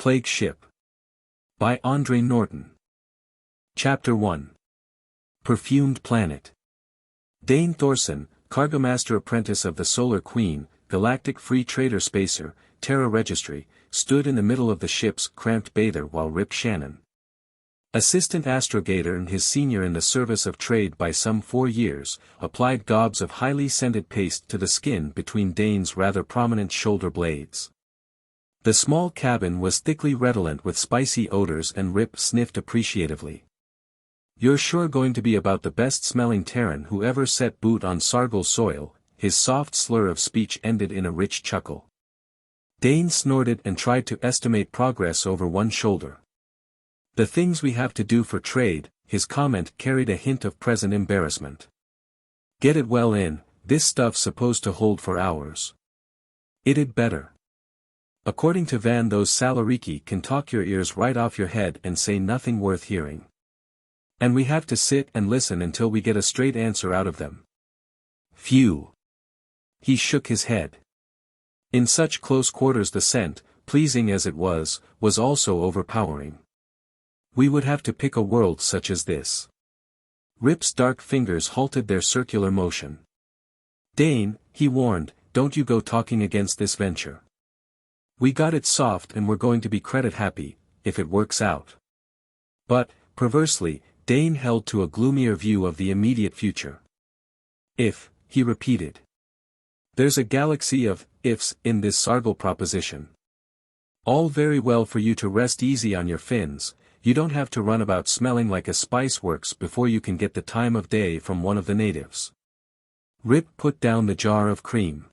Plague Ship. By Andre Norton. Chapter 1. Perfumed Planet. Dane Thorson, Cargo-master-apprentice of the Solar Queen, Galactic Free Trader Spacer, Terra Registry, stood in the middle of the ship's cramped bather while Rip Shannon, assistant astrogator and his senior in the service of trade by some 4 years, applied gobs of highly scented paste to the skin between Dane's rather prominent shoulder blades. The small cabin was thickly redolent with spicy odors and Rip sniffed appreciatively. "You're sure going to be about the best-smelling Terran who ever set boot on Sargol soil," his soft slur of speech ended in a rich chuckle. Dane snorted and tried to estimate progress over one shoulder. "The things we have to do for trade," his comment carried a hint of present embarrassment. "Get it well in, this stuff's supposed to hold for hours." "It'd better. According to Van, those Salariki can talk your ears right off your head and say nothing worth hearing. And we have to sit and listen until we get a straight answer out of them." "Phew." He shook his head. In such close quarters the scent, pleasing as it was also overpowering. "We would have to pick a world such as this." Rip's dark fingers halted their circular motion. "Dane," he warned, "don't you go talking against this venture. We got it soft and we're going to be credit happy, if it works out." But, perversely, Dane held to a gloomier view of the immediate future. "If," he repeated. "There's a galaxy of ifs in this Sargol proposition. All very well for you to rest easy on your fins, you don't have to run about smelling like a spice works before you can get the time of day from one of the natives." Rip put down the jar of cream.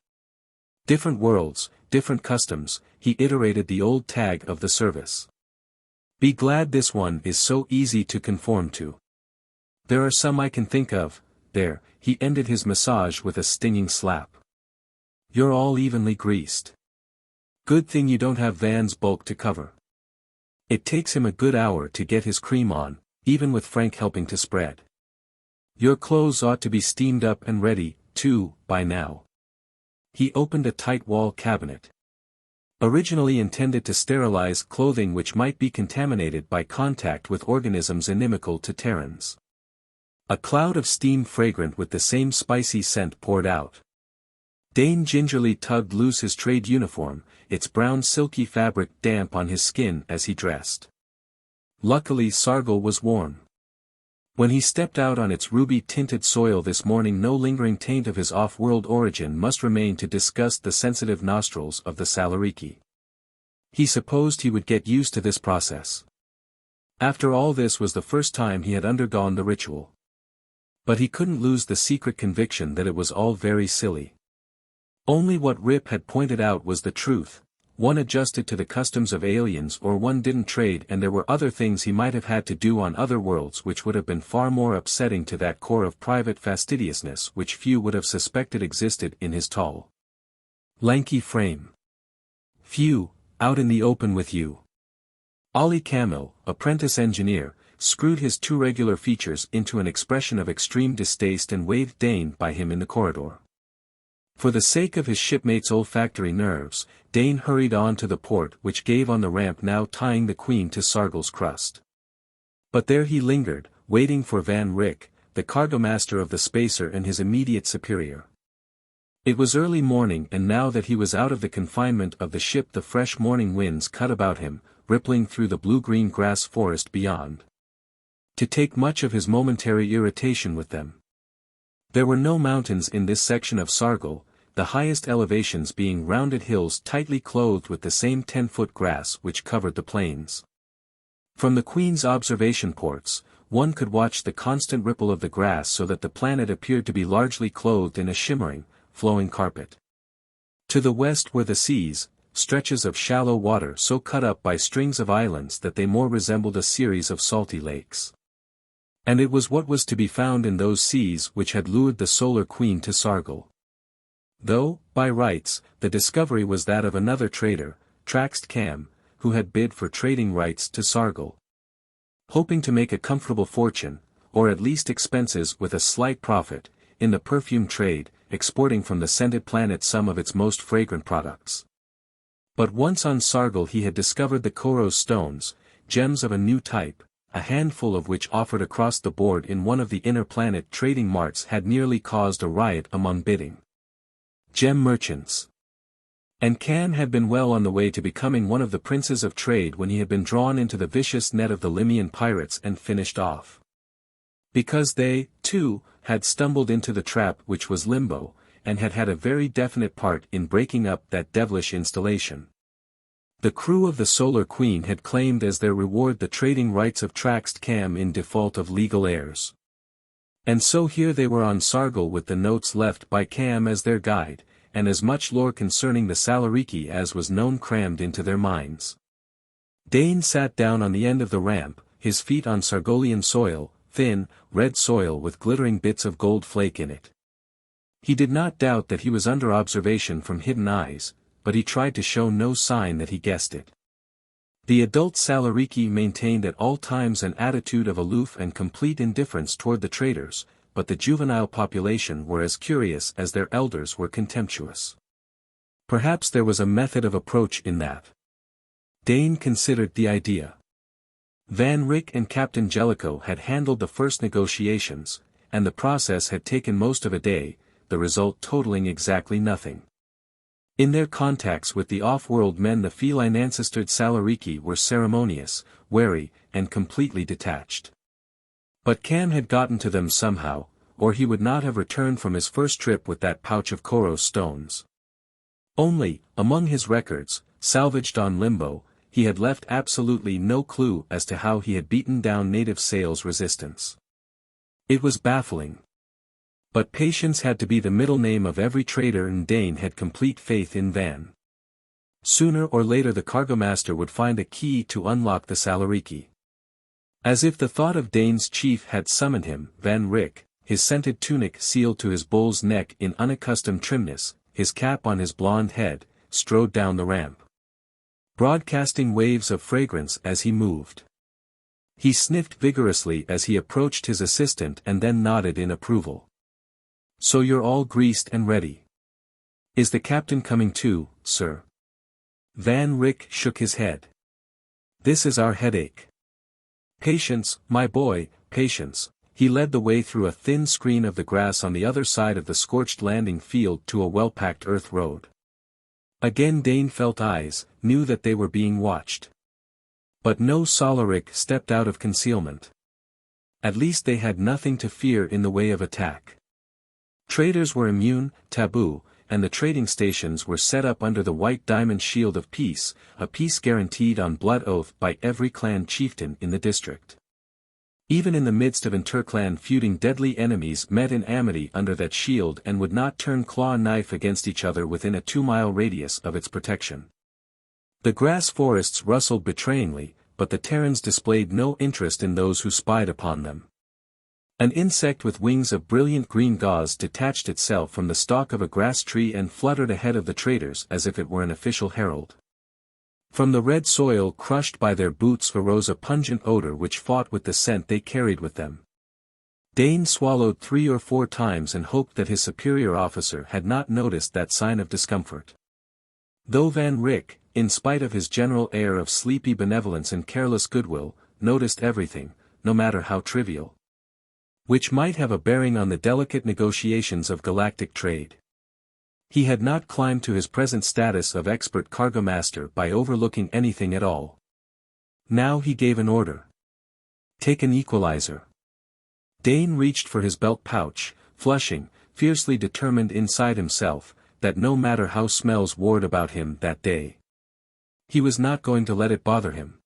"Different worlds, different customs," he iterated the old tag of the service. "Be glad this one is so easy to conform to. There are some I can think of." There, he ended his massage with a stinging slap. "You're all evenly greased. Good thing you don't have Van's bulk to cover. It takes him a good hour to get his cream on, even with Frank helping to spread. Your clothes ought to be steamed up and ready, too, by now." He opened a tight wall cabinet. Originally intended to sterilize clothing which might be contaminated by contact with organisms inimical to Terrans. A cloud of steam fragrant with the same spicy scent poured out. Dane gingerly tugged loose his trade uniform, its brown silky fabric damp on his skin as he dressed. Luckily Sargol was warm. When he stepped out on its ruby-tinted soil this morning no lingering taint of his off-world origin must remain to disgust the sensitive nostrils of the Salariki. He supposed he would get used to this process. After all, this was the first time he had undergone the ritual. But he couldn't lose the secret conviction that it was all very silly. Only what Rip had pointed out was the truth. One adjusted to the customs of aliens or one didn't trade, and there were other things he might have had to do on other worlds which would have been far more upsetting to that core of private fastidiousness which few would have suspected existed in his tall, lanky frame. "Phew, out in the open with you." Ollie Camel, apprentice engineer, screwed his two regular features into an expression of extreme distaste and waved Dane by him in the corridor. For the sake of his shipmates' olfactory nerves, Dane hurried on to the port which gave on the ramp now tying the Queen to Sargol's crust. But there he lingered, waiting for Van Rick, the cargo-master of the spacer and his immediate superior. It was early morning, and now that he was out of the confinement of the ship the fresh morning winds cut about him, rippling through the blue-green grass forest beyond, to take much of his momentary irritation with them. There were no mountains in this section of Sargol, the highest elevations being rounded hills tightly clothed with the same 10-foot grass which covered the plains. From the Queen's observation ports, one could watch the constant ripple of the grass so that the planet appeared to be largely clothed in a shimmering, flowing carpet. To the west were the seas, stretches of shallow water so cut up by strings of islands that they more resembled a series of salty lakes. And it was what was to be found in those seas which had lured the Solar Queen to Sargol. Though, by rights, the discovery was that of another trader, Traxt Cam, who had bid for trading rights to Sargol. Hoping to make a comfortable fortune, or at least expenses with a slight profit, in the perfume trade, exporting from the scented planet some of its most fragrant products. But once on Sargol he had discovered the Koros stones, gems of a new type, a handful of which offered across the board in one of the inner planet trading marts had nearly caused a riot among bidding gem merchants. And Can had been well on the way to becoming one of the princes of trade when he had been drawn into the vicious net of the Limian pirates and finished off. Because they, too, had stumbled into the trap which was Limbo, and had had a very definite part in breaking up that devilish installation. The crew of the Solar Queen had claimed as their reward the trading rights of Traxt Cam in default of legal heirs. And so here they were on Sargol with the notes left by Cam as their guide, and as much lore concerning the Salariki as was known crammed into their minds. Dane sat down on the end of the ramp, his feet on Sargolian soil, thin, red soil with glittering bits of gold flake in it. He did not doubt that he was under observation from hidden eyes, but he tried to show no sign that he guessed it. The adult Salariki maintained at all times an attitude of aloof and complete indifference toward the traders, but the juvenile population were as curious as their elders were contemptuous. Perhaps there was a method of approach in that. Dane considered the idea. Van Ryck and Captain Jellicoe had handled the first negotiations, and the process had taken most of a day, the result totaling exactly nothing. In their contacts with the off-world men the feline-ancestored Salariki were ceremonious, wary, and completely detached. But Cam had gotten to them somehow, or he would not have returned from his first trip with that pouch of Koros stones. Only, among his records, salvaged on Limbo, he had left absolutely no clue as to how he had beaten down native sales resistance. It was baffling. But patience had to be the middle name of every trader, and Dane had complete faith in Van. Sooner or later the Cargo-master would find a key to unlock the Salariki. As if the thought of Dane's chief had summoned him, Van Ryck, his scented tunic sealed to his bull's neck in unaccustomed trimness, his cap on his blond head, strode down the ramp, broadcasting waves of fragrance as he moved. He sniffed vigorously as he approached his assistant and then nodded in approval. "So you're all greased and ready. Is the captain coming too, sir?" Van Ryck shook his head. "This is our headache. Patience, my boy, patience." He led the way through a thin screen of the grass on the other side of the scorched landing field to a well-packed earth road. Again Dane felt eyes, knew that they were being watched. But no Salariki stepped out of concealment. At least they had nothing to fear in the way of attack. Traders were immune, taboo, and the trading stations were set up under the white diamond shield of peace, a peace guaranteed on blood oath by every clan chieftain in the district. Even in the midst of interclan feuding, deadly enemies met in amity under that shield and would not turn claw and knife against each other within a 2-mile radius of its protection. The grass forests rustled betrayingly, but the Terrans displayed no interest in those who spied upon them. An insect with wings of brilliant green gauze detached itself from the stalk of a grass tree and fluttered ahead of the traders as if it were an official herald. From the red soil crushed by their boots arose a pungent odor which fought with the scent they carried with them. Dane swallowed 3 or 4 times and hoped that his superior officer had not noticed that sign of discomfort. Though Van Ryck, in spite of his general air of sleepy benevolence and careless goodwill, noticed everything, no matter how trivial, which might have a bearing on the delicate negotiations of galactic trade. He had not climbed to his present status of expert cargo-master by overlooking anything at all. Now he gave an order. "Take an equalizer." Dane reached for his belt pouch, flushing, fiercely determined inside himself, that no matter how smells warred about him that day, he was not going to let it bother him.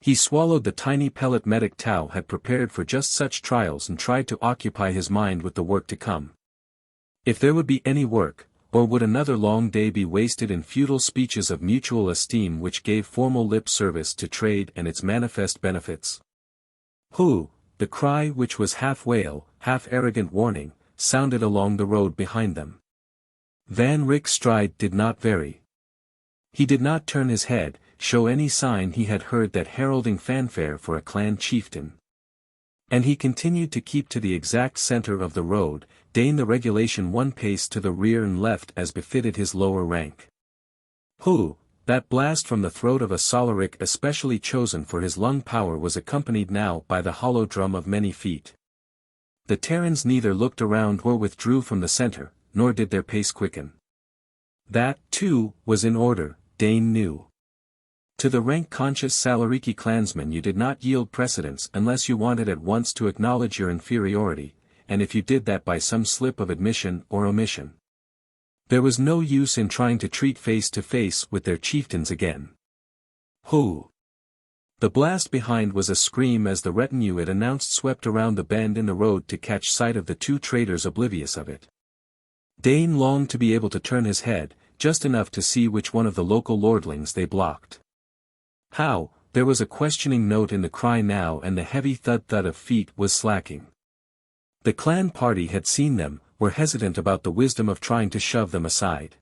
He swallowed the tiny pellet medic Tau had prepared for just such trials and tried to occupy his mind with the work to come. If there would be any work, or would another long day be wasted in futile speeches of mutual esteem which gave formal lip service to trade and its manifest benefits? "Who?" The cry, which was half wail, half arrogant warning, sounded along the road behind them. Van Ryck's stride did not vary. He did not turn his head, show any sign he had heard that heralding fanfare for a clan chieftain. And he continued to keep to the exact center of the road, Dane the regulation 1 pace to the rear and left as befitted his lower rank. "Who?" That blast from the throat of a Salariki especially chosen for his lung power was accompanied now by the hollow drum of many feet. The Terrans neither looked around or withdrew from the center, nor did their pace quicken. That, too, was in order, Dane knew. To the rank-conscious Salariki clansmen you did not yield precedence unless you wanted at once to acknowledge your inferiority, and if you did that by some slip of admission or omission. There was no use in trying to treat face-to-face with their chieftains again. Who? The blast behind was a scream as the retinue it announced swept around the bend in the road to catch sight of the two traders oblivious of it. Dane longed to be able to turn his head, just enough to see which one of the local lordlings they blocked. How? There was a questioning note in the cry now and the heavy thud-thud of feet was slacking. The clan party had seen them, were hesitant about the wisdom of trying to shove them aside.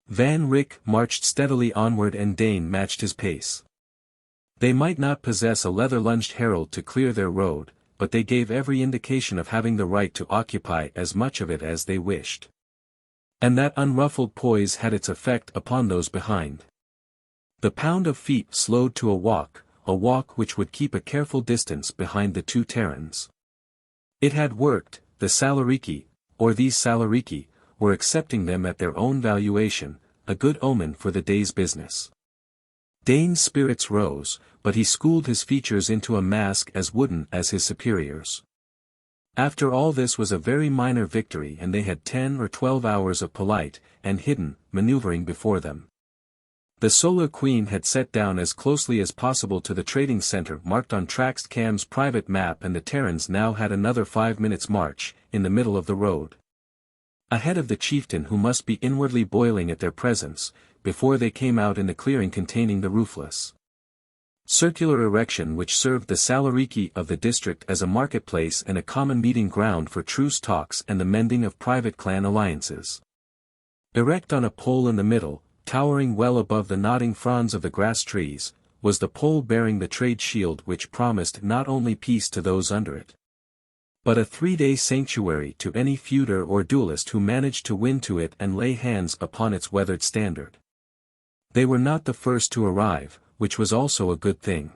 Van Rick marched steadily onward and Dane matched his pace. They might not possess a leather-lunged herald to clear their road, but they gave every indication of having the right to occupy as much of it as they wished. And that unruffled poise had its effect upon those behind. The pound of feet slowed to a walk which would keep a careful distance behind the two Terrans. It had worked, the Salariki, or these Salariki, were accepting them at their own valuation, a good omen for the day's business. Dane's spirits rose, but he schooled his features into a mask as wooden as his superiors. After all, this was a very minor victory and they had 10 or 12 hours of polite, and hidden, maneuvering before them. The Solar Queen had set down as closely as possible to the trading center marked on Traxcam's private map, and the Terrans now had another 5 minutes' march, in the middle of the road. Ahead of the chieftain who must be inwardly boiling at their presence, before they came out in the clearing containing the roofless circular erection which served the Salariki of the district as a marketplace and a common meeting ground for truce talks and the mending of private clan alliances. Erect on a pole in the middle, towering well above the nodding fronds of the grass trees, was the pole bearing the trade shield which promised not only peace to those under it, but a 3-day sanctuary to any feuder or duelist who managed to win to it and lay hands upon its weathered standard. They were not the first to arrive, which was also a good thing.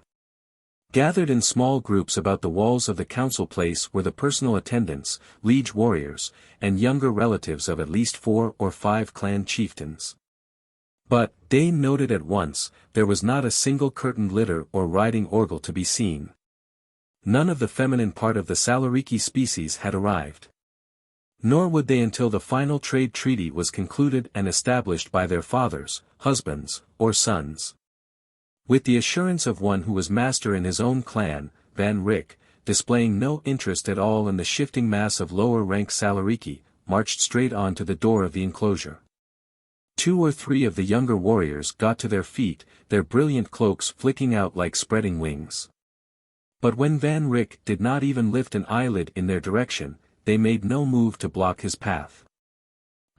Gathered in small groups about the walls of the council place were the personal attendants, liege warriors, and younger relatives of at least 4 or 5 clan chieftains. But, Dane noted at once, there was not a single curtained litter or riding orgle to be seen. None of the feminine part of the Salariki species had arrived. Nor would they until the final trade treaty was concluded and established by their fathers, husbands, or sons. With the assurance of one who was master in his own clan, Van Rick, displaying no interest at all in the shifting mass of lower-rank Salariki, marched straight on to the door of the enclosure. 2 or 3 of the younger warriors got to their feet, their brilliant cloaks flicking out like spreading wings. But when Van Rick did not even lift an eyelid in their direction, they made no move to block his path.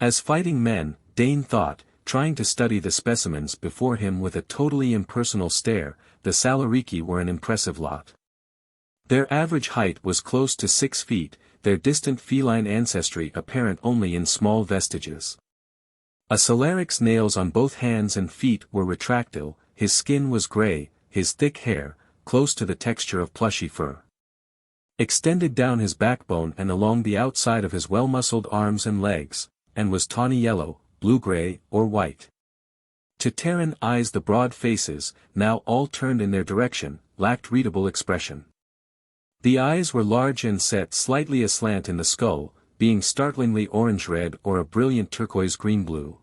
As fighting men, Dane thought, trying to study the specimens before him with a totally impersonal stare, the Salariki were an impressive lot. Their average height was close to 6 feet, their distant feline ancestry apparent only in small vestiges. A Salaric's nails on both hands and feet were retractile, his skin was gray, his thick hair, close to the texture of plushy fur, extended down his backbone and along the outside of his well-muscled arms and legs, and was tawny yellow, blue-gray, or white. To Terran eyes the broad faces, now all turned in their direction, lacked readable expression. The eyes were large and set slightly aslant in the skull, being startlingly orange-red or a brilliant turquoise-green-blue.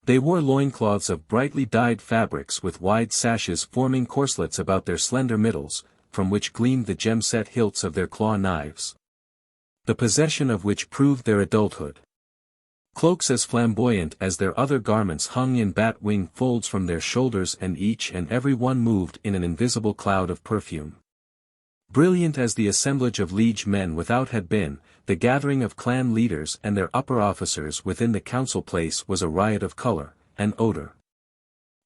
They wore loincloths of brightly dyed fabrics with wide sashes forming corselets about their slender middles, from which gleamed the gem-set hilts of their claw knives, the possession of which proved their adulthood. Cloaks as flamboyant as their other garments hung in bat-wing folds from their shoulders, and each and every one moved in an invisible cloud of perfume. Brilliant as the assemblage of liege men without had been, the gathering of clan leaders and their upper officers within the council place was a riot of color and odor.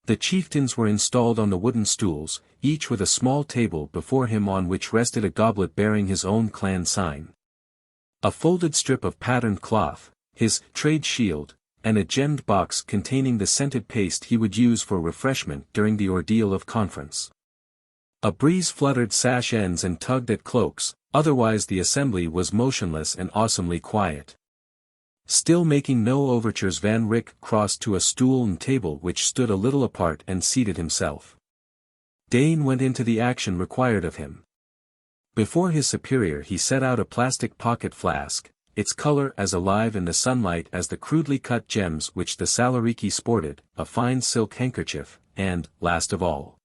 The chieftains were installed on the wooden stools, each with a small table before him on which rested a goblet bearing his own clan sign, a folded strip of patterned cloth, his trade shield, and a gemmed box containing the scented paste he would use for refreshment during the ordeal of conference. A breeze fluttered sash ends and tugged at cloaks, otherwise the assembly was motionless and awesomely quiet. Still making no overtures, Van Rick crossed to a stool and table which stood a little apart and seated himself. Dane went into the action required of him. Before his superior he set out a plastic pocket flask, its color as alive in the sunlight as the crudely cut gems which the Salariki sported, a fine silk handkerchief, and, last of all,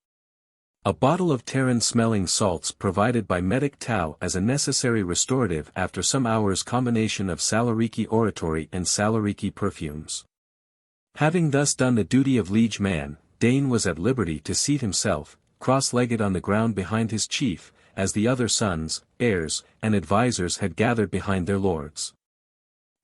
a bottle of Terran-smelling salts provided by Medic Tau as a necessary restorative after some hours' combination of Salariki oratory and Salariki perfumes. Having thus done the duty of liege man, Dane was at liberty to seat himself, cross-legged on the ground behind his chief, as the other sons, heirs, and advisers had gathered behind their lords.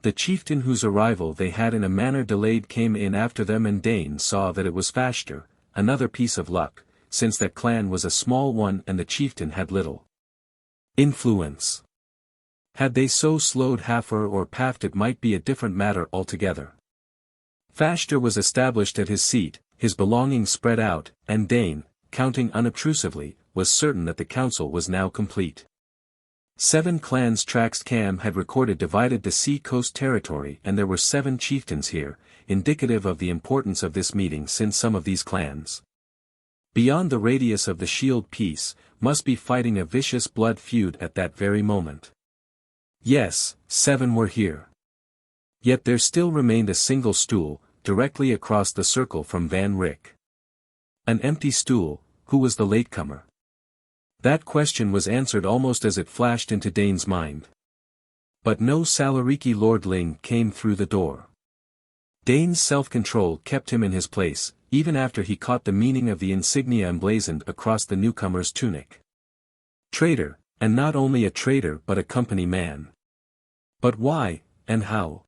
The chieftain whose arrival they had in a manner delayed came in after them, and Dane saw that it was Fashter, another piece of luck, since that clan was a small one and the chieftain had little influence. Had they so slowed Haffer or Paft it might be a different matter altogether. Fashter was established at his seat, his belongings spread out, and Dane, counting unobtrusively, was certain that the council was now complete. 7 clans XVIII had recorded divided the sea-coast territory, and there were 7 chieftains here, indicative of the importance of this meeting since some of these clans, beyond the radius of the shield piece, must be fighting a vicious blood feud at that very moment. Yes, 7 were here. Yet there still remained a single stool, directly across the circle from Van Rick. An empty stool. Who was the latecomer? That question was answered almost as it flashed into Dane's mind. But no Salariki lordling came through the door. Dane's self-control kept him in his place, even after he caught the meaning of the insignia emblazoned across the newcomer's tunic. Traitor, and not only a traitor but a company man. But why, and how?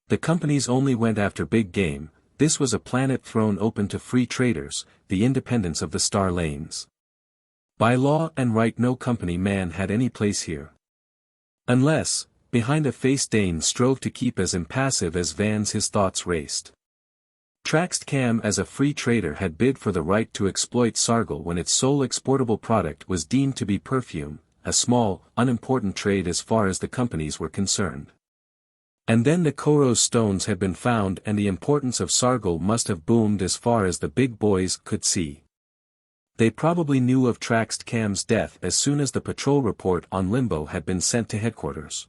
The companies only went after big game. This was a planet thrown open to free traders, the independence of the star lanes. By law and right no company man had any place here. Unless, behind a face Dane strove to keep as impassive as Van's his thoughts raced. XVIII as a free trader had bid for the right to exploit Sargol when its sole exportable product was deemed to be perfume, a small, unimportant trade as far as the companies were concerned. And then the Koros stones had been found and the importance of Sargol must have boomed as far as the big boys could see. They probably knew of XVIII's death as soon as the patrol report on Limbo had been sent to headquarters.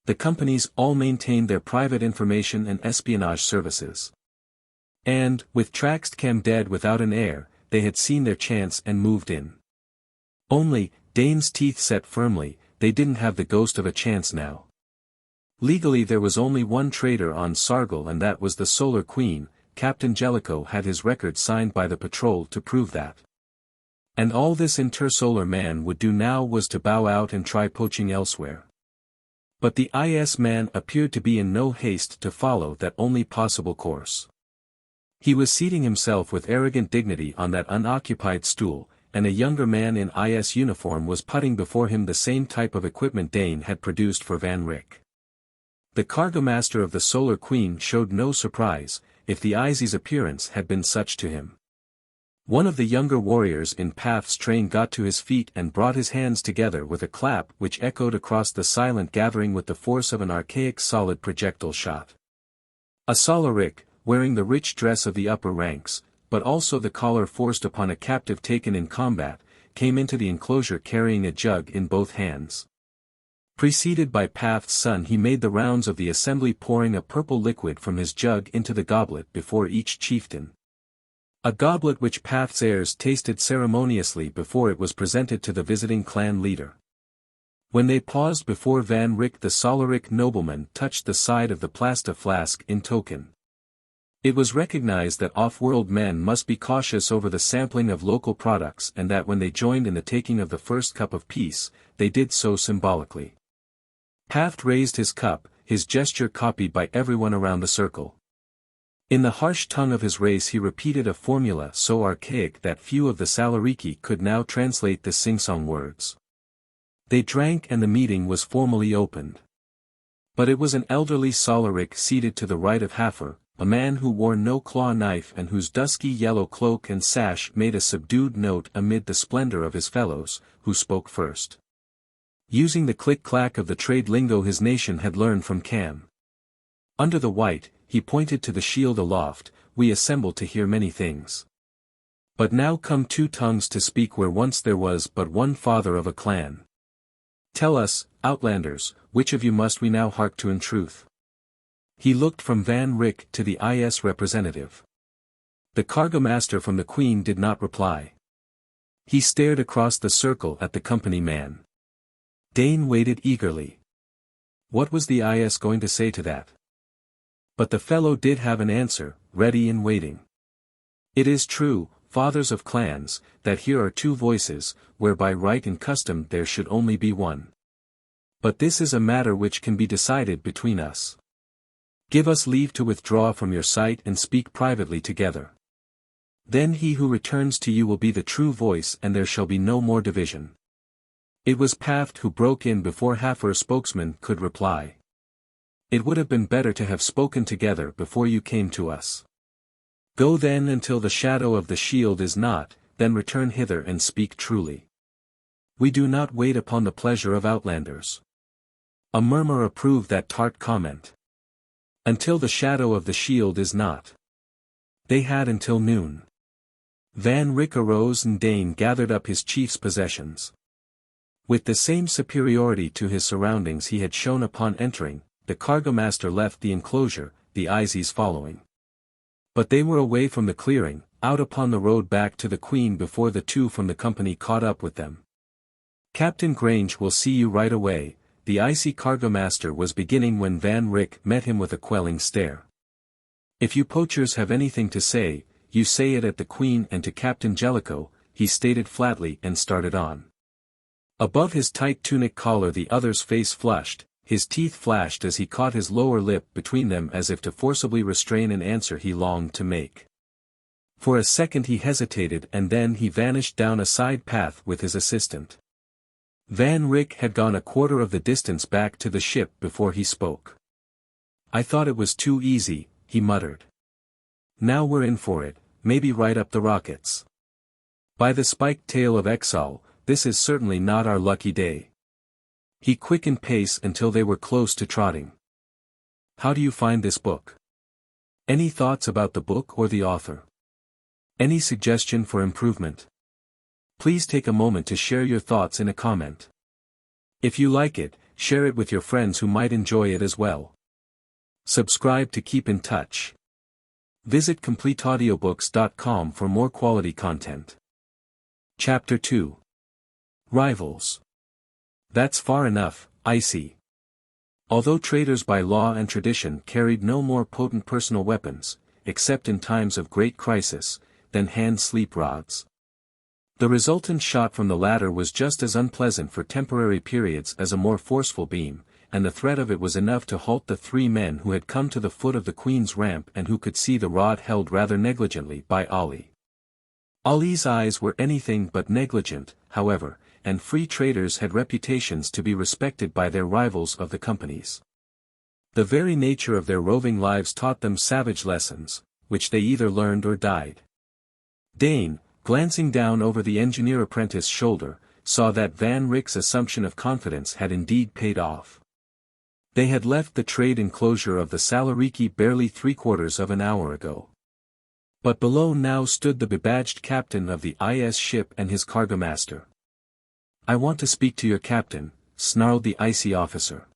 The companies all maintained their private information and espionage services. And, with XVIII dead without an heir, they had seen their chance and moved in. Only, Dane's teeth set firmly, they didn't have the ghost of a chance now. Legally there was only one trader on Sargol, and that was the Solar Queen. Captain Jellicoe had his record signed by the patrol to prove that. And all this intersolar man would do now was to bow out and try poaching elsewhere. But the IS man appeared to be in no haste to follow that only possible course. He was seating himself with arrogant dignity on that unoccupied stool, and a younger man in IS uniform was putting before him the same type of equipment Dane had produced for Van Rick. The cargo-master of the Solar Queen showed no surprise, if the IS's appearance had been such to him. One of the younger warriors in Path's train got to his feet and brought his hands together with a clap which echoed across the silent gathering with the force of an archaic solid projectile shot. A Salariki, wearing the rich dress of the upper ranks, but also the collar forced upon a captive taken in combat, came into the enclosure carrying a jug in both hands. Preceded by Path's son, he made the rounds of the assembly, pouring a purple liquid from his jug into the goblet before each chieftain. A goblet which Path's heirs tasted ceremoniously before it was presented to the visiting clan leader. When they paused before Van Rick, the Salariki nobleman touched the side of the plasta flask in token. It was recognized that off-world men must be cautious over the sampling of local products, and that when they joined in the taking of the first cup of peace, they did so symbolically. Paft raised his cup, his gesture copied by everyone around the circle. In the harsh tongue of his race he repeated a formula so archaic that few of the Salariki could now translate the sing-song words. They drank and the meeting was formally opened. But it was an elderly Salariki seated to the right of Hafer, a man who wore no claw knife and whose dusky yellow cloak and sash made a subdued note amid the splendor of his fellows, who spoke first. Using the click-clack of the trade lingo his nation had learned from Cam. Under the white, he pointed to the shield aloft, we assemble to hear many things. But now come two tongues to speak where once there was but one father of a clan. Tell us, Outlanders, which of you must we now hark to in truth? He looked from Van Rick to the IS representative. The cargo-master from the Queen did not reply. He stared across the circle at the company man. Dane waited eagerly. What was the IS going to say to that? But the fellow did have an answer, ready and waiting. It is true, fathers of clans, that here are two voices, where by right and custom there should only be one. But this is a matter which can be decided between us. Give us leave to withdraw from your sight and speak privately together. Then he who returns to you will be the true voice and there shall be no more division. It was Paft who broke in before Hafer's spokesman could reply. It would have been better to have spoken together before you came to us. Go then until the shadow of the shield is not, then return hither and speak truly. We do not wait upon the pleasure of Outlanders. A murmur approved that tart comment. Until the shadow of the shield is not. They had until noon. Van Rick arose and Dane gathered up his chief's possessions. With the same superiority to his surroundings he had shown upon entering, the cargo-master left the enclosure, the ISs following. But they were away from the clearing, out upon the road back to the Queen before the two from the company caught up with them. Captain Grange will see you right away, the icy cargo-master was beginning when Van Rick met him with a quelling stare. If you poachers have anything to say, you say it at the Queen and to Captain Jellicoe, he stated flatly and started on. Above his tight tunic collar the other's face flushed, his teeth flashed as he caught his lower lip between them as if to forcibly restrain an answer he longed to make. For a second he hesitated and then he vanished down a side path with his assistant. Van Rick had gone a quarter of the distance back to the ship before he spoke. I thought it was too easy, he muttered. Now we're in for it, maybe right up the rockets. By the spiked tail of XIII, this is certainly not our lucky day. He quickened pace until they were close to trotting. How do you find this book? Any thoughts about the book or the author? Any suggestion for improvement? Please take a moment to share your thoughts in a comment. If you like it, share it with your friends who might enjoy it as well. Subscribe to keep in touch. Visit CompleteAudiobooks.com for more quality content. Chapter 2. Rivals. That's far enough, I see. Although traders by law and tradition carried no more potent personal weapons, except in times of great crisis, than hand-sleep rods. The resultant shot from the latter was just as unpleasant for temporary periods as a more forceful beam, and the threat of it was enough to halt the three men who had come to the foot of the Queen's ramp and who could see the rod held rather negligently by Ollie. Ollie's eyes were anything but negligent, however, and free traders had reputations to be respected by their rivals of the companies. The very nature of their roving lives taught them savage lessons, which they either learned or died. Dane, glancing down over the engineer-apprentice's shoulder, saw that Van Rick's assumption of confidence had indeed paid off. They had left the trade enclosure of the Salariki barely 3/4 of an hour ago. But below now stood the bebadged captain of the IS ship and his cargo-master. I want to speak to your captain, snarled the icy officer.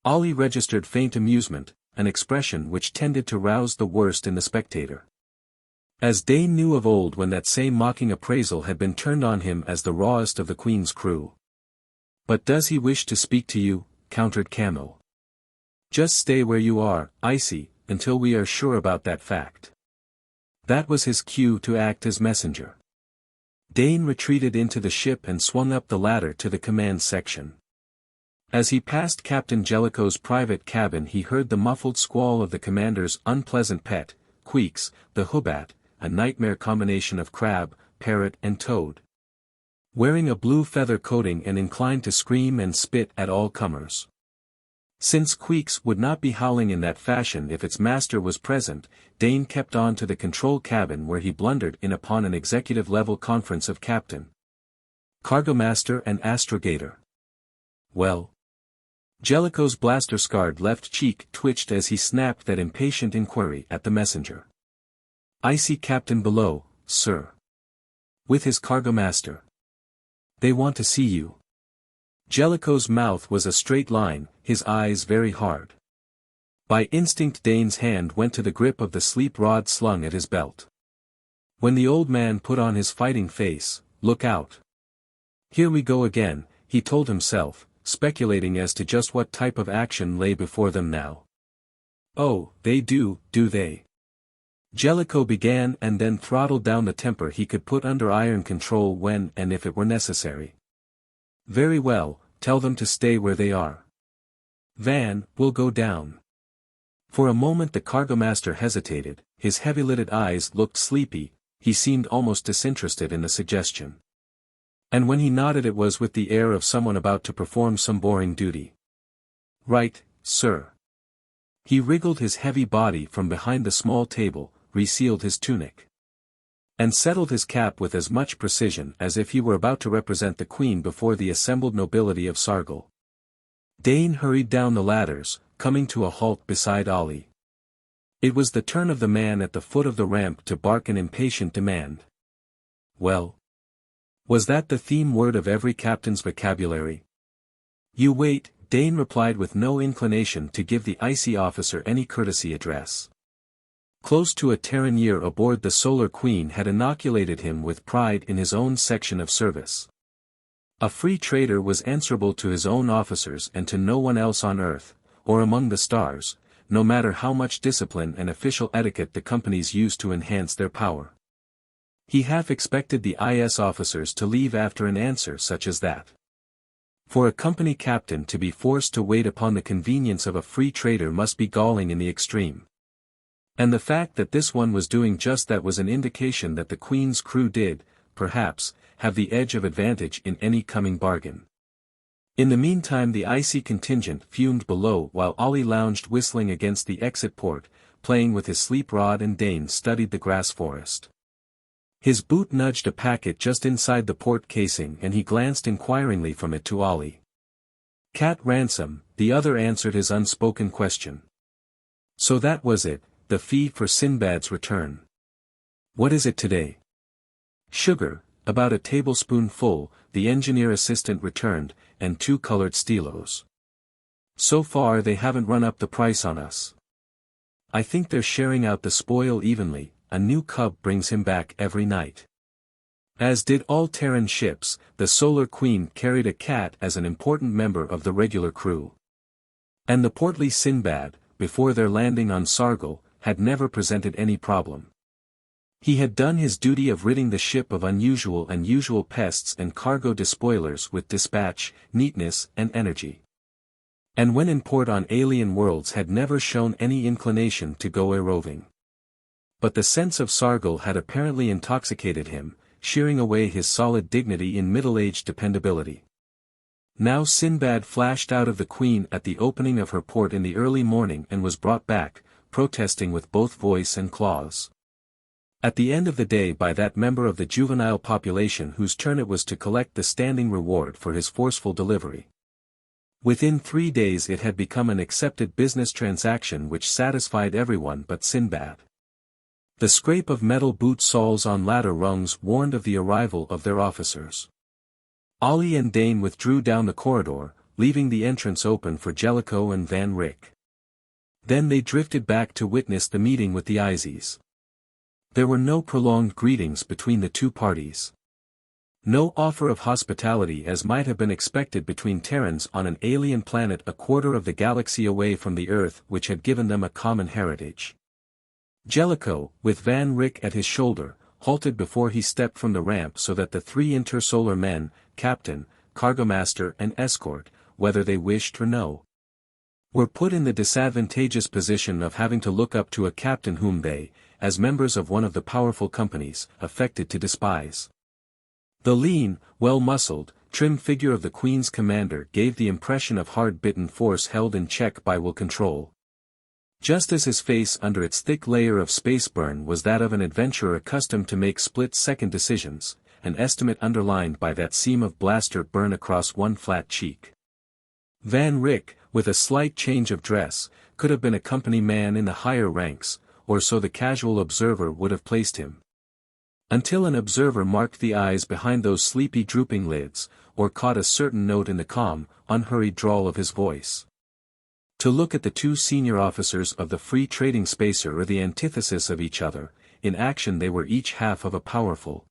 Ollie registered faint amusement, an expression which tended to rouse the worst in the spectator. As Dane knew of old when that same mocking appraisal had been turned on him as the rawest of the Queen's crew. But does he wish to speak to you, countered Camo. Just stay where you are, Icy, until we are sure about that fact. That was his cue to act as messenger. Dane retreated into the ship and swung up the ladder to the command section. As he passed Captain Jellicoe's private cabin he heard the muffled squall of the commander's unpleasant pet, Queeks, the Hoobat, a nightmare combination of crab, parrot and toad. Wearing a blue feather coating and inclined to scream and spit at all comers. Since Queeks would not be howling in that fashion if its master was present, Dane kept on to the control cabin where he blundered in upon an executive-level conference of Captain, Cargo-master and astrogator. Well? Jellicoe's blaster-scarred left cheek twitched as he snapped that impatient inquiry at the messenger. "I see Captain below, sir. With his cargo-master. They want to see you." Jellicoe's mouth was a straight line, his eyes very hard. By instinct Dane's hand went to the grip of the sleep rod slung at his belt. When the old man put on his fighting face, "Look out. Here we go again," he told himself, speculating as to just what type of action lay before them now. "Oh, they do they?" Jellicoe began and then throttled down the temper he could put under iron control when and if it were necessary. "Very well, tell them to stay where they are. Van, we'll go down." For a moment the cargo-master hesitated, his heavy-lidded eyes looked sleepy, he seemed almost disinterested in the suggestion. And when he nodded it was with the air of someone about to perform some boring duty. "Right, sir." He wriggled his heavy body from behind the small table, resealed his tunic, and settled his cap with as much precision as if he were about to represent the Queen before the assembled nobility of Sargol. Dane hurried down the ladders, coming to a halt beside Ollie. It was the turn of the man at the foot of the ramp to bark an impatient demand. Well? Was that the theme word of every captain's vocabulary? "You wait," Dane replied with no inclination to give the icy officer any courtesy address. Close to a Terran year aboard the Solar Queen had inoculated him with pride in his own section of service. A free trader was answerable to his own officers and to no one else on Earth, or among the stars, no matter how much discipline and official etiquette the companies used to enhance their power. He half expected the IS officers to leave after an answer such as that. For a company captain to be forced to wait upon the convenience of a free trader must be galling in the extreme. And the fact that this one was doing just that was an indication that the Queen's crew did, perhaps, have the edge of advantage in any coming bargain. In the meantime the icy contingent fumed below while Ollie lounged whistling against the exit port, playing with his sleep rod and Dane studied the grass forest. His boot nudged a packet just inside the port casing and he glanced inquiringly from it to Ollie. "Cat ransom," the other answered his unspoken question. So that was it, the fee for Sinbad's return. "What is it today?" "Sugar, about a tablespoonful," the engineer assistant returned, "and 2 colored stelos. So far they haven't run up the price on us. I think they're sharing out the spoil evenly, a new cub brings him back every night." As did all Terran ships, the Solar Queen carried a cat as an important member of the regular crew. And the portly Sinbad, before their landing on Sargol, had never presented any problem. He had done his duty of ridding the ship of unusual and usual pests and cargo despoilers with dispatch, neatness and energy. And when in port on alien worlds had never shown any inclination to go a-roving. But the sense of Sargol had apparently intoxicated him, shearing away his solid dignity in middle-aged dependability. Now Sinbad flashed out of the Queen at the opening of her port in the early morning and was brought back, protesting with both voice and claws. At the end of the day by that member of the juvenile population whose turn it was to collect the standing reward for his forceful delivery. Within 3 days it had become an accepted business transaction which satisfied everyone but Sinbad. The scrape of metal boot soles on ladder rungs warned of the arrival of their officers. Ollie and Dane withdrew down the corridor, leaving the entrance open for Jellicoe and Van Rick. Then they drifted back to witness the meeting with the Izies. There were no prolonged greetings between the two parties. No offer of hospitality as might have been expected between Terrans on an alien planet a quarter of the galaxy away from the Earth which had given them a common heritage. Jellicoe, with Van Rick at his shoulder, halted before he stepped from the ramp so that the 3 intersolar men, captain, cargo-master and escort, whether they wished or no, were put in the disadvantageous position of having to look up to a captain whom they, as members of one of the powerful companies, affected to despise. The lean, well-muscled, trim figure of the Queen's commander gave the impression of hard-bitten force held in check by will control. Just as his face under its thick layer of space burn was that of an adventurer accustomed to make split-second decisions, an estimate underlined by that seam of blaster burn across one flat cheek. Van Ryck, with a slight change of dress, could have been a company man in the higher ranks, or so the casual observer would have placed him. Until an observer marked the eyes behind those sleepy drooping lids, or caught a certain note in the calm, unhurried drawl of his voice. To look at the two senior officers of the free trading spacer or the antithesis of each other, in action they were each half of a powerful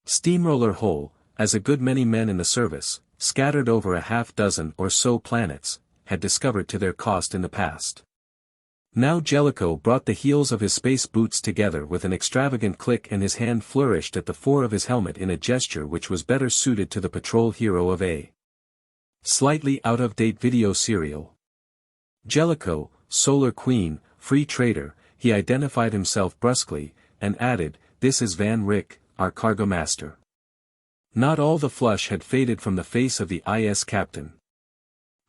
steamroller whole, as a good many men in the service, scattered over a half-dozen or so planets, had discovered to their cost in the past. Now Jellicoe brought the heels of his space boots together with an extravagant click and his hand flourished at the fore of his helmet in a gesture which was better suited to the patrol hero of a slightly out-of-date video serial. Jellicoe, Solar Queen, free trader, he identified himself brusquely, and added, "This is Van Ryck, our cargo master." Not all the flush had faded from the face of the IS captain.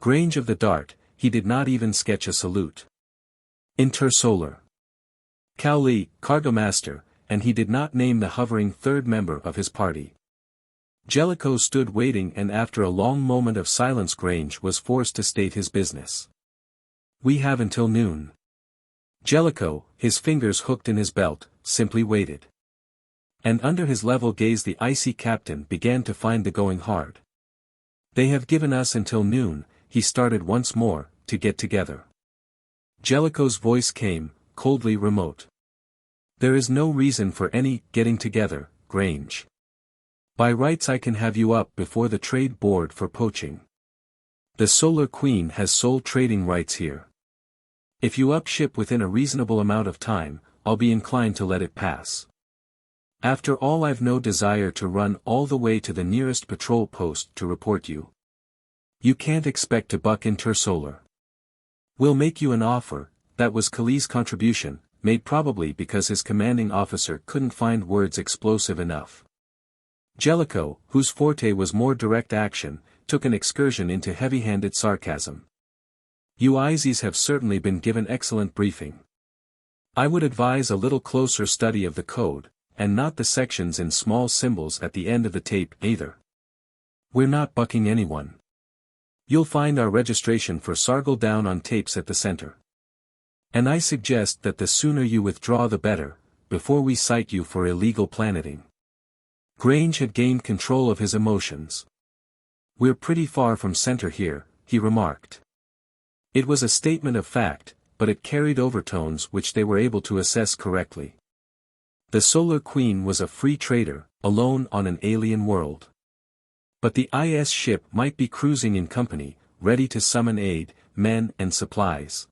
Grange of the Dart, he did not even sketch a salute. Intersolar. Cowley, cargo master, and he did not name the hovering third member of his party. Jellicoe stood waiting and after a long moment of silence Grange was forced to state his business. "We have until noon." Jellicoe, his fingers hooked in his belt, simply waited. And under his level gaze the icy captain began to find the going hard. "They have given us until noon," he started once more, "to get together." Jellicoe's voice came, coldly remote. "There is no reason for any getting together, Grange. By rights I can have you up before the trade board for poaching. The Solar Queen has sole trading rights here. If you up ship within a reasonable amount of time, I'll be inclined to let it pass. After all, I've no desire to run all the way to the nearest patrol post to report you. You can't expect to buck Intersolar. We'll make you an offer." That was Kali's contribution, made probably because his commanding officer couldn't find words explosive enough. Jellicoe, whose forte was more direct action, took an excursion into heavy-handed sarcasm. "You IZs have certainly been given excellent briefing. I would advise a little closer study of the code, and not the sections in small symbols at the end of the tape either. We're not bucking anyone. You'll find our registration for Sargol down on tapes at the center. And I suggest that the sooner you withdraw the better, before we cite you for illegal planeting." Grange had gained control of his emotions. "We're pretty far from center here," he remarked. It was a statement of fact, but it carried overtones which they were able to assess correctly. The Solar Queen was a free trader, alone on an alien world. But the IS ship might be cruising in company, ready to summon aid, men and supplies.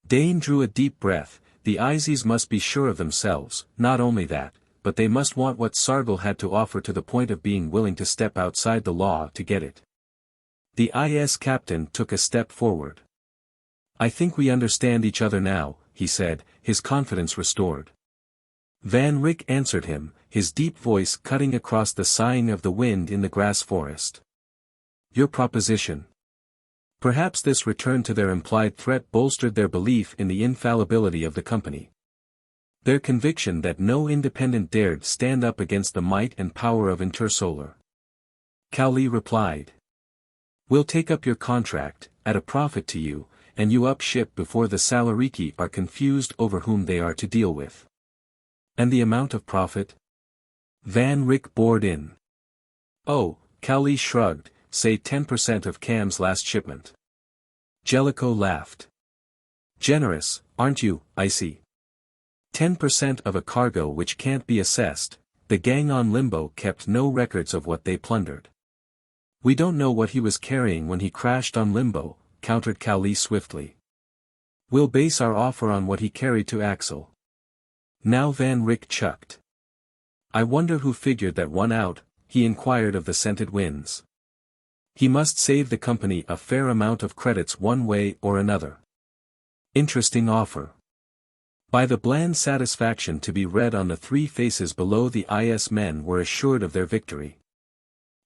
Dane drew a deep breath. The IZs must be sure of themselves, not only that, but they must want what Sargol had to offer to the point of being willing to step outside the law to get it. The IS captain took a step forward. "I think we understand each other now," he said, his confidence restored. Van Ryck answered him, his deep voice cutting across the sighing of the wind in the grass forest. "Your proposition." Perhaps this return to their implied threat bolstered their belief in the infallibility of the company. Their conviction that no independent dared stand up against the might and power of Intersolar. Cowley replied. "We'll take up your contract, at a profit to you, and you up ship before the Salariki are confused over whom they are to deal with." "And the amount of profit?" Van Ryck bored in. "Oh," Cowley shrugged, "say 10% of Cam's last shipment." Jellicoe laughed. "Generous, aren't you, Icy? 10% of a cargo which can't be assessed. The gang on Limbo kept no records of what they plundered." "We don't know what he was carrying when he crashed on Limbo," countered Cowley swiftly. "We'll base our offer on what he carried to Axel." Now Van Ryck chucked. "I wonder who figured that one out," he inquired of the scented winds. "He must save the company a fair amount of credits one way or another. Interesting offer." By the bland satisfaction to be read on the three faces below, the IS men were assured of their victory.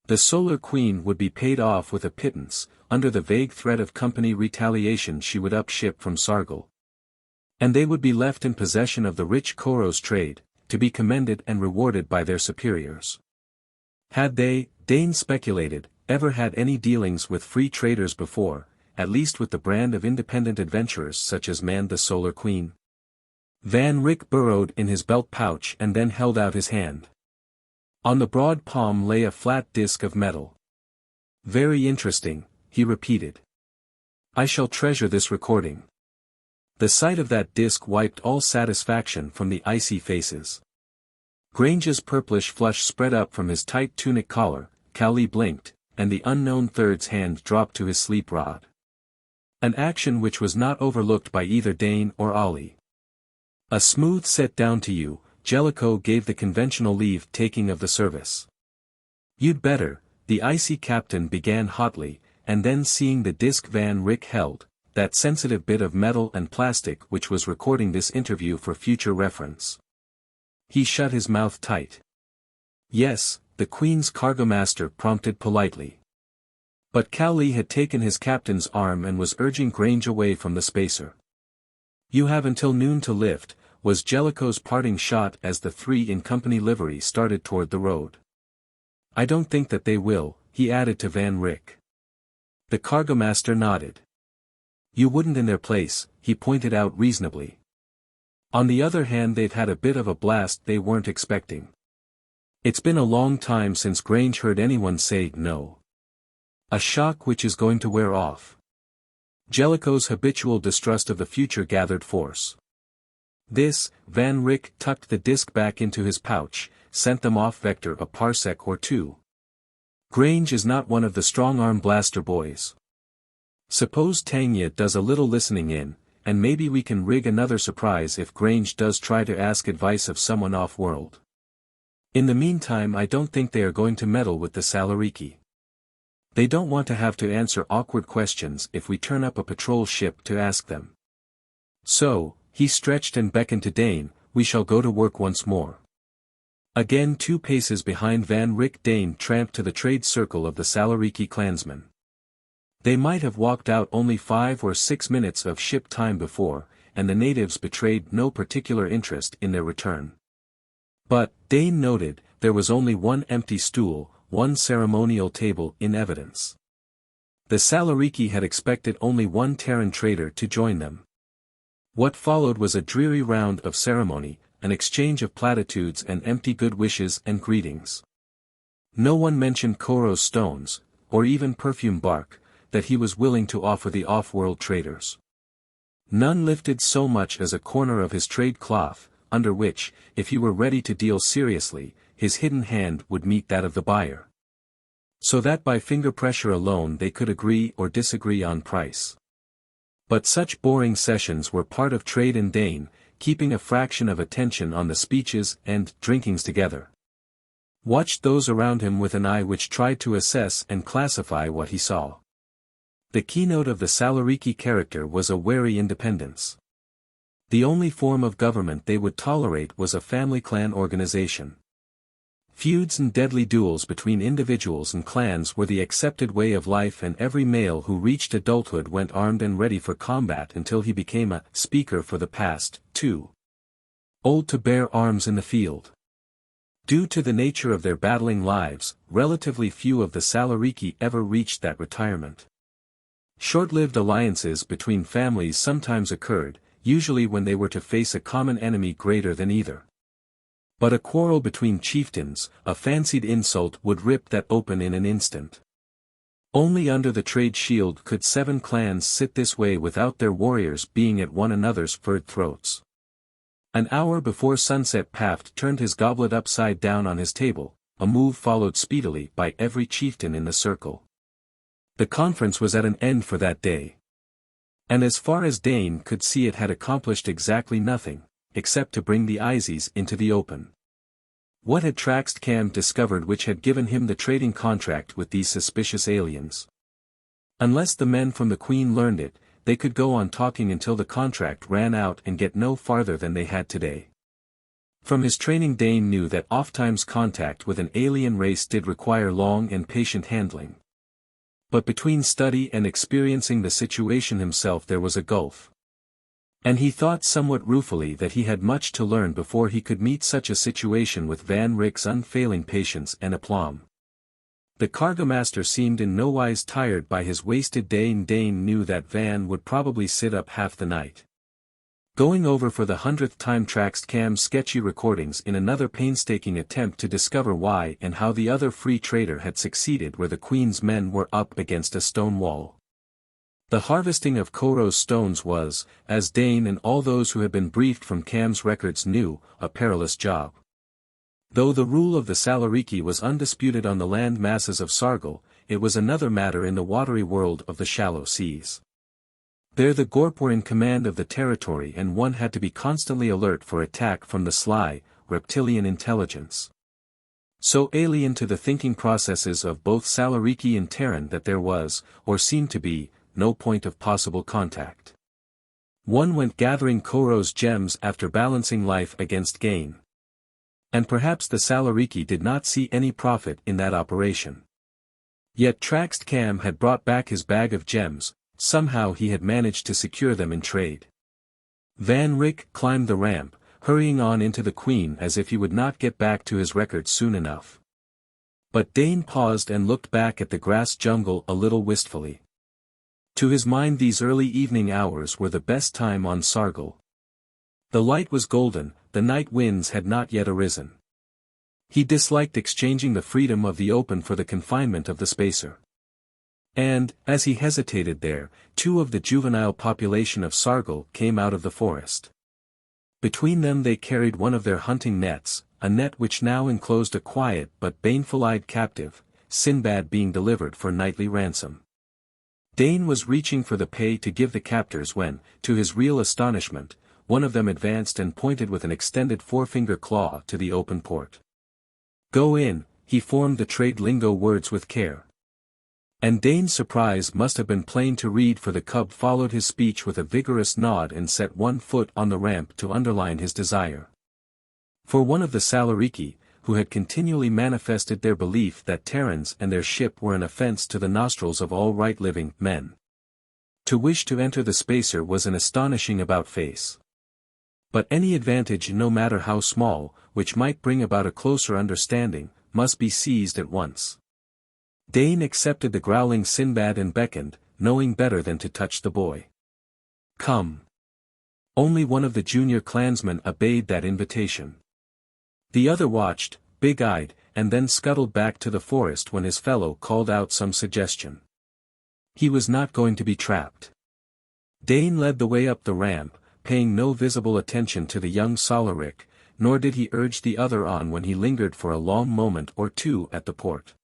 The Solar Queen would be paid off with a pittance, under the vague threat of company retaliation she would up-ship from Sargol. And they would be left in possession of the rich Koros trade, to be commended and rewarded by their superiors. Had they, Dane speculated, ever had any dealings with free traders before, at least with the brand of independent adventurers such as manned the Solar Queen? Van Rick burrowed in his belt pouch and then held out his hand. On the broad palm lay a flat disc of metal. "Very interesting," he repeated. "I shall treasure this recording." The sight of that disc wiped all satisfaction from the icy faces. Grange's purplish flush spread up from his tight tunic collar, Cowley blinked, and the unknown third's hand dropped to his sleep rod. An action which was not overlooked by either Dane or Ollie. "A smooth set down to you," Jellicoe gave the conventional leave-taking of the service. "You'd better," the icy captain began hotly, and then seeing the disc Van Rick held, that sensitive bit of metal and plastic which was recording this interview for future reference. He shut his mouth tight. "Yes," the Queen's cargo-master prompted politely. But Cowley had taken his captain's arm and was urging Grange away from the spacer. "You have until noon to lift," was Jellicoe's parting shot as the three in company livery started toward the road. "I don't think that they will," he added to Van Rick. The cargo-master nodded. "You wouldn't in their place," he pointed out reasonably. "On the other hand, they've had a bit of a blast they weren't expecting. It's been a long time since Grange heard anyone say no. A shock which is going to wear off." Jellicoe's habitual distrust of the future gathered force. This, Van Rick tucked the disc back into his pouch, sent them off vector a parsec or two. "Grange is not one of the strong-arm blaster boys. Suppose Tanya does a little listening in, and maybe we can rig another surprise if Grange does try to ask advice of someone off-world. In the meantime, I don't think they are going to meddle with the Salariki. They don't want to have to answer awkward questions if we turn up a patrol ship to ask them. So," he stretched and beckoned to Dane, "we shall go to work once more." Again 2 paces behind Van Rick, Dane tramped to the trade circle of the Salariki clansmen. They might have walked out only 5 or 6 minutes of ship time before, and the natives betrayed no particular interest in their return. But, Dane noted, there was only one empty stool, one ceremonial table in evidence. The Salariki had expected only one Terran trader to join them. What followed was a dreary round of ceremony, an exchange of platitudes and empty good wishes and greetings. No one mentioned Koros stones, or even perfume bark, that he was willing to offer the off-world traders. None lifted so much as a corner of his trade cloth, under which, if he were ready to deal seriously, his hidden hand would meet that of the buyer. So that by finger pressure alone they could agree or disagree on price. But such boring sessions were part of trade in Dane, keeping a fraction of attention on the speeches and drinkings together. Watched those around him with an eye which tried to assess and classify what he saw. The keynote of the Salariki character was a wary independence. The only form of government they would tolerate was a family clan organization. Feuds and deadly duels between individuals and clans were the accepted way of life, and every male who reached adulthood went armed and ready for combat until he became a speaker for the past, too old to bear arms in the field. Due to the nature of their battling lives, relatively few of the Salariki ever reached that retirement. Short-lived alliances between families sometimes occurred, usually when they were to face a common enemy greater than either. But a quarrel between chieftains, a fancied insult, would rip that open in an instant. Only under the trade shield could 7 clans sit this way without their warriors being at one another's furred throats. An hour before sunset Paft turned his goblet upside down on his table, a move followed speedily by every chieftain in the circle. The conference was at an end for that day. And as far as Dane could see, it had accomplished exactly nothing, except to bring the Izies into the open. What had Traxt Cam discovered which had given him the trading contract with these suspicious aliens? Unless the men from the Queen learned it, they could go on talking until the contract ran out and get no farther than they had today. From his training Dane knew that oftentimes contact with an alien race did require long and patient handling. But between study and experiencing the situation himself there was a gulf. And he thought somewhat ruefully that he had much to learn before he could meet such a situation with Van Rick's unfailing patience and aplomb. The cargo-master seemed in nowise tired by his wasted day, and Dane knew that Van would probably sit up half the night, going over for the 100th time tracks Cam's sketchy recordings in another painstaking attempt to discover why and how the other free trader had succeeded where the Queen's men were up against a stone wall. The harvesting of Koros stones was, as Dane and all those who had been briefed from Cam's records knew, a perilous job. Though the rule of the Salariki was undisputed on the land masses of Sargol, it was another matter in the watery world of the shallow seas. There the Gorp were in command of the territory and one had to be constantly alert for attack from the sly, reptilian intelligence. So alien to the thinking processes of both Salariki and Terran that there was, or seemed to be, no point of possible contact. One went gathering Koros gems after balancing life against gain. And perhaps the Salariki did not see any profit in that operation. Yet Traxt Cam had brought back his bag of gems. Somehow he had managed to secure them in trade. Van Rick climbed the ramp, hurrying on into the Queen as if he would not get back to his records soon enough. But Dane paused and looked back at the grass jungle a little wistfully. To his mind these early evening hours were the best time on Sargol. The light was golden, the night winds had not yet arisen. He disliked exchanging the freedom of the open for the confinement of the spacer. And, as he hesitated there, two of the juvenile population of Sargol came out of the forest. Between them they carried one of their hunting nets, a net which now enclosed a quiet but baneful-eyed captive, Sinbad being delivered for nightly ransom. Dane was reaching for the pay to give the captors when, to his real astonishment, one of them advanced and pointed with an extended forefinger claw to the open port. "Go in," he formed the trade lingo words with care. And Dane's surprise must have been plain to read for the cub followed his speech with a vigorous nod and set one foot on the ramp to underline his desire. For one of the Salariki, who had continually manifested their belief that Terrans and their ship were an offense to the nostrils of all right living men. To wish to enter the spacer was an astonishing about-face. But any advantage no matter how small, which might bring about a closer understanding, must be seized at once. Dane accepted the growling Sinbad and beckoned, knowing better than to touch the boy. "Come." Only one of the junior clansmen obeyed that invitation. The other watched, big-eyed, and then scuttled back to the forest when his fellow called out some suggestion. He was not going to be trapped. Dane led the way up the ramp, paying no visible attention to the young Salarik, nor did he urge the other on when he lingered for a long moment or two at the port.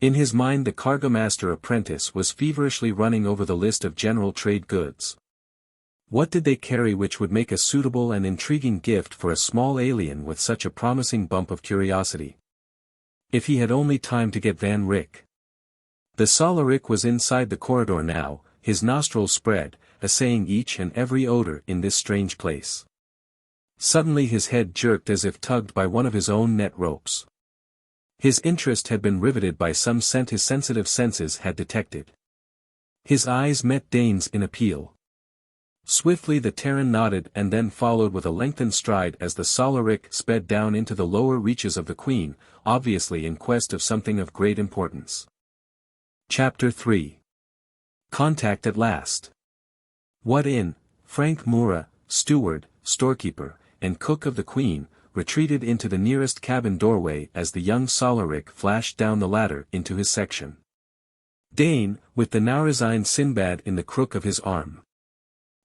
In his mind the Cargo-master-apprentice was feverishly running over the list of general trade goods. What did they carry which would make a suitable and intriguing gift for a small alien with such a promising bump of curiosity? If he had only time to get Van Rick. The Salarik was inside the corridor now, his nostrils spread, assaying each and every odor in this strange place. Suddenly his head jerked as if tugged by one of his own net ropes. His interest had been riveted by some scent his sensitive senses had detected. His eyes met Dane's in appeal. Swiftly the Terran nodded and then followed with a lengthened stride as the Salarik sped down into the lower reaches of the Queen, obviously in quest of something of great importance. Chapter 3. Contact at last. What in, Frank Mura, steward, storekeeper, and cook of the Queen, retreated into the nearest cabin doorway as the young Salarik flashed down the ladder into his section. Dane, with the now resigned Sinbad in the crook of his arm,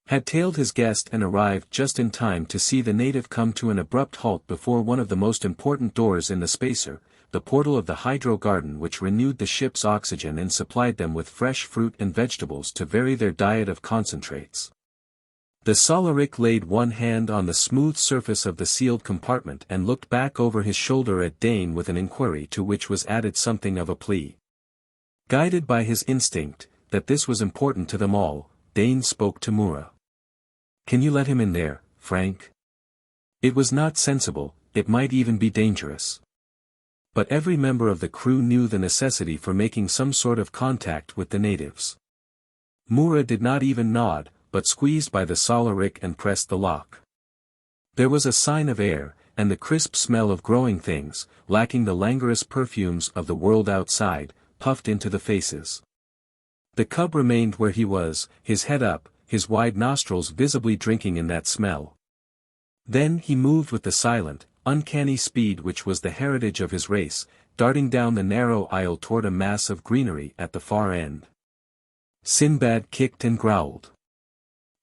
had tailed his guest and arrived just in time to see the native come to an abrupt halt before one of the most important doors in the spacer, the portal of the hydro garden which renewed the ship's oxygen and supplied them with fresh fruit and vegetables to vary their diet of concentrates. The Salarik laid one hand on the smooth surface of the sealed compartment and looked back over his shoulder at Dane with an inquiry to which was added something of a plea. Guided by his instinct, that this was important to them all, Dane spoke to Mura. "Can you let him in there, Frank?" It was not sensible, it might even be dangerous. But every member of the crew knew the necessity for making some sort of contact with the natives. Mura did not even nod, but squeezed by the Salariki and pressed the lock. There was a sign of air, and the crisp smell of growing things, lacking the languorous perfumes of the world outside, puffed into the faces. The cub remained where he was, his head up, his wide nostrils visibly drinking in that smell. Then he moved with the silent, uncanny speed which was the heritage of his race, darting down the narrow aisle toward a mass of greenery at the far end. Sinbad kicked and growled.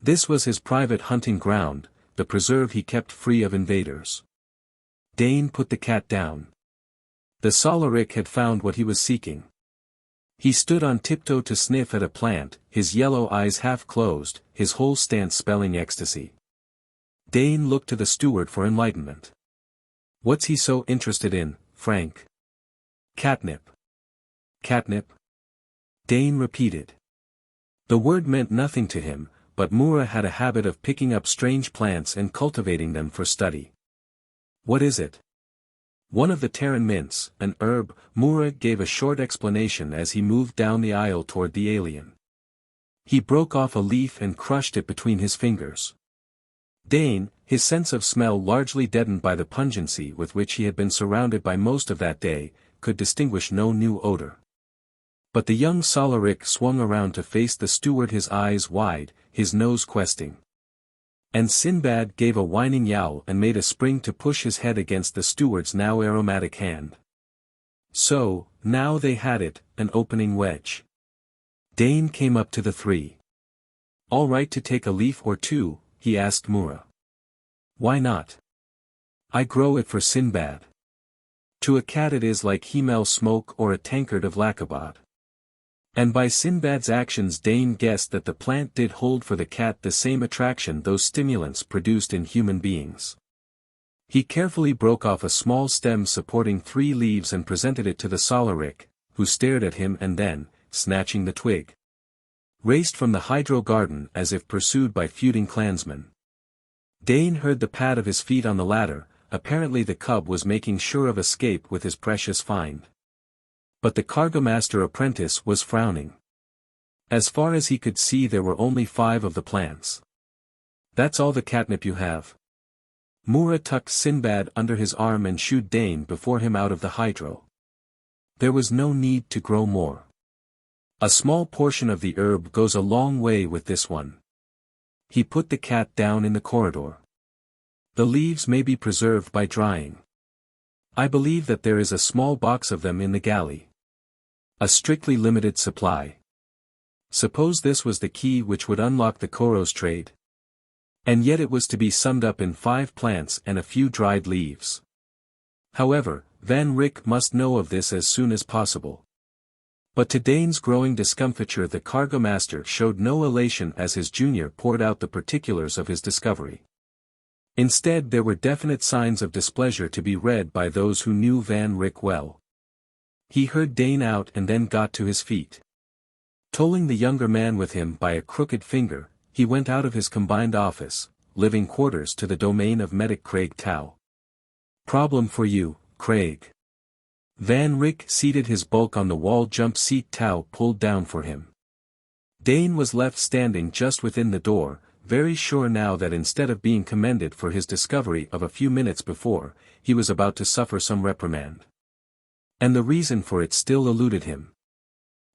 This was his private hunting ground, the preserve he kept free of invaders. Dane put the cat down. The Salariki had found what he was seeking. He stood on tiptoe to sniff at a plant, his yellow eyes half closed, his whole stance spelling ecstasy. Dane looked to the steward for enlightenment. What's he so interested in, Frank? Catnip. Catnip? Dane repeated. The word meant nothing to him, but Mura had a habit of picking up strange plants and cultivating them for study. What is it? One of the Terran mints, an herb. Mura gave a short explanation as he moved down the aisle toward the alien. He broke off a leaf and crushed it between his fingers. Dane, his sense of smell largely deadened by the pungency with which he had been surrounded by most of that day, could distinguish no new odor. But the young Salariki swung around to face the steward, his eyes wide, his nose questing. And Sinbad gave a whining yowl and made a spring to push his head against the steward's now aromatic hand. So, now they had it, an opening wedge. Dane came up to the three. All right to take a leaf or two, he asked Mura. Why not? I grow it for Sinbad. To a cat it is like Himmel smoke or a tankard of Lacabad. And by Sinbad's actions Dane guessed that the plant did hold for the cat the same attraction those stimulants produced in human beings. He carefully broke off a small stem supporting 3 leaves and presented it to the Salariki, who stared at him and then, snatching the twig, raced from the hydro garden as if pursued by feuding clansmen. Dane heard the pad of his feet on the ladder. Apparently the cub was making sure of escape with his precious find. But the Cargo-master-apprentice was frowning. As far as he could see there were only 5 of the plants. That's all the catnip you have? Mura tucked Sinbad under his arm and shooed Dane before him out of the hydro. There was no need to grow more. A small portion of the herb goes a long way with this one. He put the cat down in the corridor. The leaves may be preserved by drying. I believe that there is a small box of them in the galley. A strictly limited supply. Suppose this was the key which would unlock the Koros trade. And yet it was to be summed up in 5 plants and a few dried leaves. However, Van Rick must know of this as soon as possible. But to Dane's growing discomfiture the Cargo-master showed no elation as his junior poured out the particulars of his discovery. Instead there were definite signs of displeasure to be read by those who knew Van Rick well. He heard Dane out and then got to his feet. Tolling the younger man with him by a crooked finger, he went out of his combined office, living quarters to the domain of medic Craig Tau. Problem for you, Craig. Van Rick seated his bulk on the wall jump seat Tau pulled down for him. Dane was left standing just within the door, very sure now that instead of being commended for his discovery of a few minutes before, he was about to suffer some reprimand. And the reason for it still eluded him.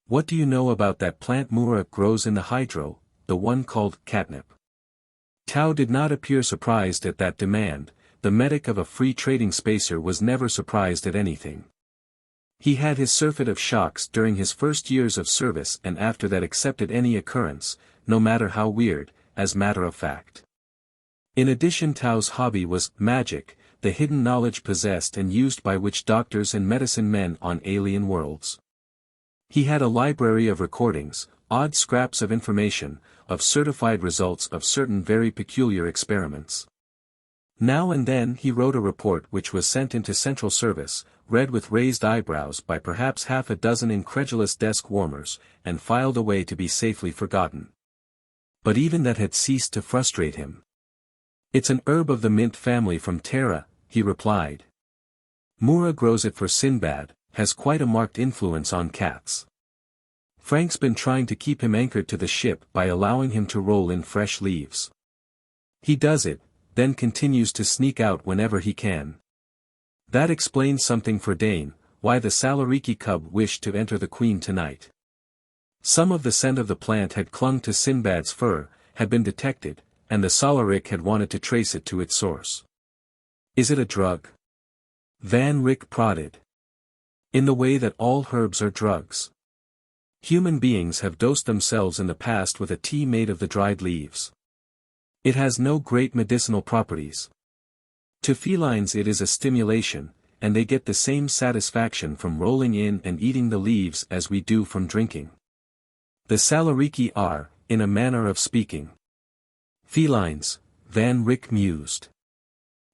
What do you know about that plant Mura grows in the hydro, the one called catnip? Tau did not appear surprised at that demand. The medic of a free trading spacer was never surprised at anything. He had his surfeit of shocks during his first years of service and after that accepted any occurrence, no matter how weird, as matter of fact. In addition Tau's hobby was magic, the hidden knowledge possessed and used by witch doctors and medicine men on alien worlds. He had a library of recordings, odd scraps of information, of certified results of certain very peculiar experiments. Now and then he wrote a report which was sent into central service, read with raised eyebrows by perhaps half a dozen incredulous desk warmers, and filed away to be safely forgotten. But even that had ceased to frustrate him. It's an herb of the mint family from Terra, he replied. Mura grows it for Sinbad, has quite a marked influence on cats. Frank's been trying to keep him anchored to the ship by allowing him to roll in fresh leaves. He does it, then continues to sneak out whenever he can. That explains something for Dane, why the Salariki cub wished to enter the queen tonight. Some of the scent of the plant had clung to Sinbad's fur, had been detected, and the Salarik had wanted to trace it to its source. Is it a drug? Van Rick prodded. In the way that all herbs are drugs. Human beings have dosed themselves in the past with a tea made of the dried leaves. It has no great medicinal properties. To felines it is a stimulation, and they get the same satisfaction from rolling in and eating the leaves as we do from drinking. The Salariki are, in a manner of speaking. Felines, Van Rick mused.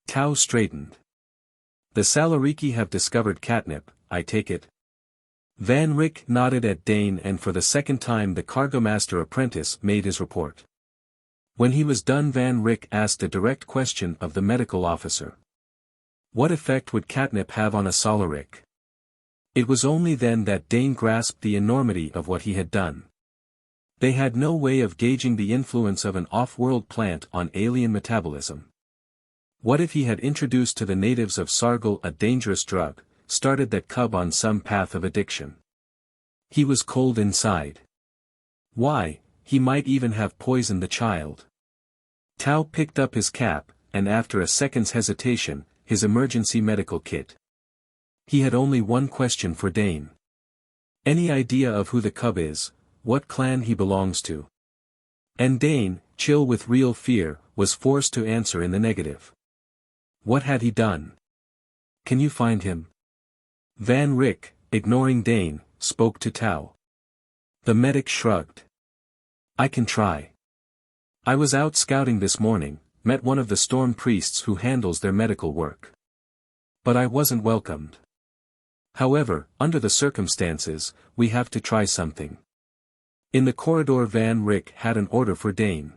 Tau straightened. The Salariki have discovered catnip, I take it. Van Rick nodded at Dane, and for the second time the Cargo-master-apprentice made his report. When he was done, Van Rick asked a direct question of the medical officer. What effect would catnip have on a Salarik? It was only then that Dane grasped the enormity of what he had done. They had no way of gauging the influence of an off-world plant on alien metabolism. What if he had introduced to the natives of Sargol a dangerous drug, started that cub on some path of addiction? He was cold inside. Why, he might even have poisoned the child. Tau picked up his cap, and after a second's hesitation, his emergency medical kit. He had only one question for Dane. Any idea of who the cub is, what clan he belongs to? And Dane, chill with real fear, was forced to answer in the negative. What had he done? Can you find him? Van Rick, ignoring Dane, spoke to Tau. The medic shrugged. I can try. I was out scouting this morning, met one of the storm priests who handles their medical work. But I wasn't welcomed. However, under the circumstances, we have to try something. In the corridor Van Rick had an order for Dane.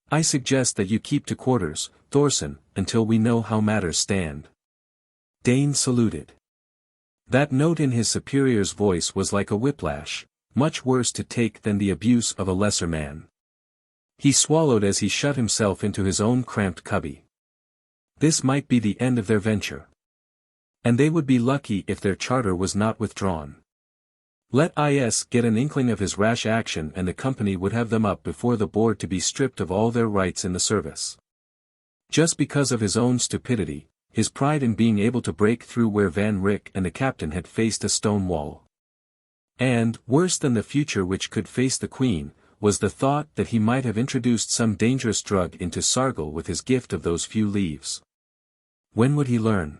I suggest that you keep to quarters, Thorson, until we know how matters stand. Dane saluted. That note in his superior's voice was like a whiplash, much worse to take than the abuse of a lesser man. He swallowed as he shut himself into his own cramped cubby. This might be the end of their venture. And they would be lucky if their charter was not withdrawn. Let IS get an inkling of his rash action and the company would have them up before the board to be stripped of all their rights in the service. Just because of his own stupidity, his pride in being able to break through where Van Rick and the captain had faced a stone wall. And, worse than the future which could face the Queen, was the thought that he might have introduced some dangerous drug into Sargol with his gift of those few leaves. When would he learn?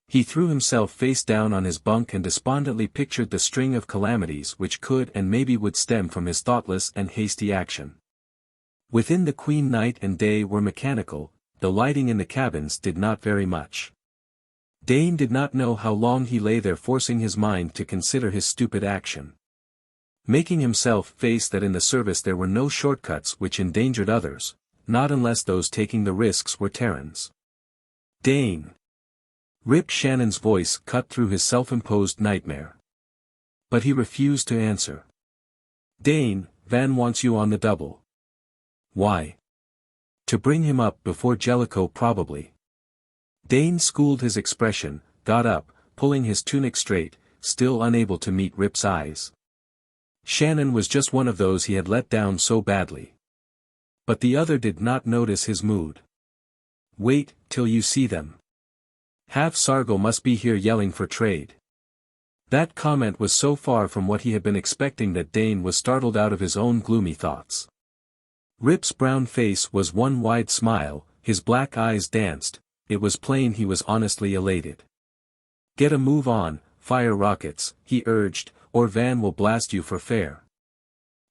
He threw himself face down on his bunk and despondently pictured the string of calamities which could and maybe would stem from his thoughtless and hasty action. Within the Queen night and day were mechanical, the lighting in the cabins did not vary much. Dane did not know how long he lay there forcing his mind to consider his stupid action. Making himself face that in the service there were no shortcuts which endangered others, not unless those taking the risks were Terrans. Dane! Rip Shannon's voice cut through his self-imposed nightmare. But he refused to answer. Dane, Van wants you on the double. Why? To bring him up before Jellicoe probably. Dane schooled his expression, got up, pulling his tunic straight, still unable to meet Rip's eyes. Shannon was just one of those he had let down so badly. But the other did not notice his mood. Wait till you see them. Half Sargol must be here yelling for trade. That comment was so far from what he had been expecting that Dane was startled out of his own gloomy thoughts. Rip's brown face was one wide smile, his black eyes danced, it was plain he was honestly elated. Get a move on, fire rockets, he urged, or Van will blast you for fair.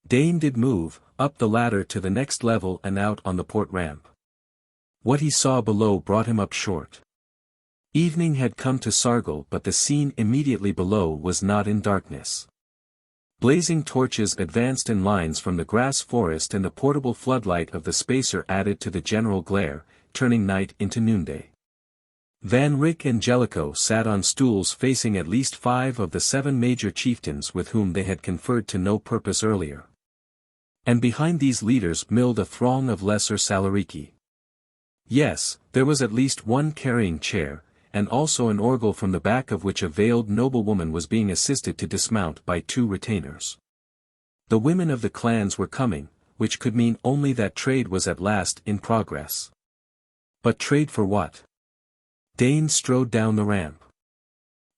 Dane did move, up the ladder to the next level and out on the port ramp. What he saw below brought him up short. Evening had come to Sargol, but the scene immediately below was not in darkness. Blazing torches advanced in lines from the grass forest, and the portable floodlight of the spacer added to the general glare, turning night into noonday. Van Rick and Jellicoe sat on stools facing at least 5 of the 7 major chieftains with whom they had conferred to no purpose earlier. And behind these leaders milled a throng of lesser Salariki. Yes, there was at least one carrying chair, and also an orgle from the back of which a veiled noblewoman was being assisted to dismount by 2 retainers. The women of the clans were coming, which could mean only that trade was at last in progress. But trade for what? Dane strode down the ramp.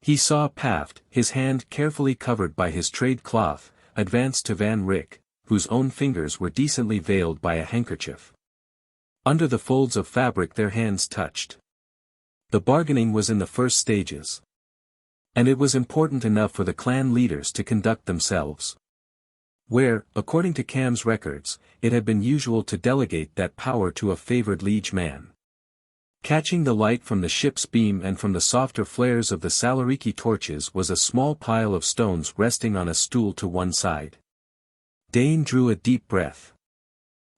He saw Paft, his hand carefully covered by his trade cloth, advance to Van Rick, whose own fingers were decently veiled by a handkerchief. Under the folds of fabric their hands touched. The bargaining was in the first stages. And it was important enough for the clan leaders to conduct themselves. Where, according to Cam's records, it had been usual to delegate that power to a favored liege man. Catching the light from the ship's beam and from the softer flares of the Salariki torches was a small pile of stones resting on a stool to one side. Dane drew a deep breath.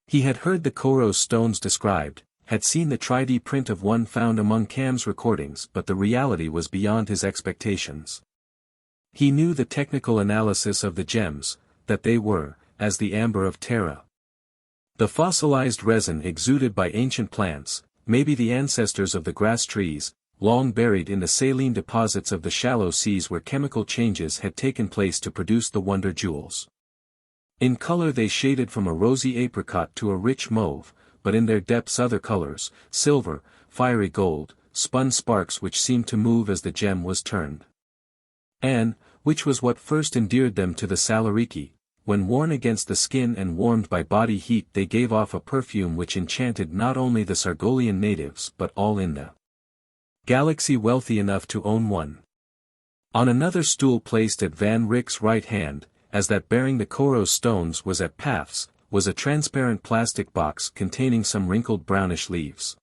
He had heard the Koros stones described, had seen the 3D print of one found among Cam's recordings, but the reality was beyond his expectations. He knew the technical analysis of the gems, that they were, as the amber of Terra. The fossilized resin exuded by ancient plants, maybe the ancestors of the grass trees, long buried in the saline deposits of the shallow seas where chemical changes had taken place to produce the wonder jewels. In color they shaded from a rosy apricot to a rich mauve, but in their depths other colors, silver, fiery gold, spun sparks which seemed to move as the gem was turned. And, which was what first endeared them to the Salariki, when worn against the skin and warmed by body heat they gave off a perfume which enchanted not only the Sargolian natives but all in the galaxy wealthy enough to own one. On another stool placed at Van Rick's right hand, as that bearing the Koros stones was at Paft's, was a transparent plastic box containing some wrinkled brownish leaves.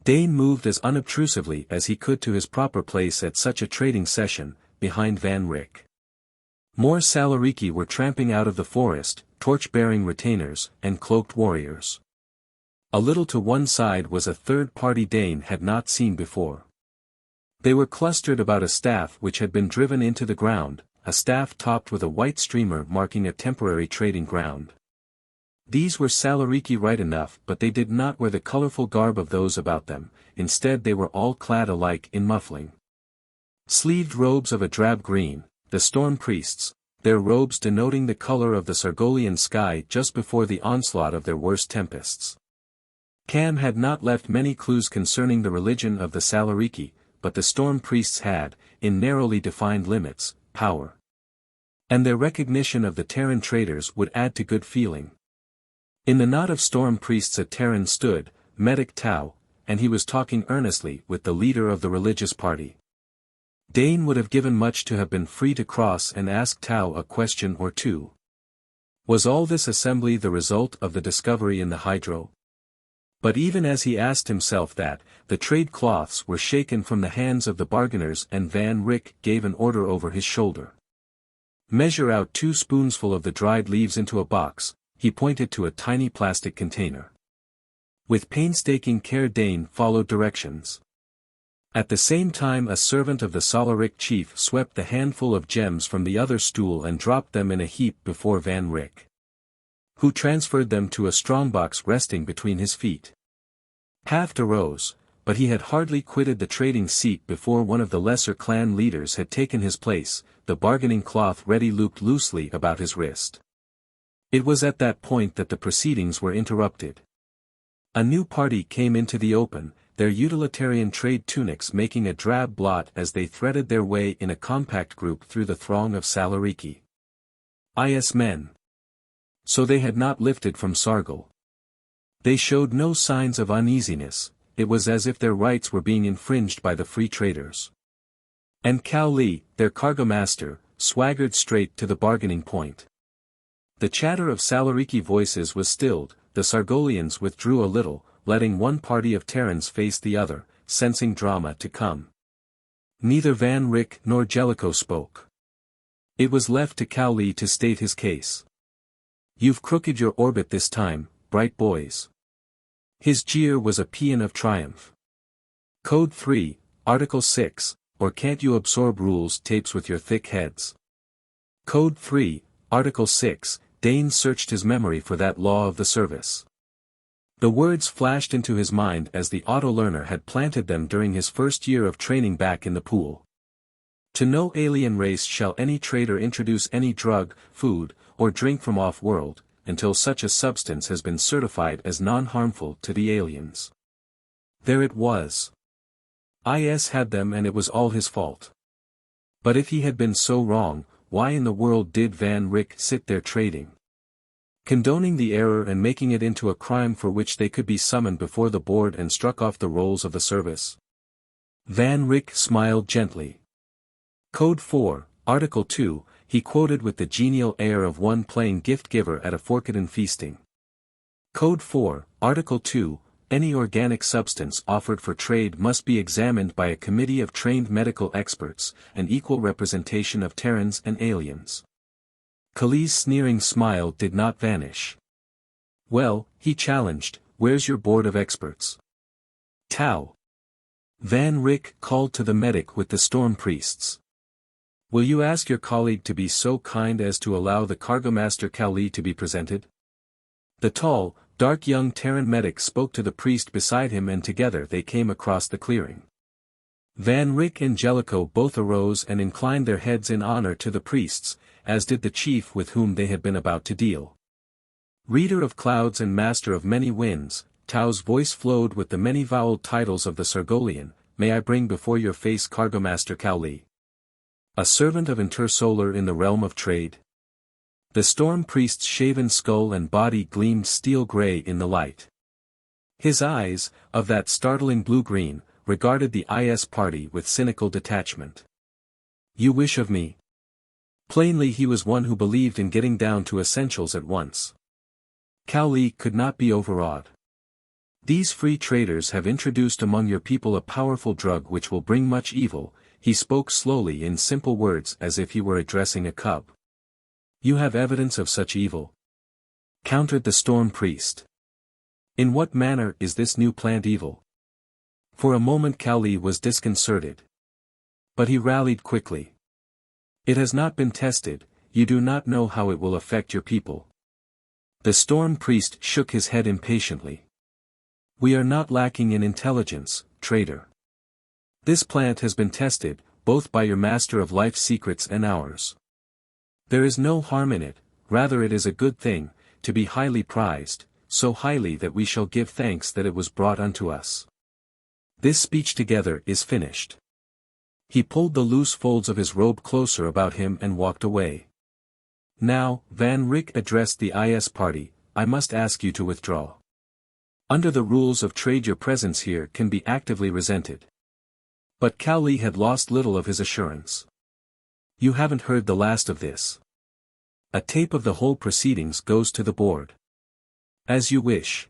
Dane moved as unobtrusively as he could to his proper place at such a trading session, behind Van Rick. More Salariki were tramping out of the forest, torch-bearing retainers, and cloaked warriors. A little to one side was a third party Dane had not seen before. They were clustered about a staff which had been driven into the ground, a staff topped with a white streamer marking a temporary trading ground. These were Salariki right enough, but they did not wear the colorful garb of those about them, instead they were all clad alike in muffling. Sleeved robes of a drab green, the storm priests, their robes denoting the color of the Sargolian sky just before the onslaught of their worst tempests. Cam had not left many clues concerning the religion of the Salariki, but the storm priests had, in narrowly defined limits, power. And their recognition of the Terran traders would add to good feeling. In the knot of storm priests a Terran stood, Medic Tau, and he was talking earnestly with the leader of the religious party. Dane would have given much to have been free to cross and ask Tau a question or two. Was all this assembly the result of the discovery in the hydro? But even as he asked himself that, the trade cloths were shaken from the hands of the bargainers and Van Rick gave an order over his shoulder. Measure out 2 spoonsful of the dried leaves into a box, he pointed to a tiny plastic container. With painstaking care Dane followed directions. At the same time a servant of the Salarik chief swept the handful of gems from the other stool and dropped them in a heap before Van Rick, who transferred them to a strongbox resting between his feet. Paft arose, but he had hardly quitted the trading seat before one of the lesser clan leaders had taken his place, the bargaining cloth ready looped loosely about his wrist. It was at that point that the proceedings were interrupted. A new party came into the open, their utilitarian trade tunics making a drab blot as they threaded their way in a compact group through the throng of Salariki. IS men. So they had not lifted from Sargol. They showed no signs of uneasiness, it was as if their rights were being infringed by the free traders. And Cao Li, their cargo-master, swaggered straight to the bargaining point. The chatter of Salariki voices was stilled, the Sargolians withdrew a little, letting one party of Terrans face the other, sensing drama to come. Neither Van Rick nor Jellicoe spoke. It was left to Cowley to state his case. "You've crooked your orbit this time, bright boys." His jeer was a paean of triumph. Code 3, Article 6, or can't you absorb rules tapes with your thick heads? Code 3, Article 6, Dane searched his memory for that law of the service. The words flashed into his mind as the auto-learner had planted them during his first year of training back in the pool. To no alien race shall any trader introduce any drug, food, or drink from off-world, until such a substance has been certified as non-harmful to the aliens. There it was. IS had them and it was all his fault. But if he had been so wrong, why in the world did Van Rick sit there trading? Condoning the error and making it into a crime for which they could be summoned before the board and struck off the rolls of the service. Van Rick smiled gently. Code 4, Article 2, he quoted with the genial air of one playing gift-giver at a Forkeden feasting. Code 4, Article 2, any organic substance offered for trade must be examined by a committee of trained medical experts, an equal representation of Terrans and aliens. Kali's sneering smile did not vanish. "Well," he challenged, "where's your board of experts?" "Tau." Van Rick called to the medic with the storm priests. "Will you ask your colleague to be so kind as to allow the Cargo-master Cowley to be presented?" The tall, dark young Terran medic spoke to the priest beside him and together they came across the clearing. Van Rick and Jellicoe both arose and inclined their heads in honor to the priests, as did the chief with whom they had been about to deal. Reader of clouds and master of many winds, Tau's voice flowed with the many-voweled titles of the Sargolian, "May I bring before your face Cargo-master Cowley, a servant of Intersolar in the realm of trade?" The storm priest's shaven skull and body gleamed steel-gray in the light. His eyes, of that startling blue-green, regarded the IS party with cynical detachment. "You wish of me?" Plainly he was one who believed in getting down to essentials at once. Cowley could not be overawed. "These free traders have introduced among your people a powerful drug which will bring much evil," he spoke slowly in simple words as if he were addressing a cub. "You have evidence of such evil?" countered the storm priest. "In what manner is this new plant evil?" For a moment Cowley was disconcerted. But he rallied quickly. "It has not been tested, you do not know how it will affect your people." The storm priest shook his head impatiently. "We are not lacking in intelligence, trader. This plant has been tested, both by your master of life secrets and ours. There is no harm in it, rather it is a good thing, to be highly prized, so highly that we shall give thanks that it was brought unto us. This speech together is finished." He pulled the loose folds of his robe closer about him and walked away. "Now," Van Rick addressed the IS party, "I must ask you to withdraw. Under the rules of trade your presence here can be actively resented." But Cowley had lost little of his assurance. "You haven't heard the last of this. A tape of the whole proceedings goes to the board." "As you wish.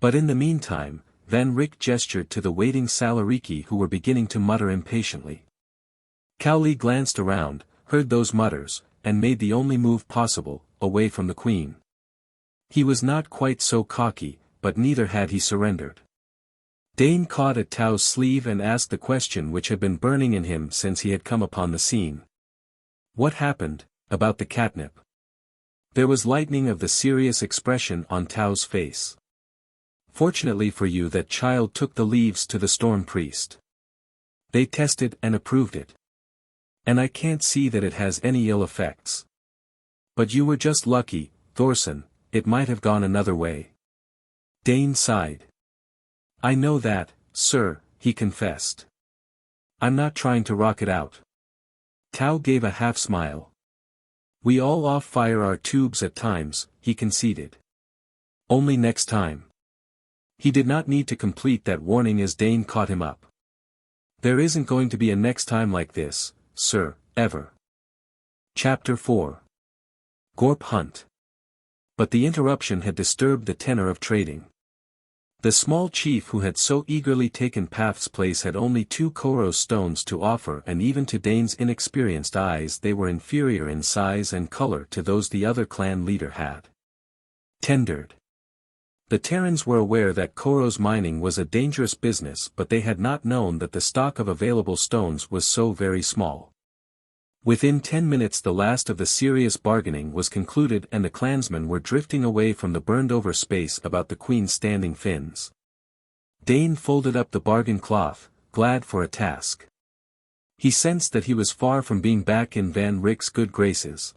But in the meantime," Van Rick gestured to the waiting Salariki who were beginning to mutter impatiently. Cowley glanced around, heard those mutters, and made the only move possible, away from the Queen. He was not quite so cocky, but neither had he surrendered. Dane caught at Tau's sleeve and asked the question which had been burning in him since he had come upon the scene. "What happened, about the catnip?" There was lightening of the serious expression on Tau's face. "Fortunately for you that child took the leaves to the storm priest. They tested and approved it. And I can't see that it has any ill effects. But you were just lucky, Thorson, it might have gone another way." Dane sighed. "I know that, sir," he confessed. "I'm not trying to rock it out." Tau gave a half-smile. "We all off-fire our tubes at times," he conceded. "Only next time." He did not need to complete that warning as Dane caught him up. "There isn't going to be a next time like this, sir, ever." Chapter 4. Gorp Hunt. But the interruption had disturbed the tenor of trading. The small chief who had so eagerly taken Path's place had only 2 Koros stones to offer, and even to Dane's inexperienced eyes they were inferior in size and color to those the other clan leader had tendered. The Terrans were aware that Koros mining was a dangerous business, but they had not known that the stock of available stones was so very small. Within 10 minutes the last of the serious bargaining was concluded and the clansmen were drifting away from the burned-over space about the Queen's standing fins. Dane folded up the bargain cloth, glad for a task. He sensed that he was far from being back in Van Rick's good graces.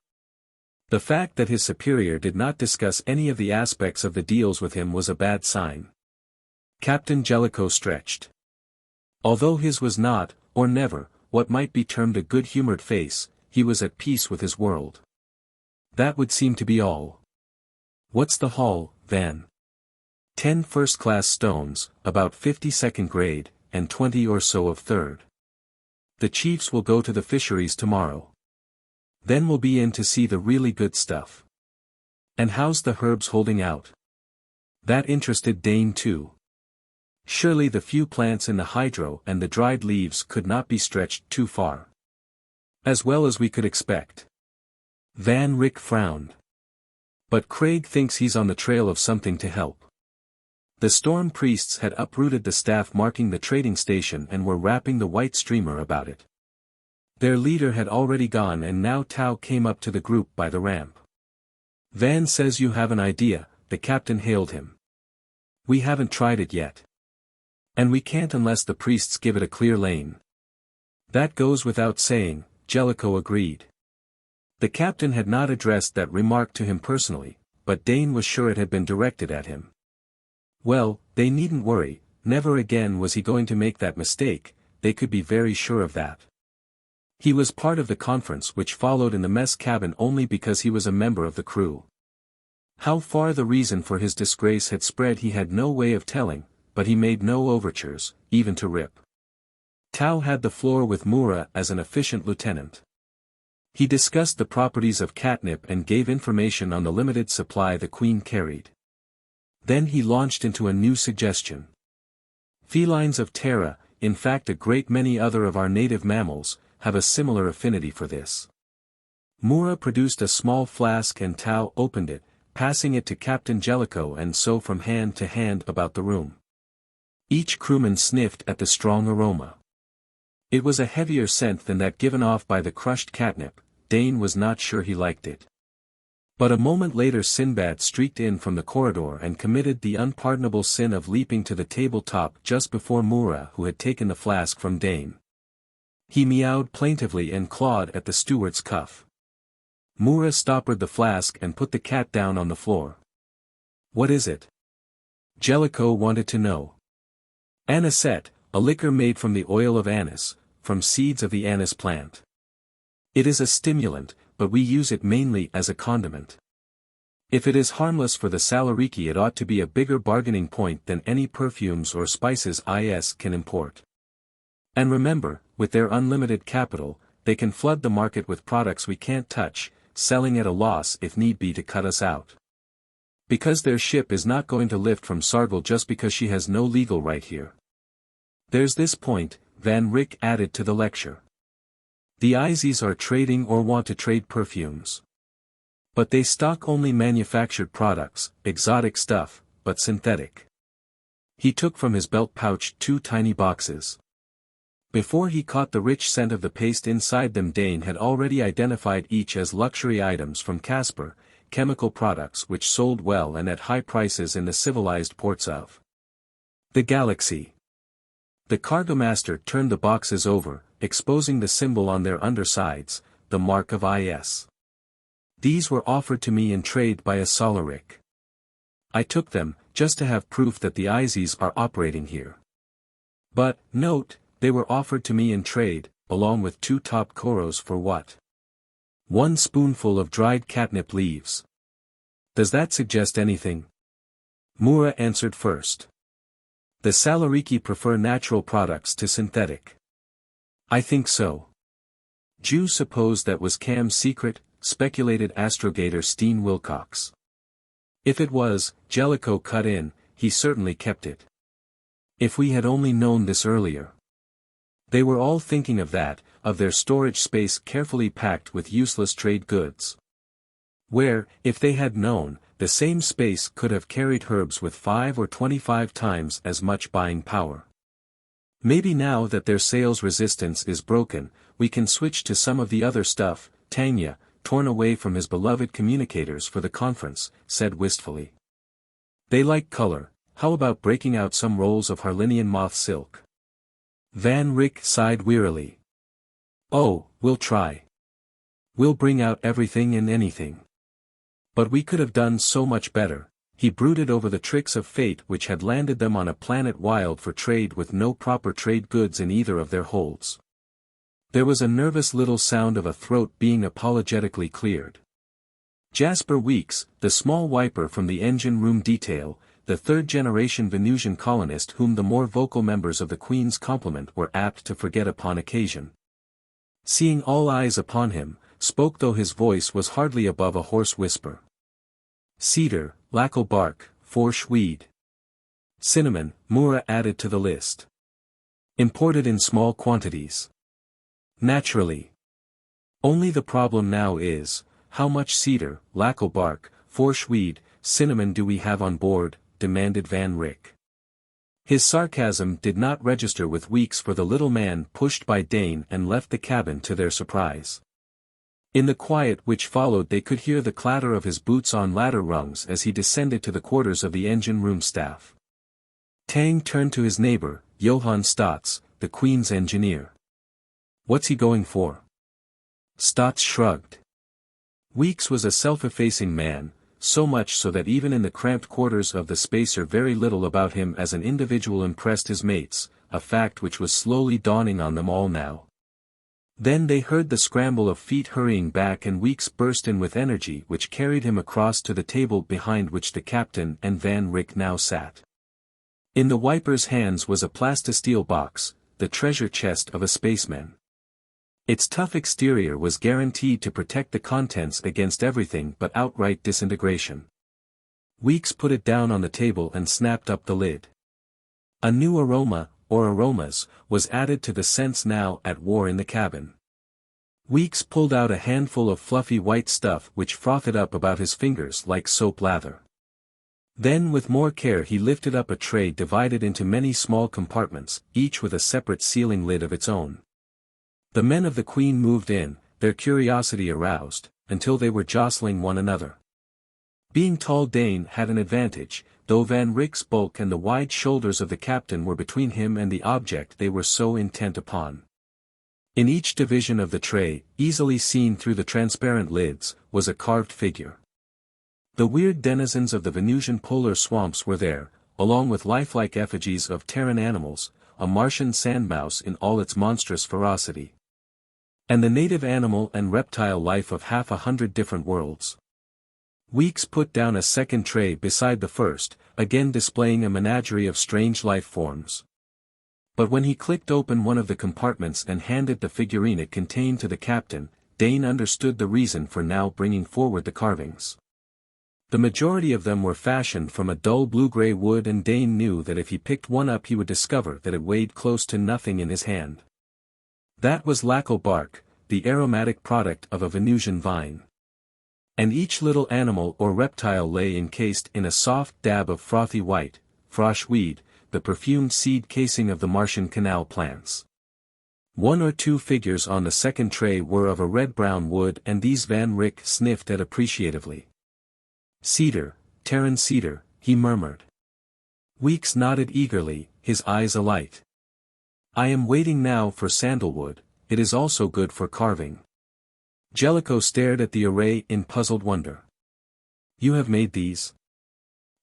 The fact that his superior did not discuss any of the aspects of the deals with him was a bad sign. Captain Jellicoe stretched. Although his was not, or never, what might be termed a good-humored face, he was at peace with his world. That would seem to be all. What's the haul, Van? 10 first-class stones, about 50 second grade, and 20 or so of third. The chiefs will go to the fisheries tomorrow. Then we'll be in to see the really good stuff. And how's the herbs holding out? That interested Dane too. Surely the few plants in the hydro and the dried leaves could not be stretched too far. As well as we could expect. Van Rick frowned. But Craig thinks he's on the trail of something to help. The storm priests had uprooted the staff marking the trading station and were wrapping the white streamer about it. Their leader had already gone and now Tao came up to the group by the ramp. Van says you have an idea, the captain hailed him. We haven't tried it yet. And we can't unless the priests give it a clear lane. That goes without saying, Jellicoe agreed. The captain had not addressed that remark to him personally, but Dane was sure it had been directed at him. Well, they needn't worry, never again was he going to make that mistake, they could be very sure of that. He was part of the conference which followed in the mess cabin only because he was a member of the crew. How far the reason for his disgrace had spread he had no way of telling, but he made no overtures, even to Rip. Tao had the floor with Mura as an efficient lieutenant. He discussed the properties of catnip and gave information on the limited supply the Queen carried. Then he launched into a new suggestion. Felines of Terra, in fact a great many other of our native mammals, have a similar affinity for this. Mura produced a small flask and Tao opened it, passing it to Captain Jellicoe and so from hand to hand about the room. Each crewman sniffed at the strong aroma. It was a heavier scent than that given off by the crushed catnip. Dane was not sure he liked it. But a moment later Sinbad streaked in from the corridor and committed the unpardonable sin of leaping to the tabletop just before Mura, who had taken the flask from Dane. He meowed plaintively and clawed at the steward's cuff. Mura stoppered the flask and put the cat down on the floor. What is it? Jellicoe wanted to know. Anisette, a liquor made from the oil of anise, from seeds of the anise plant. It is a stimulant, but we use it mainly as a condiment. If it is harmless for the Salariki it ought to be a bigger bargaining point than any perfumes or spices IS can import. And remember, with their unlimited capital, they can flood the market with products we can't touch, selling at a loss if need be to cut us out. Because their ship is not going to lift from Sargol just because she has no legal right here. There's this point, Van Rick added to the lecture. The XIIIs are trading or want to trade perfumes. But they stock only manufactured products, exotic stuff, but synthetic. He took from his belt pouch 2 tiny boxes. Before he caught the rich scent of the paste inside them Dane had already identified each as luxury items from Casper, chemical products which sold well and at high prices in the civilized ports of the galaxy. The cargo-master turned the boxes over, exposing the symbol on their undersides, the mark of IS. These were offered to me in trade by a Salariki. I took them, just to have proof that the XIIIs are operating here. But, note, they were offered to me in trade, along with 2 top Koros for what? 1 spoonful of dried catnip leaves. Does that suggest anything? Mura answered first. The Salariki prefer natural products to synthetic. I think so. Jew suppose that was Cam's secret, speculated astrogator Steen Wilcox. If it was, Jellicoe cut in, he certainly kept it. If we had only known this earlier. They were all thinking of that, of their storage space carefully packed with useless trade goods. Where, if they had known, the same space could have carried herbs with 5 or 25 times as much buying power. Maybe now that their sales resistance is broken, we can switch to some of the other stuff, Tanya, torn away from his beloved communicators for the conference, said wistfully. They like color, how about breaking out some rolls of Harlinian moth silk? Van Rick sighed wearily. Oh, we'll try. We'll bring out everything and anything. But we could have done so much better. He brooded over the tricks of fate which had landed them on a planet wild for trade with no proper trade goods in either of their holds. There was a nervous little sound of a throat being apologetically cleared. Jasper Weeks, the small wiper from the engine room detail, the third-generation Venusian colonist whom the more vocal members of the Queen's complement were apt to forget upon occasion. Seeing all eyes upon him, spoke though his voice was hardly above a hoarse whisper. Cedar, lacal bark, 4 Schwede. Cinnamon, Mura added to the list. Imported in small quantities. Naturally. Only the problem now is, how much cedar, lacal bark, 4 Schwede, cinnamon do we have on board, demanded Van Rick. His sarcasm did not register with Weeks, for the little man pushed by Dane and left the cabin to their surprise. In the quiet which followed they could hear the clatter of his boots on ladder rungs as he descended to the quarters of the engine room staff. Tang turned to his neighbor, Johann Stotz, the Queen's engineer. What's he going for? Stotz shrugged. Weeks was a self-effacing man, so much so that even in the cramped quarters of the spacer very little about him as an individual impressed his mates, a fact which was slowly dawning on them all now. Then they heard the scramble of feet hurrying back, and Weeks burst in with energy which carried him across to the table behind which the captain and Van Rick now sat. In the wiper's hands was a plastisteel box, the treasure chest of a spaceman. Its tough exterior was guaranteed to protect the contents against everything but outright disintegration. Weeks put it down on the table and snapped up the lid. A new aroma, or aromas, was added to the scents now at war in the cabin. Weeks pulled out a handful of fluffy white stuff which frothed up about his fingers like soap lather. Then with more care he lifted up a tray divided into many small compartments, each with a separate sealing lid of its own. The men of the Queen moved in, their curiosity aroused, until they were jostling one another. Being tall, Dane had an advantage, though Van Rick's bulk and the wide shoulders of the captain were between him and the object they were so intent upon. In each division of the tray, easily seen through the transparent lids, was a carved figure. The weird denizens of the Venusian polar swamps were there, along with lifelike effigies of Terran animals, a Martian sandmouse in all its monstrous ferocity, and the native animal and reptile life of 100 different worlds. Weeks put down a second tray beside the first, again displaying a menagerie of strange life forms. But when he clicked open one of the compartments and handed the figurine it contained to the captain, Dane understood the reason for now bringing forward the carvings. The majority of them were fashioned from a dull blue-gray wood, and Dane knew that if he picked one up he would discover that it weighed close to nothing in his hand. That was lacal bark, the aromatic product of a Venusian vine. And each little animal or reptile lay encased in a soft dab of frothy white, froshweed, the perfumed seed casing of the Martian canal plants. 1 or 2 figures on the second tray were of a red-brown wood, and these Van Rick sniffed at appreciatively. Cedar, Terran cedar, he murmured. Weeks nodded eagerly, his eyes alight. I am waiting now for sandalwood, it is also good for carving. Jellicoe stared at the array in puzzled wonder. You have made these?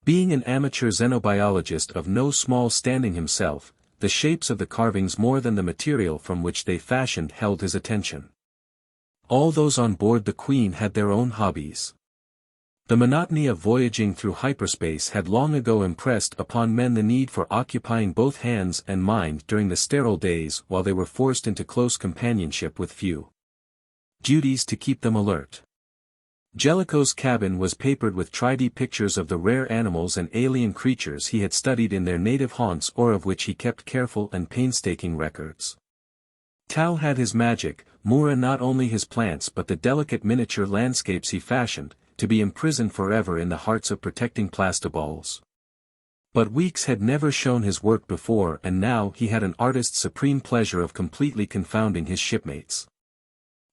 Being an amateur xenobiologist of no small standing himself, the shapes of the carvings more than the material from which they fashioned held his attention. All those on board the Queen had their own hobbies. The monotony of voyaging through hyperspace had long ago impressed upon men the need for occupying both hands and mind during the sterile days while they were forced into close companionship with few duties to keep them alert. Jellicoe's cabin was papered with 3D pictures of the rare animals and alien creatures he had studied in their native haunts or of which he kept careful and painstaking records. Tao had his magic, Mura not only his plants but the delicate miniature landscapes he fashioned, to be imprisoned forever in the hearts of protecting plastiballs. But Weeks had never shown his work before, and now he had an artist's supreme pleasure of completely confounding his shipmates.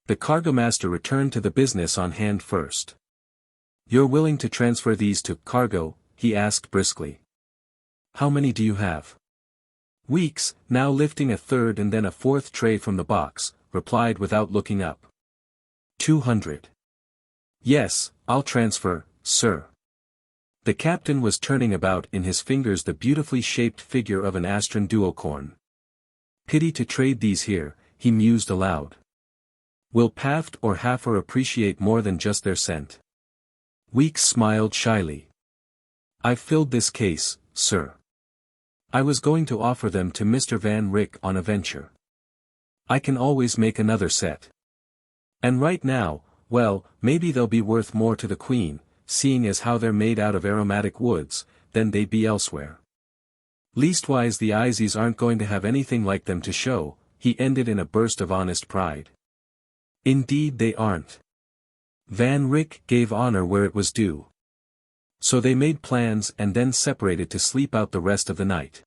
The cargo-master returned to the business on hand first. "You're willing to transfer these to Cargo?" he asked briskly. "How many do you have?" Weeks, now lifting a third and then a fourth tray from the box, replied without looking up. 200. "Yes, I'll transfer, sir." The captain was turning about in his fingers the beautifully shaped figure of an Astron duocorn. "Pity to trade these here," he mused aloud. "Will Paft or Haffer appreciate more than just their scent?" Weeks smiled shyly. "I've filled this case, sir. I was going to offer them to Mr. Van Rick on a venture. I can always make another set. And right now, well, maybe they'll be worth more to the Queen, seeing as how they're made out of aromatic woods, than they'd be elsewhere. Leastwise the Izies aren't going to have anything like them to show," he ended in a burst of honest pride. "Indeed they aren't." Van Rick gave honor where it was due. So they made plans and then separated to sleep out the rest of the night.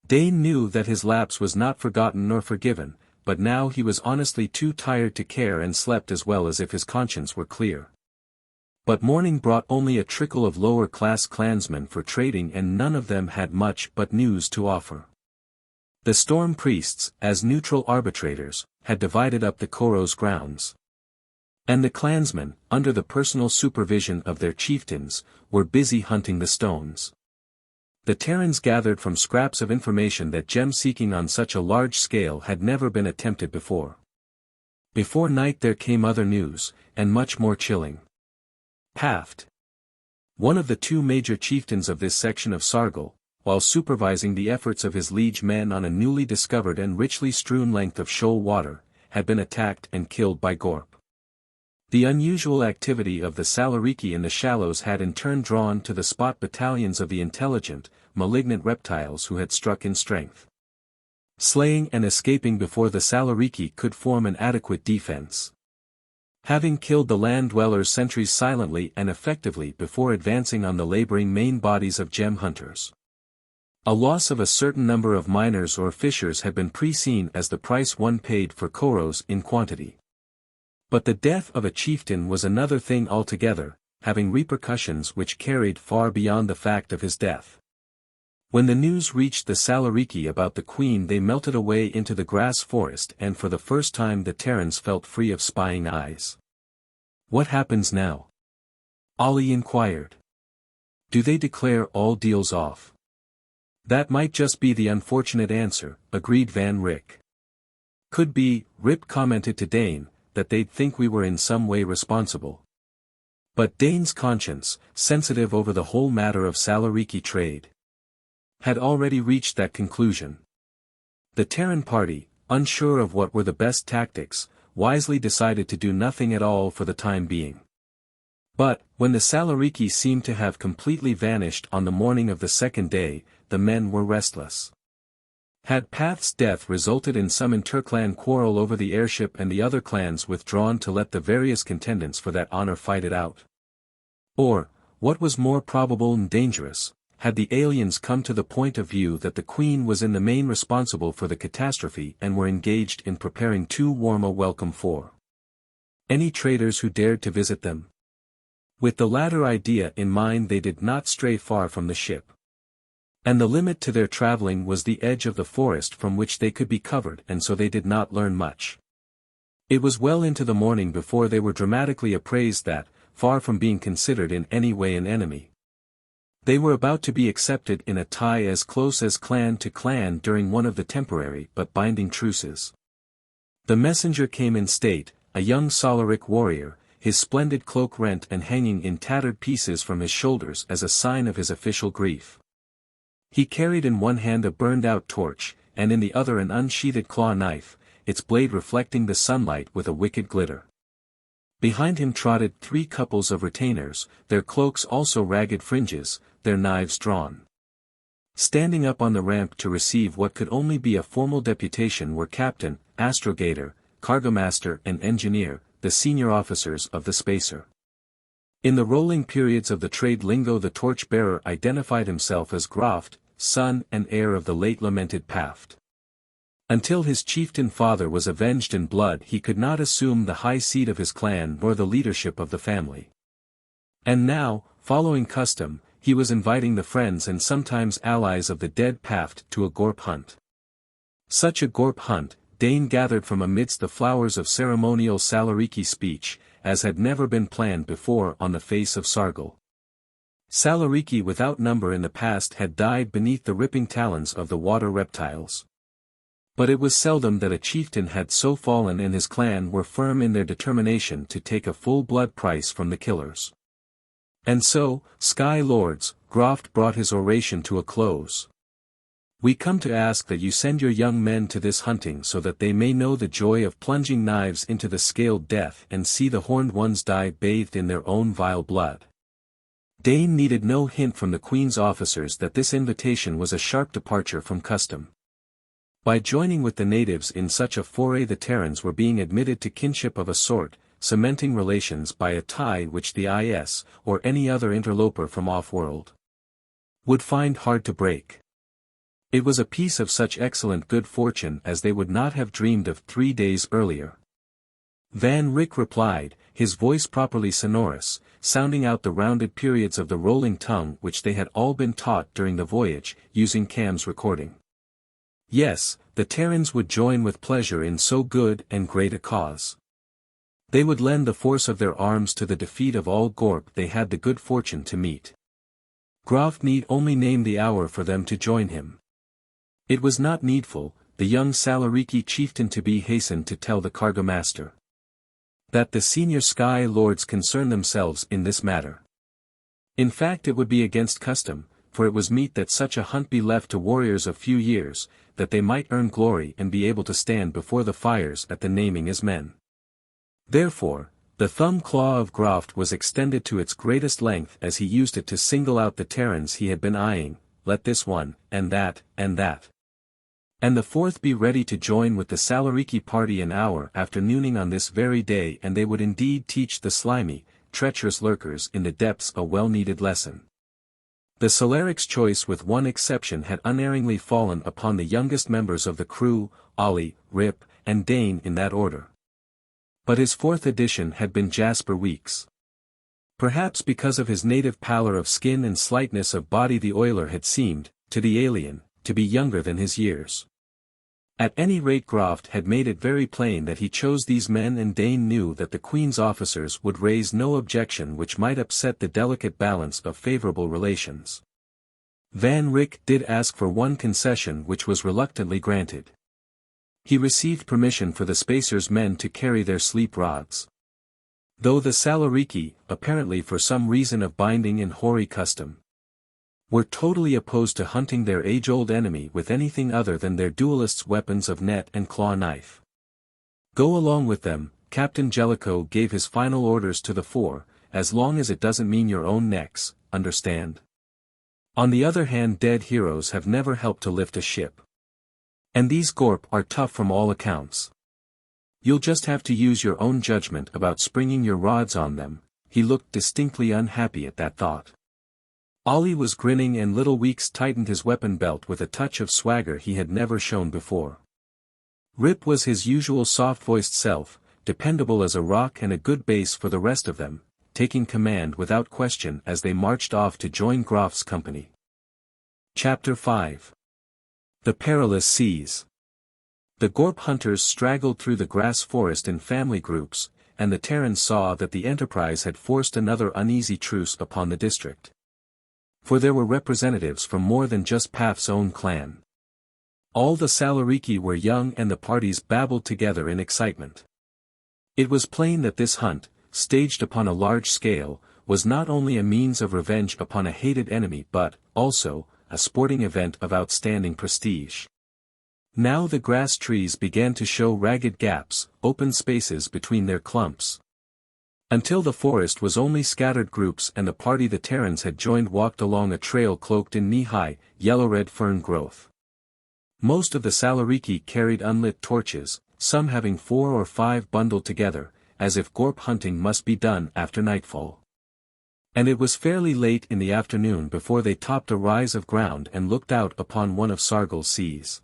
Dane knew that his lapse was not forgotten nor forgiven, but now he was honestly too tired to care and slept as well as if his conscience were clear. But morning brought only a trickle of lower-class clansmen for trading, and none of them had much but news to offer. The storm priests, as neutral arbitrators, had divided up the Koros grounds. And the clansmen, under the personal supervision of their chieftains, were busy hunting the stones. The Terrans gathered from scraps of information that gem-seeking on such a large scale had never been attempted before. Before night there came other news, and much more chilling. Paft, one of the two major chieftains of this section of Sargol, while supervising the efforts of his liege men on a newly discovered and richly strewn length of shoal water, had been attacked and killed by Gorp. The unusual activity of the Salariki in the shallows had in turn drawn to the spot battalions of the intelligent, malignant reptiles who had struck in strength. Slaying and escaping before the Salariki could form an adequate defense. Having killed the land-dwellers sentries silently and effectively before advancing on the laboring main bodies of gem hunters. A loss of a certain number of miners or fishers had been pre-seen as the price one paid for Koros in quantity. But the death of a chieftain was another thing altogether, having repercussions which carried far beyond the fact of his death. When the news reached the Salariki about the Queen, they melted away into the grass forest, and for the first time the Terrans felt free of spying eyes. "What happens now?" Ali inquired. "Do they declare all deals off?" "That might just be the unfortunate answer," agreed Van Rick. "Could be," Rip commented to Dane, "that they'd think we were in some way responsible." But Dane's conscience, sensitive over the whole matter of Salariki trade, had already reached that conclusion. The Terran party, unsure of what were the best tactics, wisely decided to do nothing at all for the time being. But, when the Salariki seemed to have completely vanished on the morning of the second day, the men were restless. Had Path's death resulted in some interclan quarrel over the airship and the other clans withdrawn to let the various contendants for that honor fight it out? Or, what was more probable and dangerous, had the aliens come to the point of view that the Queen was in the main responsible for the catastrophe and were engaged in preparing too warm a welcome for any traders who dared to visit them? With the latter idea in mind they did not stray far from the ship. And the limit to their traveling was the edge of the forest from which they could be covered, and so they did not learn much. It was well into the morning before they were dramatically apprised that, far from being considered in any way an enemy, they were about to be accepted in a tie as close as clan to clan during one of the temporary but binding truces. The messenger came in state, a young Salariki warrior, his splendid cloak rent and hanging in tattered pieces from his shoulders as a sign of his official grief. He carried in one hand a burned-out torch, and in the other an unsheathed claw knife, its blade reflecting the sunlight with a wicked glitter. Behind him trotted 3 couples of retainers, their cloaks also ragged fringes, their knives drawn. Standing up on the ramp to receive what could only be a formal deputation were captain, astrogator, cargo-master and engineer, the senior officers of the spacer. In the rolling periods of the trade lingo the torch-bearer identified himself as Groft, son and heir of the late lamented Paft. Until his chieftain father was avenged in blood he could not assume the high seat of his clan nor the leadership of the family. And now, following custom, he was inviting the friends and sometimes allies of the dead Paft to a Gorp Hunt. Such a Gorp Hunt, Dane gathered from amidst the flowers of ceremonial Salariki speech, as had never been planned before on the face of Sargol. Salariki without number in the past had died beneath the ripping talons of the water reptiles. But it was seldom that a chieftain had so fallen and his clan were firm in their determination to take a full blood price from the killers. And so, Sky Lords, Groft brought his oration to a close. We come to ask that you send your young men to this hunting so that they may know the joy of plunging knives into the scaled death and see the horned ones die bathed in their own vile blood. Dane needed no hint from the Queen's officers that this invitation was a sharp departure from custom. By joining with the natives in such a foray the Terrans were being admitted to kinship of a sort, cementing relations by a tie which the IS, or any other interloper from off-world, would find hard to break. It was a piece of such excellent good fortune as they would not have dreamed of 3 days earlier. Van Rick replied, his voice properly sonorous, sounding out the rounded periods of the rolling tongue which they had all been taught during the voyage, using Cam's recording. Yes, the Terrans would join with pleasure in so good and great a cause. They would lend the force of their arms to the defeat of all Gorp they had the good fortune to meet. Groft need only name the hour for them to join him. It was not needful, the young Salariki chieftain to be hastened to tell the cargo-master that the senior Sky Lords concern themselves in this matter. In fact it would be against custom, for it was meet that such a hunt be left to warriors of few years, that they might earn glory and be able to stand before the fires at the naming as men. Therefore, the thumb claw of Groft was extended to its greatest length as he used it to single out the Terrans he had been eyeing, let this one, and that. And the fourth be ready to join with the Salariki party an hour after nooning on this very day and they would indeed teach the slimy, treacherous lurkers in the depths a well-needed lesson. The Salarik's choice with one exception had unerringly fallen upon the youngest members of the crew, Ollie, Rip, and Dane in that order. But his fourth addition had been Jasper Weeks. Perhaps because of his native pallor of skin and slightness of body the oiler had seemed, to the alien, to be younger than his years. At any rate Groft had made it very plain that he chose these men and Dane knew that the Queen's officers would raise no objection which might upset the delicate balance of favorable relations. Van Rick did ask for one concession which was reluctantly granted. He received permission for the Spacer's men to carry their sleep rods. Though the Salariki, apparently for some reason of binding and hoary custom, were totally opposed to hunting their age-old enemy with anything other than their duelist's weapons of net and claw knife. Go along with them, Captain Jellicoe gave his final orders to the four, as long as it doesn't mean your own necks, understand? On the other hand dead heroes have never helped to lift a ship. And these Gorp are tough from all accounts. You'll just have to use your own judgment about springing your rods on them. He looked distinctly unhappy at that thought. Ollie was grinning and Little Weeks tightened his weapon belt with a touch of swagger he had never shown before. Rip was his usual soft-voiced self, dependable as a rock and a good base for the rest of them, taking command without question as they marched off to join Groft's company. Chapter 5. The Perilous Seas. The Gorp hunters straggled through the grass forest in family groups, and the Terrans saw that the enterprise had forced another uneasy truce upon the district. For there were representatives from more than just Paft's own clan. All the Salariki were young and the parties babbled together in excitement. It was plain that this hunt, staged upon a large scale, was not only a means of revenge upon a hated enemy but, also, a sporting event of outstanding prestige. Now the grass trees began to show ragged gaps, open spaces between their clumps. Until the forest was only scattered groups and the party the Terrans had joined walked along a trail cloaked in knee-high, yellow-red fern growth. Most of the Salariki carried unlit torches, some having 4 or 5 bundled together, as if Gorp hunting must be done after nightfall. And it was fairly late in the afternoon before they topped a rise of ground and looked out upon one of Sargol's seas.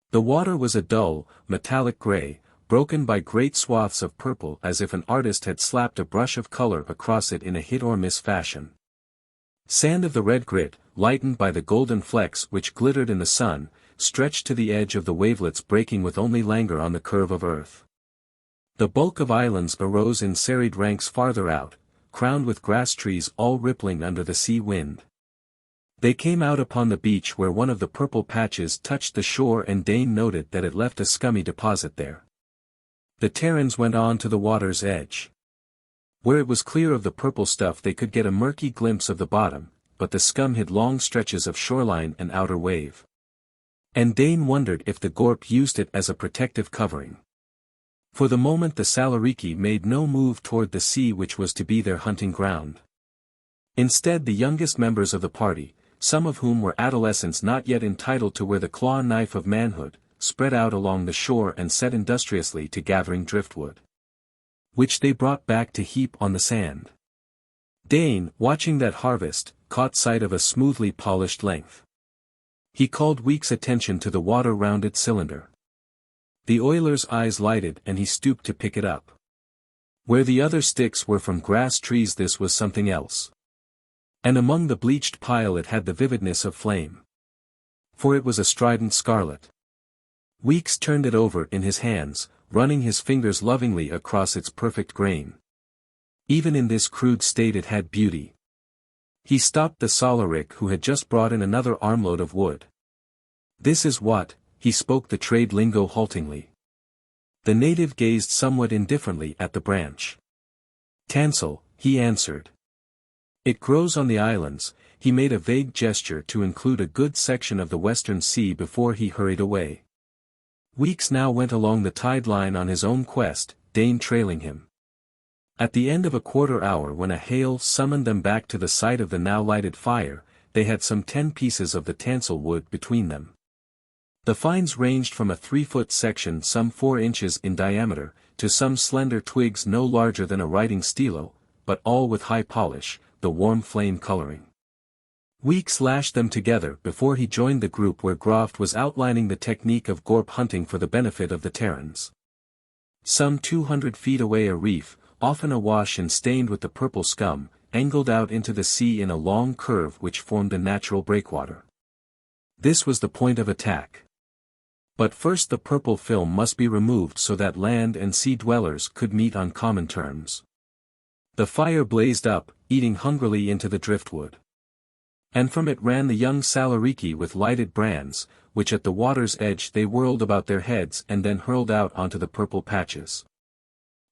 The water was a dull, metallic gray, broken by great swaths of purple as if an artist had slapped a brush of color across it in a hit-or-miss fashion. Sand of the red grit, lightened by the golden flecks which glittered in the sun, stretched to the edge of the wavelets breaking with only languor on the curve of earth. The bulk of islands arose in serried ranks farther out, crowned with grass trees all rippling under the sea wind. They came out upon the beach where one of the purple patches touched the shore and Dane noted that it left a scummy deposit there. The Terrans went on to the water's edge. Where it was clear of the purple stuff they could get a murky glimpse of the bottom, but the scum hid long stretches of shoreline and outer wave. And Dane wondered if the Gorp used it as a protective covering. For the moment the Salariki made no move toward the sea which was to be their hunting ground. Instead the youngest members of the party, some of whom were adolescents not yet entitled to wear the claw knife of manhood, spread out along the shore and set industriously to gathering driftwood, which they brought back to heap on the sand. Dane, watching that harvest, caught sight of a smoothly polished length. He called Week's attention to the water-rounded cylinder. The oiler's eyes lighted and he stooped to pick it up. Where the other sticks were from grass trees this was something else. And among the bleached pile it had the vividness of flame. For it was a strident scarlet. Weeks turned it over in his hands, running his fingers lovingly across its perfect grain. Even in this crude state it had beauty. He stopped the Salariki who had just brought in another armload of wood. "This is what," he spoke the trade lingo haltingly. The native gazed somewhat indifferently at the branch. "Tansel," he answered. "It grows on the islands." He made a vague gesture to include a good section of the western sea before he hurried away. Weeks now went along the tide line on his own quest, Dane trailing him. At the end of a quarter hour when a hail summoned them back to the site of the now lighted fire, they had some 10 pieces of the tansel wood between them. The fines ranged from a 3-foot section some 4 inches in diameter, to some slender twigs no larger than a writing stilo, but all with high polish, the warm flame coloring. Weeks lashed them together before he joined the group where Groft was outlining the technique of Gorp hunting for the benefit of the Terrans. Some 200 feet away a reef, often awash and stained with the purple scum, angled out into the sea in a long curve which formed a natural breakwater. This was the point of attack. But first the purple film must be removed so that land and sea dwellers could meet on common terms. The fire blazed up, eating hungrily into the driftwood. And from it ran the young Salariki with lighted brands, which at the water's edge they whirled about their heads and then hurled out onto the purple patches.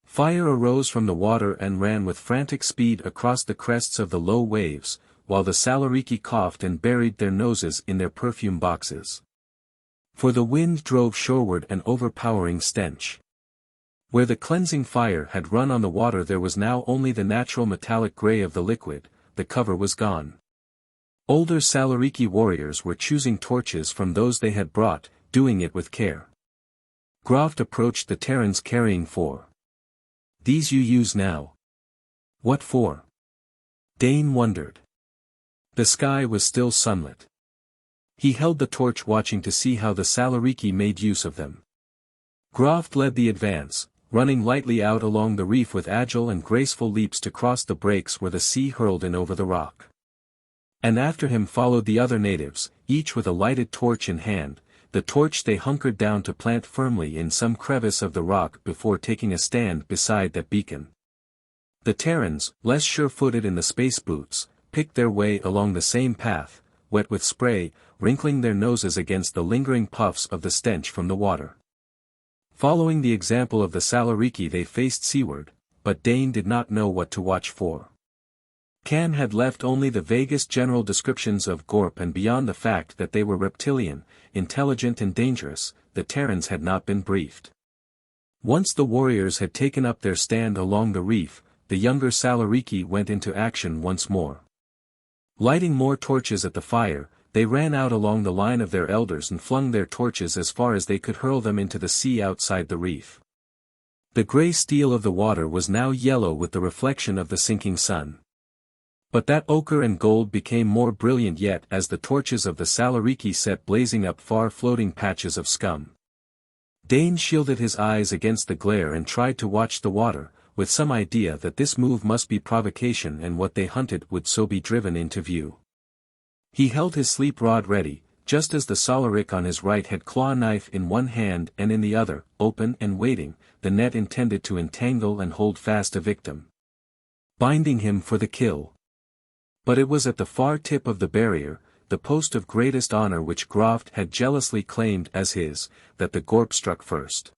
Fire arose from the water and ran with frantic speed across the crests of the low waves, while the Salariki coughed and buried their noses in their perfume boxes. For the wind drove shoreward an overpowering stench. Where the cleansing fire had run on the water there was now only the natural metallic gray of the liquid, the cover was gone. Older Salariki warriors were choosing torches from those they had brought, doing it with care. Groft approached the Terrans carrying 4. "These you use now." "What for?" Dane wondered. The sky was still sunlit. He held the torch watching to see how the Salariki made use of them. Groft led the advance, running lightly out along the reef with agile and graceful leaps to cross the breaks where the sea hurled in over the rock. And after him followed the other natives, each with a lighted torch in hand, the torch they hunkered down to plant firmly in some crevice of the rock before taking a stand beside that beacon. The Terrans, less sure-footed in the space boots, picked their way along the same path, wet with spray, wrinkling their noses against the lingering puffs of the stench from the water. Following the example of the Salariki they faced seaward, but Dane did not know what to watch for. Can had left only the vaguest general descriptions of Gorp, and beyond the fact that they were reptilian, intelligent and dangerous, the Terrans had not been briefed. Once the warriors had taken up their stand along the reef, the younger Salariki went into action once more. Lighting more torches at the fire, they ran out along the line of their elders and flung their torches as far as they could hurl them into the sea outside the reef. The grey steel of the water was now yellow with the reflection of the sinking sun. But that ochre and gold became more brilliant yet as the torches of the Salariki set blazing up far floating patches of scum. Dane shielded his eyes against the glare and tried to watch the water, with some idea that this move must be provocation and what they hunted would so be driven into view. He held his sleep rod ready, just as the Salarik on his right had claw knife in one hand and in the other, open and waiting, the net intended to entangle and hold fast a victim, binding him for the kill. But it was at the far tip of the barrier, the post of greatest honor which Groft had jealously claimed as his, that the Gorp struck first.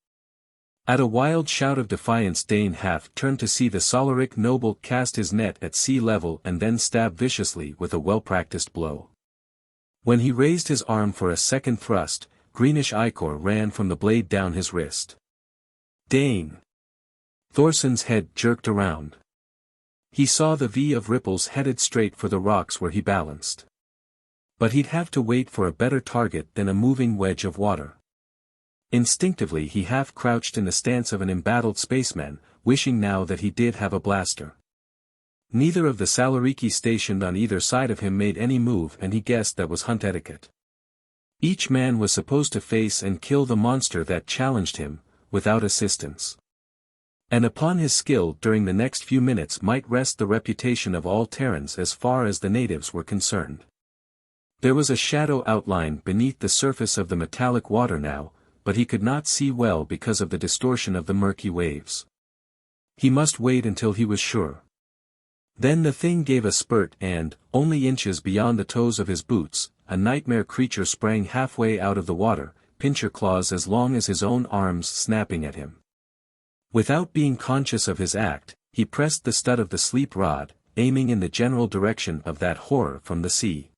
At a wild shout of defiance Dane half turned to see the Salarik noble cast his net at sea level and then stab viciously with a well-practiced blow. When he raised his arm for a second thrust, greenish ichor ran from the blade down his wrist. Dane Thorson's head jerked around. He saw the V of ripples headed straight for the rocks where he balanced. But he'd have to wait for a better target than a moving wedge of water. Instinctively he half-crouched in the stance of an embattled spaceman, wishing now that he did have a blaster. Neither of the Salariki stationed on either side of him made any move and he guessed that was hunt etiquette. Each man was supposed to face and kill the monster that challenged him, without assistance. And upon his skill during the next few minutes might rest the reputation of all Terrans as far as the natives were concerned. There was a shadow outline beneath the surface of the metallic water now, but he could not see well because of the distortion of the murky waves. He must wait until he was sure. Then the thing gave a spurt and, only inches beyond the toes of his boots, a nightmare creature sprang halfway out of the water, pincher claws as long as his own arms snapping at him. Without being conscious of his act, he pressed the stud of the sleep rod, aiming in the general direction of that horror from the sea.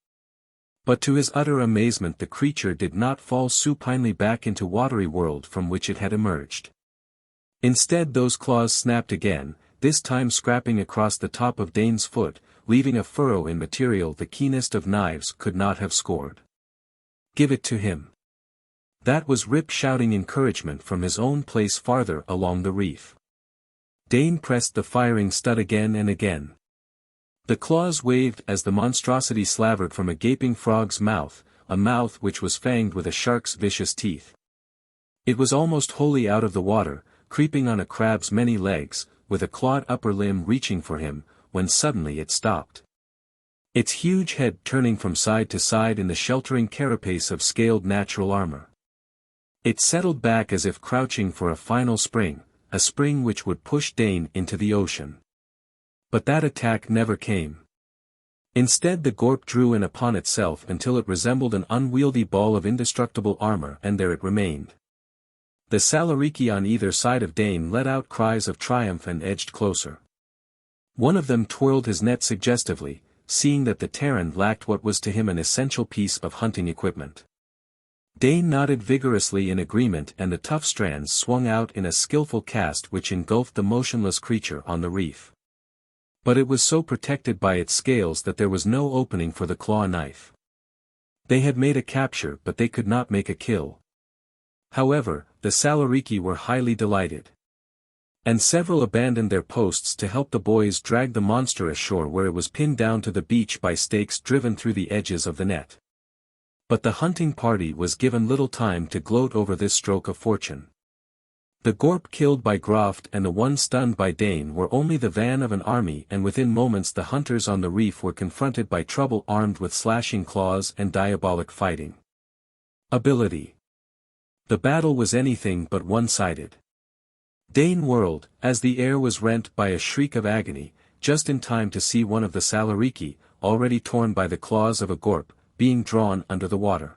But to his utter amazement the creature did not fall supinely back into watery world from which it had emerged. Instead those claws snapped again, this time scraping across the top of Dane's foot, leaving a furrow in material the keenest of knives could not have scored. Give it to him. That was Rip shouting encouragement from his own place farther along the reef. Dane pressed the firing stud again and again. The claws waved as the monstrosity slavered from a gaping frog's mouth, a mouth which was fanged with a shark's vicious teeth. It was almost wholly out of the water, creeping on a crab's many legs, with a clawed upper limb reaching for him, when suddenly it stopped. Its huge head turning from side to side in the sheltering carapace of scaled natural armor. It settled back as if crouching for a final spring, a spring which would push Dane into the ocean. But that attack never came. Instead the Gorp drew in upon itself until it resembled an unwieldy ball of indestructible armor and there it remained. The Salariki on either side of Dane let out cries of triumph and edged closer. One of them twirled his net suggestively, seeing that the Terran lacked what was to him an essential piece of hunting equipment. Dane nodded vigorously in agreement and the tough strands swung out in a skillful cast which engulfed the motionless creature on the reef. But it was so protected by its scales that there was no opening for the claw knife. They had made a capture but they could not make a kill. However, the Salariki were highly delighted. And several abandoned their posts to help the boys drag the monster ashore where it was pinned down to the beach by stakes driven through the edges of the net. But the hunting party was given little time to gloat over this stroke of fortune. The Gorp killed by Groft and the one stunned by Dane were only the van of an army and within moments the hunters on the reef were confronted by trouble armed with slashing claws and diabolic fighting ability. The battle was anything but one-sided. Dane whirled, as the air was rent by a shriek of agony, just in time to see one of the Salariki, already torn by the claws of a Gorp, being drawn under the water.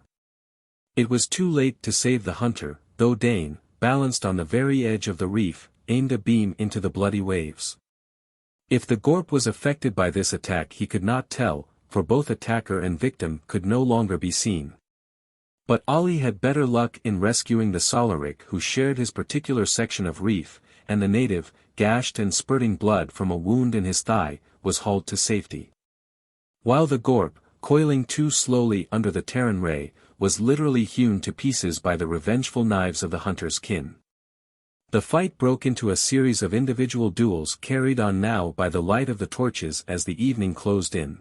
It was too late to save the hunter, though Dane, balanced on the very edge of the reef, aimed a beam into the bloody waves. If the Gorp was affected by this attack he could not tell, for both attacker and victim could no longer be seen. But Ali had better luck in rescuing the Salarik who shared his particular section of reef, and the native, gashed and spurting blood from a wound in his thigh, was hauled to safety. While the Gorp, coiling too slowly under the Terran ray, was literally hewn to pieces by the revengeful knives of the hunter's kin. The fight broke into a series of individual duels carried on now by the light of the torches as the evening closed in.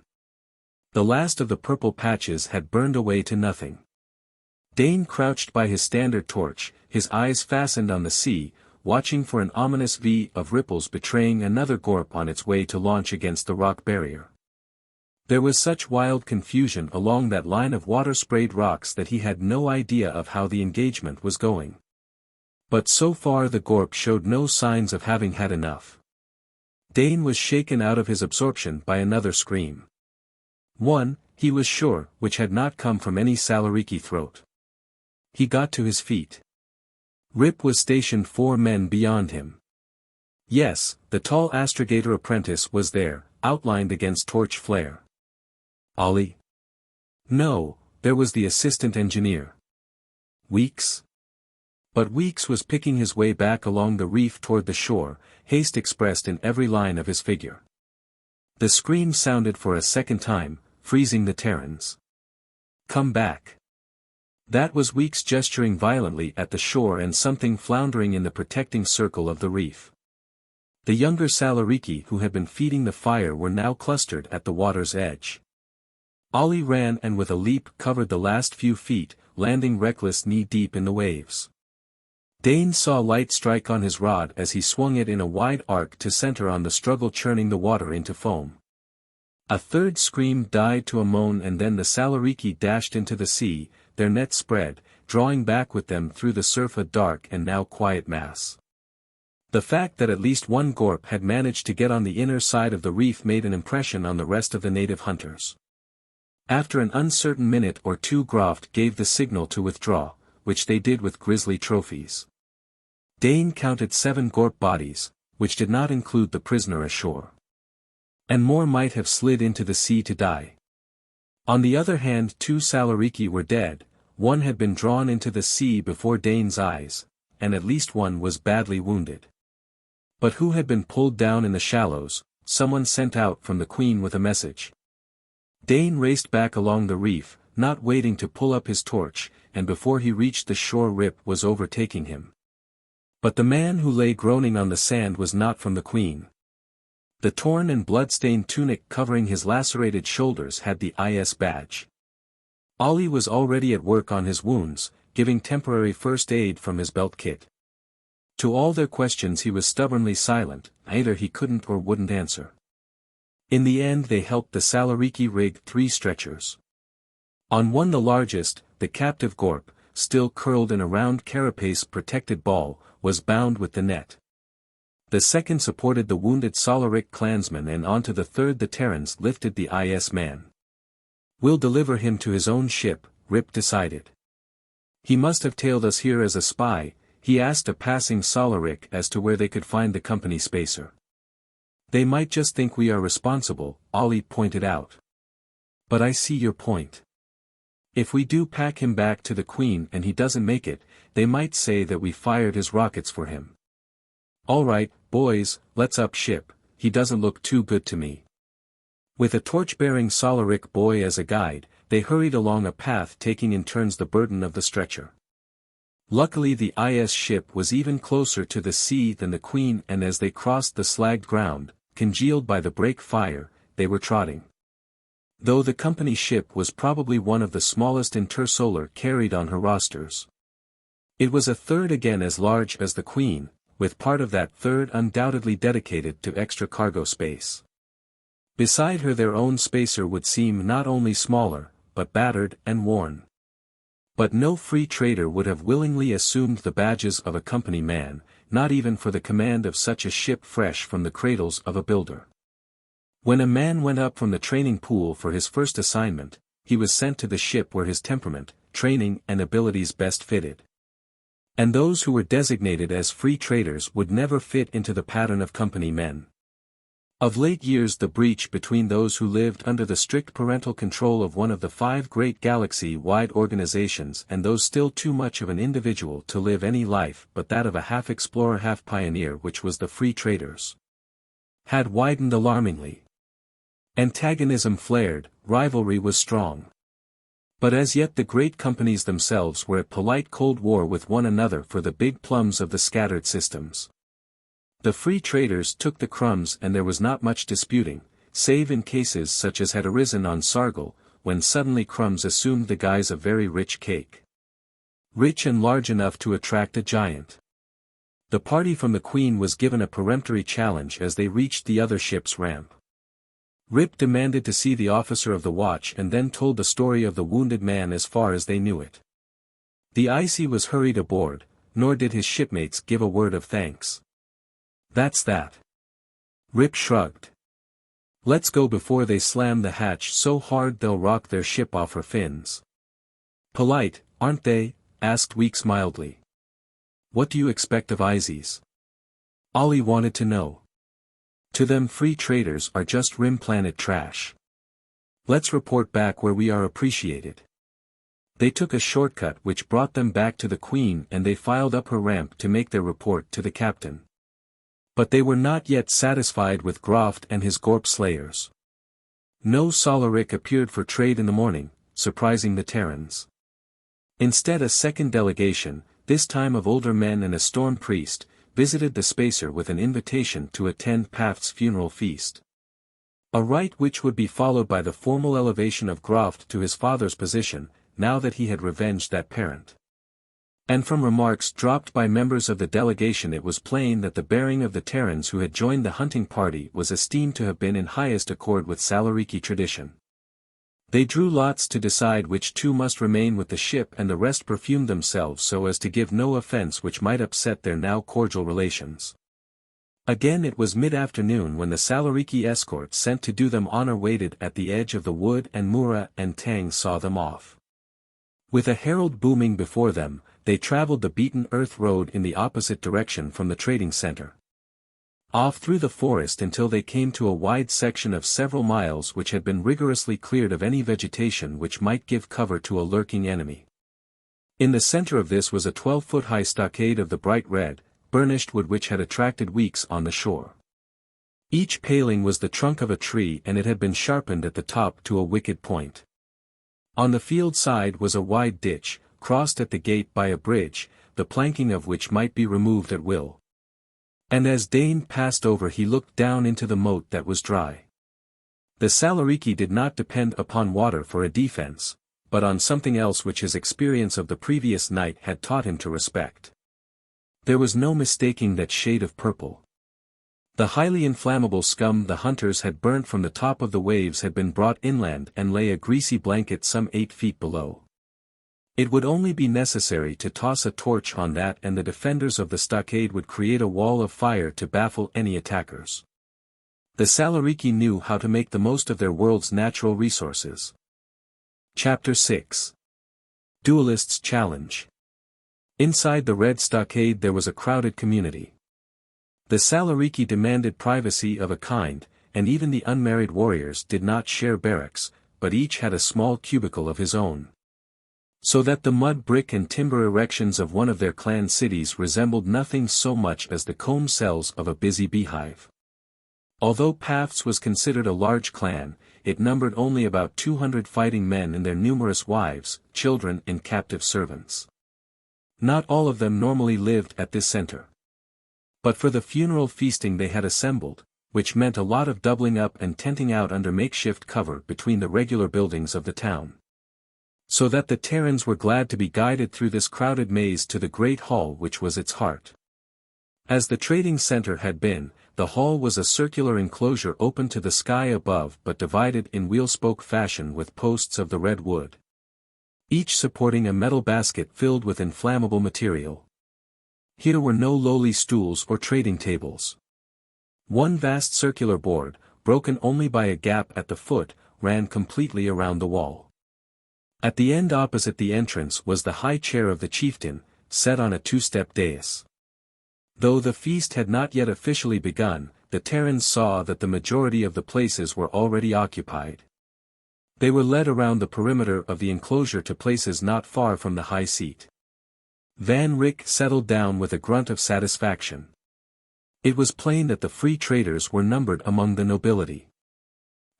The last of the purple patches had burned away to nothing. Dane crouched by his standard torch, his eyes fastened on the sea, watching for an ominous V of ripples betraying another Gorp on its way to launch against the rock barrier. There was such wild confusion along that line of water-sprayed rocks that he had no idea of how the engagement was going. But so far the Gorp showed no signs of having had enough. Dane was shaken out of his absorption by another scream. One, he was sure, which had not come from any Salariki throat. He got to his feet. Rip was stationed 4 men beyond him. Yes, the tall astrogator apprentice was there, outlined against torch flare. Ollie? No, there was the assistant engineer. Weeks? But Weeks was picking his way back along the reef toward the shore, haste expressed in every line of his figure. The scream sounded for a second time, freezing the Terrans. Come back. That was Weeks gesturing violently at the shore and something floundering in the protecting circle of the reef. The younger Salariki who had been feeding the fire were now clustered at the water's edge. Ollie ran and with a leap covered the last few feet, landing reckless knee-deep in the waves. Dane saw light strike on his rod as he swung it in a wide arc to center on the struggle churning the water into foam. A third scream died to a moan and then the Salariki dashed into the sea, their net spread, drawing back with them through the surf a dark and now quiet mass. The fact that at least one Gorp had managed to get on the inner side of the reef made an impression on the rest of the native hunters. After an uncertain minute or two Groft gave the signal to withdraw, which they did with grisly trophies. Dane counted 7 Gorp bodies, which did not include the prisoner ashore. And more might have slid into the sea to die. On the other hand 2 Salariki were dead, one had been drawn into the sea before Dane's eyes, and at least one was badly wounded. But who had been pulled down in the shallows? Someone sent out from the Queen with a message. Dane raced back along the reef, not waiting to pull up his torch, and before he reached the shore Rip was overtaking him. But the man who lay groaning on the sand was not from the Queen. The torn and blood-stained tunic covering his lacerated shoulders had the IS badge. Ollie was already at work on his wounds, giving temporary first aid from his belt kit. To all their questions he was stubbornly silent, either he couldn't or wouldn't answer. In the end they helped the Salariki rig 3 stretchers. On one, the largest, the captive Gorp, still curled in a round carapace-protected ball, was bound with the net. The second supported the wounded Salaric clansman and onto the third the Terrans lifted the IS man. We'll deliver him to his own ship, Rip decided. He must have tailed us here as a spy, he asked a passing Salaric as to where they could find the company spacer. They might just think we are responsible, Ollie pointed out. But I see your point. If we do pack him back to the Queen and he doesn't make it, they might say that we fired his rockets for him. All right, boys, let's up ship, he doesn't look too good to me. With a torch-bearing Salaric boy as a guide, they hurried along a path taking in turns the burden of the stretcher. Luckily the IS ship was even closer to the sea than the Queen and as they crossed the slagged ground, congealed by the break fire, they were trotting. Though the company ship was probably one of the smallest intersolar carried on her rosters. It was a third again as large as the Queen, with part of that third undoubtedly dedicated to extra cargo space. Beside her their own spacer would seem not only smaller, but battered and worn. But no free trader would have willingly assumed the badges of a company man, not even for the command of such a ship fresh from the cradles of a builder. When a man went up from the training pool for his first assignment, he was sent to the ship where his temperament, training and abilities best fitted. And those who were designated as free traders would never fit into the pattern of company men. Of late years the breach between those who lived under the strict parental control of one of the 5 great galaxy-wide organizations and those still too much of an individual to live any life but that of a half-explorer half-pioneer which was the free traders, had widened alarmingly. Antagonism flared, rivalry was strong. But as yet the great companies themselves were at polite cold war with one another for the big plums of the scattered systems. The free traders took the crumbs and there was not much disputing, save in cases such as had arisen on Sargol, when suddenly crumbs assumed the guise of very rich cake. Rich and large enough to attract a giant. The party from the Queen was given a peremptory challenge as they reached the other ship's ramp. Rip demanded to see the officer of the watch and then told the story of the wounded man as far as they knew it. The icy was hurried aboard, nor did his shipmates give a word of thanks. That's that. Rip shrugged. Let's go before they slam the hatch so hard they'll rock their ship off her fins. Polite, aren't they? Asked Weeks mildly. What do you expect of Izies? Ollie wanted to know. To them free traders are just rim planet trash. Let's report back where we are appreciated. They took a shortcut which brought them back to the Queen and they filed up her ramp to make their report to the captain. But they were not yet satisfied with Groft and his Gorp slayers. No Salariki appeared for trade in the morning, surprising the Terrans. Instead a second delegation, this time of older men and a storm priest, visited the spacer with an invitation to attend Paft's funeral feast. A rite which would be followed by the formal elevation of Groft to his father's position, now that he had revenged that parent. And from remarks dropped by members of the delegation it was plain that the bearing of the Terrans who had joined the hunting party was esteemed to have been in highest accord with Salariki tradition. They drew lots to decide which 2 must remain with the ship and the rest perfumed themselves so as to give no offense which might upset their now cordial relations. Again it was mid-afternoon when the Salariki escort sent to do them honor waited at the edge of the wood and Mura and Tang saw them off. With a herald booming before them, they traveled the beaten earth road in the opposite direction from the trading center. Off through the forest until they came to a wide section of several miles which had been rigorously cleared of any vegetation which might give cover to a lurking enemy. In the center of this was a 12-foot-high stockade of the bright red, burnished wood which had attracted Weeks on the shore. Each paling was the trunk of a tree and it had been sharpened at the top to a wicked point. On the field side was a wide ditch, crossed at the gate by a bridge, the planking of which might be removed at will. And as Dane passed over he looked down into the moat that was dry. The Salariki did not depend upon water for a defense, but on something else which his experience of the previous night had taught him to respect. There was no mistaking that shade of purple. The highly inflammable scum the hunters had burnt from the top of the waves had been brought inland and lay a greasy blanket some 8 feet below. It would only be necessary to toss a torch on that and the defenders of the stockade would create a wall of fire to baffle any attackers. The Salariki knew how to make the most of their world's natural resources. Chapter 6. Duelist's Challenge. Inside the red stockade there was a crowded community. The Salariki demanded privacy of a kind, and even the unmarried warriors did not share barracks, but each had a small cubicle of his own. So that the mud brick and timber erections of one of their clan cities resembled nothing so much as the comb cells of a busy beehive. Although Paft's was considered a large clan, it numbered only about 200 fighting men and their numerous wives, children and captive servants. Not all of them normally lived at this center. But for the funeral feasting they had assembled, which meant a lot of doubling up and tenting out under makeshift cover between the regular buildings of the town. So that the Terrans were glad to be guided through this crowded maze to the great hall which was its heart. As the trading center had been, the hall was a circular enclosure open to the sky above but divided in wheel-spoke fashion with posts of the red wood, each supporting a metal basket filled with inflammable material. Here were no lowly stools or trading tables. One vast circular board, broken only by a gap at the foot, ran completely around the wall. At the end opposite the entrance was the high chair of the chieftain, set on a 2-step dais. Though the feast had not yet officially begun, the Terrans saw that the majority of the places were already occupied. They were led around the perimeter of the enclosure to places not far from the high seat. Van Rick settled down with a grunt of satisfaction. It was plain that the free traders were numbered among the nobility.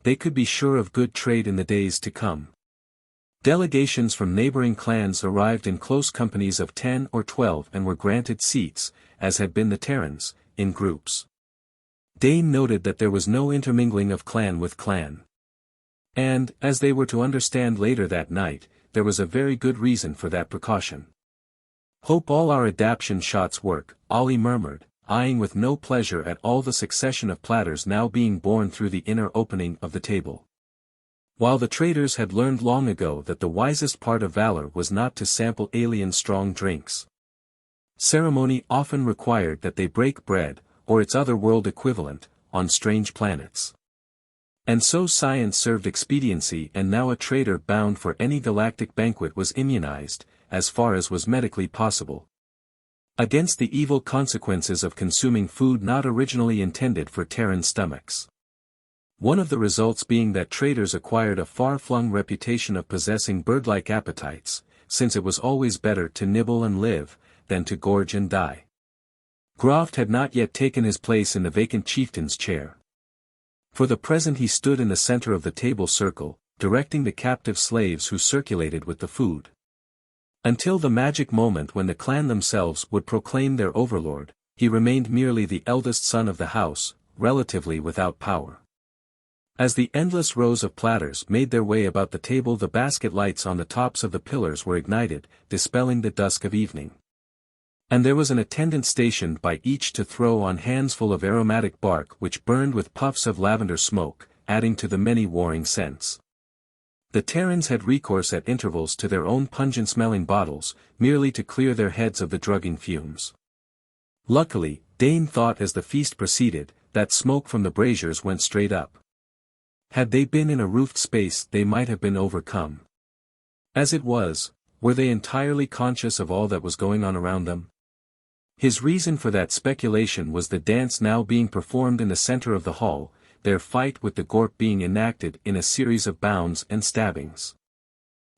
They could be sure of good trade in the days to come. Delegations from neighboring clans arrived in close companies of 10 or 12 and were granted seats, as had been the Terrans, in groups. Dane noted that there was no intermingling of clan with clan. And, as they were to understand later that night, there was a very good reason for that precaution. "Hope all our adaptation shots work," Ollie murmured, eyeing with no pleasure at all the succession of platters now being borne through the inner opening of the table. While the traders had learned long ago that the wisest part of valor was not to sample alien strong drinks. Ceremony often required that they break bread, or its other-world equivalent, on strange planets. And so science served expediency, and now a trader bound for any galactic banquet was immunized, as far as was medically possible, against the evil consequences of consuming food not originally intended for Terran stomachs. One of the results being that traders acquired a far-flung reputation of possessing bird-like appetites, since it was always better to nibble and live, than to gorge and die. Groft had not yet taken his place in the vacant chieftain's chair. For the present he stood in the center of the table circle, directing the captive slaves who circulated with the food. Until the magic moment when the clan themselves would proclaim their overlord, he remained merely the eldest son of the house, relatively without power. As the endless rows of platters made their way about the table, the basket lights on the tops of the pillars were ignited, dispelling the dusk of evening. And there was an attendant stationed by each to throw on handsful of aromatic bark which burned with puffs of lavender smoke, adding to the many warring scents. The Terrans had recourse at intervals to their own pungent-smelling bottles, merely to clear their heads of the drugging fumes. Luckily, Dane thought as the feast proceeded, that smoke from the braziers went straight up. Had they been in a roofed space they might have been overcome. As it was, were they entirely conscious of all that was going on around them? His reason for that speculation was the dance now being performed in the center of the hall, their fight with the Gorp being enacted in a series of bounds and stabbings.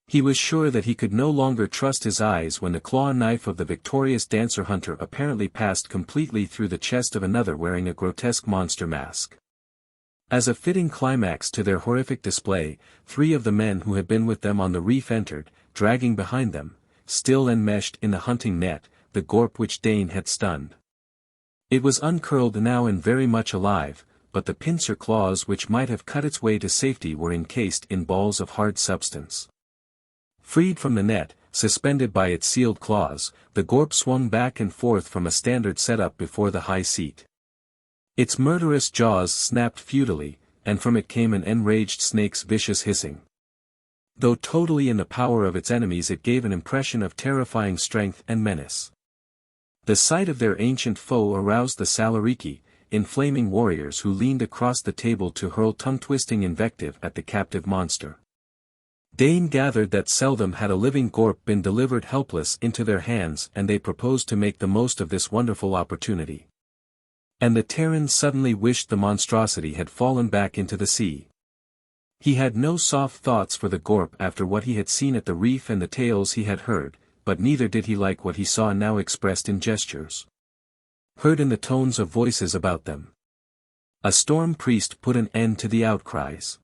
He was sure that he could no longer trust his eyes when the claw knife of the victorious dancer-hunter apparently passed completely through the chest of another wearing a grotesque monster mask. As a fitting climax to their horrific display, 3 of the men who had been with them on the reef entered, dragging behind them, still enmeshed in the hunting net, the Gorp which Dane had stunned. It was uncurled now and very much alive, but the pincer claws which might have cut its way to safety were encased in balls of hard substance. Freed from the net, suspended by its sealed claws, the Gorp swung back and forth from a standard set up before the high seat. Its murderous jaws snapped futilely, and from it came an enraged snake's vicious hissing. Though totally in the power of its enemies, it gave an impression of terrifying strength and menace. The sight of their ancient foe aroused the Salariki, inflaming warriors who leaned across the table to hurl tongue-twisting invective at the captive monster. Dane gathered that seldom had a living Gorp been delivered helpless into their hands, and they proposed to make the most of this wonderful opportunity. And the Terran suddenly wished the monstrosity had fallen back into the sea. He had no soft thoughts for the Gorp after what he had seen at the reef and the tales he had heard, but neither did he like what he saw now expressed in gestures, heard in the tones of voices about them. A storm priest put an end to the outcries.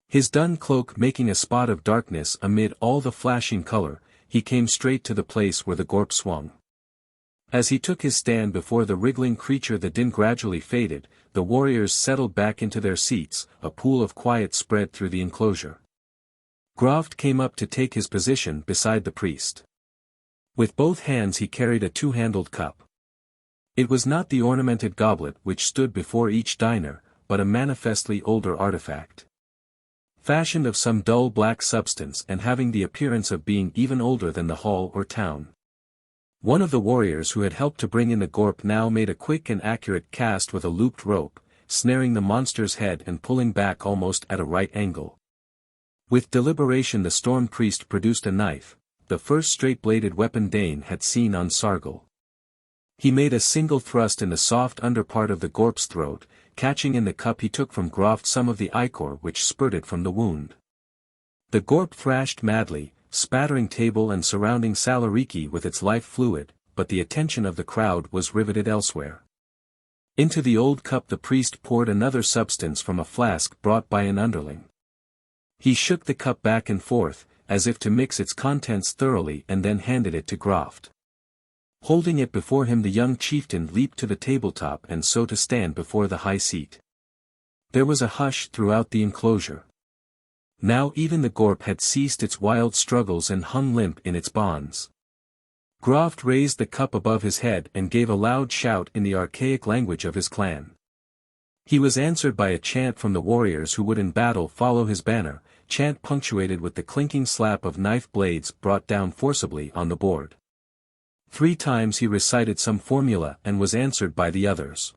His dun cloak making a spot of darkness amid all the flashing color, he came straight to the place where the Gorp swung. As he took his stand before the wriggling creature, the din gradually faded, the warriors settled back into their seats, a pool of quiet spread through the enclosure. Groft came up to take his position beside the priest. With both hands he carried a 2-handled cup. It was not the ornamented goblet which stood before each diner, but a manifestly older artifact. Fashioned of some dull black substance and having the appearance of being even older than the hall or town. One of the warriors who had helped to bring in the Gorp now made a quick and accurate cast with a looped rope, snaring the monster's head and pulling back almost at a right angle. With deliberation the storm priest produced a knife, the first straight-bladed weapon Dane had seen on Sargol. He made a single thrust in the soft underpart of the Gorp's throat, catching in the cup he took from Groft some of the ichor which spurted from the wound. The Gorp thrashed madly, spattering table and surrounding Salariki with its life fluid, but the attention of the crowd was riveted elsewhere. Into the old cup the priest poured another substance from a flask brought by an underling. He shook the cup back and forth, as if to mix its contents thoroughly, and then handed it to Groft. Holding it before him, the young chieftain leaped to the tabletop and so to stand before the high seat. There was a hush throughout the enclosure. Now even the Gorp had ceased its wild struggles and hung limp in its bonds. Groft raised the cup above his head and gave a loud shout in the archaic language of his clan. He was answered by a chant from the warriors who would in battle follow his banner, chant punctuated with the clinking slap of knife blades brought down forcibly on the board. 3 times he recited some formula and was answered by the others.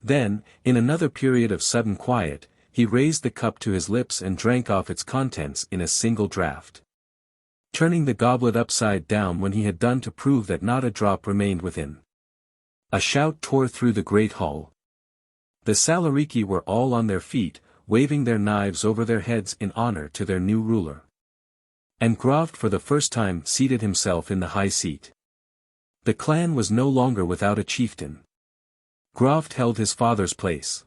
Then, in another period of sudden quiet, he raised the cup to his lips and drank off its contents in a single draught. Turning the goblet upside down when he had done to prove that not a drop remained within. A shout tore through the great hall. The Salariki were all on their feet, waving their knives over their heads in honor to their new ruler. And Groft for the first time seated himself in the high seat. The clan was no longer without a chieftain. Groft held his father's place.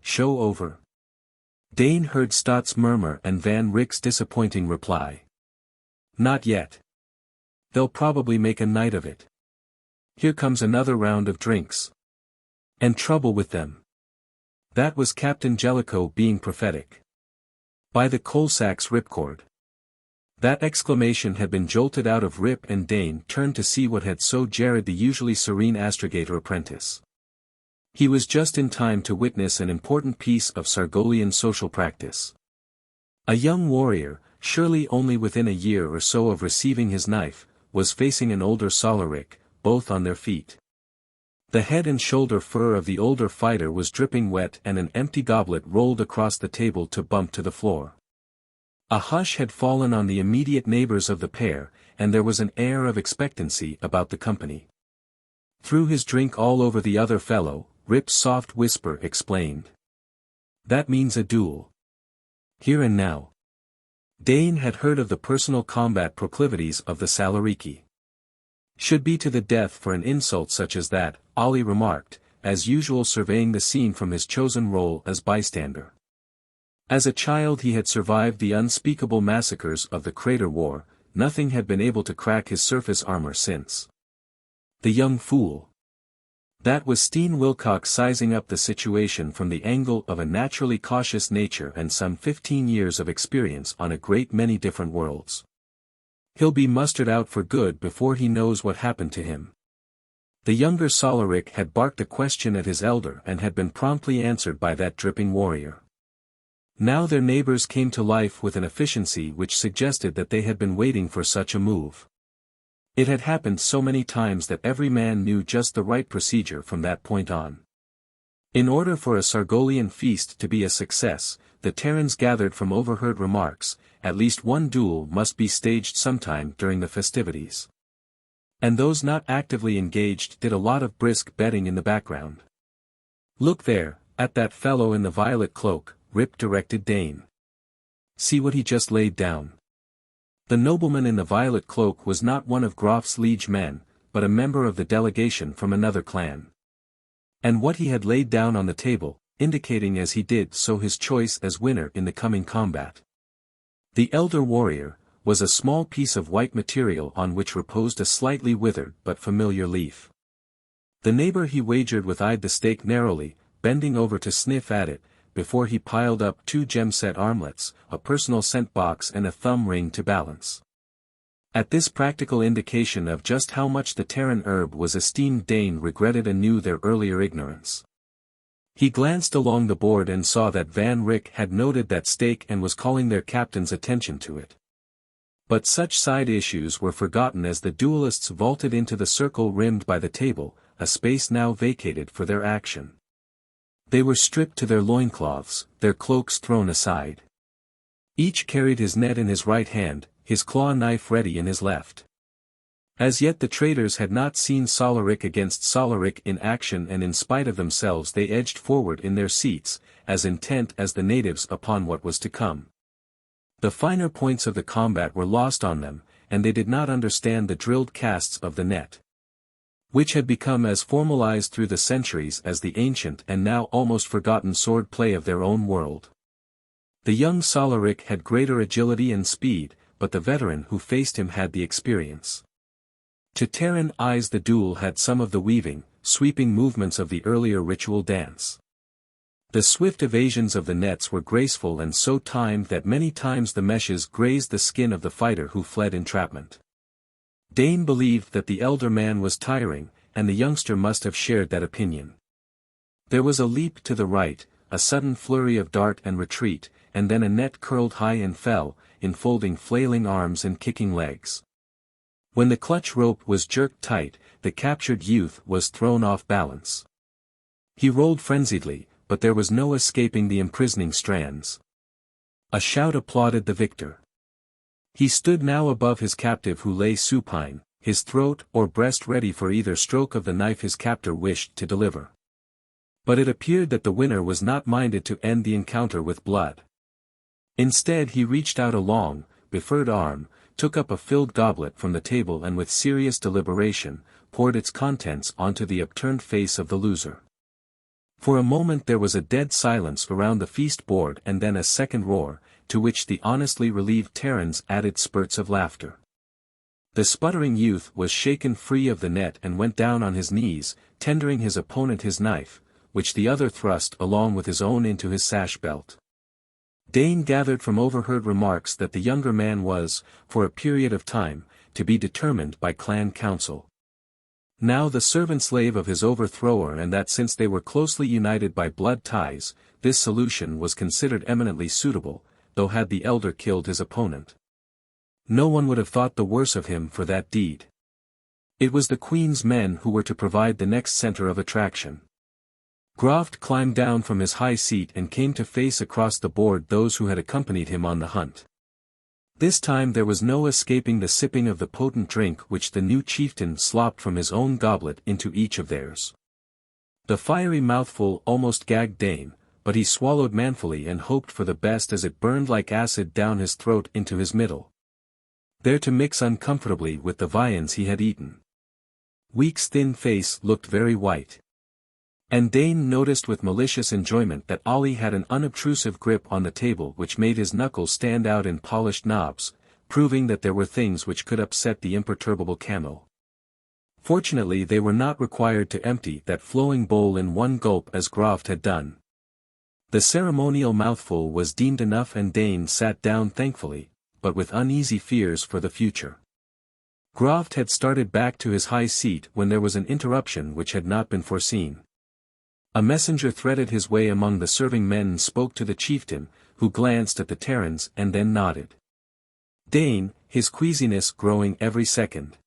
Show over. Dane heard Stott's murmur and Van Rick's disappointing reply. Not yet. They'll probably make a night of it. Here comes another round of drinks. And trouble with them. That was Captain Jellicoe being prophetic. By the Coalsack's ripcord. That exclamation had been jolted out of Rip, and Dane turned to see what had so jarred the usually serene astrogator-apprentice. He was just in time to witness an important piece of Sargolian social practice. A young warrior, surely only within a year or so of receiving his knife, was facing an older Salarik, both on their feet. The head and shoulder fur of the older fighter was dripping wet and an empty goblet rolled across the table to bump to the floor. A hush had fallen on the immediate neighbors of the pair, and there was an air of expectancy about the company. Threw his drink all over the other fellow, Rip's soft whisper explained. That means a duel. Here and now. Dane had heard of the personal combat proclivities of the Salariki. Should be to the death for an insult such as that, Ollie remarked, as usual surveying the scene from his chosen role as bystander. As a child he had survived the unspeakable massacres of the Crater War, nothing had been able to crack his surface armor since. The young fool. That was Steen Wilcox sizing up the situation from the angle of a naturally cautious nature and some 15 years of experience on a great many different worlds. He'll be mustered out for good before he knows what happened to him. The younger Salarik had barked a question at his elder and had been promptly answered by that dripping warrior. Now their neighbors came to life with an efficiency which suggested that they had been waiting for such a move. It had happened so many times that every man knew just the right procedure from that point on. In order for a Sargolian feast to be a success, the Terrans gathered from overheard remarks, at least one duel must be staged sometime during the festivities. And those not actively engaged did a lot of brisk betting in the background. Look there, at that fellow in the violet cloak, Rip directed Dane. See what he just laid down. The nobleman in the violet cloak was not one of Groft's liege men, but a member of the delegation from another clan. And what he had laid down on the table, indicating as he did so his choice as winner in the coming combat. The elder warrior, was a small piece of white material on which reposed a slightly withered but familiar leaf. The neighbor he wagered with eyed the stake narrowly, bending over to sniff at it, before he piled up 2 gem-set armlets, a personal scent box and a thumb ring to balance. At this practical indication of just how much the Terran herb was esteemed, Dane regretted anew their earlier ignorance. He glanced along the board and saw that Van Rick had noted that stake and was calling their captain's attention to it. But such side issues were forgotten as the duelists vaulted into the circle rimmed by the table, a space now vacated for their action. They were stripped to their loincloths, their cloaks thrown aside. Each carried his net in his right hand, his claw knife ready in his left. As yet the traders had not seen Salariki against Salariki in action, and in spite of themselves they edged forward in their seats, as intent as the natives upon what was to come. The finer points of the combat were lost on them, and they did not understand the drilled casts of the net, which had become as formalized through the centuries as the ancient and now almost forgotten sword play of their own world. The young Salariki had greater agility and speed, but the veteran who faced him had the experience. To Terran eyes the duel had some of the weaving, sweeping movements of the earlier ritual dance. The swift evasions of the nets were graceful and so timed that many times the meshes grazed the skin of the fighter who fled entrapment. Dane believed that the elder man was tiring, and the youngster must have shared that opinion. There was a leap to the right, a sudden flurry of dart and retreat, and then a net curled high and fell, enfolding flailing arms and kicking legs. When the clutch rope was jerked tight, the captured youth was thrown off balance. He rolled frenziedly, but there was no escaping the imprisoning strands. A shout applauded the victor. He stood now above his captive who lay supine, his throat or breast ready for either stroke of the knife his captor wished to deliver. But it appeared that the winner was not minded to end the encounter with blood. Instead he reached out a long, befurred arm, took up a filled goblet from the table and with serious deliberation, poured its contents onto the upturned face of the loser. For a moment there was a dead silence around the feast board, and then a second roar, to which the honestly relieved Terrans added spurts of laughter. The sputtering youth was shaken free of the net and went down on his knees, tendering his opponent his knife, which the other thrust along with his own into his sash belt. Dane gathered from overheard remarks that the younger man was, for a period of time, to be determined by clan council. Now the servant-slave of his overthrower, and that since they were closely united by blood ties, this solution was considered eminently suitable, though had the elder killed his opponent, no one would have thought the worse of him for that deed. It was the Queen's men who were to provide the next center of attraction. Groft climbed down from his high seat and came to face across the board those who had accompanied him on the hunt. This time there was no escaping the sipping of the potent drink which the new chieftain slopped from his own goblet into each of theirs. The fiery mouthful almost gagged Dane, but he swallowed manfully and hoped for the best as it burned like acid down his throat into his middle, there to mix uncomfortably with the viands he had eaten. Week's thin face looked very white. And Dane noticed with malicious enjoyment that Ollie had an unobtrusive grip on the table which made his knuckles stand out in polished knobs, proving that there were things which could upset the imperturbable camel. Fortunately they were not required to empty that flowing bowl in one gulp as Groft had done. The ceremonial mouthful was deemed enough, and Dane sat down thankfully, but with uneasy fears for the future. Groft had started back to his high seat when there was an interruption which had not been foreseen. A messenger threaded his way among the serving men and spoke to the chieftain, who glanced at the Terrans and then nodded. Dane, his queasiness growing every second,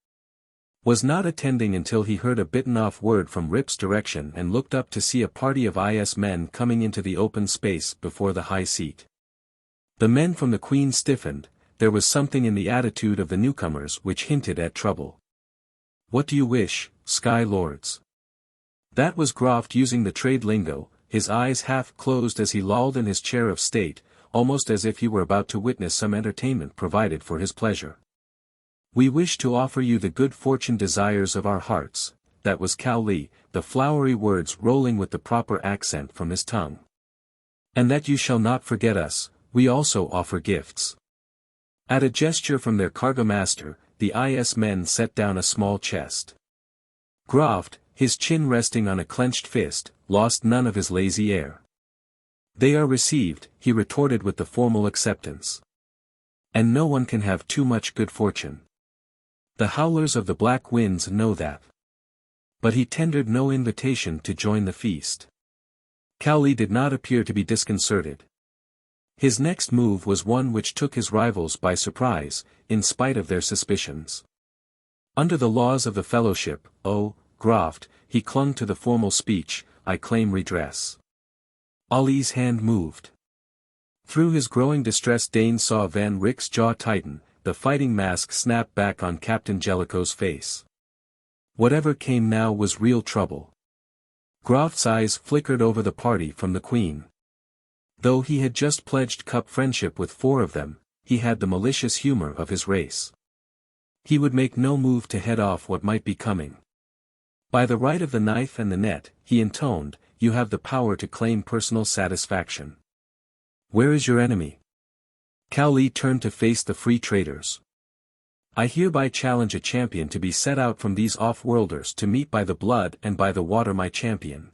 was not attending until he heard a bitten-off word from Rip's direction and looked up to see a party of IS men coming into the open space before the high seat. The men from the Queen stiffened. There was something in the attitude of the newcomers which hinted at trouble. "What do you wish, Sky Lords?" That was Groft using the trade lingo, his eyes half closed as he lolled in his chair of state, almost as if he were about to witness some entertainment provided for his pleasure. "We wish to offer you the good fortune desires of our hearts," that was Cowley, the flowery words rolling with the proper accent from his tongue. "And that you shall not forget us, we also offer gifts." At a gesture from their cargo-master, the IS men set down a small chest. Groft, his chin resting on a clenched fist, lost none of his lazy air. "They are received," he retorted with the formal acceptance. "And no one can have too much good fortune. The howlers of the black winds know that." But he tendered no invitation to join the feast. Cowley did not appear to be disconcerted. His next move was one which took his rivals by surprise, in spite of their suspicions. Under the laws of the fellowship, Groft, he clung to the formal speech, "I claim redress." Ollie's hand moved. Through his growing distress Dane saw Van Rick's jaw tighten, the fighting mask snapped back on Captain Jellicoe's face. Whatever came now was real trouble. Groff's eyes flickered over the party from the Queen. Though he had just pledged cup friendship with 4 of them, he had the malicious humor of his race. He would make no move to head off what might be coming. By the right of the knife and the net, he intoned, you have the power to claim personal satisfaction. Where is your enemy? Cowley turned to face the free traders. I hereby challenge a champion to be set out from these off-worlders to meet by the blood and by the water my champion.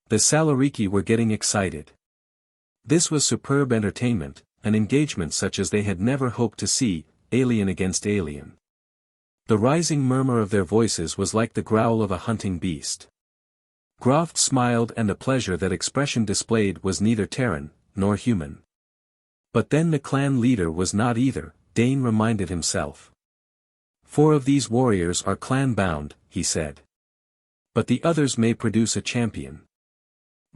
The Salariki were getting excited. This was superb entertainment, an engagement such as they had never hoped to see, alien against alien. The rising murmur of their voices was like the growl of a hunting beast. Groff smiled, and the pleasure that expression displayed was neither Terran, nor human. But then the clan leader was not either, Dane reminded himself. 4 of these warriors are clan-bound, he said. But the others may produce a champion.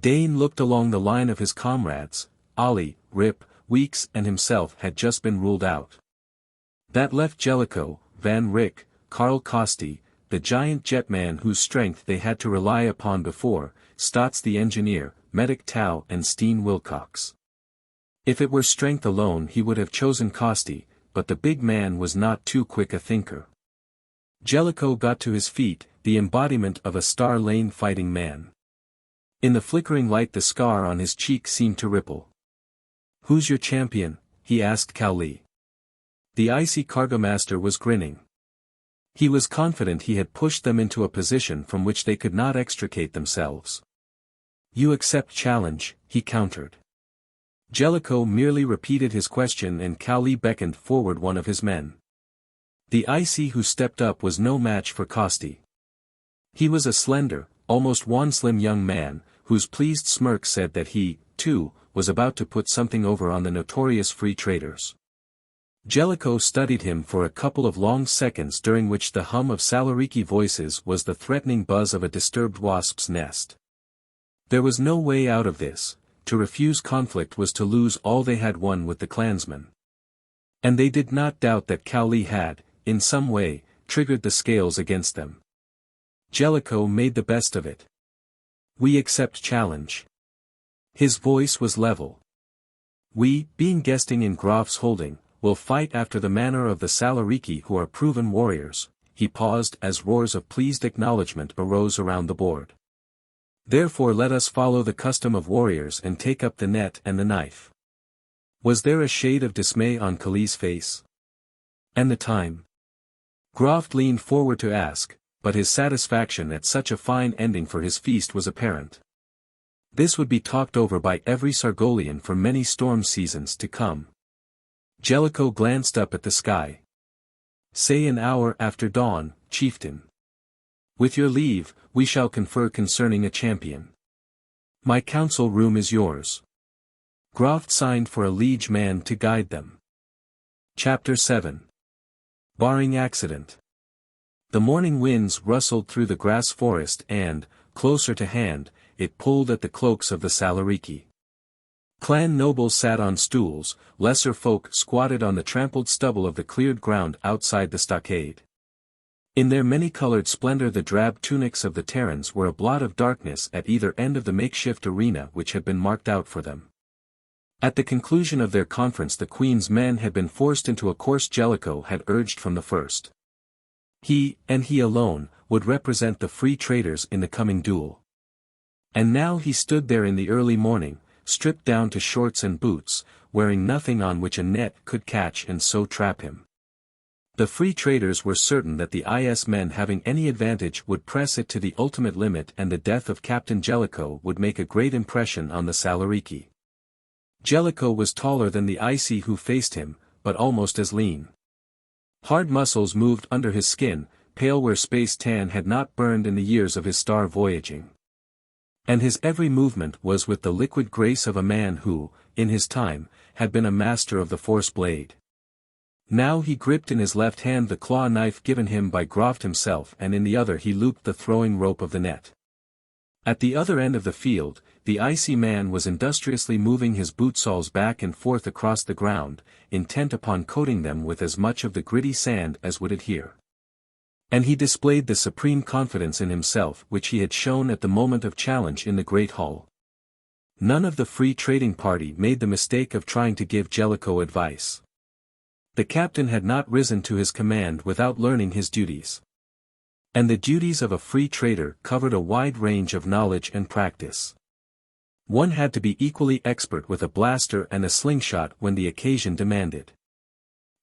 Dane looked along the line of his comrades. Ollie, Rip, Weeks and himself had just been ruled out. That left Jellicoe, Van Rick, Carl Costi, the giant jetman whose strength they had to rely upon before, Stotts the engineer, Medic Tau and Steen Wilcox. If it were strength alone he would have chosen Costi, but the big man was not too quick a thinker. Jellicoe got to his feet, the embodiment of a Star Lane fighting man. In the flickering light the scar on his cheek seemed to ripple. Who's your champion? He asked Cowley. The icy Cargo-master was grinning. He was confident he had pushed them into a position from which they could not extricate themselves. You accept challenge, he countered. Jellicoe merely repeated his question and Cowley beckoned forward one of his men. The icy who stepped up was no match for Costi. He was a slender, almost slim young man, whose pleased smirk said that he, too, was about to put something over on the notorious free traders. Jellicoe studied him for a couple of long seconds during which the hum of Salariki voices was the threatening buzz of a disturbed wasp's nest. There was no way out of this. To refuse conflict was to lose all they had won with the clansmen. And they did not doubt that Cowley had, in some way, triggered the scales against them. Jellicoe made the best of it. We accept challenge. His voice was level. We, being guesting in Groff's holding, will fight after the manner of the Salariki who are proven warriors. He paused as roars of pleased acknowledgement arose around the board. Therefore let us follow the custom of warriors and take up the net and the knife. Was there a shade of dismay on Cowley's face? And the time? Groff leaned forward to ask, but his satisfaction at such a fine ending for his feast was apparent. This would be talked over by every Sargolian for many storm seasons to come. Jellicoe glanced up at the sky. Say an hour after dawn, chieftain. With your leave, we shall confer concerning a champion. My council room is yours. Groff signed for a liege man to guide them. Chapter 7. Barring accident. The morning winds rustled through the grass forest and, closer to hand, it pulled at the cloaks of the Salariki. Clan nobles sat on stools, lesser folk squatted on the trampled stubble of the cleared ground outside the stockade. In their many-colored splendor the drab tunics of the Terrans were a blot of darkness at either end of the makeshift arena which had been marked out for them. At the conclusion of their conference the Queen's men had been forced into a course Jellicoe had urged from the first. He, and he alone, would represent the free traders in the coming duel. And now he stood there in the early morning, stripped down to shorts and boots, wearing nothing on which a net could catch and so trap him. The free traders were certain that the IS men having any advantage would press it to the ultimate limit and the death of Captain Jellicoe would make a great impression on the Salariki. Jellicoe was taller than the icy who faced him, but almost as lean. Hard muscles moved under his skin, pale where space tan had not burned in the years of his star voyaging. And his every movement was with the liquid grace of a man who, in his time, had been a master of the force blade. Now he gripped in his left hand the claw knife given him by Groff himself and in the other he looped the throwing rope of the net. At the other end of the field, the icy man was industriously moving his boot soles back and forth across the ground, intent upon coating them with as much of the gritty sand as would adhere. And he displayed the supreme confidence in himself which he had shown at the moment of challenge in the Great Hall. None of the free trading party made the mistake of trying to give Jellicoe advice. The captain had not risen to his command without learning his duties. And the duties of a free trader covered a wide range of knowledge and practice. One had to be equally expert with a blaster and a slingshot when the occasion demanded.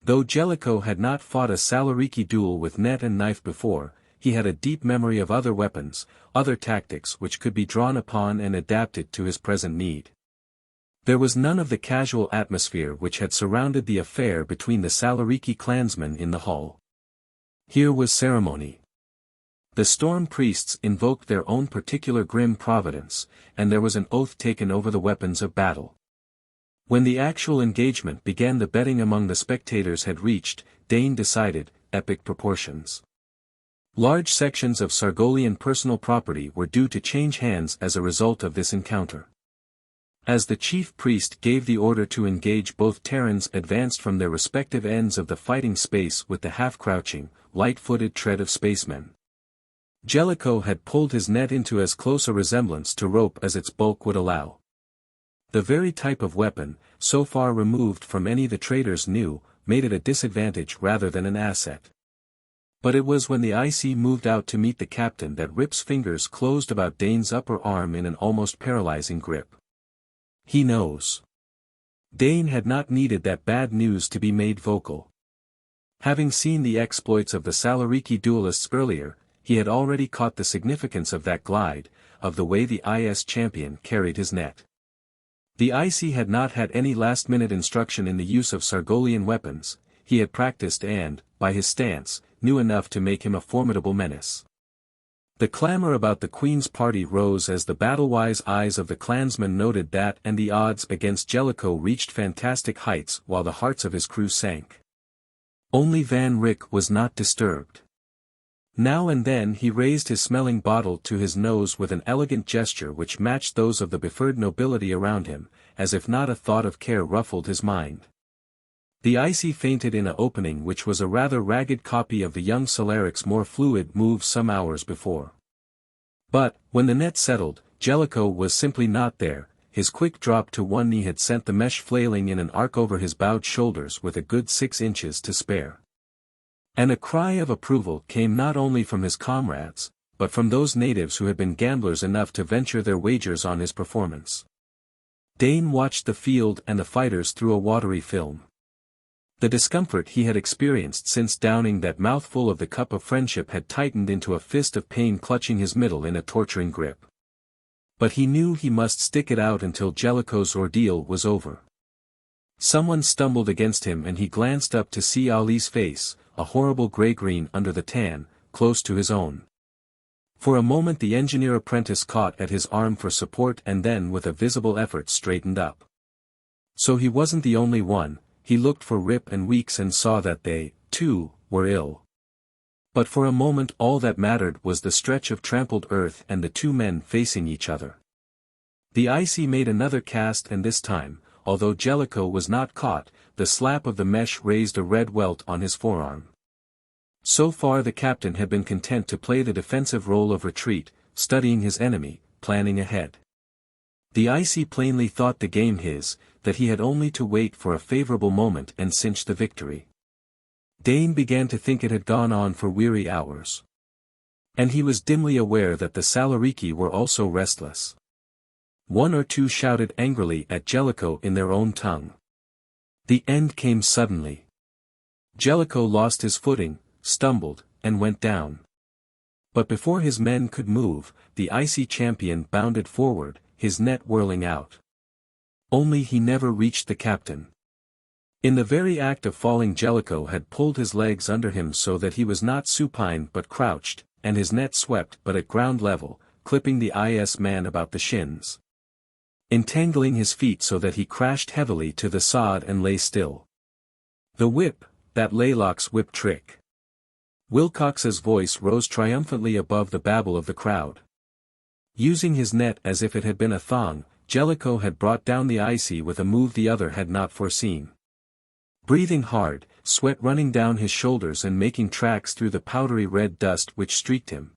Though Jellicoe had not fought a Salariki duel with net and knife before, he had a deep memory of other weapons, other tactics which could be drawn upon and adapted to his present need. There was none of the casual atmosphere which had surrounded the affair between the Salariki clansmen in the hall. Here was ceremony. The storm priests invoked their own particular grim providence, and there was an oath taken over the weapons of battle. When the actual engagement began, the betting among the spectators had reached, Dane decided, epic proportions. Large sections of Sargolian personal property were due to change hands as a result of this encounter. As the chief priest gave the order to engage, both Terrans advanced from their respective ends of the fighting space with the half-crouching, light-footed tread of spacemen. Jellicoe had pulled his net into as close a resemblance to rope as its bulk would allow. The very type of weapon, so far removed from any the traders knew, made it a disadvantage rather than an asset. But it was when the IC moved out to meet the captain that Rip's fingers closed about Dane's upper arm in an almost paralyzing grip. He knows. Dane had not needed that bad news to be made vocal. Having seen the exploits of the Salariki duelists earlier, he had already caught the significance of that glide, of the way the IS champion carried his net. The IC had not had any last-minute instruction in the use of Sargolian weapons, he had practiced and, by his stance, knew enough to make him a formidable menace. The clamor about the Queen's party rose as the battle-wise eyes of the clansmen noted that, and the odds against Jellicoe reached fantastic heights while the hearts of his crew sank. Only Van Ryck was not disturbed. Now and then he raised his smelling bottle to his nose with an elegant gesture which matched those of the befurred nobility around him, as if not a thought of care ruffled his mind. The icy fainted in an opening which was a rather ragged copy of the young Salarik's more fluid move some hours before. But, when the net settled, Jellicoe was simply not there. His quick drop to one knee had sent the mesh flailing in an arc over his bowed shoulders with a good 6 inches to spare. And a cry of approval came not only from his comrades, but from those natives who had been gamblers enough to venture their wagers on his performance. Dane watched the field and the fighters through a watery film. The discomfort he had experienced since downing that mouthful of the cup of friendship had tightened into a fist of pain clutching his middle in a torturing grip. But he knew he must stick it out until Jellicoe's ordeal was over. Someone stumbled against him and he glanced up to see Ali's face, a horrible grey-green under the tan, close to his own. For a moment the engineer-apprentice caught at his arm for support and then with a visible effort straightened up. So he wasn't the only one. He looked for Rip and Weeks and saw that they, too, were ill. But for a moment all that mattered was the stretch of trampled earth and the two men facing each other. The IC made another cast and this time, although Jellicoe was not caught, the slap of the mesh raised a red welt on his forearm. So far the captain had been content to play the defensive role of retreat, studying his enemy, planning ahead. The IC plainly thought the game his, that he had only to wait for a favorable moment and cinch the victory. Dane began to think it had gone on for weary hours. And he was dimly aware that the Salariki were also restless. One or two shouted angrily at Jellicoe in their own tongue. The end came suddenly. Jellicoe lost his footing, stumbled, and went down. But before his men could move, the icy champion bounded forward, his net whirling out. Only he never reached the captain. In the very act of falling, Jellicoe had pulled his legs under him so that he was not supine but crouched, and his net swept but at ground level, clipping the IS man about the shins, entangling his feet so that he crashed heavily to the sod and lay still. The whip, that Laylock's whip trick. Wilcox's voice rose triumphantly above the babble of the crowd. Using his net as if it had been a thong, Jellicoe had brought down the icy with a move the other had not foreseen. Breathing hard, sweat running down his shoulders and making tracks through the powdery red dust which streaked him,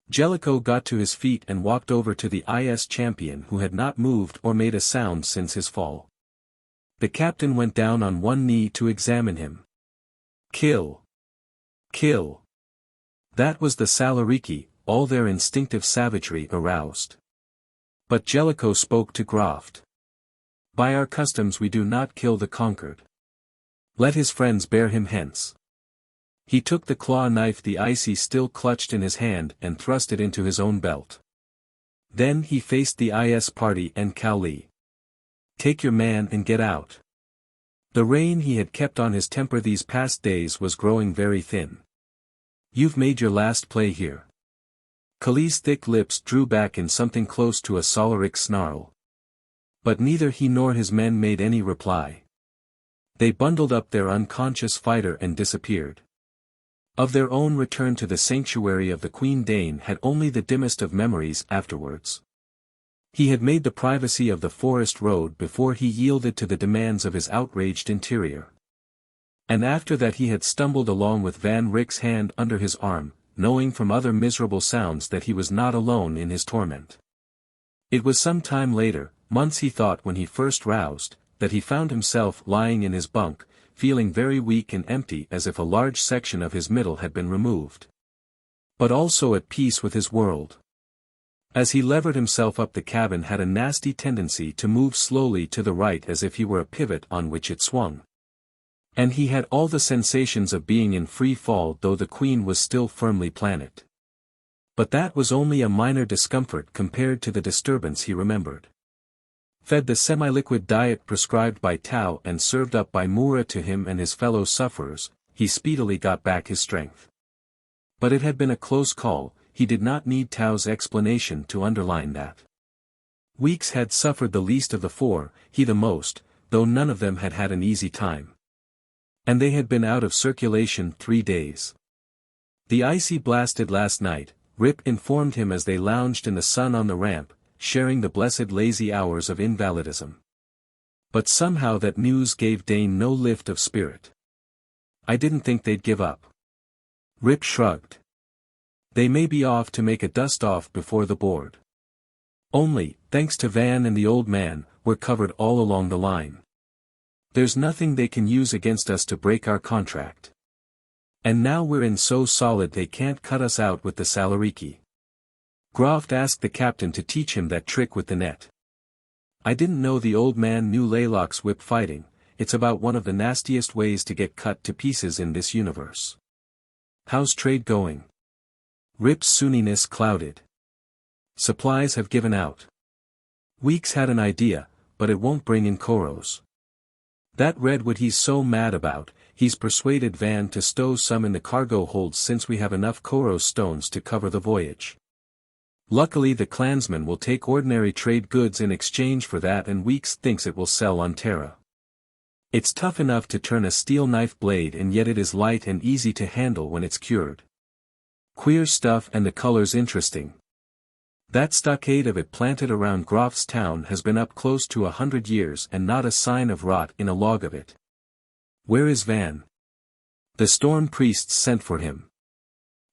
Jellicoe got to his feet and walked over to the IS champion who had not moved or made a sound since his fall. The captain went down on one knee to examine him. Kill! Kill! That was the Salariki, all their instinctive savagery aroused. But Jellicoe spoke to Groft. By our customs we do not kill the conquered. Let his friends bear him hence. He took the claw knife the icy still clutched in his hand and thrust it into his own belt. Then he faced the IS party and Cowley. Take your man and get out. The rein he had kept on his temper these past days was growing very thin. You've made your last play here. Kali's thick lips drew back in something close to a Salariki snarl. But neither he nor his men made any reply. They bundled up their unconscious fighter and disappeared. Of their own return to the sanctuary of the Queen Dane had only the dimmest of memories afterwards. He had made the privacy of the forest road before he yielded to the demands of his outraged interior. And after that he had stumbled along with Van Rick's hand under his arm, knowing from other miserable sounds that he was not alone in his torment. It was some time later, months he thought when he first roused, that he found himself lying in his bunk, feeling very weak and empty as if a large section of his middle had been removed. But also at peace with his world. As he levered himself up the cabin had a nasty tendency to move slowly to the right as if he were a pivot on which it swung. And he had all the sensations of being in free fall though the Queen was still firmly planet. But that was only a minor discomfort compared to the disturbance he remembered. Fed the semi-liquid diet prescribed by Tau and served up by Mura to him and his fellow sufferers, he speedily got back his strength. But it had been a close call, he did not need Tau's explanation to underline that. Weeks had suffered the least of the four, he the most, though none of them had had an easy time. And they had been out of circulation 3 days. The icy blasted last night, Rip informed him as they lounged in the sun on the ramp, sharing the blessed lazy hours of invalidism. But somehow that news gave Dane no lift of spirit. I didn't think they'd give up. Rip shrugged. They may be off to make a dust-off before the board. Only, thanks to Van and the old man, we're covered all along the line. There's nothing they can use against us to break our contract. And now we're in so solid they can't cut us out with the Salariki. Groft asked the captain to teach him that trick with the net. I didn't know the old man knew Laylock's whip fighting, it's about one of the nastiest ways to get cut to pieces in this universe. How's trade going? Rip's sunniness clouded. Supplies have given out. Weeks had an idea, but it won't bring in Koros. That redwood he's so mad about, he's persuaded Van to stow some in the cargo holds since we have enough Koros stones to cover the voyage. Luckily the clansman will take ordinary trade goods in exchange for that and Weeks thinks it will sell on Terra. It's tough enough to turn a steel knife blade and yet it is light and easy to handle when it's cured. Queer stuff and the colors interesting. That stockade of it planted around Groff's town has been up close to 100 years and not a sign of rot in a log of it. Where is Van? The storm priests sent for him.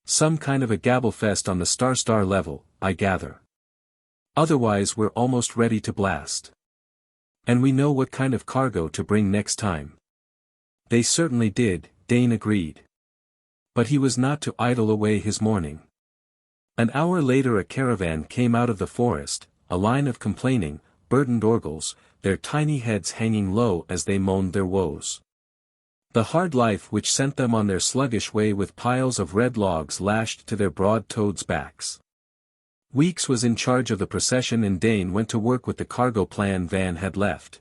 Some kind of a gabblefest on the star level, I gather. Otherwise we're almost ready to blast. And we know what kind of cargo to bring next time. They certainly did, Dane agreed. But he was not to idle away his morning. An hour later a caravan came out of the forest, a line of complaining, burdened orgles, their tiny heads hanging low as they moaned their woes. The hard life which sent them on their sluggish way with piles of red logs lashed to their broad toads' backs. Weeks was in charge of the procession and Dane went to work with the cargo plan Van had left.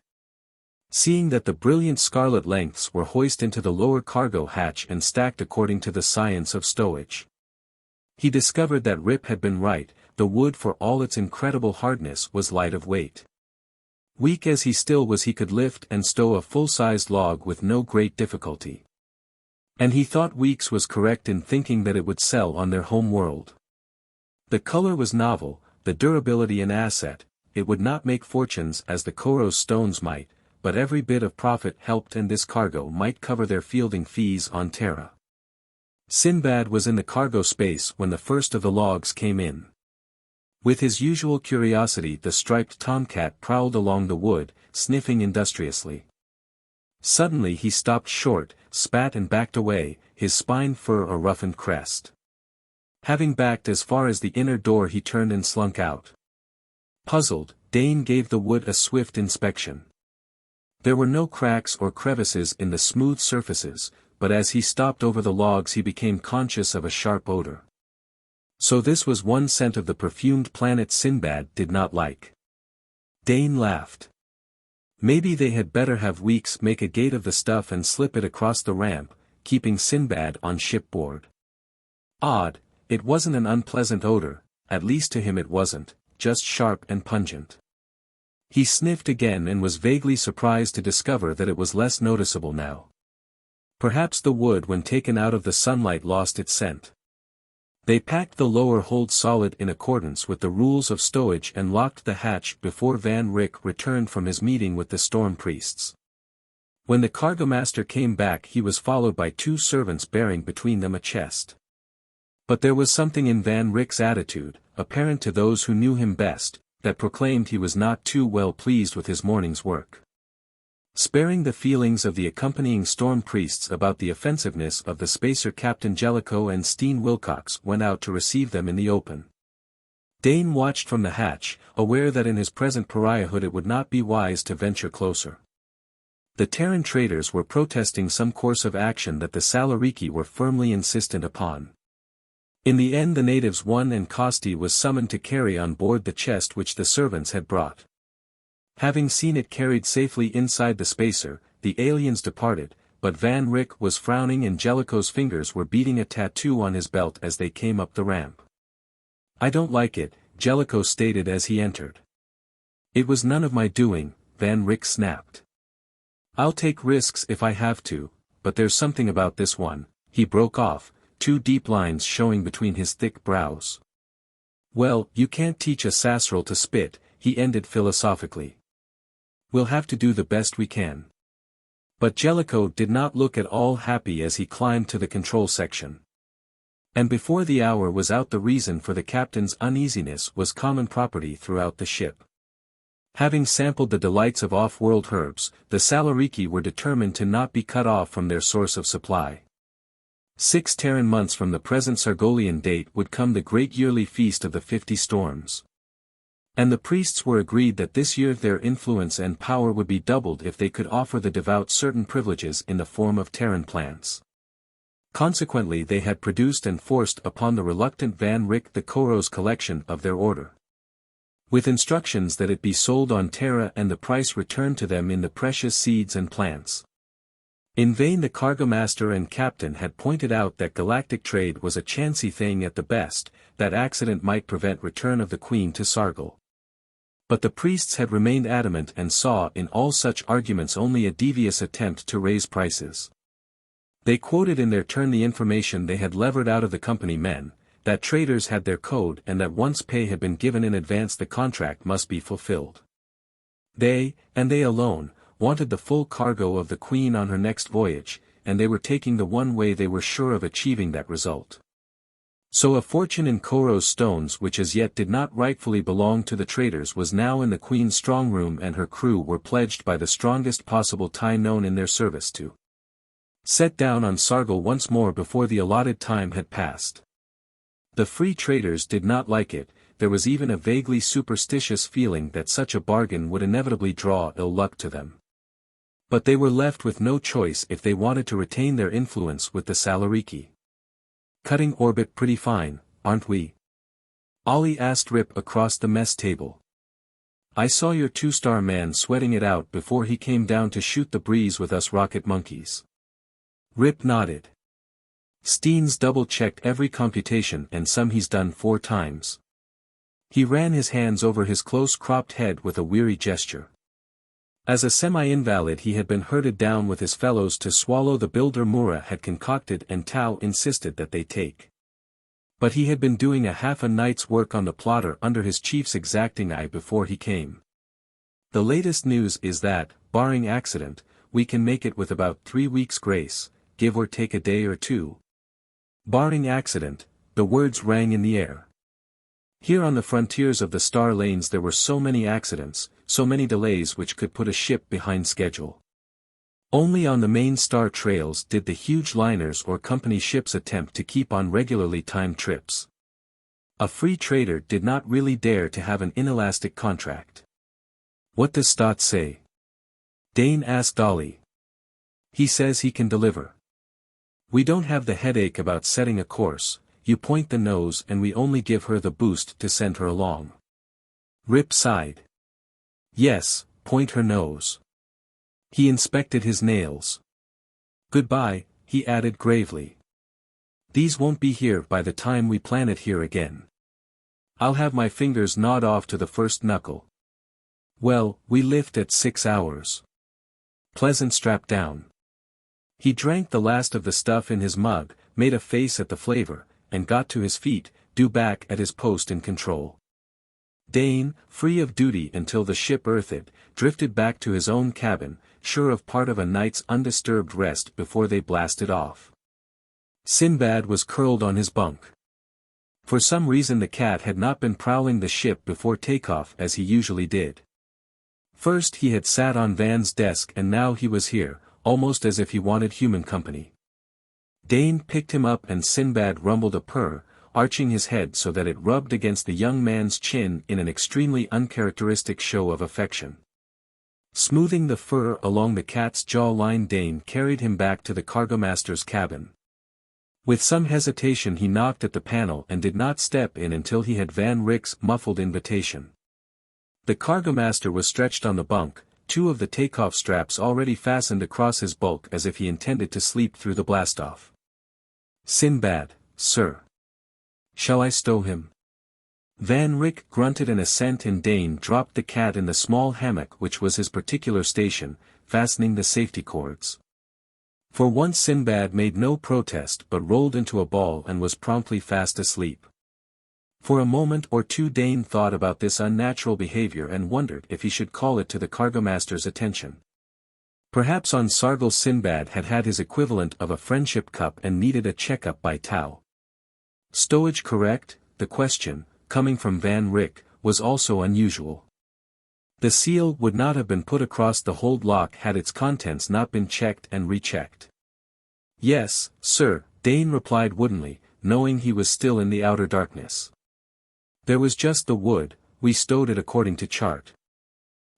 Seeing that the brilliant scarlet lengths were hoisted into the lower cargo hatch and stacked according to the science of stowage. He discovered that Rip had been right, the wood for all its incredible hardness was light of weight. Weak as he still was he could lift and stow a full-sized log with no great difficulty. And he thought Weeks was correct in thinking that it would sell on their home world. The color was novel, the durability an asset. It would not make fortunes as the Koros stones might, but every bit of profit helped, and this cargo might cover their fielding fees on Terra. Sinbad was in the cargo space when the first of the logs came in. With his usual curiosity, the striped tomcat prowled along the wood, sniffing industriously. Suddenly he stopped short, spat and backed away, his spine fur a roughened crest. Having backed as far as the inner door, he turned and slunk out. Puzzled, Dane gave the wood a swift inspection. There were no cracks or crevices in the smooth surfaces, but as he stopped over the logs he became conscious of a sharp odor. So this was one scent of the perfumed planet Sinbad did not like. Dane laughed. Maybe they had better have Weeks make a gate of the stuff and slip it across the ramp, keeping Sinbad on shipboard. Odd, it wasn't an unpleasant odor, at least to him it wasn't, just sharp and pungent. He sniffed again and was vaguely surprised to discover that it was less noticeable now. Perhaps the wood when taken out of the sunlight lost its scent. They packed the lower hold solid in accordance with the rules of stowage and locked the hatch before Van Rick returned from his meeting with the storm priests. When the cargo-master came back he was followed by 2 servants bearing between them a chest. But there was something in Van Rick's attitude, apparent to those who knew him best, that proclaimed he was not too well pleased with his morning's work. Sparing the feelings of the accompanying storm priests about the offensiveness of the spacer, Captain Jellicoe and Steen Wilcox went out to receive them in the open. Dane watched from the hatch, aware that in his present pariahhood it would not be wise to venture closer. The Terran traders were protesting some course of action that the Salariki were firmly insistent upon. In the end the natives won and Costi was summoned to carry on board the chest which the servants had brought. Having seen it carried safely inside the spacer, the aliens departed, but Van Rick was frowning and Jellicoe's fingers were beating a tattoo on his belt as they came up the ramp. "I don't like it," Jellicoe stated as he entered. "It was none of my doing," Van Rick snapped. "I'll take risks if I have to, but there's something about this one," he broke off, 2 deep lines showing between his thick brows. "Well, you can't teach a Sasral to spit," he ended philosophically. "We'll have to do the best we can." But Jellicoe did not look at all happy as he climbed to the control section. And before the hour was out the reason for the captain's uneasiness was common property throughout the ship. Having sampled the delights of off-world herbs, the Salariki were determined to not be cut off from their source of supply. 6 Terran months from the present Sargolian date would come the great yearly feast of the 50 storms. And the priests were agreed that this year their influence and power would be doubled if they could offer the devout certain privileges in the form of Terran plants. Consequently they had produced and forced upon the reluctant Van Rick the Koros collection of their order. With instructions that it be sold on Terra and the price returned to them in the precious seeds and plants. In vain the cargo-master and captain had pointed out that galactic trade was a chancy thing at the best, that accident might prevent return of the Queen to Sargol. But the priests had remained adamant and saw in all such arguments only a devious attempt to raise prices. They quoted in their turn the information they had levered out of the company men, that traders had their code and that once pay had been given in advance the contract must be fulfilled. They, and they alone, wanted the full cargo of the Queen on her next voyage, and they were taking the one way they were sure of achieving that result. So a fortune in Koros stones which as yet did not rightfully belong to the traders was now in the Queen's strong room, and her crew were pledged by the strongest possible tie known in their service to set down on Sargol once more before the allotted time had passed. The free traders did not like it. There was even a vaguely superstitious feeling that such a bargain would inevitably draw ill luck to them. But they were left with no choice if they wanted to retain their influence with the Salariki. "Cutting orbit pretty fine, aren't we?" Ollie asked Rip across the mess table. "I saw your 2-star man sweating it out before he came down to shoot the breeze with us rocket monkeys." Rip nodded. "Steen's double-checked every computation and some he's done 4 times. He ran his hands over his close-cropped head with a weary gesture. As a semi-invalid he had been herded down with his fellows to swallow the builder Mura had concocted, and Tau insisted that they take. But he had been doing half a night's work on the plotter under his chief's exacting eye before he came. The latest news is that, barring accident, we can make it with about 3 weeks' grace, give or take a day or two. Barring accident, the words rang in the air. Here on the frontiers of the star lanes there were so many accidents, so many delays which could put a ship behind schedule. Only on the main star trails did the huge liners or company ships attempt to keep on regularly timed trips. A free trader did not really dare to have an inelastic contract. "What does Stott say?" Dane asked Ollie. "He says he can deliver. We don't have the headache about setting a course, you point the nose and we only give her the boost to send her along." Rip sighed. "Yes, point her nose." He inspected his nails. "Goodbye," he added gravely. "These won't be here by the time we plan it here again. I'll have my fingers gnawed off to the first knuckle. Well, we lift at 6 hours. Pleasant strap down." He drank the last of the stuff in his mug, made a face at the flavor, and got to his feet, due back at his post in control. Dane, free of duty until the ship earthed, drifted back to his own cabin, sure of part of a night's undisturbed rest before they blasted off. Sinbad was curled on his bunk. For some reason the cat had not been prowling the ship before takeoff as he usually did. First he had sat on Van's desk and now he was here, almost as if he wanted human company. Dane picked him up and Sinbad rumbled a purr, arching his head so that it rubbed against the young man's chin in an extremely uncharacteristic show of affection. Smoothing the fur along the cat's jaw-line, Dane carried him back to the cargo-master's cabin. With some hesitation he knocked at the panel and did not step in until he had Van Rick's muffled invitation. The cargo-master was stretched on the bunk, 2 of the takeoff straps already fastened across his bulk as if he intended to sleep through the blastoff. "Sinbad, sir. Shall I stow him?" Van Rick grunted an assent and Dane dropped the cat in the small hammock which was his particular station, fastening the safety cords. For once Sinbad made no protest but rolled into a ball and was promptly fast asleep. For a moment or two Dane thought about this unnatural behavior and wondered if he should call it to the cargo-master's attention. Perhaps on Sargol Sinbad had had his equivalent of a friendship cup and needed a checkup by Tau. Stowage correct? The question, coming from Van Rick, was also unusual. The seal would not have been put across the hold lock had its contents not been checked and rechecked. "Yes, sir," Dane replied woodenly, knowing he was still in the outer darkness. "There was just the wood, we stowed it according to chart."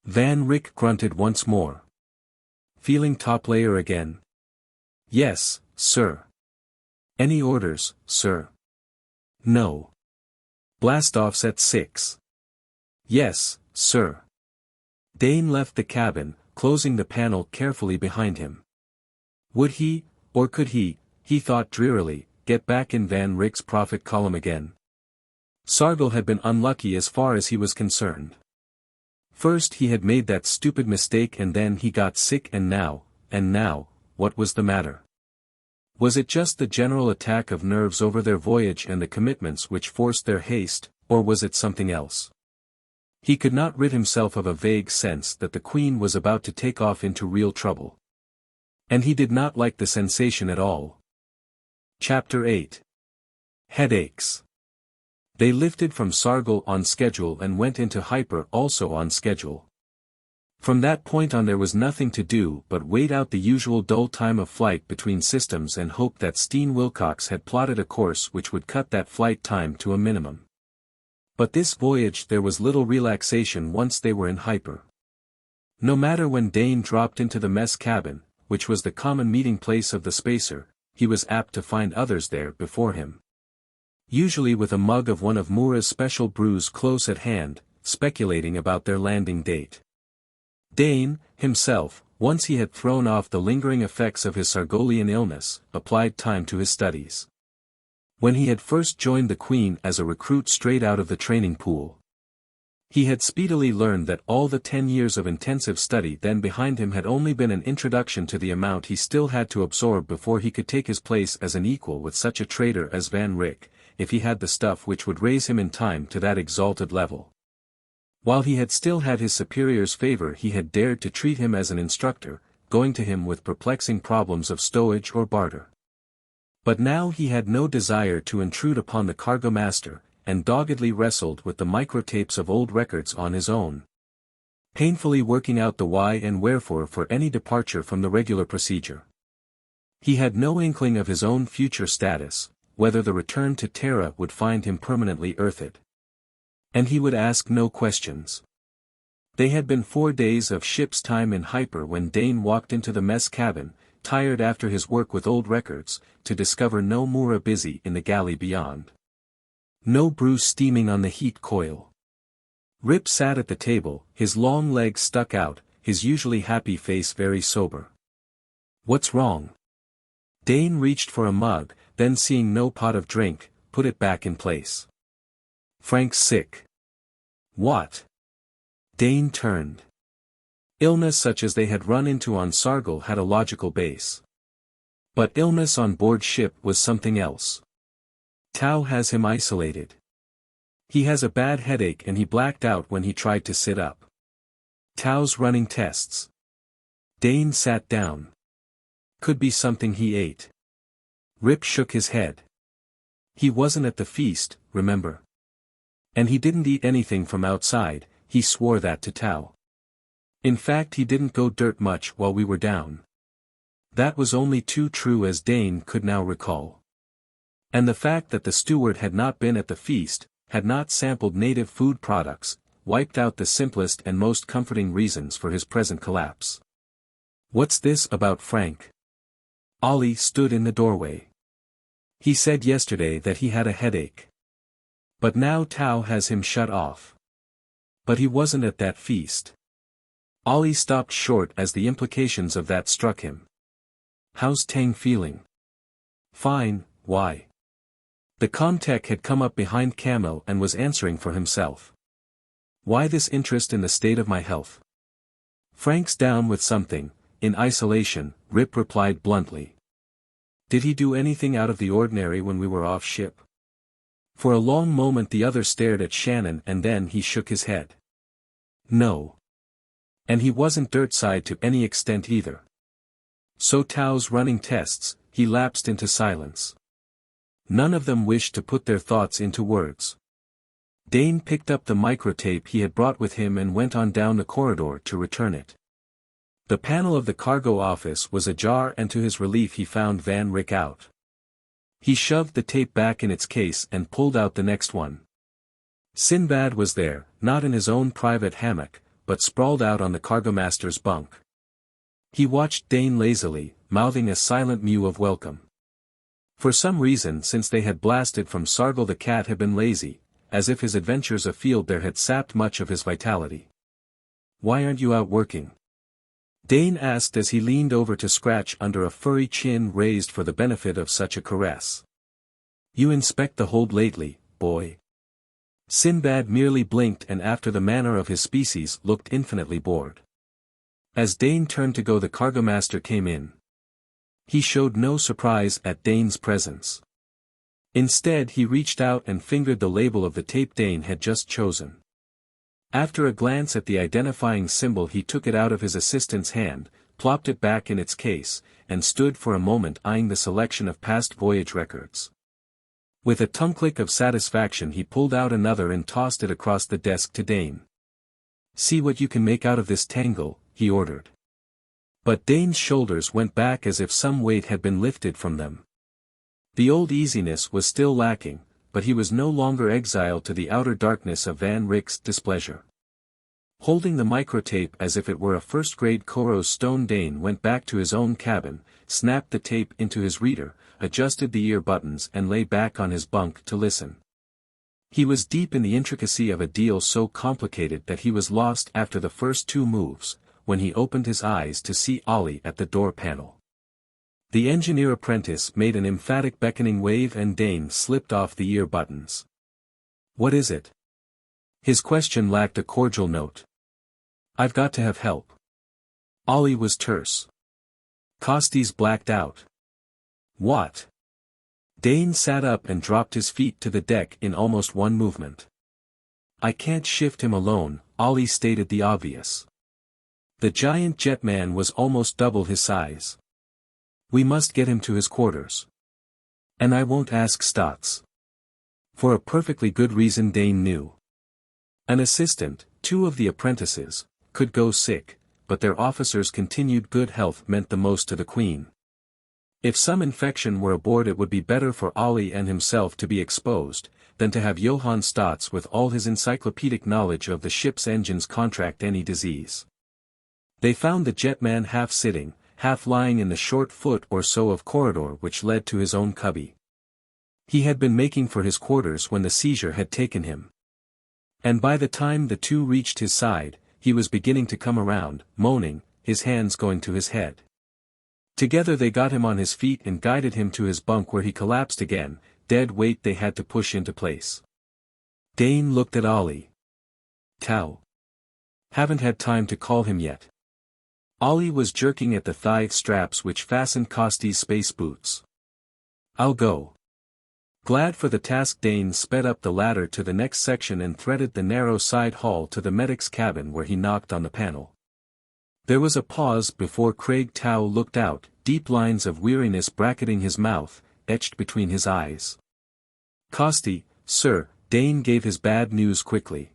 Van Rick grunted once more. "Feeling top layer again?" "Yes, sir." "Any orders, sir?" "No." "Blastoffs at 6. "Yes, sir." Dane left the cabin, closing the panel carefully behind him. Would he, or could he thought drearily, get back in Van Rick's profit column again? Sargol had been unlucky as far as he was concerned. First he had made that stupid mistake and then he got sick and now, what was the matter? Was it just the general attack of nerves over their voyage and the commitments which forced their haste, or was it something else? He could not rid himself of a vague sense that the Queen was about to take off into real trouble. And he did not like the sensation at all. Chapter 8. Headaches. They lifted from Sargol on schedule and went into Hyper also on schedule. From that point on there was nothing to do but wait out the usual dull time of flight between systems and hope that Steen Wilcox had plotted a course which would cut that flight time to a minimum. But this voyage there was little relaxation once they were in Hyper. No matter when Dane dropped into the mess cabin, which was the common meeting place of the spacer, he was apt to find others there before him. Usually with a mug of one of Mura's special brews close at hand, speculating about their landing date. Dane, himself, once he had thrown off the lingering effects of his Sargolian illness, applied time to his studies. When he had first joined the Queen as a recruit straight out of the training pool, he had speedily learned that all the 10 years of intensive study then behind him had only been an introduction to the amount he still had to absorb before he could take his place as an equal with such a trader as Van Rick, if he had the stuff which would raise him in time to that exalted level. While he had still had his superior's favor, he had dared to treat him as an instructor, going to him with perplexing problems of stowage or barter. But now he had no desire to intrude upon the cargo-master, and doggedly wrestled with the microtapes of old records on his own, painfully working out the why and wherefore for any departure from the regular procedure. He had no inkling of his own future status, whether the return to Terra would find him permanently earthed. And he would ask no questions. They had been 4 days of ship's time in Hyper when Dane walked into the mess cabin, tired after his work with old records, to discover no Moora busy in the galley beyond. No Bruce steaming on the heat coil. Rip sat at the table, his long legs stuck out, his usually happy face very sober. "What's wrong?" Dane reached for a mug, then seeing no pot of drink, put it back in place. "Frank's sick." "What?" Dane turned. Illness such as they had run into on Sargol had a logical base. But illness on board ship was something else. Tau has him isolated. He has a bad headache and he blacked out when he tried to sit up. Tau's running tests. Dane sat down. Could be something he ate. Rip shook his head. He wasn't at the feast, remember? And he didn't eat anything from outside, he swore that to Tau. In fact, he didn't go dirt much while we were down. That was only too true, as Dane could now recall. And the fact that the steward had not been at the feast, had not sampled native food products, wiped out the simplest and most comforting reasons for his present collapse. "What's this about Frank?" Ollie stood in the doorway. "He said yesterday that he had a headache. But now Tau has him shut off. But he wasn't at that feast." Ollie stopped short as the implications of that struck him. "How's Tang feeling?" "Fine, why?" The Comtech had come up behind Camo and was answering for himself. "Why this interest in the state of my health?" "Frank's down with something, in isolation," Rip replied bluntly. "Did he do anything out of the ordinary when we were off ship?" For a long moment the other stared at Shannon and then he shook his head. "No. And he wasn't dirtside to any extent either." So Tau's running tests, he lapsed into silence. None of them wished to put their thoughts into words. Dane picked up the microtape he had brought with him and went on down the corridor to return it. The panel of the cargo office was ajar and to his relief he found Van Rick out. He shoved the tape back in its case and pulled out the next one. Sinbad was there, not in his own private hammock, but sprawled out on the cargo-master's bunk. He watched Dane lazily, mouthing a silent mew of welcome. For some reason, since they had blasted from Sargol, the cat had been lazy, as if his adventures afield there had sapped much of his vitality. "Why aren't you out working?" Dane asked as he leaned over to scratch under a furry chin raised for the benefit of such a caress. "You inspect the hold lately, boy?" Sinbad merely blinked and after the manner of his species looked infinitely bored. As Dane turned to go, the cargo-master came in. He showed no surprise at Dane's presence. Instead he reached out and fingered the label of the tape Dane had just chosen. After a glance at the identifying symbol he took it out of his assistant's hand, plopped it back in its case, and stood for a moment eyeing the selection of past voyage records. With a tongue click of satisfaction he pulled out another and tossed it across the desk to Dane. "See what you can make out of this tangle," he ordered. But Dane's shoulders went back as if some weight had been lifted from them. The old easiness was still lacking, but he was no longer exiled to the outer darkness of Van Rick's displeasure. Holding the microtape as if it were a first-grade Koros stone, Dane went back to his own cabin, snapped the tape into his reader, adjusted the ear buttons and lay back on his bunk to listen. He was deep in the intricacy of a deal so complicated that he was lost after the first 2 moves, when he opened his eyes to see Ollie at the door panel. The engineer-apprentice made an emphatic beckoning wave and Dane slipped off the ear buttons. "What is it?" His question lacked a cordial note. "I've got to have help." Ollie was terse. Costies blacked out. "What?" Dane sat up and dropped his feet to the deck in almost one movement. I can't shift him alone, Ollie stated the obvious. The giant jetman was almost double his size. We must get him to his quarters. And I won't ask Stotts. For a perfectly good reason Dane knew. An assistant, 2 of the apprentices, could go sick, but their officers' continued good health meant the most to the Queen. If some infection were aboard it would be better for Ollie and himself to be exposed, than to have Johann Stotts with all his encyclopedic knowledge of the ship's engines contract any disease. They found the jetman half sitting, half lying in the short foot or so of corridor which led to his own cubby. He had been making for his quarters when the seizure had taken him. And by the time the 2 reached his side, he was beginning to come around, moaning, his hands going to his head. Together they got him on his feet and guided him to his bunk where he collapsed again, dead weight they had to push into place. Dane looked at Ollie. Tau. Haven't had time to call him yet. Ollie was jerking at the thigh straps which fastened Kosti's space boots. I'll go. Glad for the task Dane sped up the ladder to the next section and threaded the narrow side hall to the medic's cabin where he knocked on the panel. There was a pause before Craig Tau looked out, deep lines of weariness bracketing his mouth, etched between his eyes. Kosti, sir, Dane gave his bad news quickly.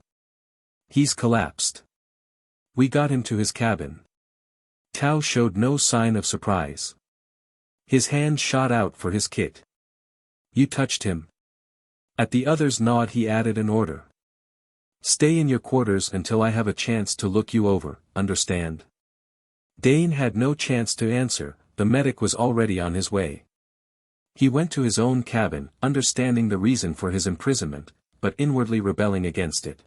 He's collapsed. We got him to his cabin. Tau showed no sign of surprise. His hand shot out for his kit. You touched him. At the other's nod he added an order. Stay in your quarters until I have a chance to look you over, understand? Dane had no chance to answer, the medic was already on his way. He went to his own cabin, understanding the reason for his imprisonment, but inwardly rebelling against it.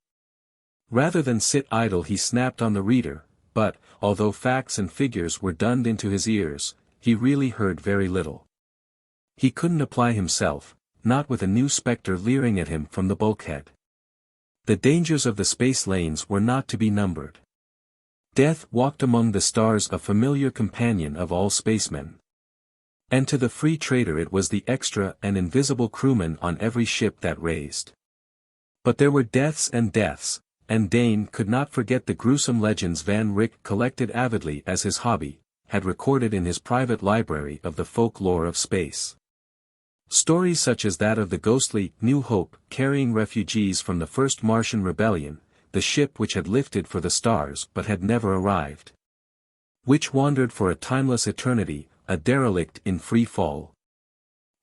Rather than sit idle he snapped on the reader, but, although facts and figures were dunned into his ears, he really heard very little. He couldn't apply himself, not with a new spectre leering at him from the bulkhead. The dangers of the space lanes were not to be numbered. Death walked among the stars, a familiar companion of all spacemen. And to the free trader it was the extra and invisible crewman on every ship that raised. But there were deaths, and Dane could not forget the gruesome legends Van Ryck collected avidly as his hobby, had recorded in his private library of the folklore of space. Stories such as that of the ghostly New Hope carrying refugees from the first Martian rebellion, the ship which had lifted for the stars but had never arrived. Which wandered for a timeless eternity, a derelict in free fall.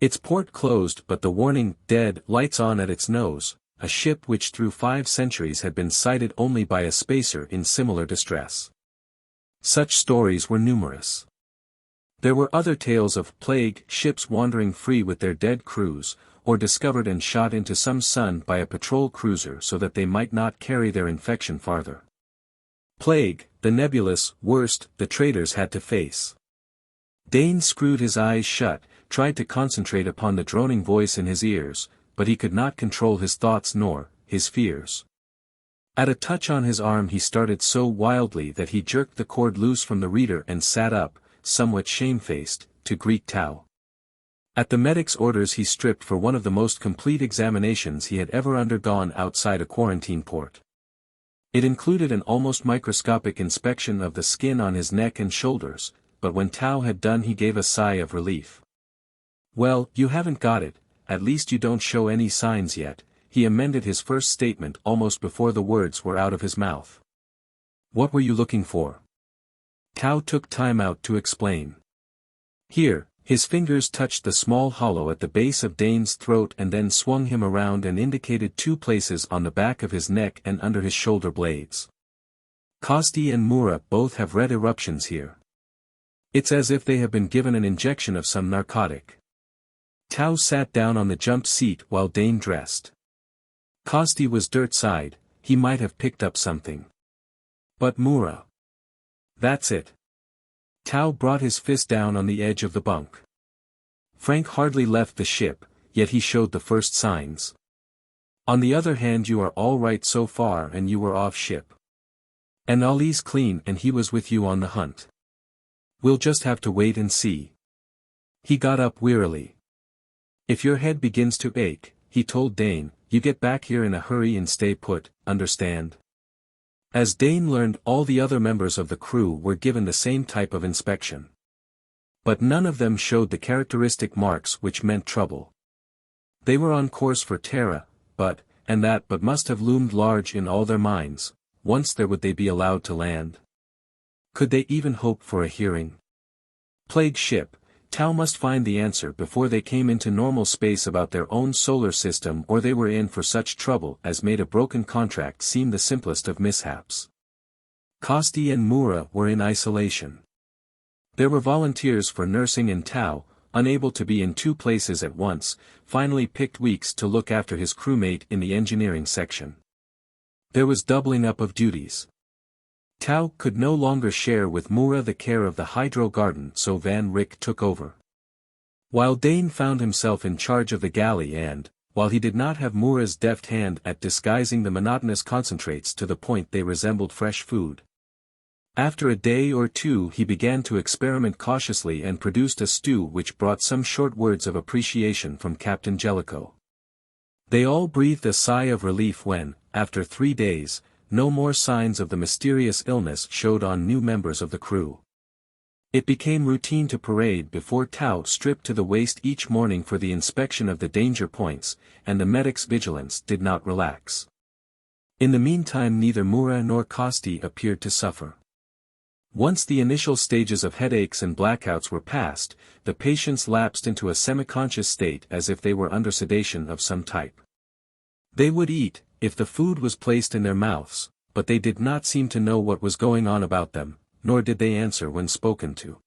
Its port closed but the warning, dead, lights on at its nose, a ship which through 5 centuries had been sighted only by a spacer in similar distress. Such stories were numerous. There were other tales of plague ships wandering free with their dead crews, or discovered and shot into some sun by a patrol cruiser so that they might not carry their infection farther. Plague, the nebulous, worst, the traders had to face. Dane screwed his eyes shut, tried to concentrate upon the droning voice in his ears, but he could not control his thoughts nor his fears. At a touch on his arm he started so wildly that he jerked the cord loose from the reader and sat up, somewhat shamefaced, to greet Tau. At the medic's orders he stripped for one of the most complete examinations he had ever undergone outside a quarantine port. It included an almost microscopic inspection of the skin on his neck and shoulders, but when Tau had done he gave a sigh of relief. Well, you haven't got it, at least you don't show any signs yet, he amended his first statement almost before the words were out of his mouth. What were you looking for? Tau took time out to explain. Here, his fingers touched the small hollow at the base of Dane's throat and then swung him around and indicated 2 places on the back of his neck and under his shoulder blades. Kosti and Mura both have red eruptions here. It's as if they have been given an injection of some narcotic. Tau sat down on the jump seat while Dane dressed. Kosti was dirt-side, he might have picked up something. But Mura. That's it. Tau brought his fist down on the edge of the bunk. Frank hardly left the ship, yet he showed the first signs. On the other hand, you are all right so far and you were off ship. And Ollie's clean and he was with you on the hunt. We'll just have to wait and see. He got up wearily. If your head begins to ache, he told Dane, you get back here in a hurry and stay put, understand? As Dane learned, all the other members of the crew were given the same type of inspection. But none of them showed the characteristic marks which meant trouble. They were on course for Terra, but must have loomed large in all their minds. Once there, would they be allowed to land? Could they even hope for a hearing? Plague ship, Tau must find the answer before they came into normal space about their own solar system, or they were in for such trouble as made a broken contract seem the simplest of mishaps. Kosti and Mura were in isolation. There were volunteers for nursing, and Tau, unable to be in two places at once, finally picked Weeks to look after his crewmate in the engineering section. There was doubling up of duties. Tau could no longer share with Mura the care of the hydro garden, so Van Rick took over. While Dane found himself in charge of the galley, and, while he did not have Mura's deft hand at disguising the monotonous concentrates to the point they resembled fresh food. After a day or two he began to experiment cautiously and produced a stew which brought some short words of appreciation from Captain Jellicoe. They all breathed a sigh of relief when, after 3 days, no more signs of the mysterious illness showed on new members of the crew. It became routine to parade before Tau stripped to the waist each morning for the inspection of the danger points, and the medic's vigilance did not relax. In the meantime neither Mura nor Kosti appeared to suffer. Once the initial stages of headaches and blackouts were past, the patients lapsed into a semi-conscious state as if they were under sedation of some type. They would eat, if the food was placed in their mouths, but they did not seem to know what was going on about them, nor did they answer when spoken to.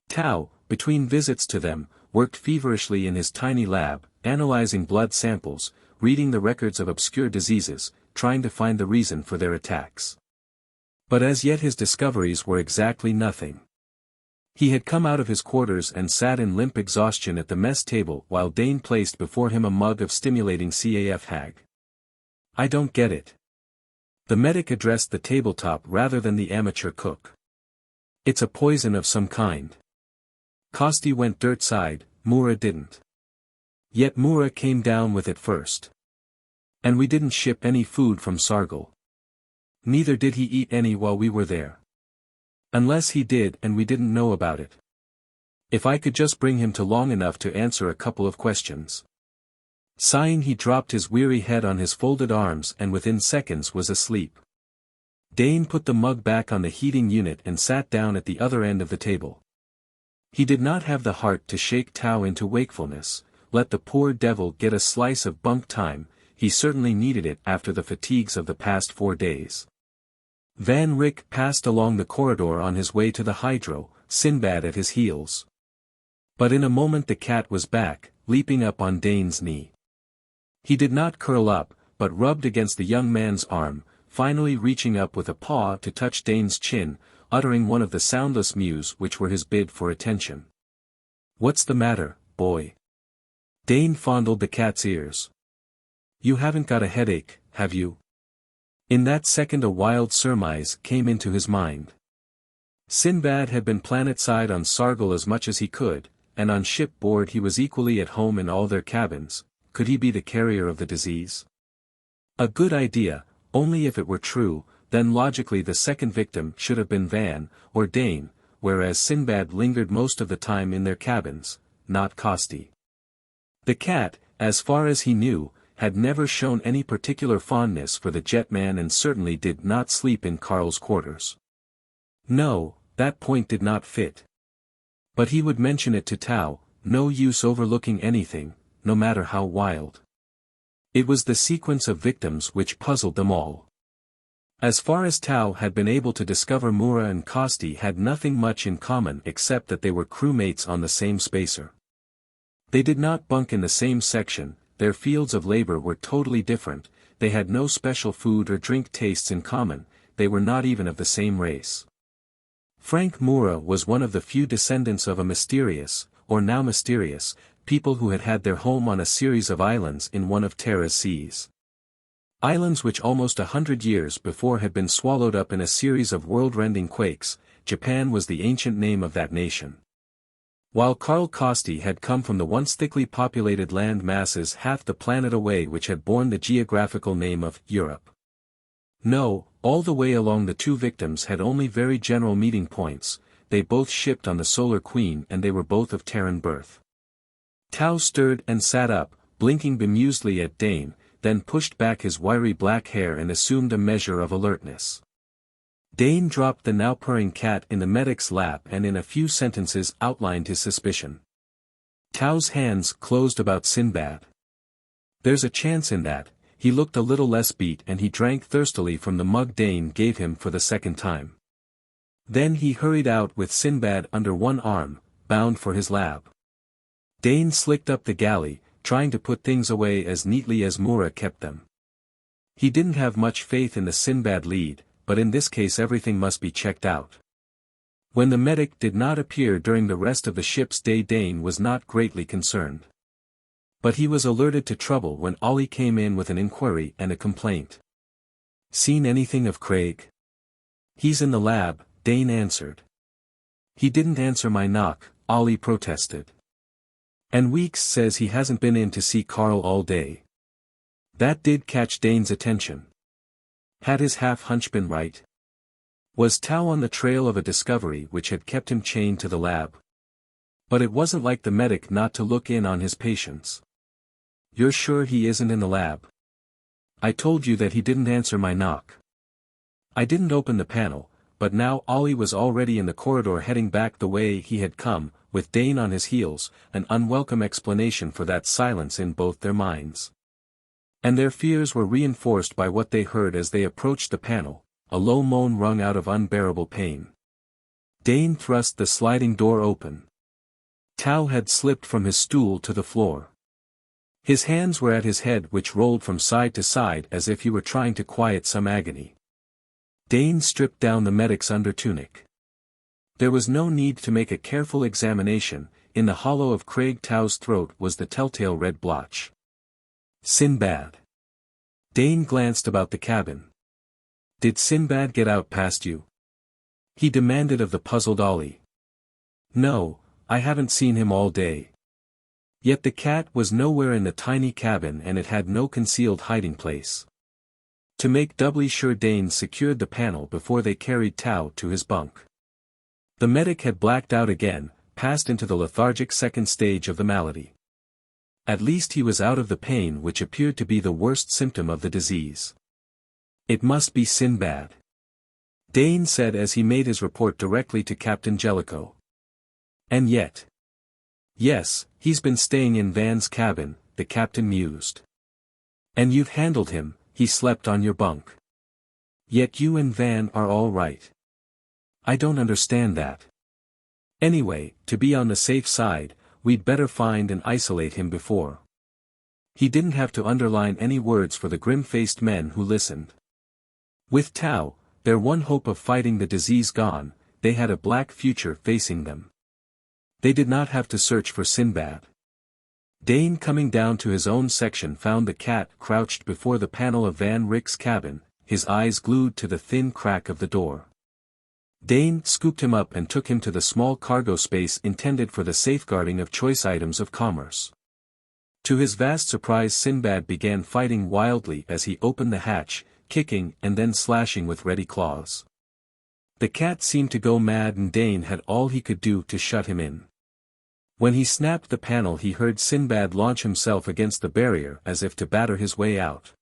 Tau, between visits to them, worked feverishly in his tiny lab, analyzing blood samples, reading the records of obscure diseases, trying to find the reason for their attacks. But as yet his discoveries were exactly nothing. He had come out of his quarters and sat in limp exhaustion at the mess table while Dane placed before him a mug of stimulating CAF hag. I don't get it. The medic addressed the tabletop rather than the amateur cook. It's a poison of some kind. Kosti went dirt-side, Mura didn't. Yet Mura came down with it first. And we didn't ship any food from Sargol. Neither did he eat any while we were there. Unless he did and we didn't know about it. If I could just bring him to long enough to answer a couple of questions. Sighing, he dropped his weary head on his folded arms and within seconds was asleep. Dane put the mug back on the heating unit and sat down at the other end of the table. He did not have the heart to shake Tau into wakefulness. Let the poor devil get a slice of bunk time, he certainly needed it after the fatigues of the past 4 days. Van Rick passed along the corridor on his way to the hydro, Sinbad at his heels. But in a moment the cat was back, leaping up on Dane's knee. He did not curl up, but rubbed against the young man's arm, finally reaching up with a paw to touch Dane's chin, uttering one of the soundless mews which were his bid for attention. What's the matter, boy? Dane fondled the cat's ears. You haven't got a headache, have you? In that second a wild surmise came into his mind. Sinbad had been planet-side on Sargol as much as he could, and on shipboard he was equally at home in all their cabins. Could he be the carrier of the disease? A good idea, only if it were true, then logically the second victim should have been Van, or Dane, whereas Sinbad lingered most of the time in their cabins, not Kosti. The cat, as far as he knew, had never shown any particular fondness for the jetman and certainly did not sleep in Carl's quarters. No, that point did not fit. But he would mention it to Tau, no use overlooking anything, no matter how wild. It was the sequence of victims which puzzled them all. As far as Tau had been able to discover, Mura and Kosti had nothing much in common except that they were crewmates on the same spacer. They did not bunk in the same section, their fields of labor were totally different, they had no special food or drink tastes in common, they were not even of the same race. Frank Mura was one of the few descendants of a mysterious, or now mysterious, people who had had their home on a series of islands in one of Terra's seas. Islands which almost 100 years before had been swallowed up in a series of world-rending quakes. Japan was the ancient name of that nation. While Karl Kosti had come from the once thickly populated land masses half the planet away which had borne the geographical name of Europe. No, all the way along the two victims had only very general meeting points, they both shipped on the Solar Queen and they were both of Terran birth. Tau stirred and sat up, blinking bemusedly at Dane, then pushed back his wiry black hair and assumed a measure of alertness. Dane dropped the now purring cat in the medic's lap and in a few sentences outlined his suspicion. Tau's hands closed about Sinbad. There's a chance in that. He looked a little less beat and he drank thirstily from the mug Dane gave him for the second time. Then he hurried out with Sinbad under one arm, bound for his lab. Dane slicked up the galley, trying to put things away as neatly as Mura kept them. He didn't have much faith in the Sinbad lead, but in this case everything must be checked out. When the medic did not appear during the rest of the ship's day, Dane was not greatly concerned. But he was alerted to trouble when Ollie came in with an inquiry and a complaint. "Seen anything of Craig?" "He's in the lab," Dane answered. "He didn't answer my knock," Ollie protested. "And Weeks says he hasn't been in to see Carl all day." That did catch Dane's attention. Had his half-hunch been right? Was Tau on the trail of a discovery which had kept him chained to the lab? But it wasn't like the medic not to look in on his patients. "You're sure he isn't in the lab?" "I told you that he didn't answer my knock." I didn't open the panel, but now Ollie was already in the corridor heading back the way he had come, with Dane on his heels, an unwelcome explanation for that silence in both their minds. And their fears were reinforced by what they heard as they approached the panel, a low moan wrung out of unbearable pain. Dane thrust the sliding door open. Tau had slipped from his stool to the floor. His hands were at his head which rolled from side to side as if he were trying to quiet some agony. Dane stripped down the medic's undertunic. There was no need to make a careful examination, in the hollow of Craig Tau's throat was the telltale red blotch. "Sinbad." Dane glanced about the cabin. "Did Sinbad get out past you?" he demanded of the puzzled Ollie. "No, I haven't seen him all day." Yet the cat was nowhere in the tiny cabin and it had no concealed hiding place. To make doubly sure, Dane secured the panel before they carried Tau to his bunk. The medic had blacked out again, passed into the lethargic second stage of the malady. At least he was out of the pain which appeared to be the worst symptom of the disease. "It must be Sinbad," Dane said as he made his report directly to Captain Jellicoe. "And yet—" "Yes, he's been staying in Van's cabin," the captain mused. "And you've handled him, he slept on your bunk. Yet you and Van are all right. I don't understand that. Anyway, to be on the safe side, we'd better find and isolate him before." He didn't have to underline any words for the grim-faced men who listened. With Tau, their one hope of fighting the disease gone, they had a black future facing them. They did not have to search for Sinbad. Dane, coming down to his own section, found the cat crouched before the panel of Van Rick's cabin, his eyes glued to the thin crack of the door. Dane scooped him up and took him to the small cargo space intended for the safeguarding of choice items of commerce. To his vast surprise, Sinbad began fighting wildly as he opened the hatch, kicking and then slashing with ready claws. The cat seemed to go mad and Dane had all he could do to shut him in. When he snapped the panel, he heard Sinbad launch himself against the barrier as if to batter his way out.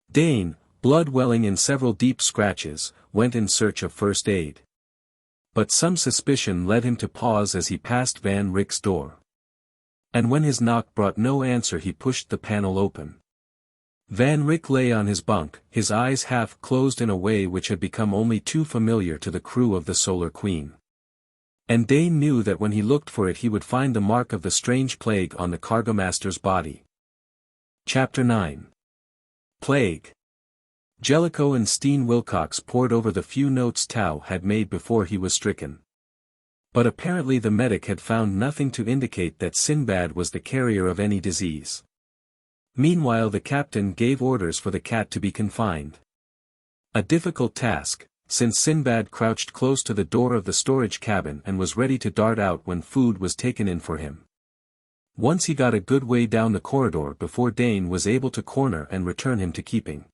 Dane, blood welling in several deep scratches, went in search of first aid. But some suspicion led him to pause as he passed Van Rick's door. And when his knock brought no answer, he pushed the panel open. Van Rick lay on his bunk, his eyes half closed in a way which had become only too familiar to the crew of the Solar Queen. And Dane knew that when he looked for it he would find the mark of the strange plague on the Cargo-master's body. Chapter 9. Plague. Jellicoe and Steen Wilcox pored over the few notes Tau had made before he was stricken. But apparently the medic had found nothing to indicate that Sinbad was the carrier of any disease. Meanwhile the captain gave orders for the cat to be confined. A difficult task, since Sinbad crouched close to the door of the storage cabin and was ready to dart out when food was taken in for him. Once he got a good way down the corridor before Dane was able to corner and return him to keeping.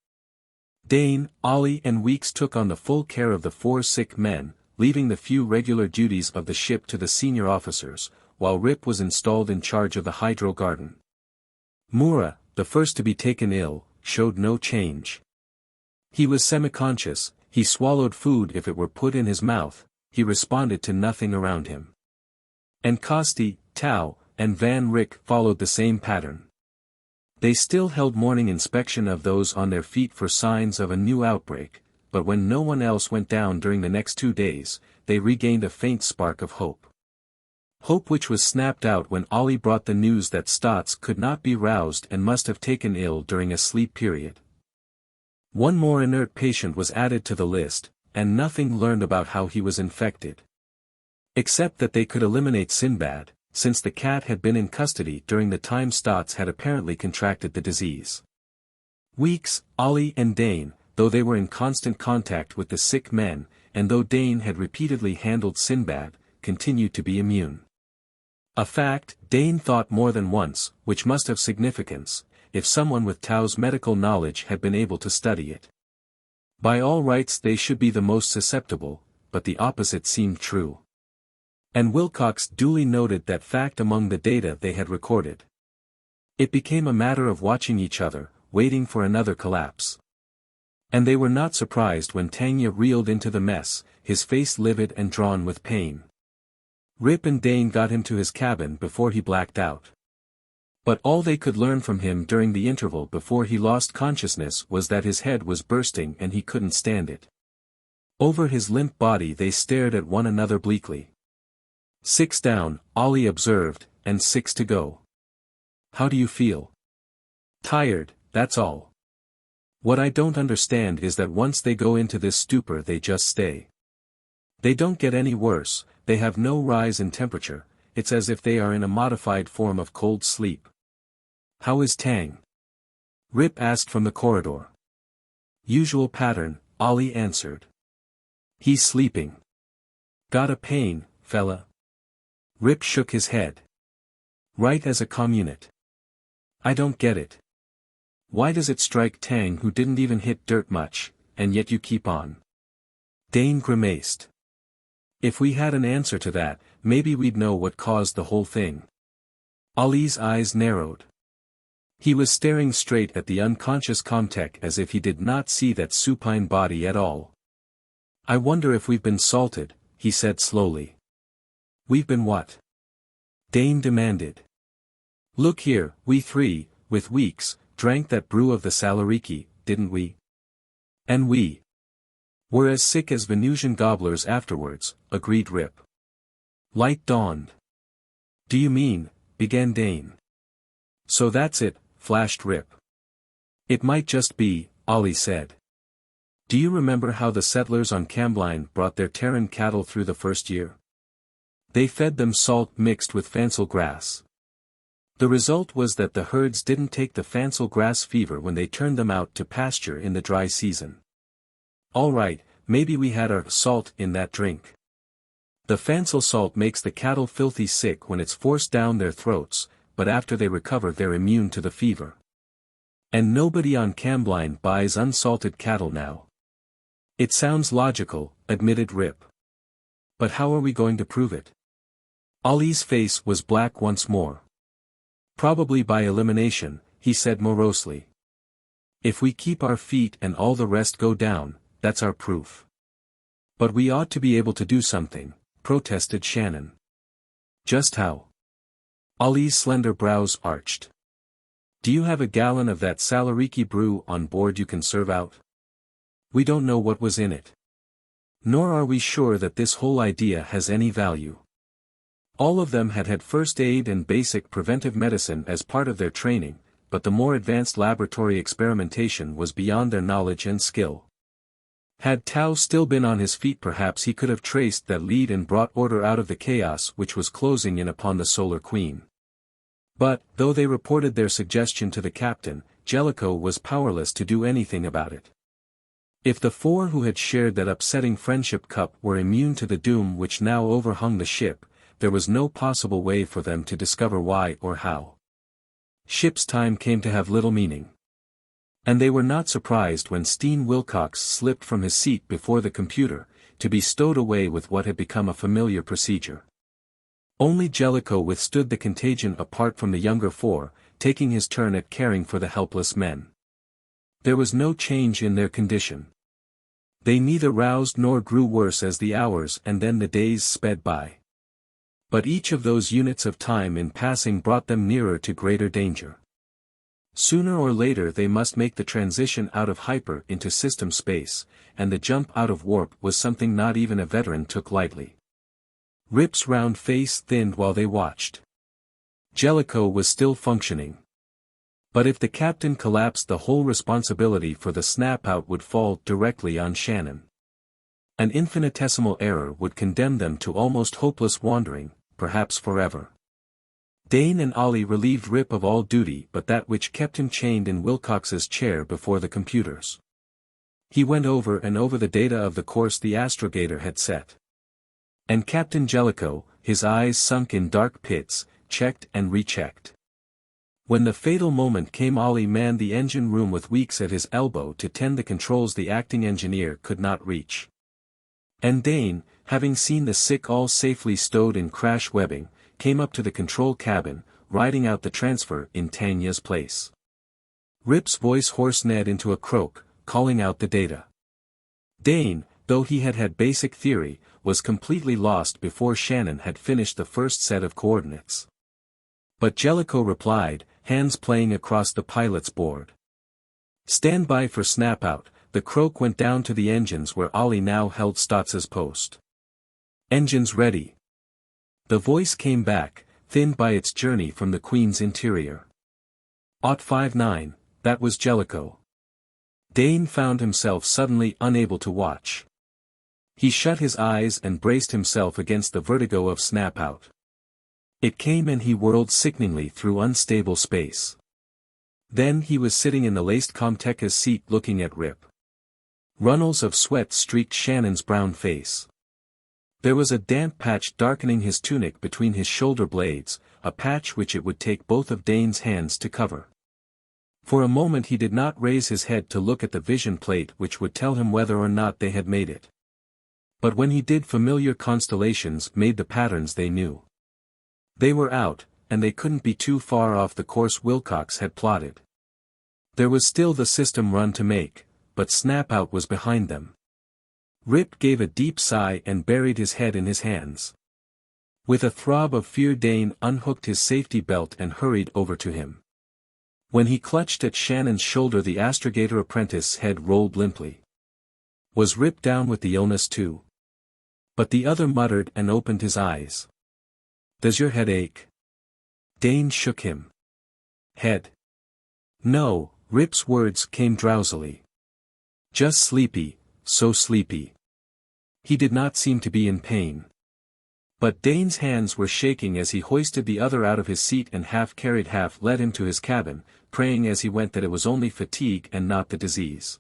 Dane, Ollie and Weeks took on the full care of the 4 sick men, leaving the few regular duties of the ship to the senior officers, while Rip was installed in charge of the hydro garden. Mura, the first to be taken ill, showed no change. He was semi-conscious, he swallowed food if it were put in his mouth, he responded to nothing around him. And Kosti, Tau, and Van Rick followed the same pattern. They still held morning inspection of those on their feet for signs of a new outbreak, but when no one else went down during the next 2 days, they regained a faint spark of hope. Hope which was snapped out when Ollie brought the news that Stotts could not be roused and must have taken ill during a sleep period. One more inert patient was added to the list, and nothing learned about how he was infected. Except that they could eliminate Sinbad, since the cat had been in custody during the time Stotts had apparently contracted the disease. Weeks, Ollie and Dane, though they were in constant contact with the sick men, and though Dane had repeatedly handled Sinbad, continued to be immune. A fact, Dane thought more than once, which must have significance, if someone with Tau's medical knowledge had been able to study it. By all rights they should be the most susceptible, but the opposite seemed true. And Wilcox duly noted that fact among the data they had recorded. It became a matter of watching each other, waiting for another collapse. And they were not surprised when Tanya reeled into the mess, his face livid and drawn with pain. Rip and Dane got him to his cabin before he blacked out. But all they could learn from him during the interval before he lost consciousness was that his head was bursting and he couldn't stand it. Over his limp body they stared at one another bleakly. 6 down, Ollie observed, and 6 to go. How do you feel? Tired, that's all. What I don't understand is that once they go into this stupor they just stay. They don't get any worse, they have no rise in temperature, it's as if they are in a modified form of cold sleep. How is Tang? Rip asked from the corridor. Usual pattern, Ollie answered. He's sleeping. Got a pain, fella? Rip shook his head. Right as a communist. I don't get it. Why does it strike Tang who didn't even hit dirt much, and yet you keep on? Dane grimaced. If we had an answer to that, maybe we'd know what caused the whole thing. Ollie's eyes narrowed. He was staring straight at the unconscious Comtech as if he did not see that supine body at all. I wonder if we've been salted, he said slowly. We've been what? Dane demanded. Look here, we 3, with Weeks, drank that brew of the Salariki, didn't we? And we were as sick as Venusian gobblers afterwards, agreed Rip. Light dawned. Do you mean, began Dane. So that's it, flashed Rip. It might just be, Ollie said. Do you remember how the settlers on Cambline brought their Terran cattle through the first year? They fed them salt mixed with fancel grass. The result was that the herds didn't take the fancel grass fever when they turned them out to pasture in the dry season. All right, maybe we had our salt in that drink. The fancel salt makes the cattle filthy sick when it's forced down their throats, but after they recover they're immune to the fever. And nobody on Cambline buys unsalted cattle now. It sounds logical, admitted Rip. But how are we going to prove it? Ollie's face was black once more. Probably by elimination, he said morosely. If we keep our feet and all the rest go down, that's our proof. But we ought to be able to do something, protested Shannon. Just how? Ollie's slender brows arched. Do you have a gallon of that Salariki brew on board you can serve out? We don't know what was in it. Nor are we sure that this whole idea has any value. All of them had had first aid and basic preventive medicine as part of their training, but the more advanced laboratory experimentation was beyond their knowledge and skill. Had Tau still been on his feet, perhaps he could have traced that lead and brought order out of the chaos which was closing in upon the Solar Queen. But, though they reported their suggestion to the captain, Jellicoe was powerless to do anything about it. If the four who had shared that upsetting friendship cup were immune to the doom which now overhung the ship, there was no possible way for them to discover why or how. Ship's time came to have little meaning. And they were not surprised when Steen Wilcox slipped from his seat before the computer, to be stowed away with what had become a familiar procedure. Only Jellicoe withstood the contagion apart from the younger four, taking his turn at caring for the helpless men. There was no change in their condition. They neither roused nor grew worse as the hours and then the days sped by. But each of those units of time in passing brought them nearer to greater danger. Sooner or later they must make the transition out of hyper into system space, and the jump out of warp was something not even a veteran took lightly. Rip's round face thinned while they watched. Jellicoe was still functioning. But if the captain collapsed, the whole responsibility for the snap-out would fall directly on Shannon. An infinitesimal error would condemn them to almost hopeless wandering, perhaps forever. Dane and Ollie relieved Rip of all duty but that which kept him chained in Wilcox's chair before the computers. He went over and over the data of the course the astrogator had set. And Captain Jellicoe, his eyes sunk in dark pits, checked and rechecked. When the fatal moment came, Ollie manned the engine room with Weeks at his elbow to tend the controls the acting engineer could not reach. And Dane, having seen the sick all safely stowed in crash webbing, came up to the control cabin, riding out the transfer in Tanya's place. Rip's voice hoarse-ned into a croak, calling out the data. Dane, though he had had basic theory, was completely lost before Shannon had finished the first set of coordinates. But Jellicoe replied, hands playing across the pilot's board. Stand by for snap-out. The croak went down to the engines where Ollie now held Stotz's post. Engines ready. The voice came back, thinned by its journey from the Queen's interior. XIII, that was Jellicoe. Dane found himself suddenly unable to watch. He shut his eyes and braced himself against the vertigo of snap-out. It came and he whirled sickeningly through unstable space. Then he was sitting in the laced Comteka's seat looking at Rip. Runnels of sweat streaked Shannon's brown face. There was a damp patch darkening his tunic between his shoulder blades, a patch which it would take both of Dane's hands to cover. For a moment he did not raise his head to look at the vision plate which would tell him whether or not they had made it. But when he did, familiar constellations made the patterns they knew. They were out, and they couldn't be too far off the course Wilcox had plotted. There was still the system run to make, but snap-out was behind them. Rip gave a deep sigh and buried his head in his hands. With a throb of fear, Dane unhooked his safety belt and hurried over to him. When he clutched at Shannon's shoulder, the astrogator-apprentice's head rolled limply. Was Rip down with the illness too? But the other muttered and opened his eyes. Does your head ache? Dane shook him. Head? No, Rip's words came drowsily. Just sleepy, so sleepy. He did not seem to be in pain. But Dane's hands were shaking as he hoisted the other out of his seat and half-carried half-led him to his cabin, praying as he went that it was only fatigue and not the disease.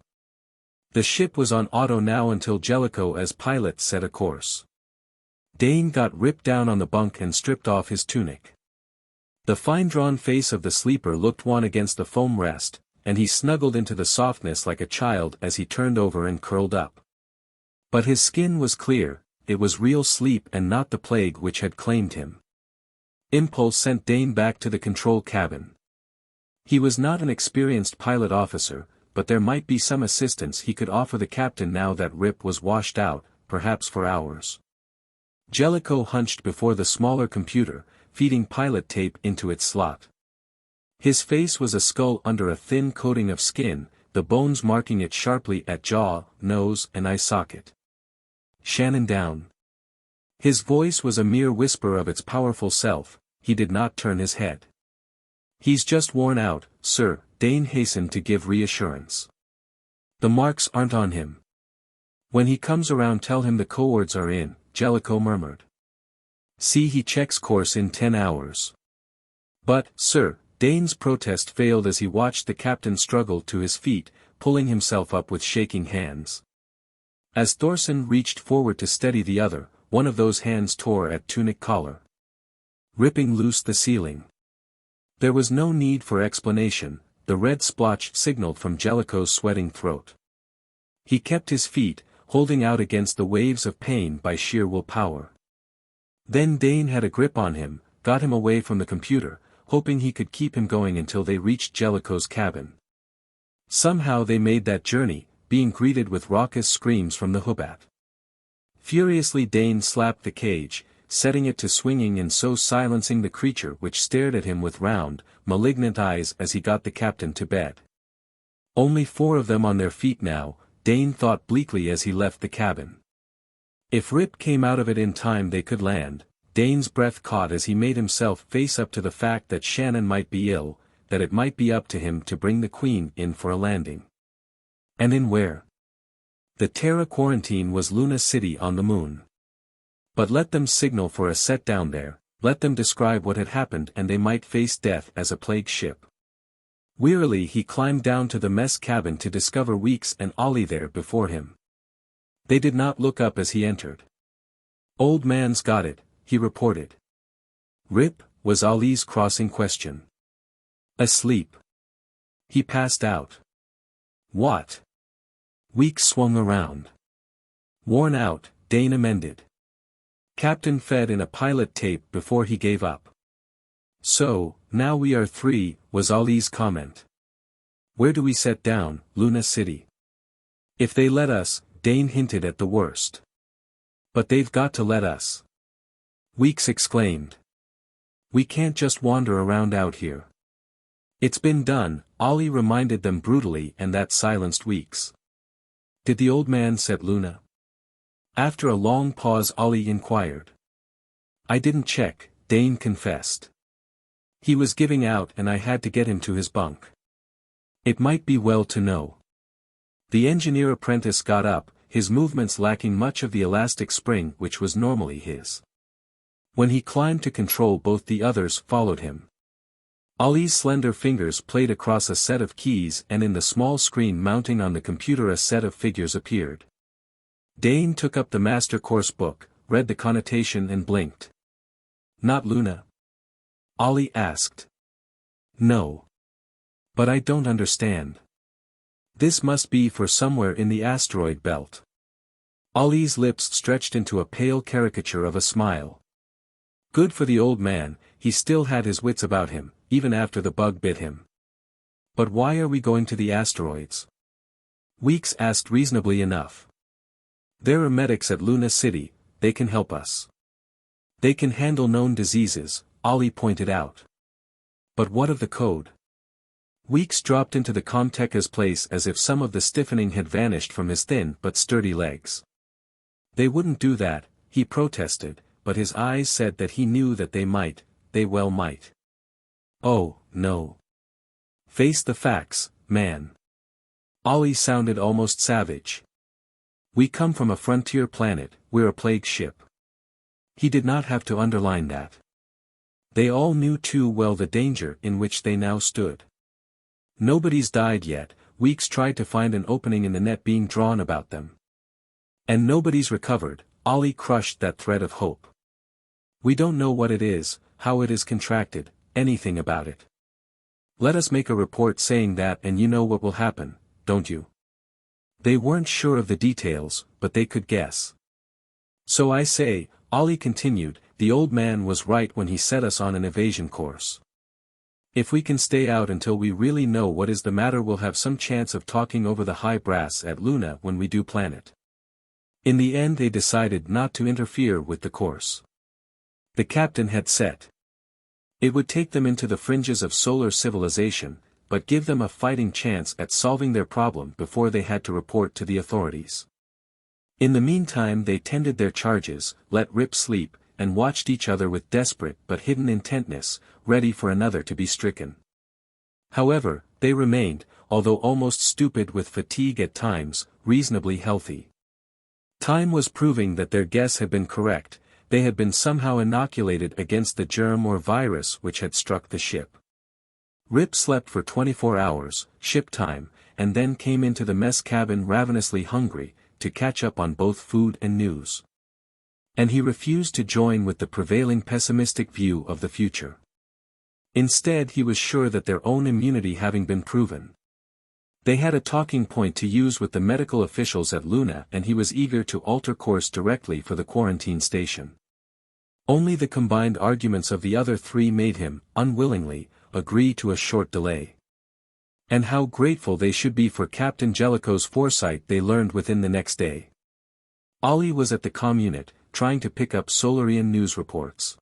The ship was on auto now until Jellicoe as pilot set a course. Dane got Rip down on the bunk and stripped off his tunic. The fine-drawn face of the sleeper looked wan against the foam rest, and he snuggled into the softness like a child as he turned over and curled up. But his skin was clear, it was real sleep and not the plague which had claimed him. Impulse sent Dane back to the control cabin. He was not an experienced pilot officer, but there might be some assistance he could offer the captain now that Rip was washed out, perhaps for hours. Jellicoe hunched before the smaller computer, feeding pilot tape into its slot. His face was a skull under a thin coating of skin, the bones marking it sharply at jaw, nose and eye socket. Shannon down. His voice was a mere whisper of its powerful self, he did not turn his head. He's just worn out, sir, Dane hastened to give reassurance. The marks aren't on him. When he comes around tell him the coords are in, Jellicoe murmured. See, he checks course in 10 hours. But, sir, Dane's protest failed as he watched the captain struggle to his feet, pulling himself up with shaking hands. As Thorson reached forward to steady the other, one of those hands tore at tunic collar, ripping loose the ceiling. There was no need for explanation, the red splotch signaled from Jellicoe's sweating throat. He kept his feet, holding out against the waves of pain by sheer willpower. Then Dane had a grip on him, got him away from the computer, hoping he could keep him going until they reached Jellicoe's cabin. Somehow they made that journey, being greeted with raucous screams from the Hoobat. Furiously Dane slapped the cage, setting it to swinging and so silencing the creature which stared at him with round, malignant eyes as he got the captain to bed. Only 4 of them on their feet now, Dane thought bleakly as he left the cabin. If Rip came out of it in time they could land. Dane's breath caught as he made himself face up to the fact that Shannon might be ill, that it might be up to him to bring the Queen in for a landing. And in where? The Terra quarantine was Luna City on the moon. But let them signal for a set down there, let them describe what had happened and they might face death as a plague ship. Wearily he climbed down to the mess cabin to discover Weeks and Ollie there before him. They did not look up as he entered. "Old man's got it," he reported. "Rip," was Ollie's crossing question. "Asleep. He passed out." "What?" Weeks swung around. "Worn out," Dane amended. Captain fed in a pilot tape before he gave up. "So, now we are 3, was Ollie's comment. "Where do we set down?" "Luna City." "If they let us," Dane hinted at the worst. "But they've got to let us," Weeks exclaimed. "We can't just wander around out here." "It's been done," Ollie reminded them brutally, and that silenced Weeks. "Did the old man set Luna?" After a long pause Ollie inquired. "I didn't check," Dane confessed. "He was giving out and I had to get him to his bunk. It might be well to know." The engineer apprentice got up, his movements lacking much of the elastic spring which was normally his. When he climbed to control both the others followed him. Ollie's slender fingers played across a set of keys and in the small screen mounting on the computer a set of figures appeared. Dane took up the master course book, read the connotation and blinked. "Not Luna?" Ollie asked. "No. But I don't understand. This must be for somewhere in the asteroid belt." Ollie's lips stretched into a pale caricature of a smile. Good for the old man, he still had his wits about him, even after the bug bit him. "But why are we going to the asteroids?" Weeks asked reasonably enough. "There are medics at Luna City, they can help us. They can handle known diseases," Ollie pointed out. "But what of the code?" Weeks dropped into the Comteka's place as if some of the stiffening had vanished from his thin but sturdy legs. "They wouldn't do that," he protested, but his eyes said that he knew that they well might. "Oh, no. Face the facts, man." Ollie sounded almost savage. "We come from a frontier planet, we're a plague ship." He did not have to underline that. They all knew too well the danger in which they now stood. Nobody's died yet, Weeks tried to find an opening in the net being drawn about them. And nobody's recovered, Ollie crushed that thread of hope. "We don't know what it is, how it is contracted, anything about it. Let us make a report saying that and you know what will happen, don't you?" They weren't sure of the details, but they could guess. "So I say," Ollie continued, "the old man was right when he set us on an evasion course. If we can stay out until we really know what is the matter we'll have some chance of talking over the high brass at Luna when we do planet." In the end they decided not to interfere with the course the captain had set. It would take them into the fringes of solar civilization, but give them a fighting chance at solving their problem before they had to report to the authorities. In the meantime they tended their charges, let Rip sleep, and watched each other with desperate but hidden intentness, ready for another to be stricken. However, they remained, although almost stupid with fatigue at times, reasonably healthy. Time was proving that their guess had been correct, they had been somehow inoculated against the germ or virus which had struck the ship. Rip slept for 24 hours, ship time, and then came into the mess cabin ravenously hungry, to catch up on both food and news. And he refused to join with the prevailing pessimistic view of the future. Instead, he was sure that their own immunity having been proven. They had a talking point to use with the medical officials at Luna, and he was eager to alter course directly for the quarantine station. Only the combined arguments of the other three made him, unwillingly, agree to a short delay. And how grateful they should be for Captain Jellicoe's foresight they learned within the next day. Ollie was at the comm unit, trying to pick up Solarian news reports.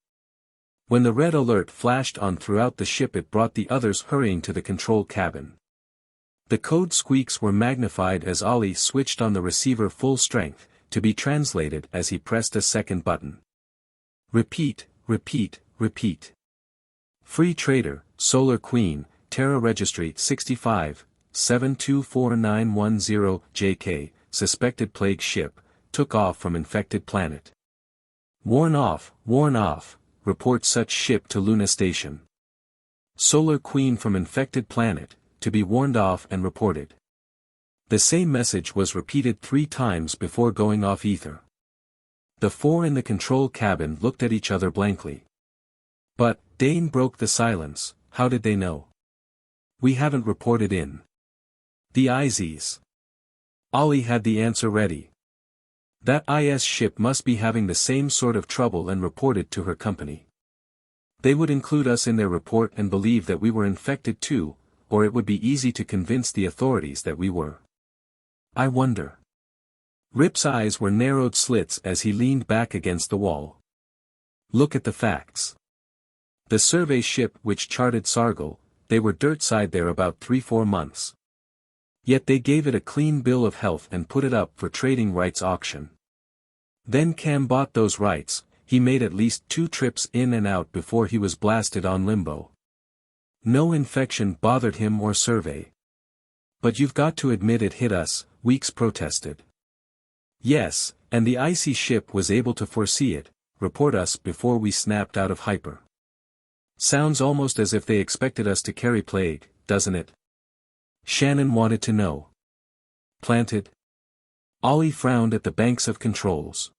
When the red alert flashed on throughout the ship, it brought the others hurrying to the control cabin. The code squeaks were magnified as Ollie switched on the receiver full strength, to be translated as he pressed a second button. Repeat, repeat, repeat. Free Trader, Solar Queen, Terra Registry 65, 724910 JK, suspected plague ship, took off from infected planet. Warn off, report such ship to Luna Station. Solar Queen from infected planet, to be warned off and reported. The same message was repeated 3 times before going off ether. The 4 in the control cabin looked at each other blankly. But, Dane broke the silence, how did they know? We haven't reported in. The IZs. Ollie had the answer ready. That IS ship must be having the same sort of trouble and reported to her company. They would include us in their report and believe that we were infected too, or it would be easy to convince the authorities that we were. I wonder. Rip's eyes were narrowed slits as he leaned back against the wall. Look at the facts. The survey ship which charted Sargol, they were dirtside there about 3-4 months. Yet they gave it a clean bill of health and put it up for trading rights auction. Then Cam bought those rights, he made at least 2 trips in and out before he was blasted on Limbo. No infection bothered him or survey. But you've got to admit it hit us, Weeks protested. Yes, and the icy ship was able to foresee it, report us before we snapped out of hyper. Sounds almost as if they expected us to carry plague, doesn't it? Shannon wanted to know. Planted? Ollie frowned at the banks of controls.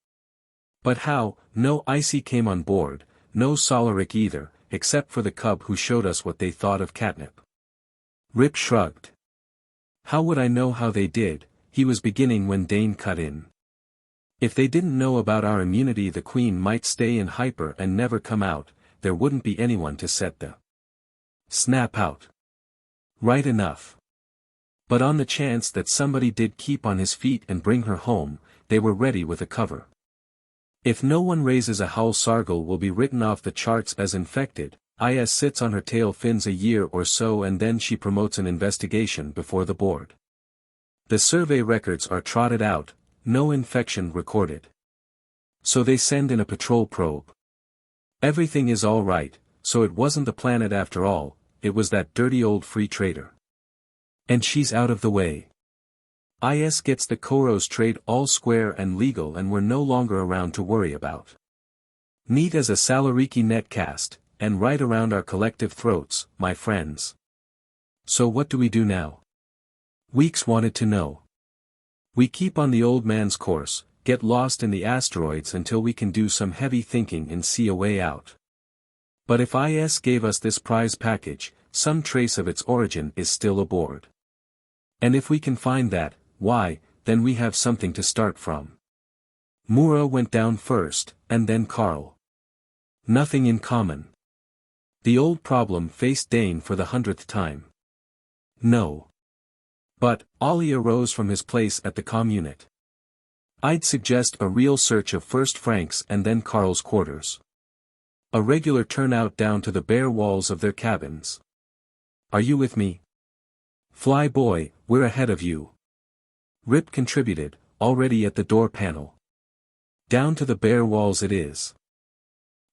But how? No icy came on board, no Salariki either, except for the cub who showed us what they thought of catnip. Rip shrugged. How would I know how they did? He was beginning when Dane cut in. If they didn't know about our immunity, the Queen might stay in hyper and never come out, there wouldn't be anyone to set the snap out. Right enough. But on the chance that somebody did keep on his feet and bring her home, they were ready with a cover. If no one raises a howl, Sargol will be written off the charts as infected. IS sits on her tail fins a year or so and then she promotes an investigation before the board. The survey records are trotted out, no infection recorded. So they send in a patrol probe. Everything is all right, so it wasn't the planet after all, it was that dirty old free trader. And she's out of the way. IS gets the Koros trade all square and legal and we're no longer around to worry about. Neat as a Salariki netcast, and right around our collective throats, my friends. So what do we do now? Weeks wanted to know. We keep on the old man's course, get lost in the asteroids until we can do some heavy thinking and see a way out. But if IS gave us this prize package, some trace of its origin is still aboard. And if we can find that, why, then we have something to start from. Mura went down first, and then Carl. Nothing in common. The old problem faced Dane for the 100th time. No. But, Ollie arose from his place at the comm unit. I'd suggest a real search of first Frank's and then Carl's quarters. A regular turnout down to the bare walls of their cabins. Are you with me? Fly boy, we're ahead of you. Rip contributed, already at the door panel. Down to the bare walls it is.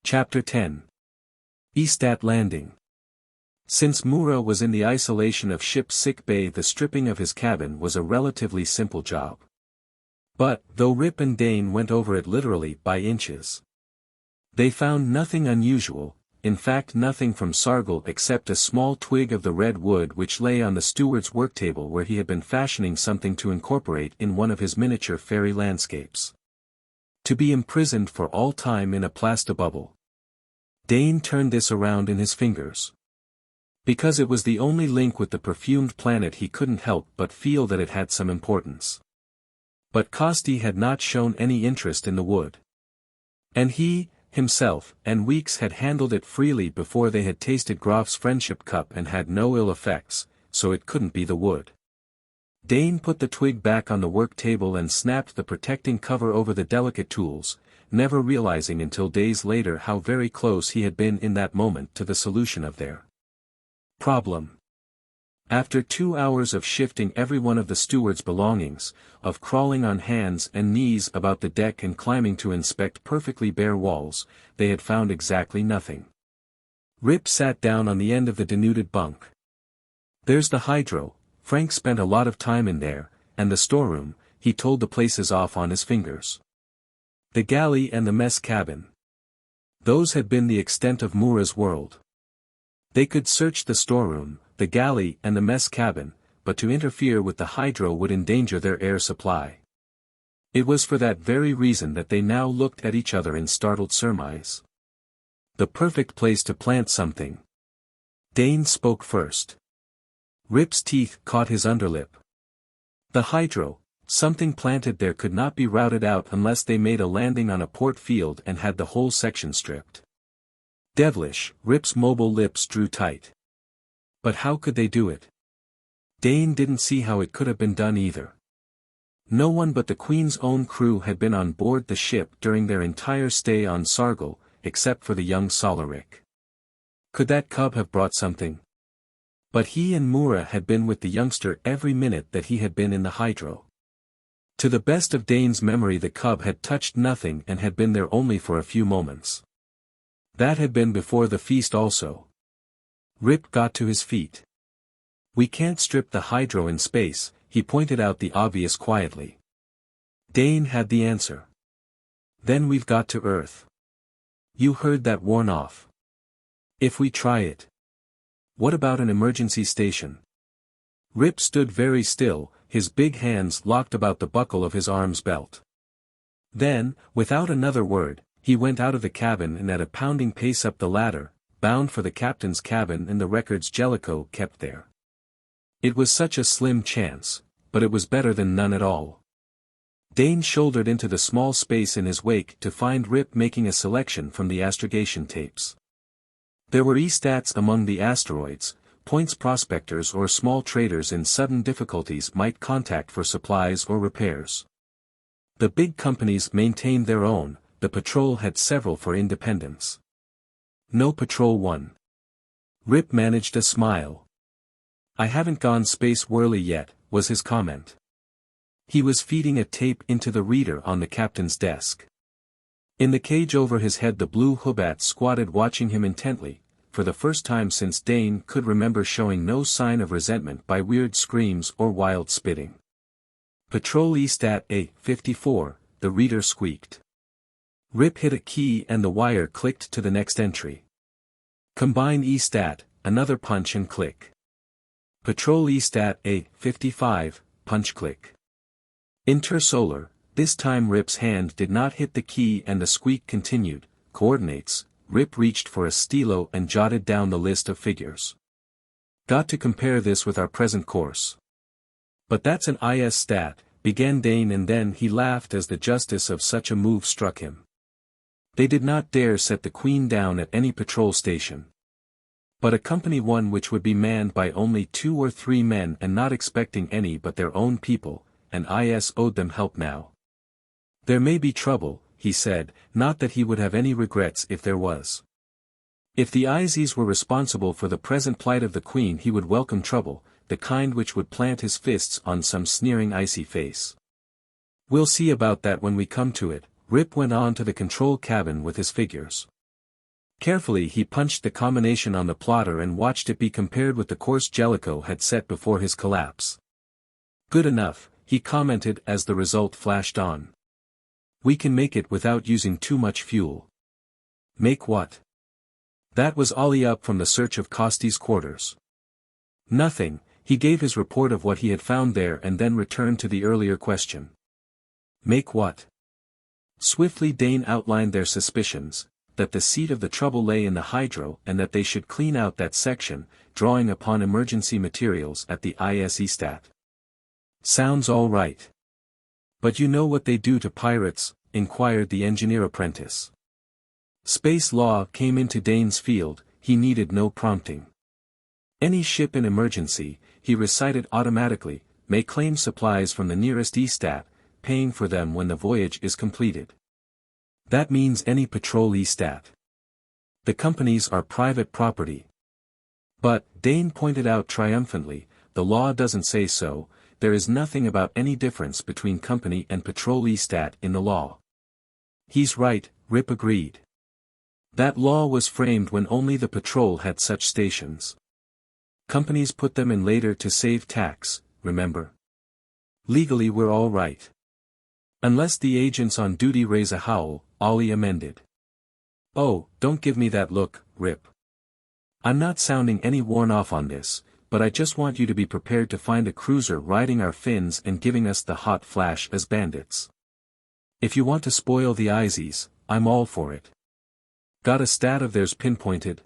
Chapter 10. Estat Landing. Since Mura was in the isolation of ship's sick bay, the stripping of his cabin was a relatively simple job. But, though Rip and Dane went over it literally by inches, they found nothing unusual, in fact nothing from Sargol except a small twig of the red wood which lay on the steward's worktable where he had been fashioning something to incorporate in one of his miniature fairy landscapes. To be imprisoned for all time in a plastibubble. Dane turned this around in his fingers. Because it was the only link with the perfumed planet he couldn't help but feel that it had some importance. But Costi had not shown any interest in the wood. And he, himself, and Weeks had handled it freely before they had tasted Grof's friendship cup and had no ill effects, so it couldn't be the wood. Dane put the twig back on the work table and snapped the protecting cover over the delicate tools, never realizing until days later how very close he had been in that moment to the solution of their problem. After 2 hours of shifting every one of the steward's belongings, of crawling on hands and knees about the deck and climbing to inspect perfectly bare walls, they had found exactly nothing. Rip sat down on the end of the denuded bunk. There's the hydro, Frank spent a lot of time in there, and the storeroom, he told the places off on his fingers. The galley and the mess cabin. Those had been the extent of Mura's world. They could search the storeroom, the galley and the mess cabin, but to interfere with the hydro would endanger their air supply. It was for that very reason that they now looked at each other in startled surmise. The perfect place to plant something. Dane spoke first. Rip's teeth caught his underlip. The hydro, something planted there could not be routed out unless they made a landing on a port field and had the whole section stripped. Devilish, Rip's mobile lips drew tight. But how could they do it? Dane didn't see how it could have been done either. No one but the Queen's own crew had been on board the ship during their entire stay on Sargol, except for the young Salariki. Could that cub have brought something? But he and Mura had been with the youngster every minute that he had been in the hydro. To the best of Dane's memory the cub had touched nothing and had been there only for a few moments. That had been before the feast also. Rip got to his feet. We can't strip the hydro in space, he pointed out the obvious quietly. Dane had the answer. Then we've got to Earth. You heard that worn off. If we try it. What about an emergency station? Rip stood very still, his big hands locked about the buckle of his arm's belt. Then, without another word, he went out of the cabin and at a pounding pace up the ladder, bound for the captain's cabin and the records Jellicoe kept there. It was such a slim chance, but it was better than none at all. Dane shouldered into the small space in his wake to find Rip making a selection from the astrogation tapes. There were E-stats among the asteroids, points prospectors or small traders in sudden difficulties might contact for supplies or repairs. The big companies maintained their own, the patrol had several for independence. No patrol one. Rip managed a smile. I haven't gone space whirly yet, was his comment. He was feeding a tape into the reader on the captain's desk. In the cage over his head the blue Hoobat squatted watching him intently, for the first time since Dane could remember showing no sign of resentment by weird screams or wild spitting. Patrol E-stat A-54, the reader squeaked. Rip hit a key and the wire clicked to the next entry. Combine E-stat, another punch and click. Patrol E-stat A-55, punch click. Intersolar, this time Rip's hand did not hit the key and the squeak continued. Coordinates, Rip reached for a stilo and jotted down the list of figures. Got to compare this with our present course. But that's an IS stat, began Dane and then he laughed as the justice of such a move struck him. They did not dare set the Queen down at any patrol station. But a Company 1 which would be manned by only 2 or 3 men and not expecting any but their own people, and IS owed them help now. There may be trouble, he said, not that he would have any regrets if there was. If the ISs were responsible for the present plight of the Queen he would welcome trouble, the kind which would plant his fists on some sneering icy face. We'll see about that when we come to it. Rip went on to the control cabin with his figures. Carefully he punched the combination on the plotter and watched it be compared with the course Jellicoe had set before his collapse. Good enough, he commented as the result flashed on. We can make it without using too much fuel. Make what? That was Ollie up from the search of Kosti's quarters. Nothing, he gave his report of what he had found there and then returned to the earlier question. Make what? Swiftly Dane outlined their suspicions, that the seat of the trouble lay in the hydro and that they should clean out that section, drawing upon emergency materials at the ISE stat. Sounds all right. But you know what they do to pirates? Inquired the engineer apprentice. Space law came into Dane's field, he needed no prompting. Any ship in emergency, he recited automatically, may claim supplies from the nearest E-stat, paying for them when the voyage is completed. That means any patrol E-stat. The companies are private property. But, Dane pointed out triumphantly, the law doesn't say so, there is nothing about any difference between company and patrol E-stat in the law. He's right, Rip agreed. That law was framed when only the patrol had such stations. Companies put them in later to save tax, remember? Legally we're all right. Unless the agents on duty raise a howl, Ollie amended. Oh, don't give me that look, Rip. I'm not sounding any worn off on this, but I just want you to be prepared to find a cruiser riding our fins and giving us the hot flash as bandits. If you want to spoil the ISEs, I'm all for it. Got a stat of theirs pinpointed?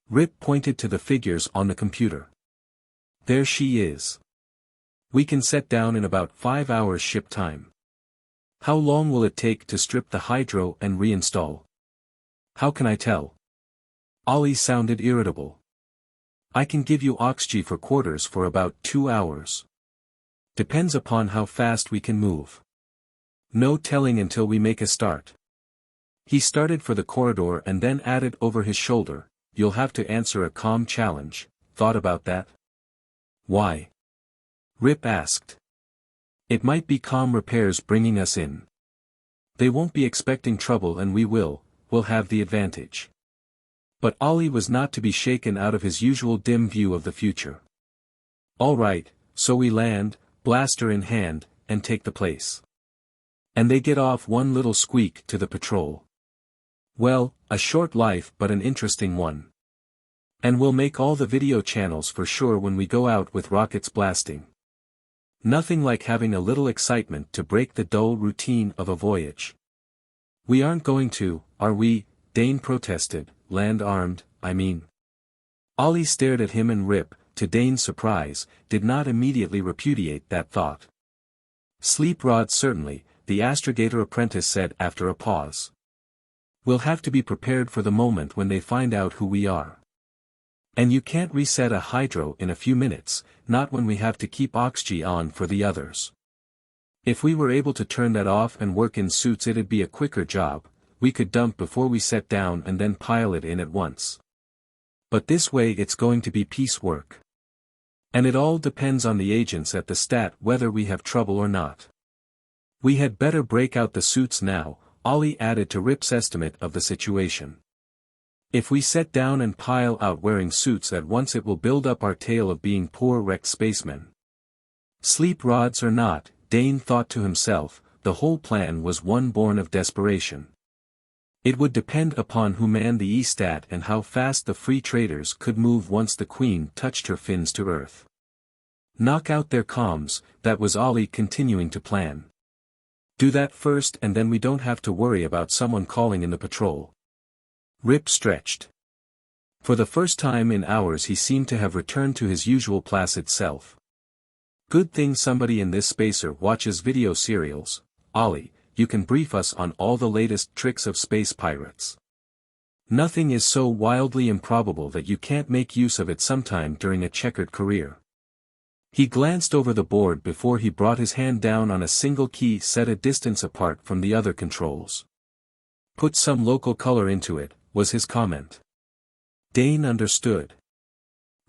Rip pointed to the figures on the computer. There she is. We can set down in about 5 hours ship time. How long will it take to strip the hydro and reinstall? How can I tell? Ollie sounded irritable. I can give you oxygen for quarters for about 2 hours. Depends upon how fast we can move. No telling until we make a start. He started for the corridor and then added over his shoulder, you'll have to answer a comm challenge, thought about that? Why? Rip asked. It might be comm repairs bringing us in. They won't be expecting trouble and we'll have the advantage. But Ollie was not to be shaken out of his usual dim view of the future. All right, so we land, blaster in hand, and take the place. And they get off one little squeak to the patrol. Well, a short life but an interesting one. And we'll make all the video channels for sure when we go out with rockets blasting. Nothing like having a little excitement to break the dull routine of a voyage. We aren't going to, are we? Dane protested, land armed, I mean. Ollie stared at him and Rip, to Dane's surprise, did not immediately repudiate that thought. Sleep rods certainly, the astrogator apprentice said after a pause. We'll have to be prepared for the moment when they find out who we are. And you can't reset a hydro in a few minutes, not when we have to keep oxygen on for the others. If we were able to turn that off and work in suits it'd be a quicker job, we could dump before we set down and then pile it in at once. But this way it's going to be piecework. And it all depends on the agents at the stat whether we have trouble or not. We had better break out the suits now, Ollie added to Rip's estimate of the situation. If we set down and pile out wearing suits at once it will build up our tale of being poor wrecked spacemen. Sleep rods or not, Dane thought to himself, the whole plan was one born of desperation. It would depend upon who manned the E-stat and how fast the free traders could move once the Queen touched her fins to Earth. Knock out their comms, that was Ollie continuing to plan. Do that first and then we don't have to worry about someone calling in the patrol. Rip stretched. For the first time in hours he seemed to have returned to his usual placid self. Good thing somebody in this spacer watches video serials, Ollie, you can brief us on all the latest tricks of space pirates. Nothing is so wildly improbable that you can't make use of it sometime during a checkered career. He glanced over the board before he brought his hand down on a single key set a distance apart from the other controls. Put some local color into it, was his comment. Dane understood.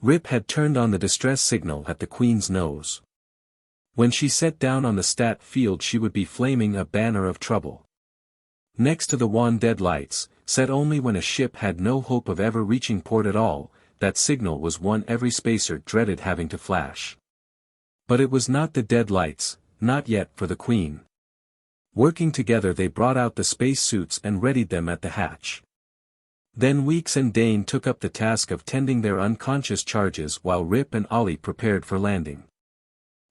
Rip had turned on the distress signal at the Queen's nose. When she set down on the stat field she would be flaming a banner of trouble. Next to the wan dead lights, set only when a ship had no hope of ever reaching port at all, that signal was one every spacer dreaded having to flash. But it was not the dead lights, not yet for the Queen. Working together they brought out the space suits and readied them at the hatch. Then Weeks and Dane took up the task of tending their unconscious charges while Rip and Ollie prepared for landing.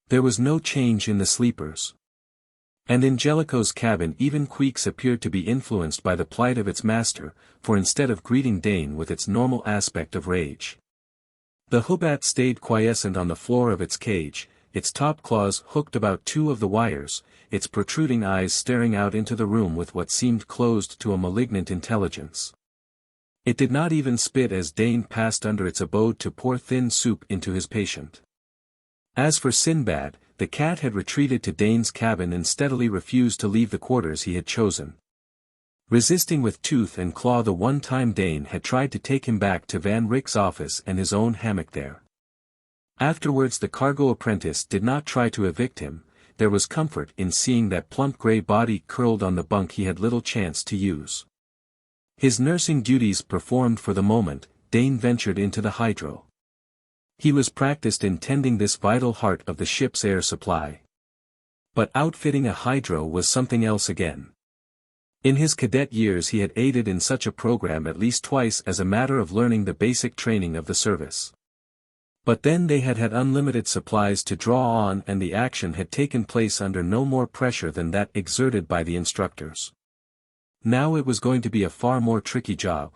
There was no change in the sleepers. And in Jellicoe's cabin even Queeks appeared to be influenced by the plight of its master, for instead of greeting Dane with its normal aspect of rage, the Hoobat stayed quiescent on the floor of its cage, its top claws hooked about two of the wires, its protruding eyes staring out into the room with what seemed closed to a malignant intelligence. It did not even spit as Dane passed under its abode to pour thin soup into his patient. As for Sinbad, the cat had retreated to Dane's cabin and steadily refused to leave the quarters he had chosen, resisting with tooth and claw the one time Dane had tried to take him back to Van Rick's office and his own hammock there. Afterwards the cargo-apprentice did not try to evict him. There was comfort in seeing that plump grey body curled on the bunk he had little chance to use. His nursing duties performed for the moment, Dane ventured into the hydro. He was practiced in tending this vital heart of the ship's air supply. But outfitting a hydro was something else again. In his cadet years he had aided in such a program at least twice as a matter of learning the basic training of the service. But then they had had unlimited supplies to draw on and the action had taken place under no more pressure than that exerted by the instructors. Now it was going to be a far more tricky job.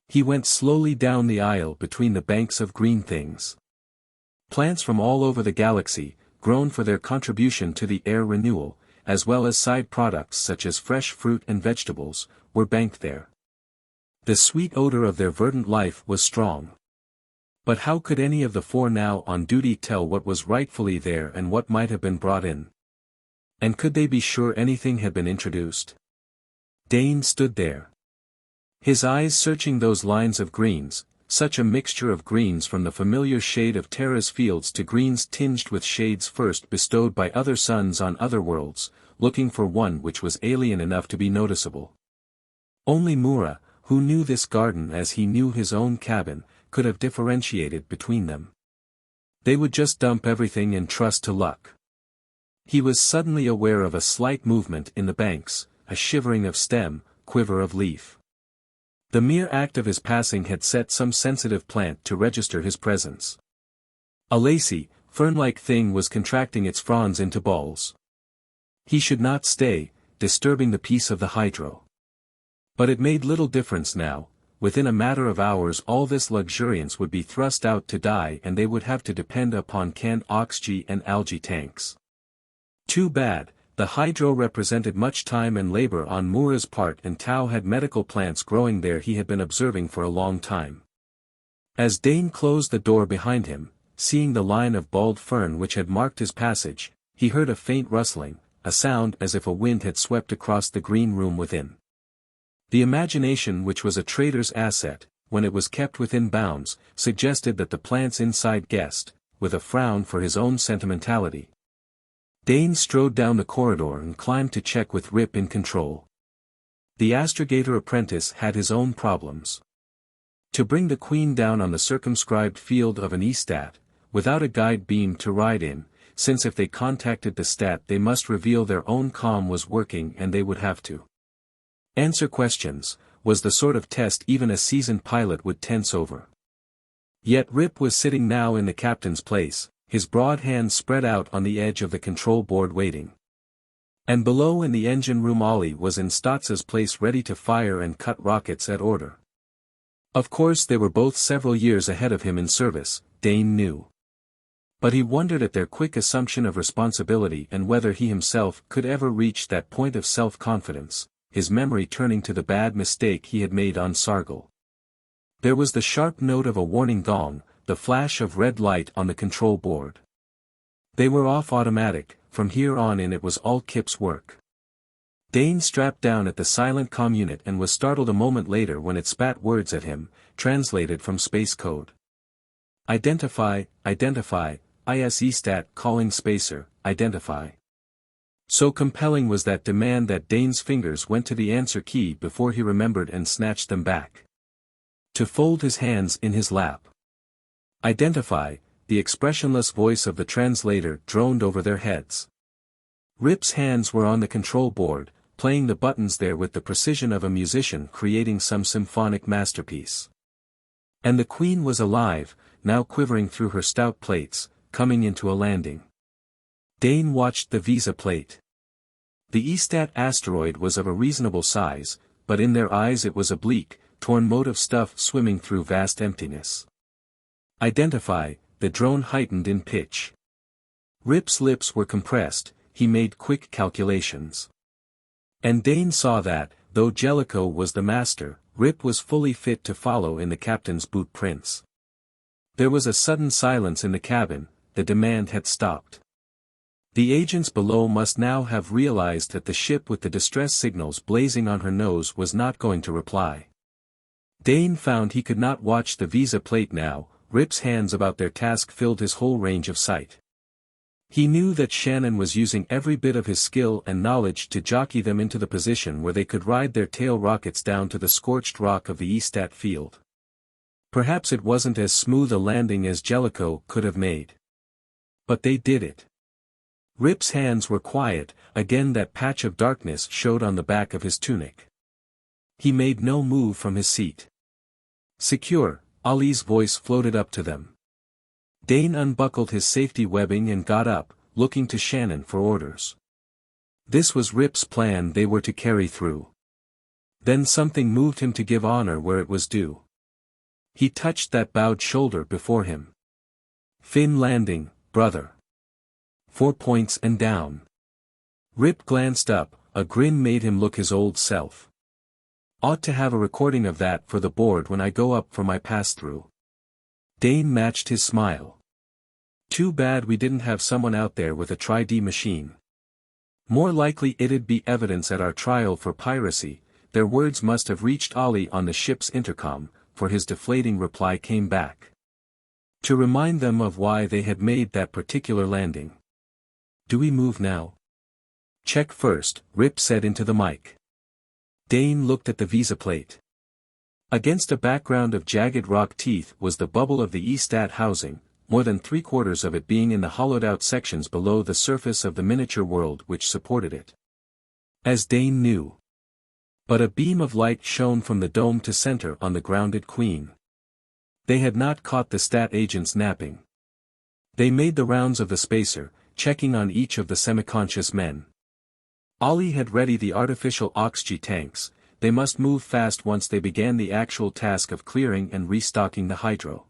He went slowly down the aisle between the banks of green things. Plants from all over the galaxy, grown for their contribution to the air renewal, as well as side products such as fresh fruit and vegetables, were banked there. The sweet odor of their verdant life was strong. But how could any of the four now on duty tell what was rightfully there and what might have been brought in? And could they be sure anything had been introduced? Dane stood there, his eyes searching those lines of greens, such a mixture of greens from the familiar shade of Terra's fields to greens tinged with shades first bestowed by other suns on other worlds, looking for one which was alien enough to be noticeable. Only Mura, who knew this garden as he knew his own cabin, could have differentiated between them. They would just dump everything and trust to luck. He was suddenly aware of a slight movement in the banks, a shivering of stem, quiver of leaf. The mere act of his passing had set some sensitive plant to register his presence. A lacy, fern-like thing was contracting its fronds into balls. He should not stay, disturbing the peace of the hydro. But it made little difference now. Within a matter of hours all this luxuriance would be thrust out to die and they would have to depend upon canned oxygen and algae tanks. Too bad, the hydro represented much time and labor on Mura's part and Tau had medical plants growing there he had been observing for a long time. As Dane closed the door behind him, seeing the line of bald fern which had marked his passage, he heard a faint rustling, a sound as if a wind had swept across the green room within. The imagination which was a trader's asset, when it was kept within bounds, suggested that the plants inside guessed, with a frown for his own sentimentality. Dane strode down the corridor and climbed to check with Rip in control. The astrogator apprentice had his own problems. To bring the Queen down on the circumscribed field of an E-stat, without a guide beam to ride in, since if they contacted the stat they must reveal their own comm was working and they would have to answer questions, was the sort of test even a seasoned pilot would tense over. Yet Rip was sitting now in the captain's place, his broad hands spread out on the edge of the control board waiting. And below in the engine room Ollie was in Stotza's place ready to fire and cut rockets at order. Of course they were both several years ahead of him in service, Dane knew. But he wondered at their quick assumption of responsibility and whether he himself could ever reach that point of self-confidence, his memory turning to the bad mistake he had made on Sargol. There was the sharp note of a warning gong, the flash of red light on the control board. They were off automatic, from here on in it was all Kip's work. Dane strapped down at the silent comm unit and was startled a moment later when it spat words at him, translated from space code. Identify, ISE stat calling spacer, identify. So compelling was that demand that Dane's fingers went to the answer key before he remembered and snatched them back. To fold his hands in his lap. Identify, the expressionless voice of the translator droned over their heads. Rip's hands were on the control board, playing the buttons there with the precision of a musician creating some symphonic masterpiece. And the Queen was alive, now quivering through her stout plates, coming into a landing. Dane watched the visa plate. The XVIII asteroid was of a reasonable size, but in their eyes it was a bleak, torn mote of stuff swimming through vast emptiness. Identify, the drone heightened in pitch. Rip's lips were compressed, he made quick calculations. And Dane saw that, though Jellicoe was the master, Rip was fully fit to follow in the captain's boot prints. There was a sudden silence in the cabin, the demand had stopped. The agents below must now have realized that the ship with the distress signals blazing on her nose was not going to reply. Dane found he could not watch the visa plate now. Rip's hands about their task filled his whole range of sight. He knew that Shannon was using every bit of his skill and knowledge to jockey them into the position where they could ride their tail rockets down to the scorched rock of the XVIII field. Perhaps it wasn't as smooth a landing as Jellicoe could have made. But they did it. Rip's hands were quiet, again that patch of darkness showed on the back of his tunic. He made no move from his seat. Secure, Ollie's voice floated up to them. Dane unbuckled his safety webbing and got up, looking to Shannon for orders. This was Rip's plan they were to carry through. Then something moved him to give honor where it was due. He touched that bowed shoulder before him. Fin landing, brother. 4 points and down. Rip glanced up, a grin made him look his old self. Ought to have a recording of that for the board when I go up for my pass-through. Dane matched his smile. Too bad we didn't have someone out there with a tri-D machine. More likely it'd be evidence at our trial for piracy. Their words must have reached Ollie on the ship's intercom, for his deflating reply came back. To remind them of why they had made that particular landing. Do we move now? Check first, Rip said into the mic. Dane looked at the visa plate. Against a background of jagged rock teeth was the bubble of the XVIII housing, more than 3/4 of it being in the hollowed-out sections below the surface of the miniature world which supported it. As Dane knew. But a beam of light shone from the dome to center on the grounded Queen. They had not caught the stat agents napping. They made the rounds of the spacer, checking on each of the semi-conscious men. Ollie had ready the artificial oxygen tanks. They must move fast once they began the actual task of clearing and restocking the hydro.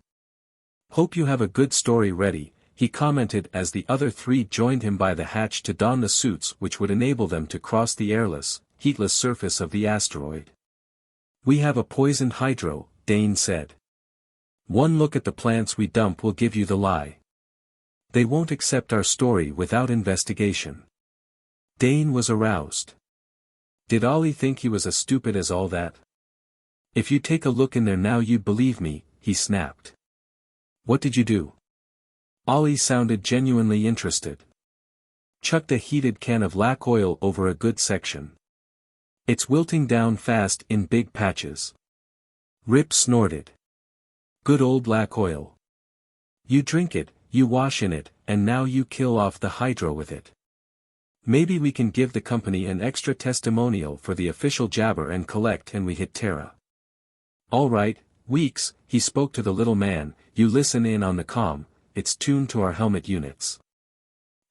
Hope you have a good story ready, he commented as the other three joined him by the hatch to don the suits which would enable them to cross the airless, heatless surface of the asteroid. We have a poisoned hydro, Dane said. One look at the plants we dump will give you the lie. They won't accept our story without investigation. Dane was aroused. Did Ollie think he was as stupid as all that? If you take a look in there now you'd believe me, he snapped. What did you do? Ollie sounded genuinely interested. Chucked a heated can of lac oil over a good section. It's wilting down fast in big patches. Rip snorted. Good old lac oil. You drink it, you wash in it, and now you kill off the hydro with it. Maybe we can give the company an extra testimonial for the official jabber and collect and we hit Terra. All right, Weeks, he spoke to the little man, you listen in on the comm, it's tuned to our helmet units.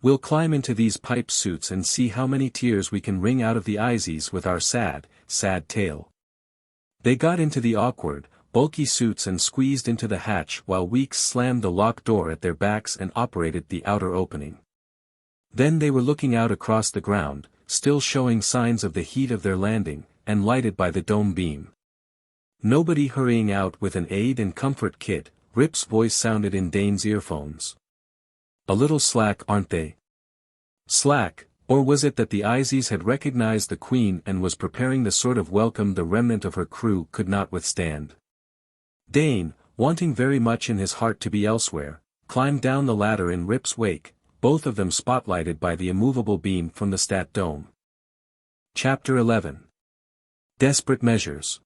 We'll climb into these pipe suits and see how many tears we can wring out of the IZs with our sad tale. They got into the awkward, bulky suits and squeezed into the hatch while Weeks slammed the locked door at their backs and operated the outer opening. Then they were looking out across the ground, still showing signs of the heat of their landing, and lighted by the dome beam. Nobody hurrying out with an aid and comfort kit, Rip's voice sounded in Dane's earphones. A little slack, aren't they? Slack, or was it that the IZs had recognized the Queen and was preparing the sort of welcome the remnant of her crew could not withstand? Dane, wanting very much in his heart to be elsewhere, climbed down the ladder in Rip's wake, both of them spotlighted by the immovable beam from the stat dome. Chapter 11. Desperate Measures.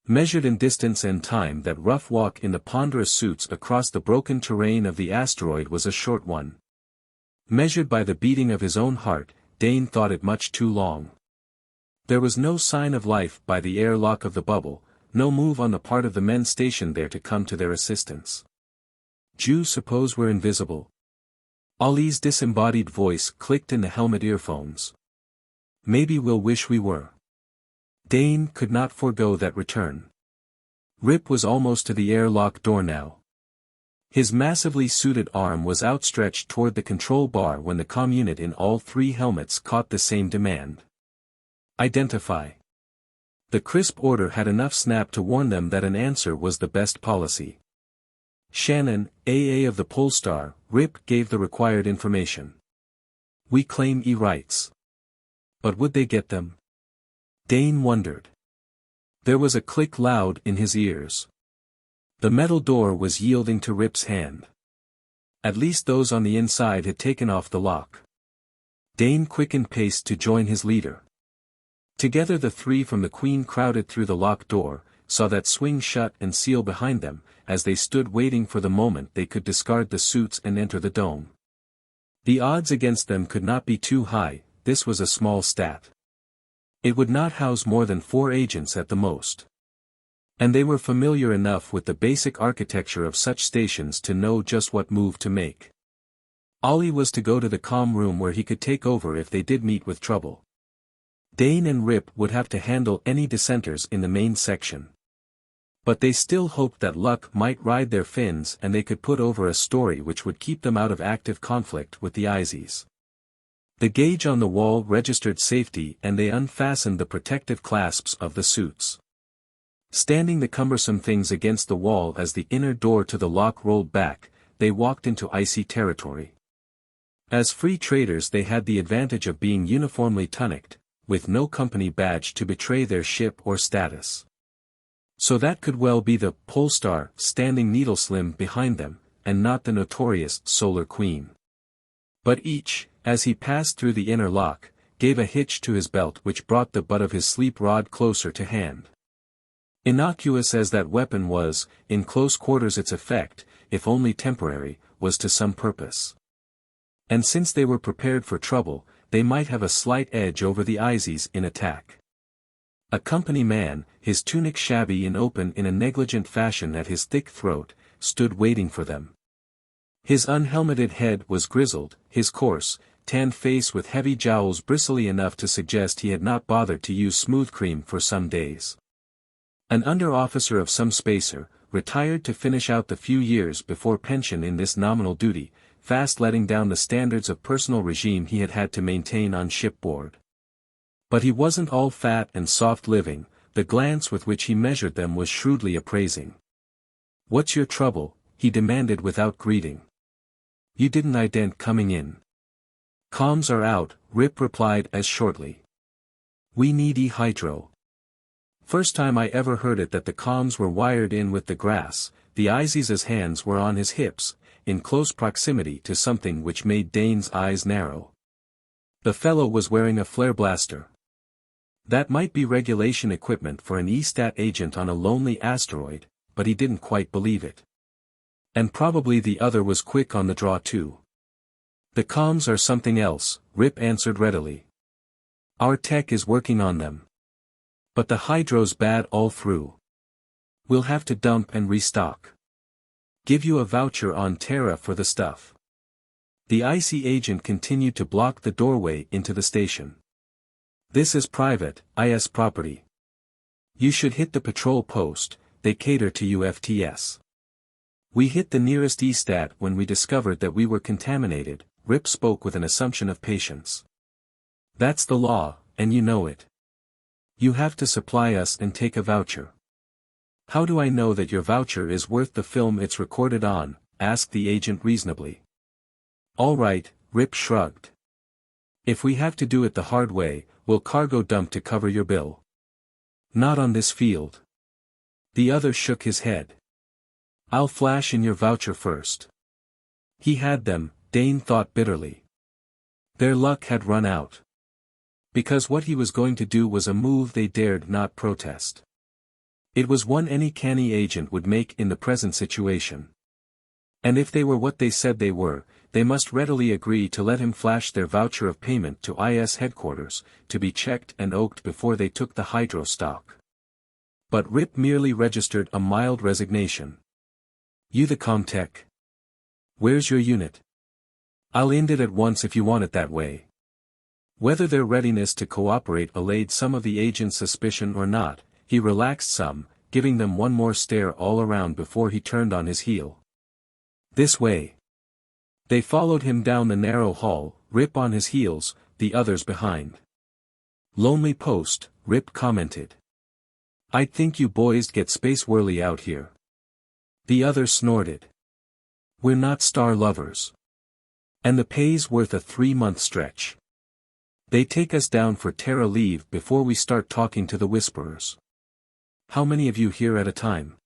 Measured in distance and time, that rough walk in the ponderous suits across the broken terrain of the asteroid was a short one. Measured by the beating of his own heart, Dane thought it much too long. There was no sign of life by the airlock of the bubble, no move on the part of the men stationed there to come to their assistance. "Jew, suppose we're invisible?" Ollie's disembodied voice clicked in the helmet earphones. "Maybe we'll wish we were." Dane could not forego that return. Rip was almost to the airlock door now. His massively suited arm was outstretched toward the control bar when the comm unit in all three helmets caught the same demand. "Identify." The crisp order had enough snap to warn them that an answer was the best policy. Shannon, AA of the Polestar, Rip gave the required information. "We claim rights." But would they get them? Dane wondered. There was a click loud in his ears. The metal door was yielding to Rip's hand. At least those on the inside had taken off the lock. Dane quickened pace to join his leader. Together the three from the Queen crowded through the locked door, saw that swing shut and seal behind them, as they stood waiting for the moment they could discard the suits and enter the dome. The odds against them could not be too high. This was a small stat. It would not house more than 4 agents at the most. And they were familiar enough with the basic architecture of such stations to know just what move to make. Ollie was to go to the comm room where he could take over if they did meet with trouble. Dane and Rip would have to handle any dissenters in the main section. But they still hoped that luck might ride their fins and they could put over a story which would keep them out of active conflict with the IZs. The gauge on the wall registered safety and they unfastened the protective clasps of the suits. Standing the cumbersome things against the wall as the inner door to the lock rolled back, they walked into icy territory. As free traders they had the advantage of being uniformly tunicked, with no company badge to betray their ship or status. So that could well be the Polestar standing needle-slim behind them, and not the notorious Solar Queen. But each, as he passed through the inner lock, gave a hitch to his belt which brought the butt of his sleep rod closer to hand. Innocuous as that weapon was, in close quarters its effect, if only temporary, was to some purpose. And since they were prepared for trouble, they might have a slight edge over the IZs in attack. A company man, his tunic shabby and open in a negligent fashion at his thick throat, stood waiting for them. His unhelmeted head was grizzled, his coarse, tanned face with heavy jowls bristly enough to suggest he had not bothered to use smooth cream for some days. An under-officer of some spacer, retired to finish out the few years before pension in this nominal duty, fast letting down the standards of personal regime he had had to maintain on shipboard. But he wasn't all fat and soft living, the glance with which he measured them was shrewdly appraising. "What's your trouble?" he demanded without greeting. "You didn't ident coming in." "Comms are out," Rip replied as shortly. "We need hydro." First time I ever heard it that the comms were wired in with the grass. The IZ's hands were on his hips, in close proximity to something which made Dane's eyes narrow. The fellow was wearing a flare blaster. That might be regulation equipment for an E-stat agent on a lonely asteroid, but he didn't quite believe it. And probably the other was quick on the draw too. "The comms are something else," Rip answered readily. "Our tech is working on them. But the hydro's bad all through. We'll have to dump and restock. Give you a voucher on Terra for the stuff." The IC agent continued to block the doorway into the station. "This is private, IS property. You should hit the patrol post, they cater to UFTS. We hit the nearest E-stat when we discovered that we were contaminated," Rip spoke with an assumption of patience. "That's the law, and you know it. You have to supply us and take a voucher." "How do I know that your voucher is worth the film it's recorded on?" asked the agent reasonably. "All right," Rip shrugged. "If we have to do it the hard way, we'll cargo dump to cover your bill." "Not on this field." The other shook his head. "I'll flash in your voucher first." He had them, Dane thought bitterly. Their luck had run out. Because what he was going to do was a move they dared not protest. It was one any canny agent would make in the present situation. And if they were what they said they were, they must readily agree to let him flash their voucher of payment to IS headquarters, to be checked and oaked before they took the hydro stock. But Rip merely registered a mild resignation. "You the Comtech? Where's your unit? I'll end it at once if you want it that way." Whether their readiness to cooperate allayed some of the agent's suspicion or not, he relaxed some, giving them one more stare all around before he turned on his heel. "This way." They followed him down the narrow hall, Rip on his heels, the others behind. "Lonely post," Rip commented. "I'd think you boys get space whirly out here." The other snorted. "We're not star lovers. And the pay's worth a 3-month stretch. They take us down for Terra leave before we start talking to the Whisperers." "How many of you here at a time?"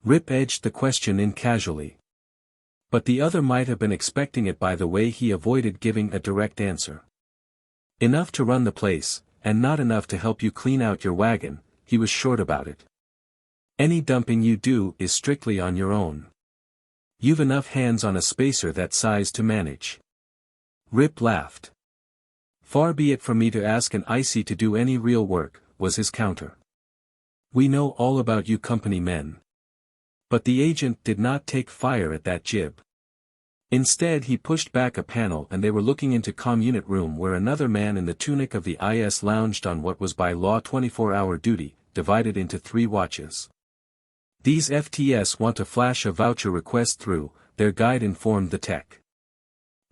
Rip edged the question in casually. But the other might have been expecting it by the way he avoided giving a direct answer. "Enough to run the place, and not enough to help you clean out your wagon," he was short about it. "Any dumping you do is strictly on your own. You've enough hands on a spacer that size to manage." Rip laughed. "Far be it from me to ask an IC to do any real work," was his counter. "We know all about you company men." But the agent did not take fire at that jib. Instead he pushed back a panel and they were looking into comm-unit room where another man in the tunic of the IS lounged on what was by law 24-hour duty, divided into 3 watches. "These FTS want to flash a voucher request through," their guide informed the tech.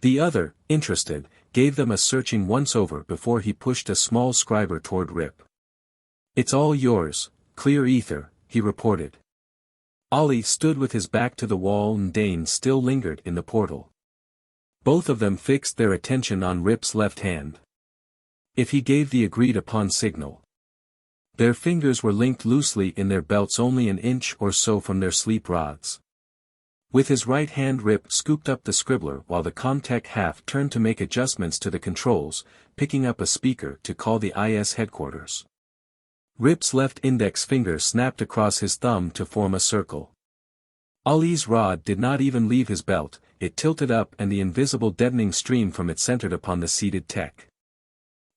The other, interested, gave them a searching once-over before he pushed a small scriber toward Rip. "It's all yours, clear ether," he reported. Ollie stood with his back to the wall and Dane still lingered in the portal. Both of them fixed their attention on Rip's left hand. If he gave the agreed-upon signal. Their fingers were linked loosely in their belts only an inch or so from their sleep rods. With his right hand Rip scooped up the scribbler while the Comtech half turned to make adjustments to the controls, picking up a speaker to call the IS headquarters. Rip's left index finger snapped across his thumb to form a circle. Ollie's rod did not even leave his belt, it tilted up and the invisible deadening stream from it centered upon the seated tech.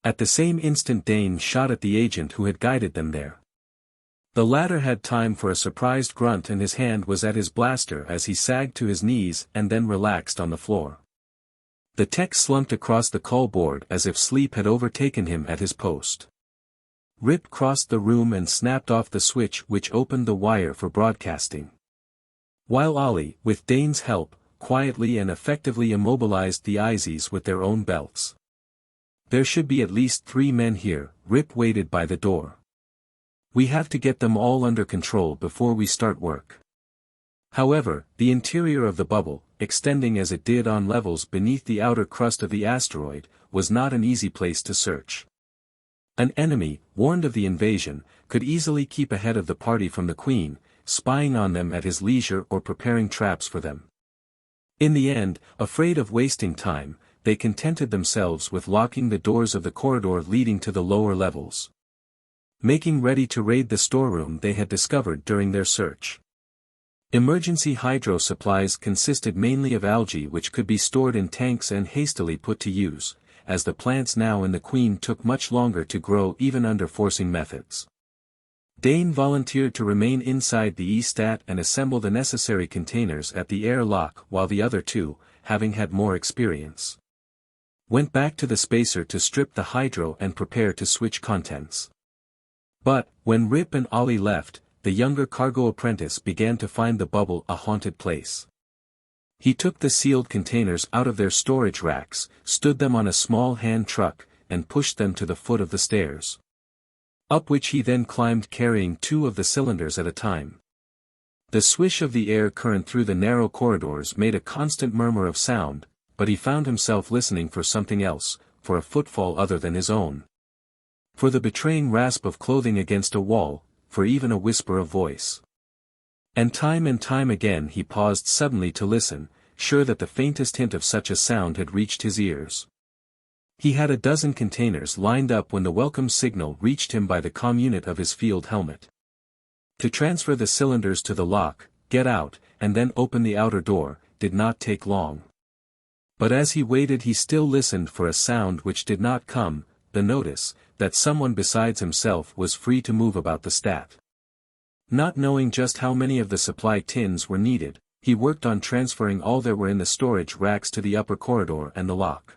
At the same instant Dane shot at the agent who had guided them there. The latter had time for a surprised grunt and his hand was at his blaster as he sagged to his knees and then relaxed on the floor. The tech slumped across the call board as if sleep had overtaken him at his post. Rip crossed the room and snapped off the switch which opened the wire for broadcasting. While Ollie, with Dane's help, quietly and effectively immobilized the IZs with their own belts. There should be at least 3 men here, Rip waited by the door. "We have to get them all under control before we start work." However, the interior of the bubble, extending as it did on levels beneath the outer crust of the asteroid, was not an easy place to search. An enemy, warned of the invasion, could easily keep ahead of the party from the Queen, spying on them at his leisure or preparing traps for them. In the end, afraid of wasting time, they contented themselves with locking the doors of the corridor leading to the lower levels. Making ready to raid the storeroom they had discovered during their search. Emergency hydro supplies consisted mainly of algae which could be stored in tanks and hastily put to use, as the plants now in the Queen took much longer to grow even under forcing methods. Dane volunteered to remain inside the E-stat and assemble the necessary containers at the air lock while the other 2, having had more experience, went back to the spacer to strip the hydro and prepare to switch contents. But, when Rip and Ollie left, the younger cargo-apprentice began to find the bubble a haunted place. He took the sealed containers out of their storage racks, stood them on a small hand truck, and pushed them to the foot of the stairs. Up which he then climbed carrying 2 of the cylinders at a time. The swish of the air current through the narrow corridors made a constant murmur of sound, but he found himself listening for something else, for a footfall other than his own. For the betraying rasp of clothing against a wall, for even a whisper of voice. And time again he paused suddenly to listen, sure that the faintest hint of such a sound had reached his ears. He had a dozen containers lined up when the welcome signal reached him by the comm unit of his field helmet. To transfer the cylinders to the lock, get out, and then open the outer door, did not take long. But as he waited he still listened for a sound which did not come, the notice, that someone besides himself was free to move about the stat. Not knowing just how many of the supply tins were needed, he worked on transferring all that were in the storage racks to the upper corridor and the lock.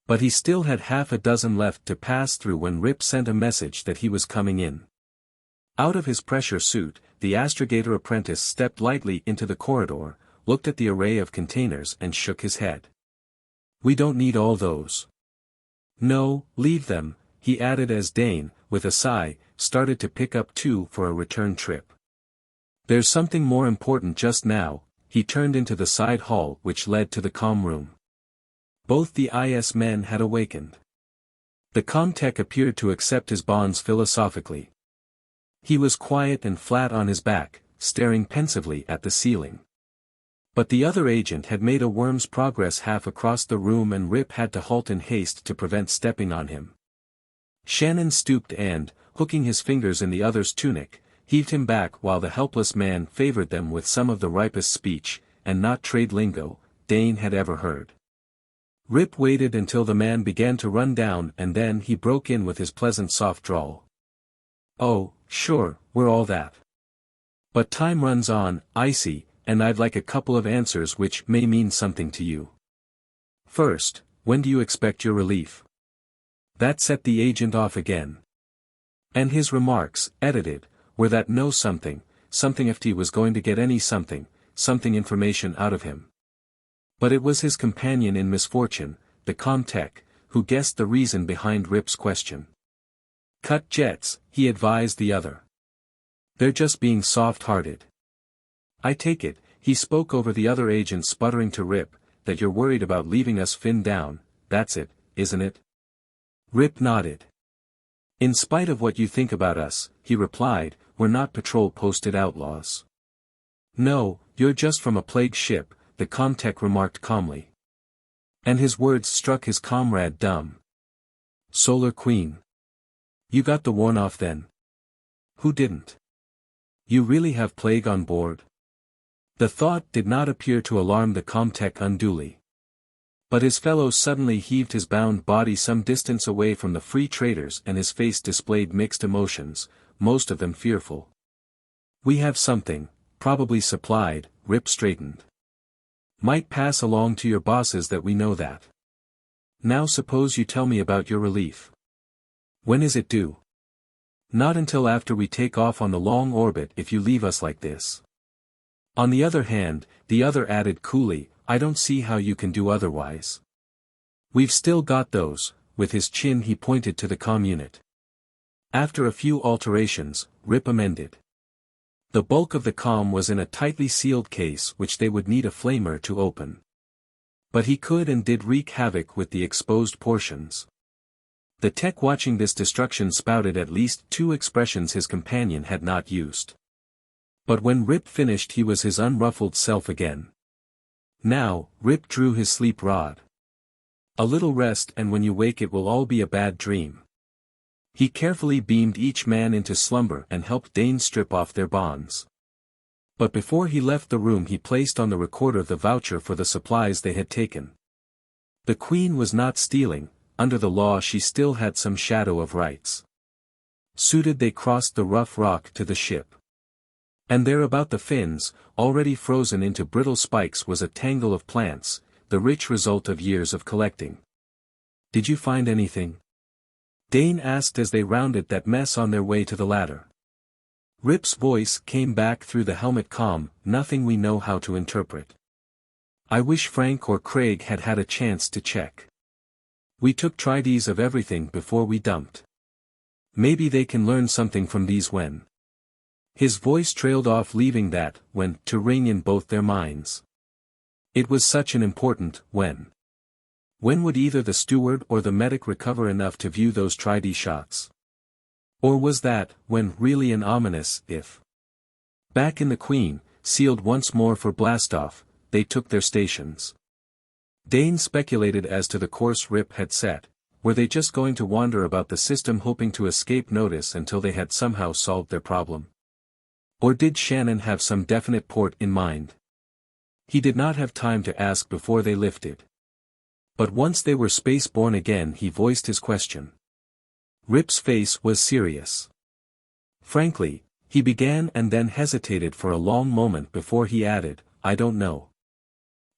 But he still had half a dozen left to pass through when Rip sent a message that he was coming in. Out of his pressure suit, the astrogator-apprentice stepped lightly into the corridor, looked at the array of containers and shook his head. "We don't need all those." "No, leave them," he added as Dane, with a sigh, started to pick up 2 for a return trip. "There's something more important just now." He turned into the side hall which led to the comm room. Both the IS men had awakened. The comm-tech appeared to accept his bonds philosophically. He was quiet and flat on his back, staring pensively at the ceiling. But the other agent had made a worm's progress half across the room and Rip had to halt in haste to prevent stepping on him. Shannon stooped and, hooking his fingers in the other's tunic, heaved him back while the helpless man favored them with some of the ripest speech, and not trade lingo, Dane had ever heard. Rip waited until the man began to run down and then he broke in with his pleasant soft drawl. "Oh, sure, we're all that. But time runs on, icy, and I'd like a couple of answers which may mean something to you. First, when do you expect your relief?" That set the agent off again. And his remarks, edited, were that no something if he was going to get any something information out of him. But it was his companion in misfortune, the comm-tech, who guessed the reason behind Rip's question. "Cut jets," he advised the other. "They're just being soft-hearted. I take it," he spoke over the other agent sputtering to Rip, "that you're worried about leaving us pinned down, that's it, isn't it?" Rip nodded. "In spite of what you think about us," he replied, "we're not patrol-posted outlaws." "No, you're just from a plague ship," the comm-tech remarked calmly. And his words struck his comrade dumb. "Solar Queen. You got the warn off then? Who didn't? You really have plague on board?" The thought did not appear to alarm the comm-tech unduly. But his fellow suddenly heaved his bound body some distance away from the free traders and his face displayed mixed emotions, most of them fearful. "We have something, probably supplied," Rip straightened. "Might pass along to your bosses that we know that. Now suppose you tell me about your relief. When is it due?" "Not until after we take off on the long orbit if you leave us like this." "On the other hand," the other added coolly, "I don't see how you can do otherwise. We've still got those," with his chin he pointed to the comm unit. After a few alterations, Rip amended. The bulk of the comm was in a tightly sealed case which they would need a flamer to open. But he could and did wreak havoc with the exposed portions. The tech watching this destruction spouted at least 2 expressions his companion had not used. But when Rip finished he was his unruffled self again. Now, Rip drew his sleep rod. "A little rest and when you wake it will all be a bad dream." He carefully beamed each man into slumber and helped Dane strip off their bonds. But before he left the room he placed on the recorder the voucher for the supplies they had taken. The Queen was not stealing, under the law she still had some shadow of rights. Suited they crossed the rough rock to the ship. And there about the fins, already frozen into brittle spikes was a tangle of plants, the rich result of years of collecting. "Did you find anything?" Dane asked as they rounded that mess on their way to the ladder. Rip's voice came back through the helmet comm, "Nothing we know how to interpret. I wish Frank or Craig had had a chance to check. We took trides of everything before we dumped. Maybe they can learn something from these when." His voice trailed off leaving that when to ring in both their minds. It was such an important when. When would either the steward or the medic recover enough to view those tride shots? Or was that when really an ominous if? Back in the Queen, sealed once more for blastoff, they took their stations. Dane speculated as to the course Rip had set. Were they just going to wander about the system hoping to escape notice until they had somehow solved their problem? Or did Shannon have some definite port in mind? He did not have time to ask before they lifted. But once they were space-borne again he voiced his question. Rip's face was serious. Frankly, he began and then hesitated for a long moment before he added, I don't know.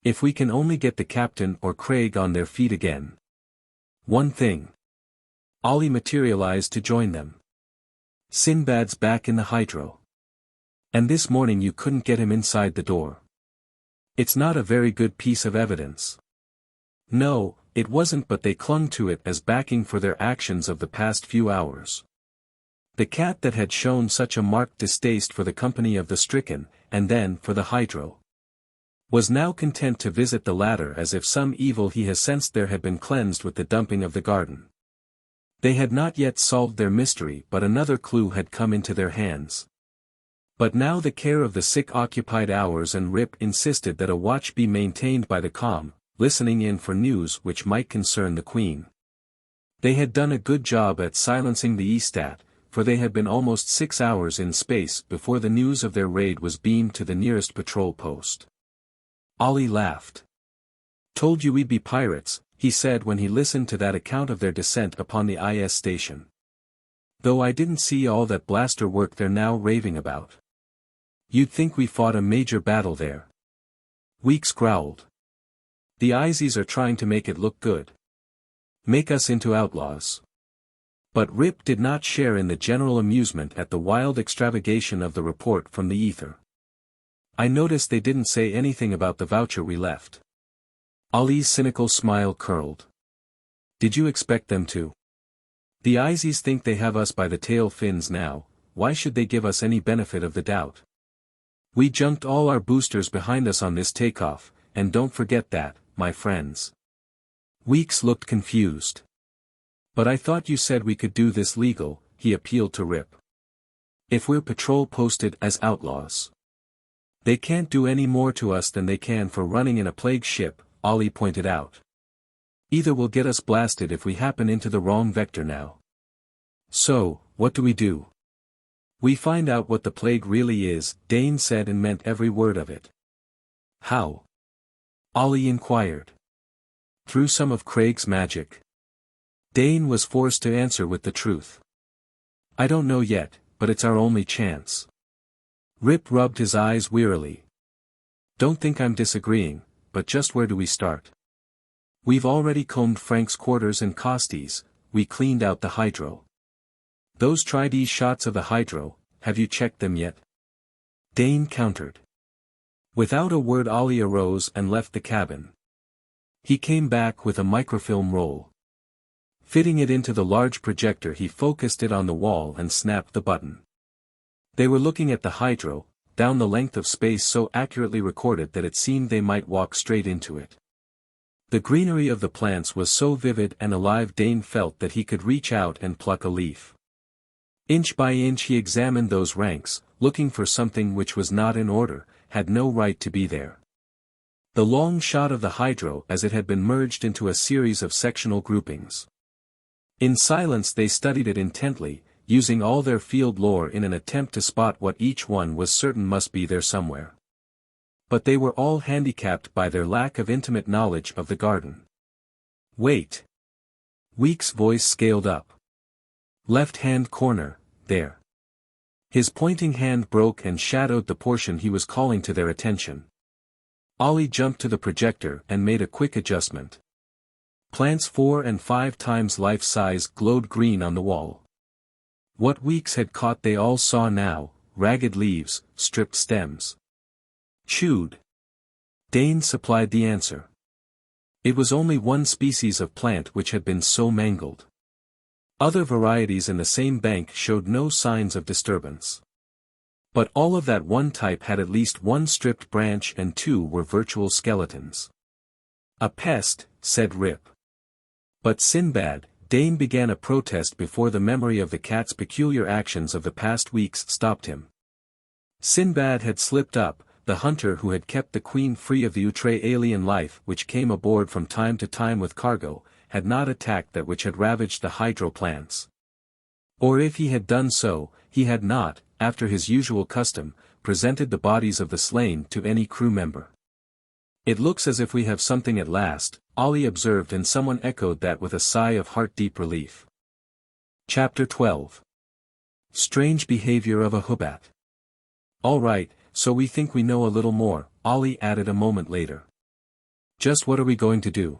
If we can only get the captain or Craig on their feet again. One thing. Ollie materialized to join them. Sinbad's back in the hydro. And this morning you couldn't get him inside the door. It's not a very good piece of evidence. No, it wasn't, but they clung to it as backing for their actions of the past few hours. The cat that had shown such a marked distaste for the company of the stricken, and then for the hydro, was now content to visit the latter as if some evil he has sensed there had been cleansed with the dumping of the garden. They had not yet solved their mystery, but another clue had come into their hands. But now the care of the sick occupied hours, and Rip insisted that a watch be maintained by the comm, listening in for news which might concern the Queen. They had done a good job at silencing the Estat, for they had been almost 6 hours in space before the news of their raid was beamed to the nearest patrol post. Ollie laughed. Told you we'd be pirates, he said when he listened to that account of their descent upon the IS station. Though I didn't see all that blaster work they're now raving about. You'd think we fought a major battle there. Weeks growled. The ISIs are trying to make it look good. Make us into outlaws. But Rip did not share in the general amusement at the wild extravagation of the report from the ether. I noticed they didn't say anything about the voucher we left. Ollie's cynical smile curled. Did you expect them to? The ISIs think they have us by the tail fins now, why should they give us any benefit of the doubt? We junked all our boosters behind us on this takeoff, and don't forget that, my friends. Weeks looked confused. But I thought you said we could do this legal, he appealed to Rip. If we're patrol posted as outlaws. They can't do any more to us than they can for running in a plague ship, Ollie pointed out. Either will get us blasted if we happen into the wrong vector now. So, what do we do? We find out what the plague really is, Dane said and meant every word of it. How? Ollie inquired. Through some of Craig's magic. Dane was forced to answer with the truth. I don't know yet, but it's our only chance. Rip rubbed his eyes wearily. Don't think I'm disagreeing, but just where do we start? We've already combed Frank's quarters and Costy's, we cleaned out the hydro. Those tri-D shots of the hydro, have you checked them yet? Dane countered. Without a word Ollie arose and left the cabin. He came back with a microfilm roll. Fitting it into the large projector he focused it on the wall and snapped the button. They were looking at the hydro, down the length of space so accurately recorded that it seemed they might walk straight into it. The greenery of the plants was so vivid and alive Dane felt that he could reach out and pluck a leaf. Inch by inch he examined those ranks, looking for something which was not in order, had no right to be there. The long shot of the hydro as it had been merged into a series of sectional groupings. In silence they studied it intently, using all their field lore in an attempt to spot what each one was certain must be there somewhere. But they were all handicapped by their lack of intimate knowledge of the garden. Wait. Weeks' voice scaled up. Left-hand corner, there. His pointing hand broke and shadowed the portion he was calling to their attention. Ollie jumped to the projector and made a quick adjustment. Plants 4 and 5 times life size glowed green on the wall. What Weeks had caught they all saw now, ragged leaves, stripped stems. Chewed. Dane supplied the answer. It was only one species of plant which had been so mangled. Other varieties in the same bank showed no signs of disturbance. But all of that one type had at least one stripped branch and 2 were virtual skeletons. A pest, said Rip. But Sinbad, Dane began a protest before the memory of the cat's peculiar actions of the past weeks stopped him. Sinbad had slipped up, the hunter who had kept the Queen free of the outre alien life which came aboard from time to time with cargo, had not attacked that which had ravaged the hydro plants. Or if he had done so, he had not, after his usual custom, presented the bodies of the slain to any crew member. It looks as if we have something at last, Ollie observed, and someone echoed that with a sigh of heart-deep relief. Chapter 12. Strange behavior of a Hoobat. All right, so we think we know a little more, Ollie added a moment later. Just what are we going to do?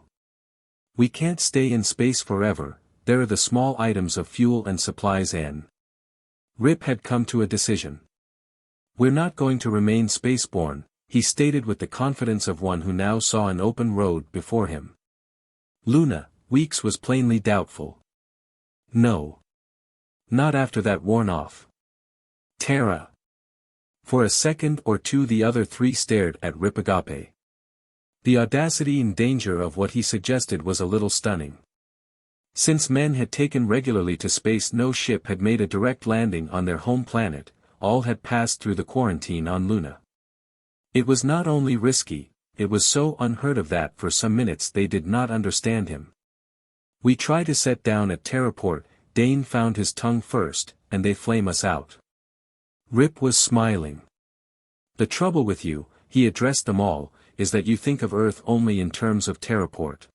We can't stay in space forever. There are the small items of fuel and supplies and Rip had come to a decision. We're not going to remain spaceborne, he stated with the confidence of one who now saw an open road before him. Luna, Weeks was plainly doubtful. No. Not after that worn off. Terra. For a second or two the other three stared at Rip Agape. The audacity and danger of what he suggested was a little stunning. Since men had taken regularly to space, no ship had made a direct landing on their home planet, all had passed through the quarantine on Luna. It was not only risky, it was so unheard of that for some minutes they did not understand him. We try to set down at Terraport, Dane found his tongue first, and they flame us out. Rip was smiling. The trouble with you, he addressed them all, is that you think of Earth only in terms of Terraport.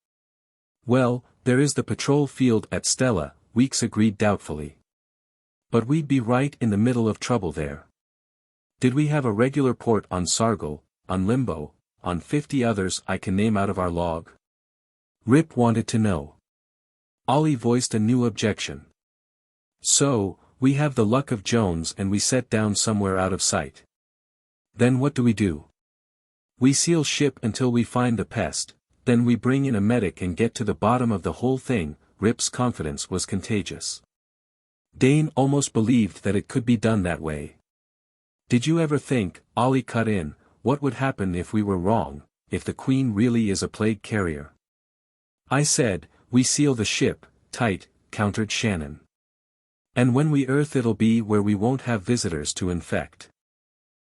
Well, there is the patrol field at Stella, Weeks agreed doubtfully. But we'd be right in the middle of trouble there. Did we have a regular port on Sargol, on Limbo, on 50 others I can name out of our log? Rip wanted to know. Ollie voiced a new objection. So, we have the luck of Jones and we set down somewhere out of sight. Then what do we do? We seal ship until we find the pest, then we bring in a medic and get to the bottom of the whole thing. Rip's confidence was contagious. Dane almost believed that it could be done that way. Did you ever think, Ollie cut in, what would happen if we were wrong, if the Queen really is a plague carrier? I said, we seal the ship, tight, countered Shannon. And when we Earth it'll be where we won't have visitors to infect.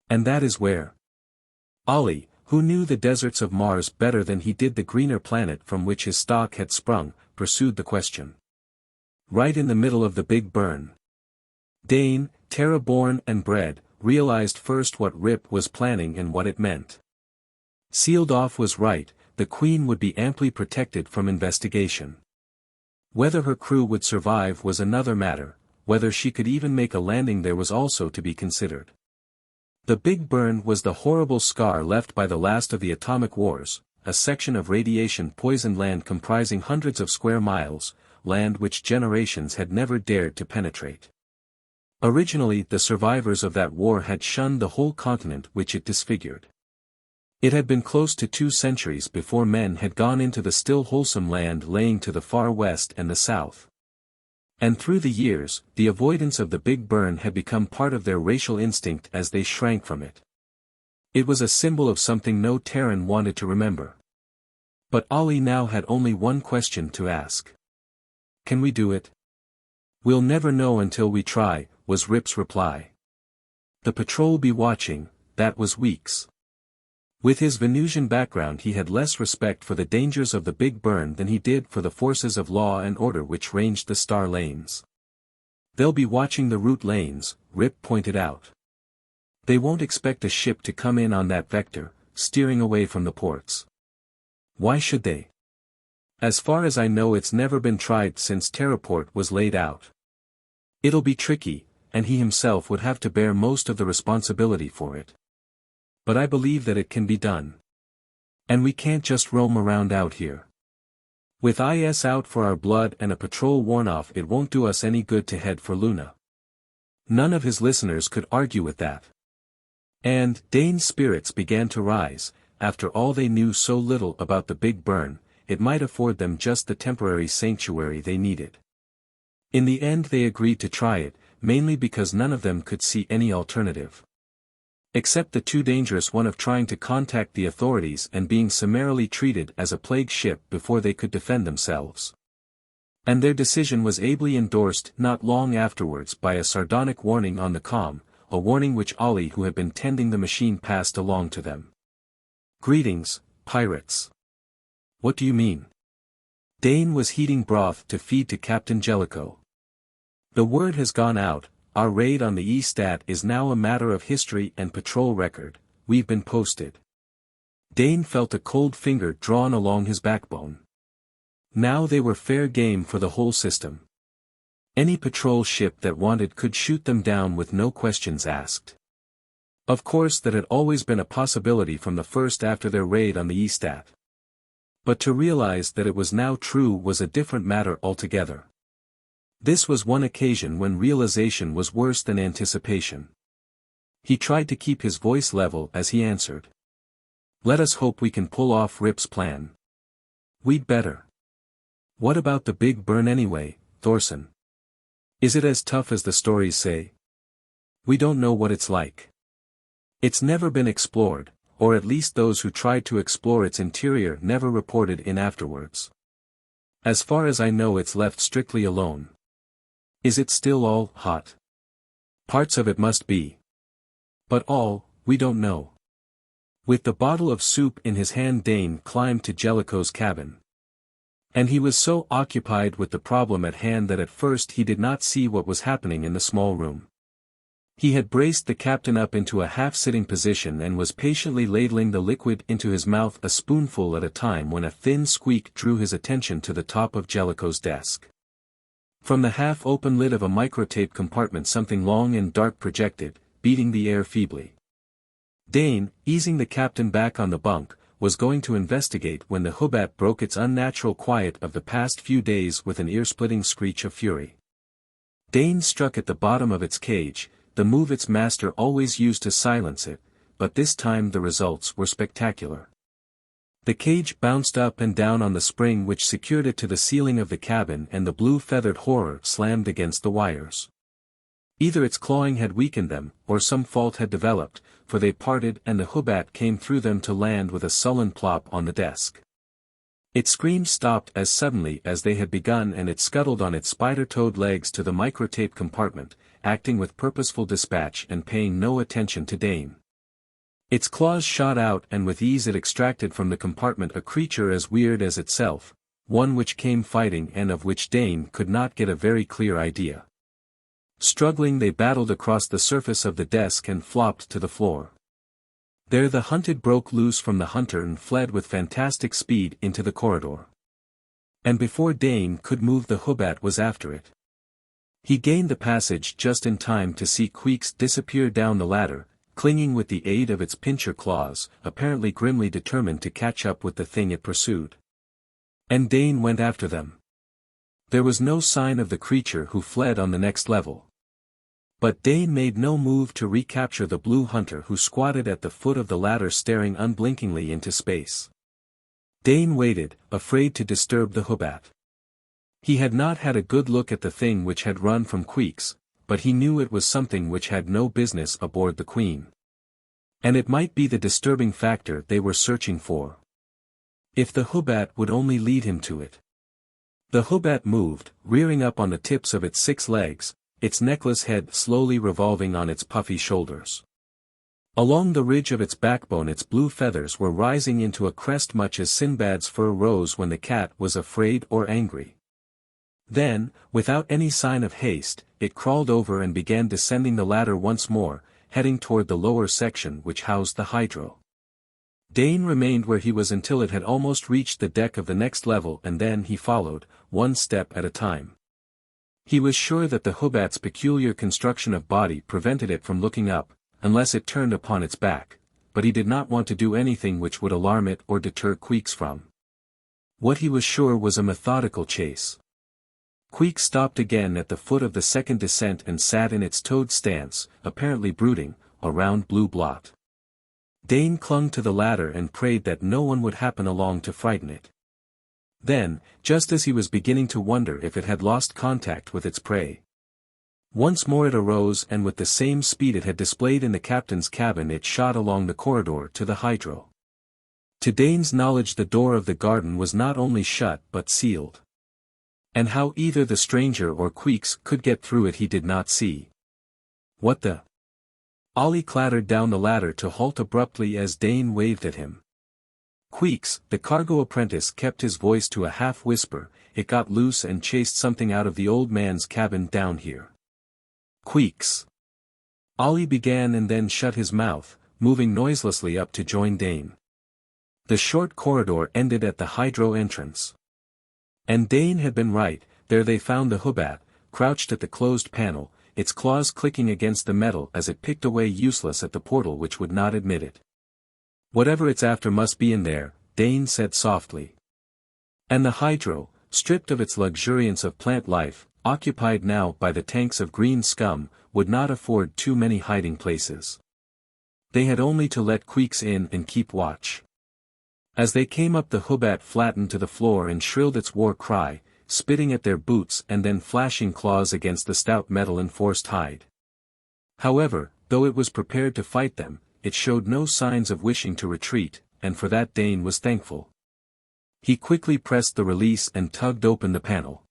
And that is where. Ollie, who knew the deserts of Mars better than he did the greener planet from which his stock had sprung, pursued the question. Right in the middle of the big burn. Dane, Terra-born and bred, realized first what Rip was planning and what it meant. Sealed off was right, the Queen would be amply protected from investigation. Whether her crew would survive was another matter, whether she could even make a landing there was also to be considered. The Big Burn was the horrible scar left by the last of the atomic wars, a section of radiation-poisoned land comprising hundreds of square miles, land which generations had never dared to penetrate. Originally the survivors of that war had shunned the whole continent which it disfigured. It had been close to 2 centuries before men had gone into the still wholesome land laying to the far west and the south. And through the years, the avoidance of the Big Burn had become part of their racial instinct as they shrank from it. It was a symbol of something no Terran wanted to remember. But Ollie now had only one question to ask. Can we do it? We'll never know until we try, was Rip's reply. The patrol be watching, that was Weeks. With his Venusian background he had less respect for the dangers of the Big Burn than he did for the forces of law and order which ranged the star lanes. They'll be watching the route lanes, Rip pointed out. They won't expect a ship to come in on that vector, steering away from the ports. Why should they? As far as I know it's never been tried since Terraport was laid out. It'll be tricky, and he himself would have to bear most of the responsibility for it. But I believe that it can be done. And we can't just roam around out here. With IS out for our blood and a patrol worn off it won't do us any good to head for Luna. None of his listeners could argue with that. And Dane's spirits began to rise. After all they knew so little about the Big Burn, it might afford them just the temporary sanctuary they needed. In the end they agreed to try it, mainly because none of them could see any alternative. Except the too dangerous one of trying to contact the authorities and being summarily treated as a plague ship before they could defend themselves. And their decision was ably endorsed not long afterwards by a sardonic warning on the comm, a warning which Ollie who had been tending the machine passed along to them. Greetings, pirates. What do you mean? Dane was heating broth to feed to Captain Jellicoe. The word has gone out. Our raid on the Estat is now a matter of history and patrol record, we've been posted. Dane felt a cold finger drawn along his backbone. Now they were fair game for the whole system. Any patrol ship that wanted could shoot them down with no questions asked. Of course that had always been a possibility from the first after their raid on the Estat. But to realize that it was now true was a different matter altogether. This was one occasion when realization was worse than anticipation. He tried to keep his voice level as he answered. Let us hope we can pull off Rip's plan. We'd better. What about the big burn anyway, Thorson? Is it as tough as the stories say? We don't know what it's like. It's never been explored, or at least those who tried to explore its interior never reported in afterwards. As far as I know it's left strictly alone. Is it still all hot? Parts of it must be. But all, we don't know. With the bottle of soup in his hand Dane climbed to Jellicoe's cabin. And he was so occupied with the problem at hand that at first he did not see what was happening in the small room. He had braced the captain up into a half-sitting position and was patiently ladling the liquid into his mouth a spoonful at a time when a thin squeak drew his attention to the top of Jellicoe's desk. From the half-open lid of a microtape compartment something long and dark projected, beating the air feebly. Dane, easing the captain back on the bunk, was going to investigate when the Hoobat broke its unnatural quiet of the past few days with an ear-splitting screech of fury. Dane struck at the bottom of its cage, the move its master always used to silence it, but this time the results were spectacular. The cage bounced up and down on the spring which secured it to the ceiling of the cabin and the blue-feathered horror slammed against the wires. Either its clawing had weakened them, or some fault had developed, for they parted and the Hoobat came through them to land with a sullen plop on the desk. Its screams stopped as suddenly as they had begun and it scuttled on its spider-toed legs to the microtape compartment, acting with purposeful dispatch and paying no attention to Dane. Its claws shot out and with ease it extracted from the compartment a creature as weird as itself, one which came fighting and of which Dane could not get a very clear idea. Struggling they battled across the surface of the desk and flopped to the floor. There the hunted broke loose from the hunter and fled with fantastic speed into the corridor. And before Dane could move the Hoobat was after it. He gained the passage just in time to see Queeks disappear down the ladder, clinging with the aid of its pincher claws, apparently grimly determined to catch up with the thing it pursued. And Dane went after them. There was no sign of the creature who fled on the next level. But Dane made no move to recapture the blue hunter who squatted at the foot of the ladder staring unblinkingly into space. Dane waited, afraid to disturb the Hoobat. He had not had a good look at the thing which had run from Queeks, but he knew it was something which had no business aboard the Queen. And it might be the disturbing factor they were searching for. If the Hoobat would only lead him to it. The Hoobat moved, rearing up on the tips of its 6 legs, its necklace head slowly revolving on its puffy shoulders. Along the ridge of its backbone its blue feathers were rising into a crest much as Sinbad's fur rose when the cat was afraid or angry. Then, without any sign of haste, it crawled over and began descending the ladder once more, heading toward the lower section which housed the hydro. Dane remained where he was until it had almost reached the deck of the next level and then he followed, one step at a time. He was sure that the Hoobat's peculiar construction of body prevented it from looking up, unless it turned upon its back, but he did not want to do anything which would alarm it or deter Queeks from. What he was sure was a methodical chase. Queeks stopped again at the foot of the second descent and sat in its toed stance, apparently brooding, a round blue blot. Dane clung to the ladder and prayed that no one would happen along to frighten it. Then, just as he was beginning to wonder if it had lost contact with its prey, once more it arose and with the same speed it had displayed in the captain's cabin it shot along the corridor to the hydro. To Dane's knowledge the door of the garden was not only shut but sealed. And how either the stranger or Queeks could get through it he did not see. What the? Ollie clattered down the ladder to halt abruptly as Dane waved at him. Queeks, the cargo-apprentice kept his voice to a half-whisper, it got loose and chased something out of the old man's cabin down here. Queeks. Ollie began and then shut his mouth, moving noiselessly up to join Dane. The short corridor ended at the hydro entrance. And Dane had been right, there they found the Hoobat, crouched at the closed panel, its claws clicking against the metal as it picked away useless at the portal which would not admit it. Whatever it's after must be in there, Dane said softly. And the hydro, stripped of its luxuriance of plant life, occupied now by the tanks of green scum, would not afford too many hiding places. They had only to let Queeks in and keep watch. As they came up, the Hoobat flattened to the floor and shrilled its war cry, spitting at their boots and then flashing claws against the stout metal enforced hide. However, though it was prepared to fight them, it showed no signs of wishing to retreat, and for that Dane was thankful. He quickly pressed the release and tugged open the panel.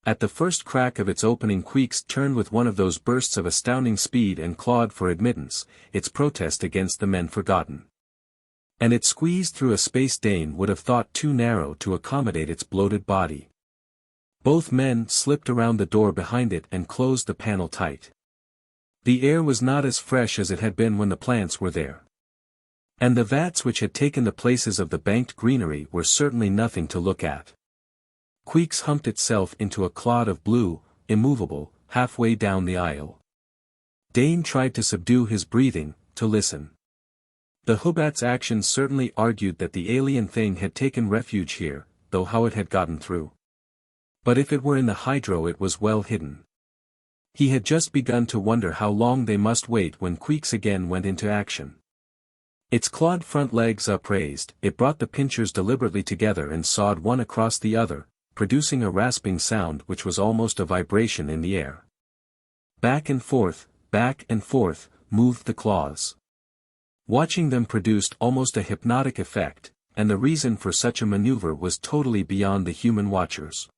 At the first crack of its opening, Queeks turned with one of those bursts of astounding speed and clawed for admittance, its protest against the men forgotten. And it squeezed through a space Dane would have thought too narrow to accommodate its bloated body. Both men slipped around the door behind it and closed the panel tight. The air was not as fresh as it had been when the plants were there. And the vats which had taken the places of the banked greenery were certainly nothing to look at. Queeks humped itself into a clod of blue, immovable, halfway down the aisle. Dane tried to subdue his breathing, to listen. The Hoobat's actions certainly argued that the alien thing had taken refuge here, though how it had gotten through. But if it were in the hydro, it was well hidden. He had just begun to wonder how long they must wait when Queeks again went into action. Its clawed front legs upraised, it brought the pincers deliberately together and sawed one across the other, producing a rasping sound which was almost a vibration in the air. Back and forth, moved the claws. Watching them produced almost a hypnotic effect, and the reason for such a maneuver was totally beyond the human watchers.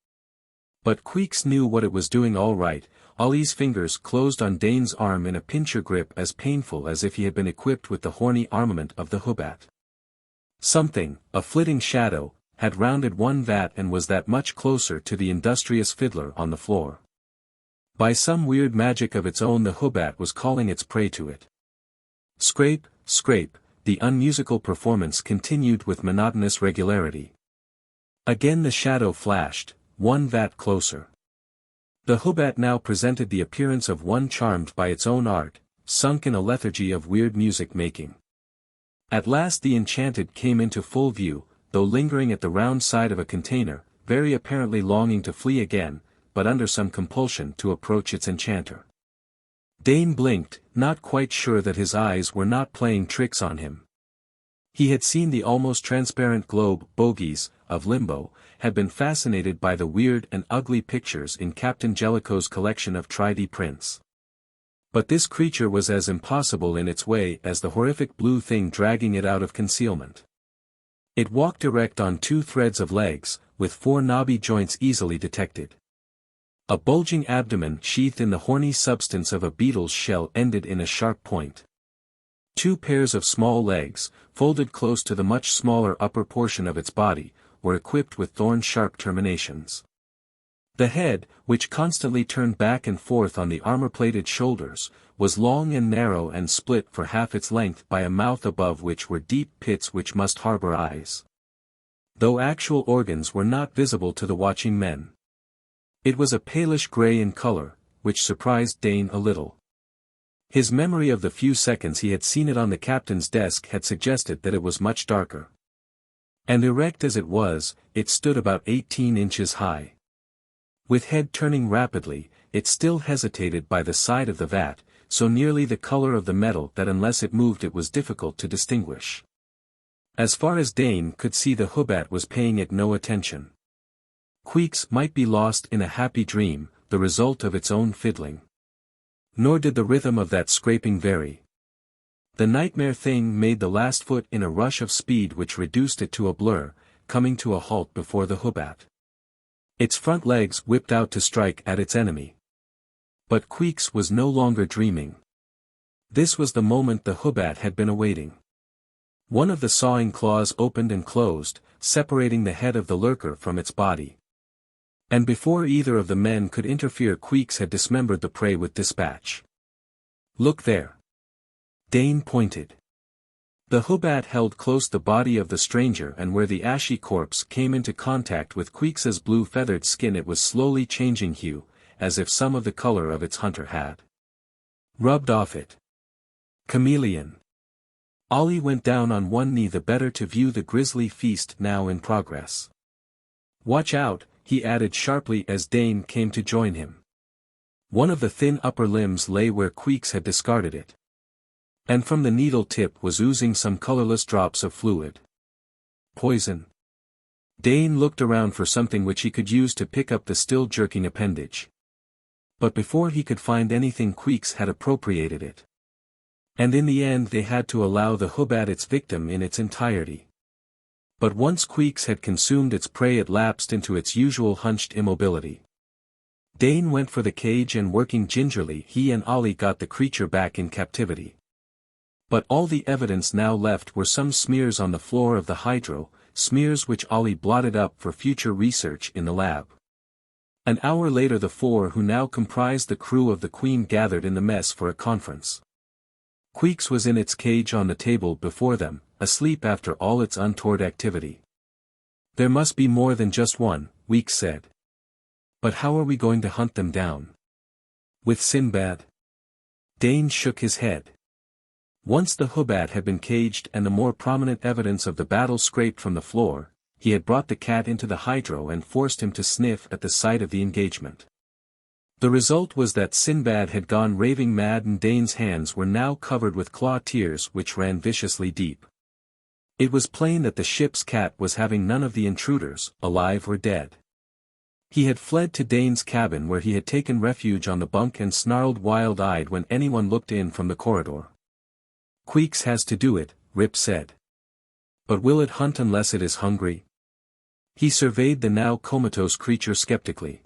But Queeks knew what it was doing all right. Ollie's fingers closed on Dane's arm in a pincher grip as painful as if he had been equipped with the horny armament of the Hoobat. Something, a flitting shadow, had rounded one vat and was that much closer to the industrious fiddler on the floor. By some weird magic of its own, the Hoobat was calling its prey to it. Scrape, scrape, the unmusical performance continued with monotonous regularity. Again the shadow flashed, one vat closer. The Hoobat now presented the appearance of one charmed by its own art, sunk in a lethargy of weird music making. At last the enchanted came into full view, though lingering at the round side of a container, very apparently longing to flee again, but under some compulsion to approach its enchanter. Dane blinked, not quite sure that his eyes were not playing tricks on him. He had seen the almost transparent globe bogies of Limbo, had been fascinated by the weird and ugly pictures in Captain Jellicoe's collection of 3D prints. But this creature was as impossible in its way as the horrific blue thing dragging it out of concealment. It walked erect on two threads of legs, with four knobby joints easily detected. A bulging abdomen sheathed in the horny substance of a beetle's shell ended in a sharp point. Two pairs of small legs, folded close to the much smaller upper portion of its body, were equipped with thorn-sharp terminations. The head, which constantly turned back and forth on the armor-plated shoulders, was long and narrow and split for half its length by a mouth above which were deep pits which must harbor eyes. Though actual organs were not visible to the watching men. It was a palish gray in color, which surprised Dane a little. His memory of the few seconds he had seen it on the captain's desk had suggested that it was much darker. And erect as it was, it stood about 18 inches high. With head turning rapidly, it still hesitated by the side of the vat, so nearly the color of the metal that unless it moved it was difficult to distinguish. As far as Dane could see, the Hoobat was paying it no attention. Queeks might be lost in a happy dream, the result of its own fiddling. Nor did the rhythm of that scraping vary. The nightmare thing made the last foot in a rush of speed which reduced it to a blur, coming to a halt before the Hoobat. Its front legs whipped out to strike at its enemy. But Queeks was no longer dreaming. This was the moment the Hoobat had been awaiting. One of the sawing claws opened and closed, separating the head of the lurker from its body. And before either of the men could interfere, Queeks had dismembered the prey with dispatch. "Look there." Dane pointed. The Hoobat held close the body of the stranger, and where the ashy corpse came into contact with Queeks's blue-feathered skin it was slowly changing hue, as if some of the color of its hunter had rubbed off it. Chameleon. Ollie went down on one knee the better to view the grisly feast now in progress. Watch out, he added sharply as Dane came to join him. One of the thin upper limbs lay where Queeks had discarded it. And from the needle tip was oozing some colorless drops of fluid. Poison. Dane looked around for something which he could use to pick up the still jerking appendage. But before he could find anything Queeks had appropriated it. And in the end they had to allow the Hoobat its victim in its entirety. But once Queeks had consumed its prey it lapsed into its usual hunched immobility. Dane went for the cage and working gingerly he and Ollie got the creature back in captivity. But all the evidence now left were some smears on the floor of the hydro, smears which Ollie blotted up for future research in the lab. An hour later the four who now comprised the crew of the Queen gathered in the mess for a conference. Queeks was in its cage on the table before them, asleep after all its untoward activity. There must be more than just one, Weeks said. But how are we going to hunt them down? With Sinbad? Dane shook his head. Once the Hoobat had been caged and the more prominent evidence of the battle scraped from the floor, he had brought the cat into the hydro and forced him to sniff at the site of the engagement. The result was that Sinbad had gone raving mad and Dane's hands were now covered with claw tears which ran viciously deep. It was plain that the ship's cat was having none of the intruders, alive or dead. He had fled to Dane's cabin where he had taken refuge on the bunk and snarled wild-eyed when anyone looked in from the corridor. Queeks has to do it, Rip said. But will it hunt unless it is hungry? He surveyed the now comatose creature skeptically.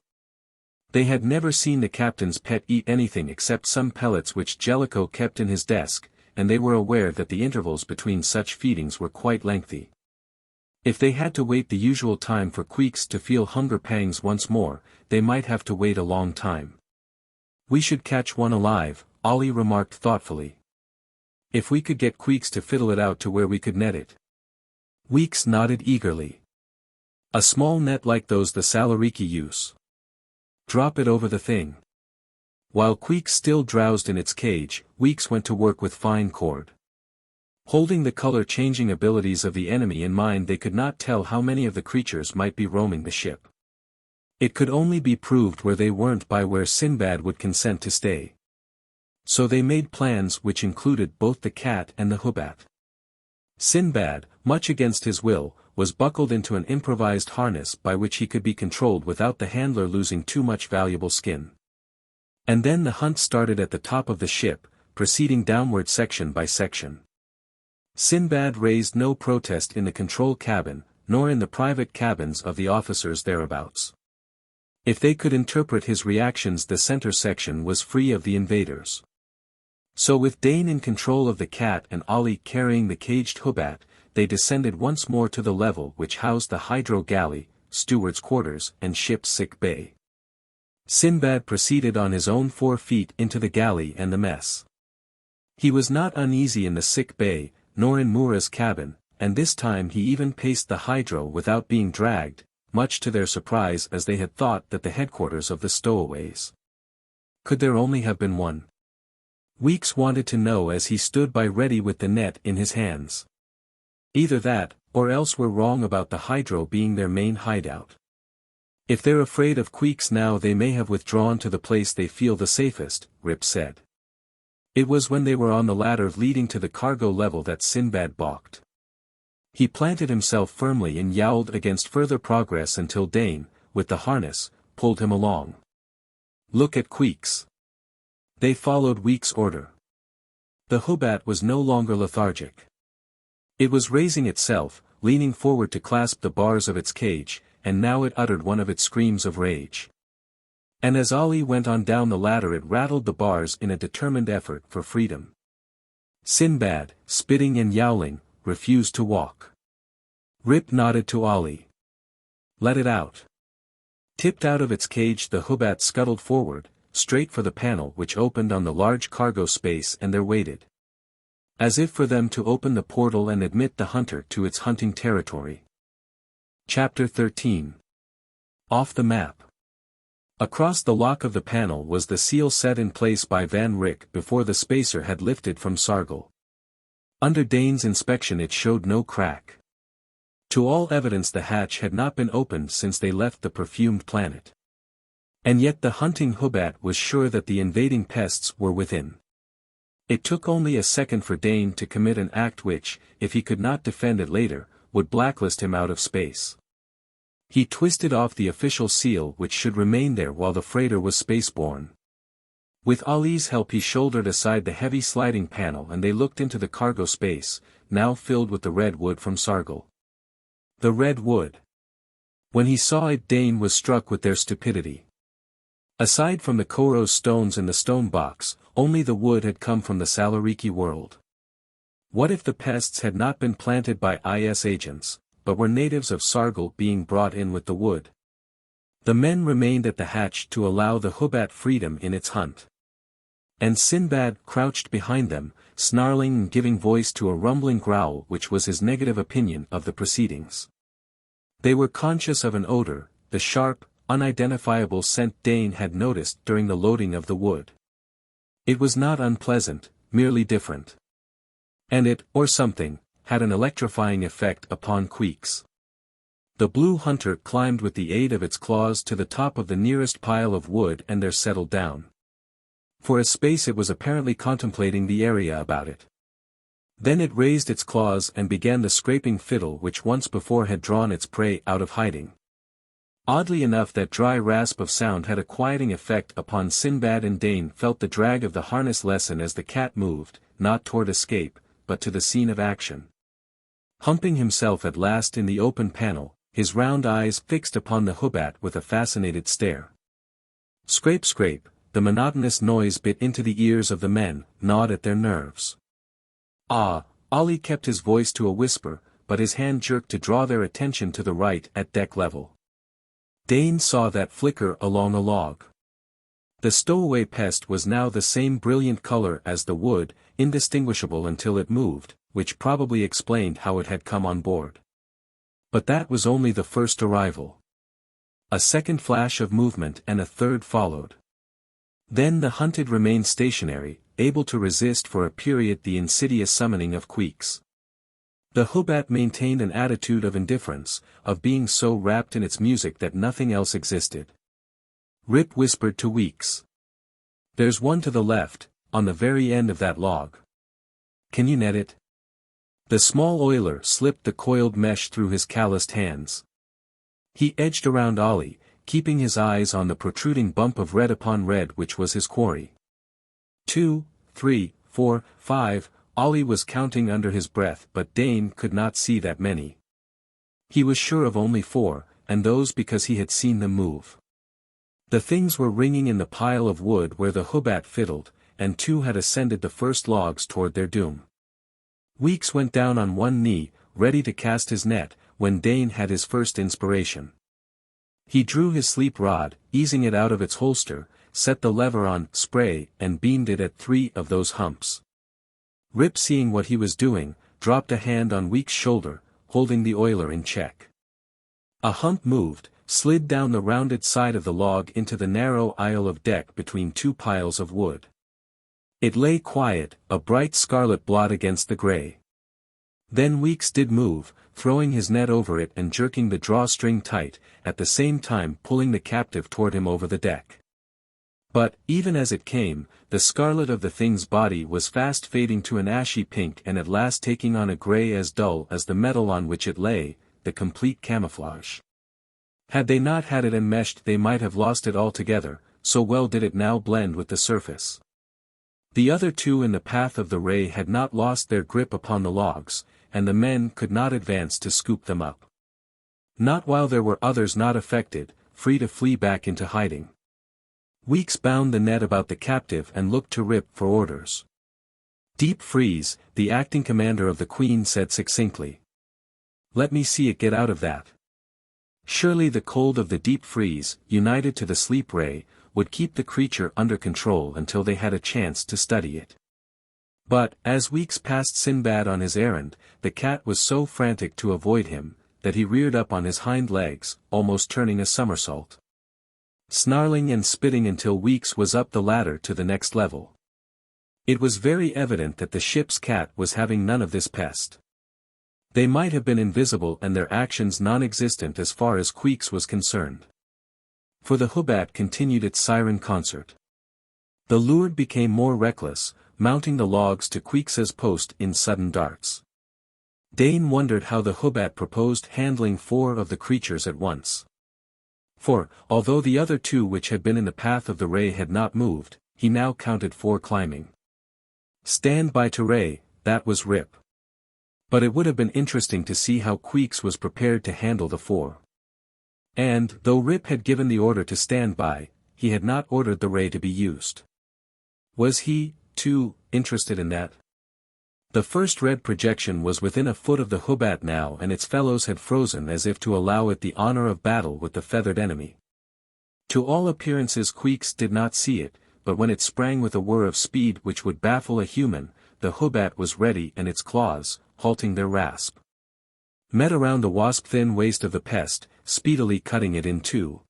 They had never seen the captain's pet eat anything except some pellets which Jellicoe kept in his desk, and they were aware that the intervals between such feedings were quite lengthy. If they had to wait the usual time for Queeks to feel hunger pangs once more, they might have to wait a long time. We should catch one alive, Ollie remarked thoughtfully. If we could get Queeks to fiddle it out to where we could net it. Weeks nodded eagerly. A small net like those the Salariki use. Drop it over the thing. While Queeks still drowsed in its cage, Weeks went to work with fine cord. Holding the color-changing abilities of the enemy in mind they could not tell how many of the creatures might be roaming the ship. It could only be proved where they weren't by where Sinbad would consent to stay. So they made plans which included both the cat and the Hoobat. Sinbad, much against his will, was buckled into an improvised harness by which he could be controlled without the handler losing too much valuable skin. And then the hunt started at the top of the ship, proceeding downward section by section. Sinbad raised no protest in the control cabin, nor in the private cabins of the officers thereabouts. If they could interpret his reactions the center section was free of the invaders. So with Dane in control of the cat and Ollie carrying the caged Hoobat, they descended once more to the level which housed the hydro galley, steward's quarters and ship's sick bay. Sinbad proceeded on his own 4 feet into the galley and the mess. He was not uneasy in the sick bay, nor in Mura's cabin, and this time he even paced the hydro without being dragged, much to their surprise as they had thought that the headquarters of the stowaways. Could there only have been one? Weeks wanted to know as he stood by ready with the net in his hands. Either that, or else we're wrong about the hydro being their main hideout. If they're afraid of Queeks now they may have withdrawn to the place they feel the safest, Rip said. It was when they were on the ladder leading to the cargo level that Sinbad balked. He planted himself firmly and yowled against further progress until Dane, with the harness, pulled him along. Look at Queeks. They followed Weeks' order. The Hoobat was no longer lethargic. It was raising itself, leaning forward to clasp the bars of its cage, and now it uttered one of its screams of rage. And as Ollie went on down the ladder it rattled the bars in a determined effort for freedom. Sinbad, spitting and yowling, refused to walk. Rip nodded to Ollie. Let it out. Tipped out of its cage the Hoobat scuttled forward, straight for the panel which opened on the large cargo space and there waited. as if for them to open the portal and admit the hunter to its hunting territory. Chapter 13. Off the map. Across the lock of the panel was the seal set in place by Van Rick before the spacer had lifted from Sargol. Under Dane's inspection it showed no crack. To all evidence the hatch had not been opened since they left the Perfumed Planet. And yet the hunting Hoobat was sure that the invading pests were within. It took only a second for Dane to commit an act which, if he could not defend it later, would blacklist him out of space. He twisted off the official seal which should remain there while the freighter was spaceborne. With Ollie's help he shouldered aside the heavy sliding panel and they looked into the cargo space, now filled with the red wood from Sargol. The red wood. When he saw it Dane was struck with their stupidity. Aside from the Koros stones in the stone box, only the wood had come from the Salariki world. What if the pests had not been planted by IS agents, but were natives of Sargol being brought in with the wood? The men remained at the hatch to allow the Hoobat freedom in its hunt. And Sinbad crouched behind them, snarling and giving voice to a rumbling growl which was his negative opinion of the proceedings. They were conscious of an odor, the sharp, unidentifiable scent Dane had noticed during the loading of the wood. It was not unpleasant, merely different. And it, or something, had an electrifying effect upon Queeks. The blue hunter climbed with the aid of its claws to the top of the nearest pile of wood and there settled down. For a space it was apparently contemplating the area about it. Then it raised its claws and began the scraping fiddle which once before had drawn its prey out of hiding. Oddly enough that dry rasp of sound had a quieting effect upon Sinbad and Dane felt the drag of the harness lessen as the cat moved, not toward escape, but to the scene of action. Humping himself at last in the open panel, his round eyes fixed upon the Hoobat with a fascinated stare. Scrape scrape, the monotonous noise bit into the ears of the men, gnawed at their nerves. Ah, Ollie kept his voice to a whisper, but his hand jerked to draw their attention to the right at deck level. Dane saw that flicker along a log. The stowaway pest was now the same brilliant color as the wood, indistinguishable until it moved, which probably explained how it had come on board. But that was only the first arrival. A second flash of movement and a third followed. Then the hunted remained stationary, able to resist for a period the insidious summoning of Queeks. The Hoobat maintained an attitude of indifference, of being so wrapped in its music that nothing else existed. Rip whispered to Weeks. "There's one to the left, on the very end of that log. Can you net it?" The small oiler slipped the coiled mesh through his calloused hands. He edged around Ollie, keeping his eyes on the protruding bump of red upon red which was his quarry. 2, 3, 4, 5, Ollie was counting under his breath but Dane could not see that many. He was sure of only 4, and those because he had seen them move. The things were ringing in the pile of wood where the Hoobat fiddled, and 2 had ascended the first logs toward their doom. Weeks went down on one knee, ready to cast his net, when Dane had his first inspiration. He drew his sleep rod, easing it out of its holster, set the lever on spray and beamed it at 3 of those humps. Rip, seeing what he was doing, dropped a hand on Weeks' shoulder, holding the oiler in check. A hump moved, slid down the rounded side of the log into the narrow aisle of deck between 2 piles of wood. It lay quiet, a bright scarlet blot against the gray. Then Weeks did move, throwing his net over it and jerking the drawstring tight, at the same time pulling the captive toward him over the deck. But, even as it came, the scarlet of the thing's body was fast fading to an ashy pink and at last taking on a gray as dull as the metal on which it lay, the complete camouflage. Had they not had it enmeshed they might have lost it altogether, so well did it now blend with the surface. The other 2 in the path of the ray had not lost their grip upon the logs, and the men could not advance to scoop them up. Not while there were others not affected, free to flee back into hiding. Weeks bound the net about the captive and looked to Rip for orders. "Deep freeze," the acting commander of the Queen said succinctly. "Let me see it get out of that." Surely the cold of the deep freeze, united to the sleep ray, would keep the creature under control until they had a chance to study it. But, as Weeks passed Sinbad on his errand, the cat was so frantic to avoid him, that he reared up on his hind legs, almost turning a somersault, snarling and spitting until Weeks was up the ladder to the next level. It was very evident that the ship's cat was having none of this pest. They might have been invisible and their actions non-existent as far as Queeks was concerned. For the Hoobat continued its siren concert. The lord became more reckless, mounting the logs to Queeks's post in sudden darts. Dane wondered how the Hoobat proposed handling 4 of the creatures at once. For, although the other 2 which had been in the path of the ray had not moved, he now counted 4 climbing. Stand by to ray, that was Rip. But it would have been interesting to see how Queeks was prepared to handle the 4. And, though Rip had given the order to stand by, he had not ordered the ray to be used. Was he, too, interested in that? The first red projection was within a foot of the Hoobat now and its fellows had frozen as if to allow it the honor of battle with the feathered enemy. To all appearances Queeks did not see it, but when it sprang with a whir of speed which would baffle a human, the Hoobat was ready and its claws, halting their rasp, met around the wasp-thin waist of the pest, speedily cutting it in 2.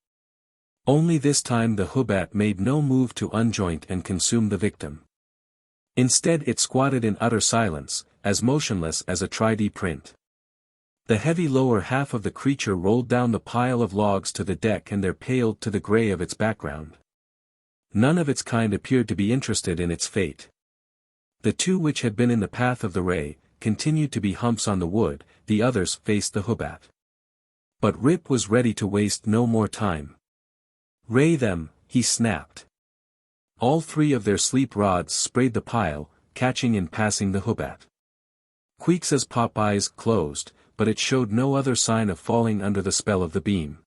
Only this time the Hoobat made no move to unjoint and consume the victim. Instead it squatted in utter silence, as motionless as a 3D print. The heavy lower half of the creature rolled down the pile of logs to the deck and there paled to the gray of its background. None of its kind appeared to be interested in its fate. The 2 which had been in the path of the ray, continued to be humps on the wood, the others faced the Hoobat. But Rip was ready to waste no more time. Ray them, he snapped. All 3 of their sleep rods sprayed the pile, catching and passing the Hoobat. Queeks's pop eyes closed, but it showed no other sign of falling under the spell of the beam.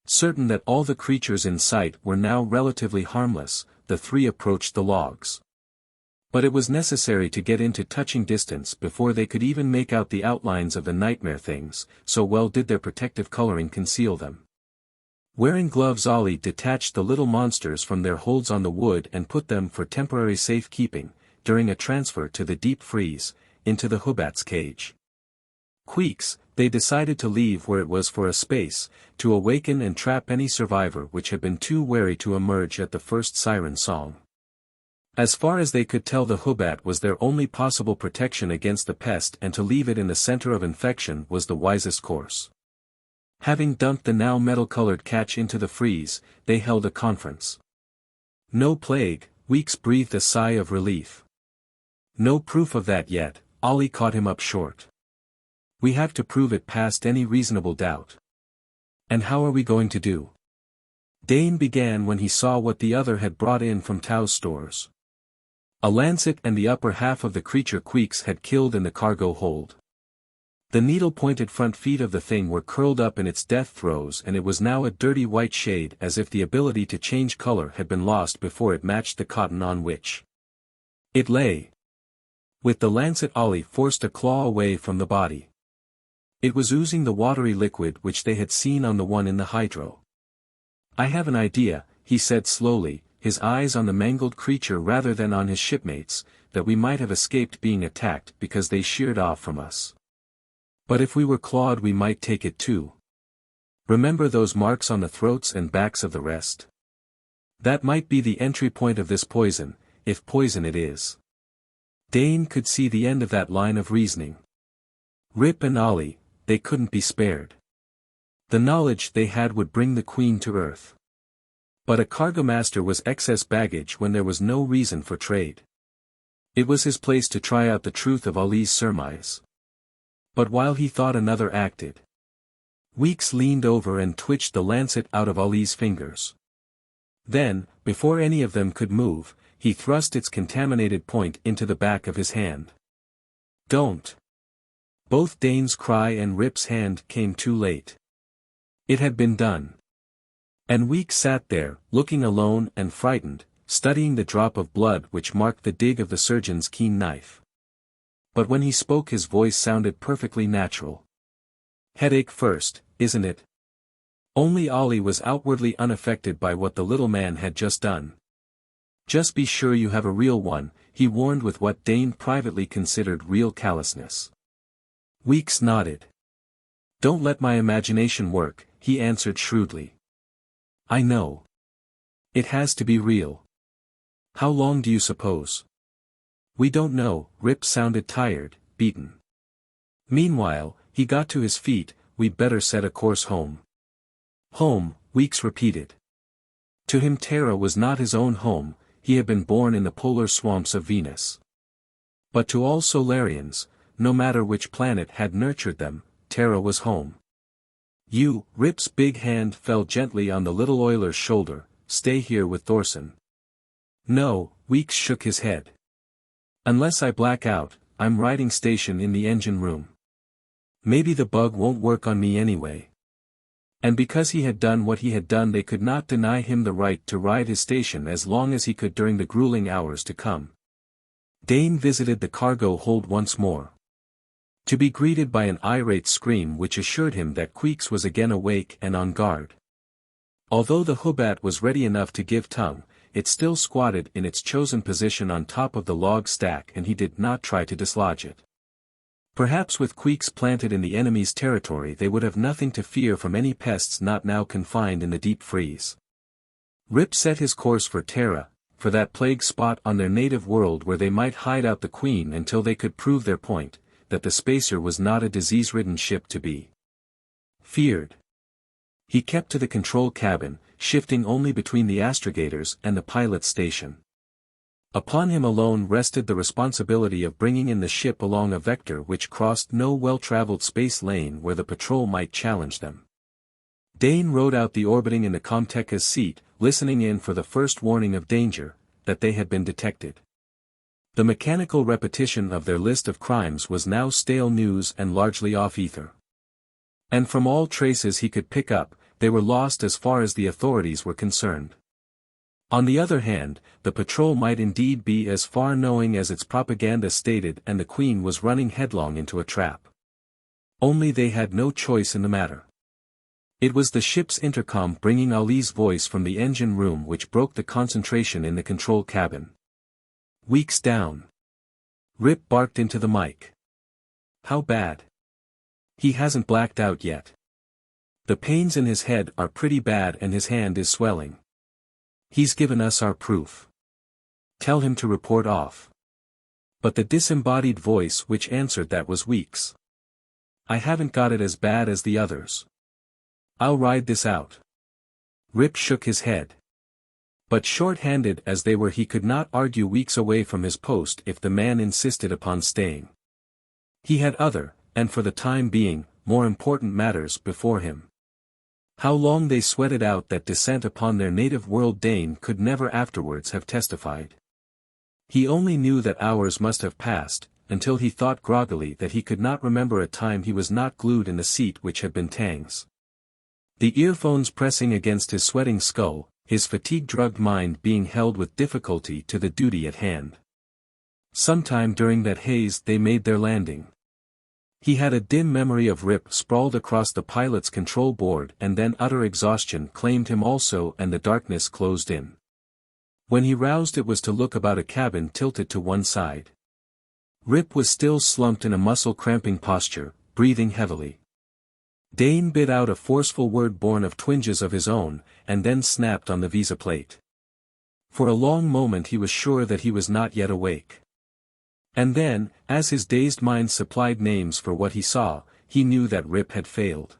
Certain that all the creatures in sight were now relatively harmless, the 3 approached the logs. But it was necessary to get into touching distance before they could even make out the outlines of the nightmare things, so well did their protective coloring conceal them. Wearing gloves, Ollie detached the little monsters from their holds on the wood and put them for temporary safekeeping, during a transfer to the deep freeze, into the Hoobat's cage. Queeks, they decided to leave where it was for a space, to awaken and trap any survivor which had been too wary to emerge at the first siren song. As far as they could tell, the Hoobat was their only possible protection against the pest, and to leave it in the center of infection was the wisest course. Having dumped the now metal-colored catch into the freeze, they held a conference. No plague, Weeks breathed a sigh of relief. No proof of that yet, Ollie caught him up short. We have to prove it past any reasonable doubt. And how are we going to do? Dane began when he saw what the other had brought in from Tao's stores. A lancet and the upper half of the creature Queeks had killed in the cargo hold. The needle-pointed front feet of the thing were curled up in its death throes and it was now a dirty white shade, as if the ability to change color had been lost before it matched the cotton on which it lay. With the lancet Ollie forced a claw away from the body. It was oozing the watery liquid which they had seen on the one in the hydro. I have an idea, he said slowly, his eyes on the mangled creature rather than on his shipmates, that we might have escaped being attacked because they sheared off from us. But if we were clawed we might take it too. Remember those marks on the throats and backs of the rest? That might be the entry point of this poison, if poison it is. Dane could see the end of that line of reasoning. Rip and Ollie, they couldn't be spared. The knowledge they had would bring the Queen to Earth. But a cargo-master was excess baggage when there was no reason for trade. It was his place to try out the truth of Ollie's surmise. But while he thought, another acted. Weeks leaned over and twitched the lancet out of Ollie's fingers. Then, before any of them could move, he thrust its contaminated point into the back of his hand. Don't! Both Dane's cry and Rip's hand came too late. It had been done. And Weeks sat there, looking alone and frightened, studying the drop of blood which marked the dig of the surgeon's keen knife. But when he spoke his voice sounded perfectly natural. Headache first, isn't it? Only Ollie was outwardly unaffected by what the little man had just done. Just be sure you have a real one, he warned with what Dane privately considered real callousness. Weeks nodded. "Don't let my imagination work," he answered shrewdly. "I know. It has to be real. How long do you suppose?" "We don't know." Rip sounded tired, beaten. Meanwhile, he got to his feet. "We'd better set a course home." "Home," Weeks repeated. To him Terra was not his own home, he had been born in the polar swamps of Venus. But to all Solarians, no matter which planet had nurtured them, Terra was home. Rip's big hand fell gently on the little oiler's shoulder. "Stay here with Thorson." "No," Weeks shook his head. "Unless I black out, I'm riding station in the engine room. Maybe the bug won't work on me anyway." And because he had done what he had done, they could not deny him the right to ride his station as long as he could during the grueling hours to come. Dane visited the cargo hold once more, to be greeted by an irate scream which assured him that Queeks was again awake and on guard. Although the Hoobat was ready enough to give tongue, it still squatted in its chosen position on top of the log stack, and he did not try to dislodge it. Perhaps with Queeks planted in the enemy's territory they would have nothing to fear from any pests not now confined in the deep freeze. Rip set his course for Terra, for that plague spot on their native world where they might hide out the Queen until they could prove their point, that the Spacer was not a disease-ridden ship to be feared. He kept to the control cabin, shifting only between the astrogators and the pilot's station. Upon him alone rested the responsibility of bringing in the ship along a vector which crossed no well-traveled space lane where the patrol might challenge them. Dane rode out the orbiting in the Comteka's seat, listening in for the first warning of danger, that they had been detected. The mechanical repetition of their list of crimes was now stale news and largely off ether. And from all traces he could pick up, they were lost as far as the authorities were concerned. On the other hand, the patrol might indeed be as far-knowing as its propaganda stated, and the Queen was running headlong into a trap. Only they had no choice in the matter. It was the ship's intercom bringing Ali's voice from the engine room which broke the concentration in the control cabin. "Weeks down." Rip barked into the mic. "How bad?" "He hasn't blacked out yet. The pains in his head are pretty bad and his hand is swelling. He's given us our proof. Tell him to report off." But the disembodied voice which answered that was Weeks. "I haven't got it as bad as the others. I'll ride this out." Rip shook his head. But short-handed as they were, he could not argue Weeks away from his post if the man insisted upon staying. He had other, and for the time being, more important matters before him. How long they sweated out that descent upon their native world Dane could never afterwards have testified. He only knew that hours must have passed, until he thought groggily that he could not remember a time he was not glued in the seat which had been Tang's. The earphones pressing against his sweating skull, his fatigue-drugged mind being held with difficulty to the duty at hand. Sometime during that haze they made their landing. He had a dim memory of Rip sprawled across the pilot's control board, and then utter exhaustion claimed him also and the darkness closed in. When he roused it was to look about a cabin tilted to one side. Rip was still slumped in a muscle-cramping posture, breathing heavily. Dane bit out a forceful word born of twinges of his own, and then snapped on the visa plate. For a long moment he was sure that he was not yet awake. And then, as his dazed mind supplied names for what he saw, he knew that Rip had failed.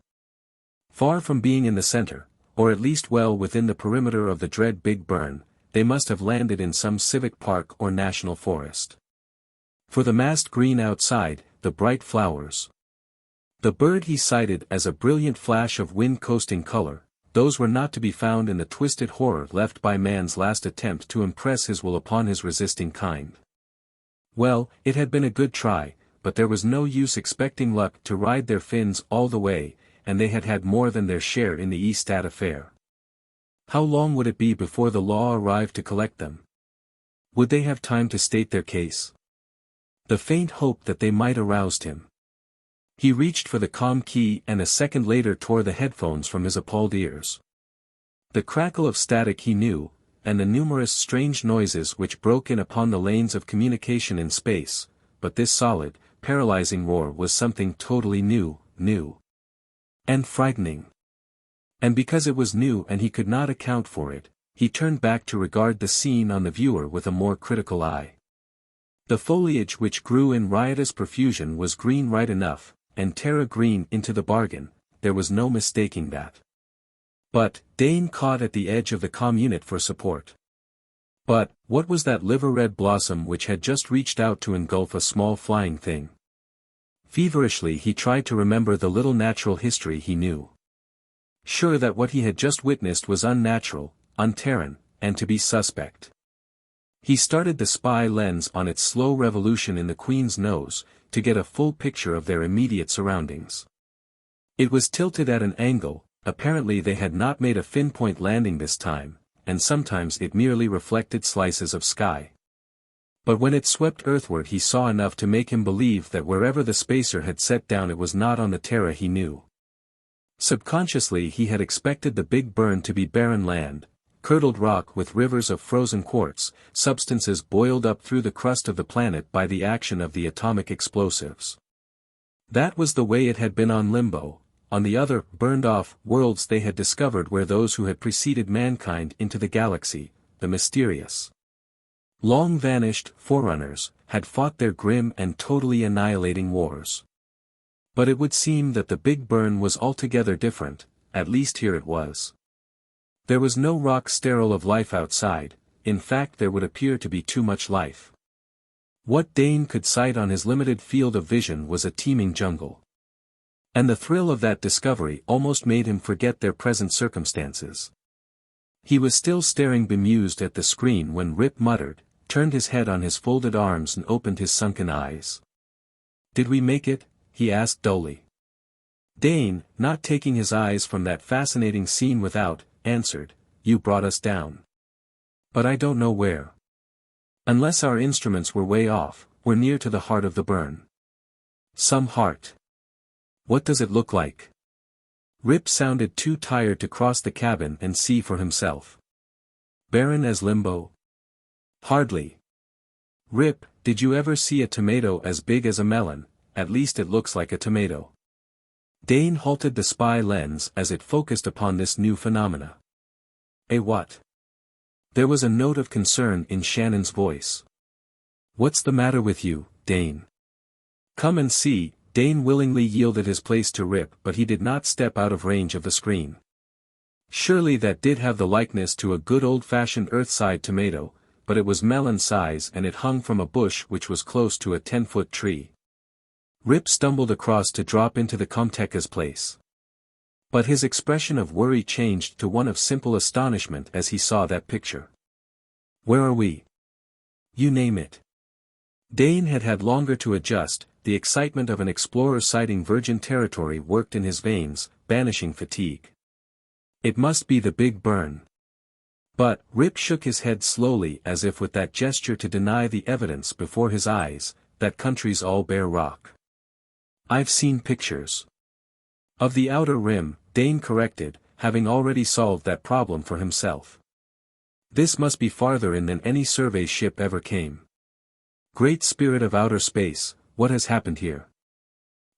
Far from being in the center, or at least well within the perimeter of the dread Big Burn, they must have landed in some civic park or national forest. For the massed green outside, the bright flowers. The bird he cited as a brilliant flash of wind-coasting color, those were not to be found in the twisted horror left by man's last attempt to impress his will upon his resisting kind. Well, it had been a good try, but there was no use expecting luck to ride their fins all the way, and they had had more than their share in the Eastat affair. How long would it be before the law arrived to collect them? Would they have time to state their case? The faint hope that they might aroused him. He reached for the comm key and a second later tore the headphones from his appalled ears. The crackle of static he knew, and the numerous strange noises which broke in upon the lanes of communication in space, but this solid, paralyzing roar was something totally new, and frightening. And because it was new and he could not account for it, he turned back to regard the scene on the viewer with a more critical eye. The foliage which grew in riotous profusion was green right enough, and Terra green into the bargain, there was no mistaking that. But, Dane caught at the edge of the comm unit for support. But, what was that liver-red blossom which had just reached out to engulf a small flying thing? Feverishly he tried to remember the little natural history he knew. Sure that what he had just witnessed was unnatural, un-Terran, and to be suspect. He started the spy lens on its slow revolution in the Queen's nose, to get a full picture of their immediate surroundings. It was tilted at an angle, apparently they had not made a fin-point landing this time, and sometimes it merely reflected slices of sky. But when it swept earthward he saw enough to make him believe that wherever the spacer had set down it was not on the Terra he knew. Subconsciously he had expected the big burn to be barren land, curdled rock with rivers of frozen quartz, substances boiled up through the crust of the planet by the action of the atomic explosives. That was the way it had been on Limbo, on the other, burned-off, worlds they had discovered where those who had preceded mankind into the galaxy, the mysterious, long-vanished forerunners, had fought their grim and totally annihilating wars. But it would seem that the Big Burn was altogether different, at least here it was. There was no rock sterile of life outside, in fact there would appear to be too much life. What Dane could sight on his limited field of vision was a teeming jungle. And the thrill of that discovery almost made him forget their present circumstances. He was still staring bemused at the screen when Rip muttered, turned his head on his folded arms and opened his sunken eyes. "Did we make it?" he asked dully. Dane, not taking his eyes from that fascinating scene without, answered, "You brought us down. But I don't know where. Unless our instruments were way off, we're near to the heart of the burn." "Some heart. What does it look like?" Rip sounded too tired to cross the cabin and see for himself. "Barren as Limbo?" "Hardly. Rip, did you ever see a tomato as big as a melon? At least it looks like a tomato." Dane halted the spy lens as it focused upon this new phenomena. "A what?" There was a note of concern in Shannon's voice. "What's the matter with you, Dane?" "Come and see." Dane willingly yielded his place to Rip, but he did not step out of range of the screen. Surely that did have the likeness to a good old-fashioned earthside tomato, but it was melon size and it hung from a bush which was close to a 10-foot tree. Rip stumbled across to drop into the Comteka's place. But his expression of worry changed to one of simple astonishment as he saw that picture. "Where are we?" "You name it." Dane had had longer to adjust. The excitement of an explorer sighting virgin territory worked in his veins, banishing fatigue. "It must be the Big Burn." But, Rip shook his head slowly as if with that gesture to deny the evidence before his eyes, that country's all bare rock. "I've seen pictures." "Of the outer rim," Dane corrected, having already solved that problem for himself. "This must be farther in than any survey ship ever came. Great spirit of outer space, what has happened here?"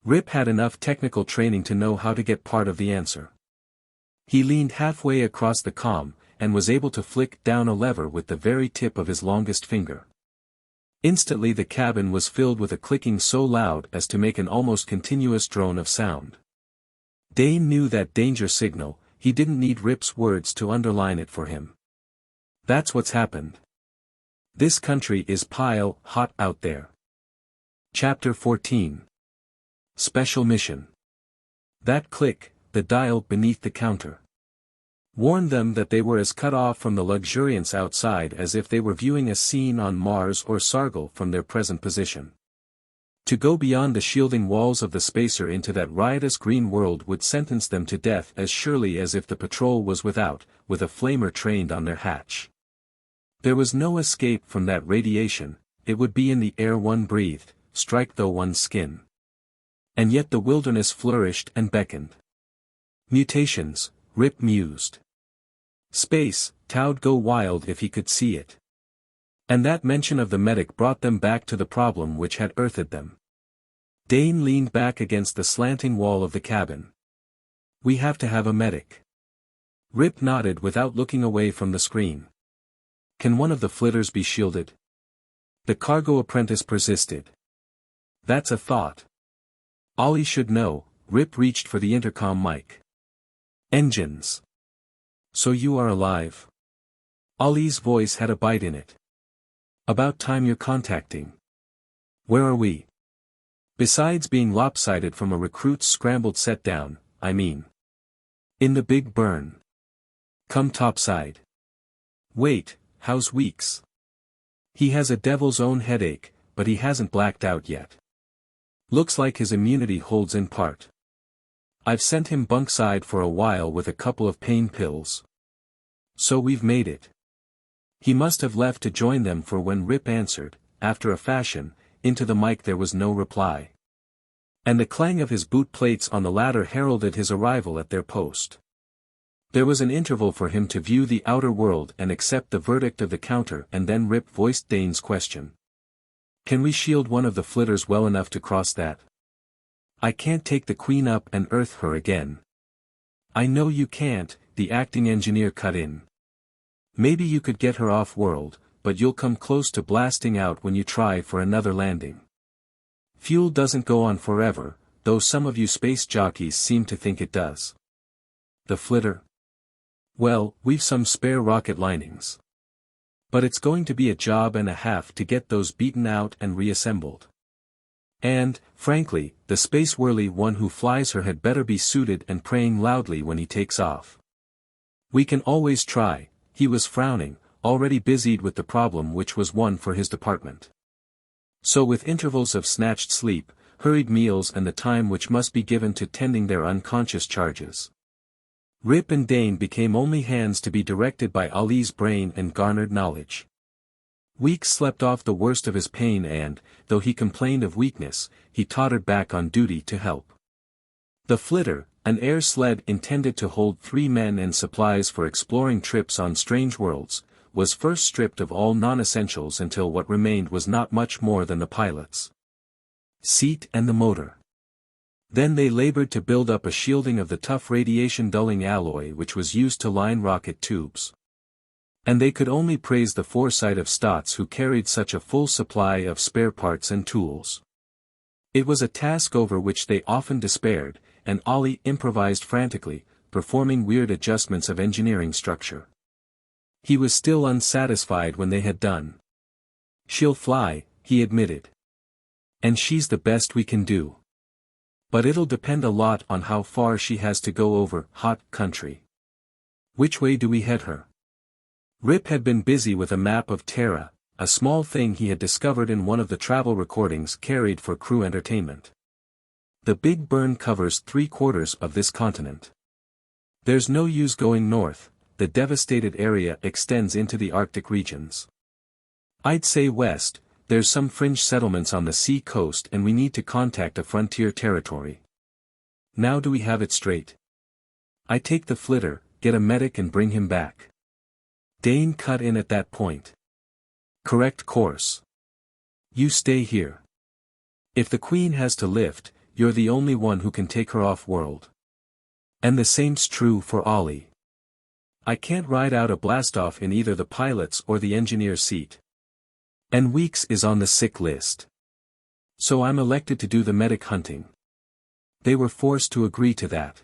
Rip had enough technical training to know how to get part of the answer. He leaned halfway across the comm, and was able to flick down a lever with the very tip of his longest finger. Instantly the cabin was filled with a clicking so loud as to make an almost continuous drone of sound. Dane knew that danger signal, he didn't need Rip's words to underline it for him. "That's what's happened. This country is pile hot out there." Chapter 14. Special Mission. That click, the dial beneath the counter, warned them that they were as cut off from the luxuriance outside as if they were viewing a scene on Mars or Sargol from their present position. To go beyond the shielding walls of the spacer into that riotous green world would sentence them to death as surely as if the patrol was without, with a flamer trained on their hatch. There was no escape from that radiation, it would be in the air one breathed, strike though one's skin. And yet the wilderness flourished and beckoned. Mutations, Rip mused. Space, Tao'd go wild if he could see it. And that mention of the medic brought them back to the problem which had earthed them. Dane leaned back against the slanting wall of the cabin. We have to have a medic. Rip nodded without looking away from the screen. Can one of the flitters be shielded? The cargo apprentice persisted. That's a thought. Ollie should know. Rip reached for the intercom mic. Engines. So you are alive. Ollie's voice had a bite in it. About time you're contacting. Where are we? Besides being lopsided from a recruit's scrambled set down, I mean. In the big burn. Come topside. Wait, how's Weeks? He has a devil's own headache, but he hasn't blacked out yet. Looks like his immunity holds in part. I've sent him bunkside for a while with a couple of pain pills. So we've made it. He must have left to join them, for when Rip answered, after a fashion, into the mic there was no reply. And the clang of his boot plates on the ladder heralded his arrival at their post. There was an interval for him to view the outer world and accept the verdict of the counter, and then Rip voiced Dane's question. Can we shield one of the flitters well enough to cross that? I can't take the Queen up and earth her again. I know you can't, the acting engineer cut in. Maybe you could get her off-world, but you'll come close to blasting out when you try for another landing. Fuel doesn't go on forever, though some of you space jockeys seem to think it does. The flitter? Well, we've some spare rocket linings. But it's going to be a job and a half to get those beaten out and reassembled. And, frankly, the space-whirly one who flies her had better be suited and praying loudly when he takes off. We can always try. He was frowning, already busied with the problem which was one for his department. So with intervals of snatched sleep, hurried meals and the time which must be given to tending their unconscious charges, Rip and Dane became only hands to be directed by Ollie's brain and garnered knowledge. Weeks slept off the worst of his pain and, though he complained of weakness, he tottered back on duty to help. The flitter, an air sled intended to hold 3 men and supplies for exploring trips on strange worlds, was first stripped of all non-essentials until what remained was not much more than the pilot's seat and the motor. Then they labored to build up a shielding of the tough radiation-dulling alloy which was used to line rocket tubes. And they could only praise the foresight of Stotts, who carried such a full supply of spare parts and tools. It was a task over which they often despaired, and Ollie improvised frantically, performing weird adjustments of engineering structure. He was still unsatisfied when they had done. She'll fly, he admitted. And she's the best we can do. But it'll depend a lot on how far she has to go over hot country. Which way do we head her? Rip had been busy with a map of Terra, a small thing he had discovered in one of the travel recordings carried for crew entertainment. The Big Burn covers 3/4 of this continent. There's no use going north, the devastated area extends into the Arctic regions. I'd say west, there's some fringe settlements on the sea coast and we need to contact a frontier territory. Now do we have it straight? I take the flitter, get a medic and bring him back. Dane cut in at that point. Correct course. You stay here. If the Queen has to lift, you're the only one who can take her off-world. And the same's true for Ollie. I can't ride out a blastoff in either the pilot's or the engineer's seat. And Weeks is on the sick list. So I'm elected to do the medic hunting. They were forced to agree to that.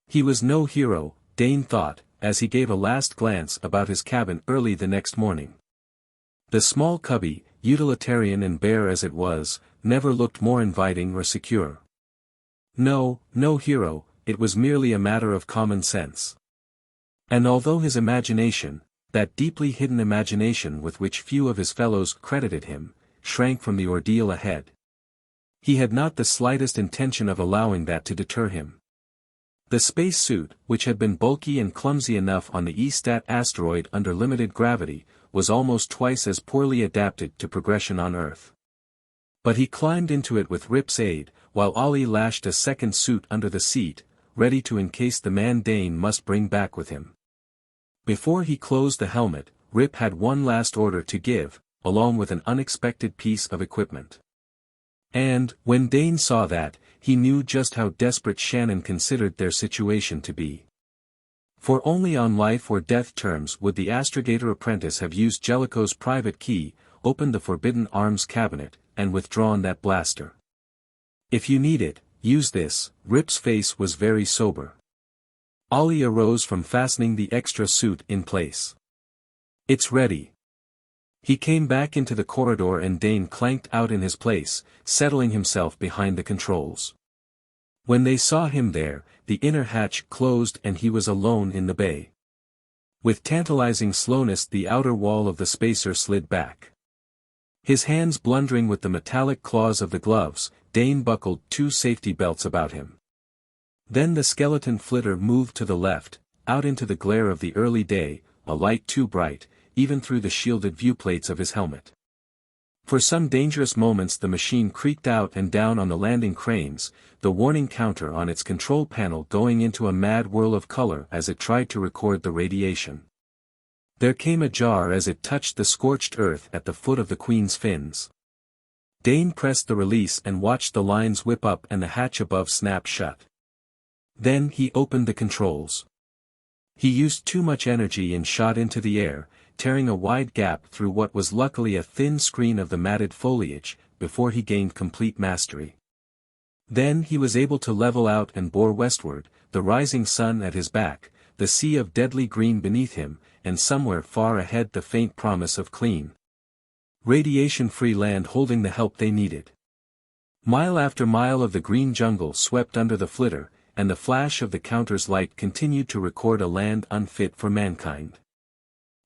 He was no hero, Dane thought, as he gave a last glance about his cabin early the next morning. The small cubby, utilitarian and bare as it was, never looked more inviting or secure. No hero, it was merely a matter of common sense. And although his imagination, that deeply hidden imagination with which few of his fellows credited him, shrank from the ordeal ahead, he had not the slightest intention of allowing that to deter him. The space suit, which had been bulky and clumsy enough on the Estat asteroid under limited gravity, was almost twice as poorly adapted to progression on Earth. But he climbed into it with Rip's aid, while Ollie lashed a second suit under the seat, ready to encase the man Dane must bring back with him. Before he closed the helmet, Rip had one last order to give, along with an unexpected piece of equipment. And, when Dane saw that, he knew just how desperate Shannon considered their situation to be. For only on life or death terms would the astrogator apprentice have used Jellicoe's private key, opened the Forbidden Arms cabinet, and withdrawn that blaster. If you need it, use this. Rip's face was very sober. Ollie arose from fastening the extra suit in place. It's ready. He came back into the corridor and Dane clanked out in his place, settling himself behind the controls. When they saw him there, the inner hatch closed and he was alone in the bay. With tantalizing slowness the outer wall of the spacer slid back. His hands blundering with the metallic claws of the gloves, Dane buckled 2 safety belts about him. Then the skeleton flitter moved to the left, out into the glare of the early day, a light too bright, even through the shielded viewplates of his helmet. For some dangerous moments the machine creaked out and down on the landing cranes, the warning counter on its control panel going into a mad whirl of color as it tried to record the radiation. There came a jar as it touched the scorched earth at the foot of the Queen's fins. Dane pressed the release and watched the lines whip up and the hatch above snap shut. Then he opened the controls. He used too much energy and shot into the air, tearing a wide gap through what was luckily a thin screen of the matted foliage, before he gained complete mastery. Then he was able to level out and bore westward, the rising sun at his back, the sea of deadly green beneath him, and somewhere far ahead the faint promise of clean, radiation-free land holding the help they needed. Mile after mile of the green jungle swept under the flitter, and the flash of the counter's light continued to record a land unfit for mankind.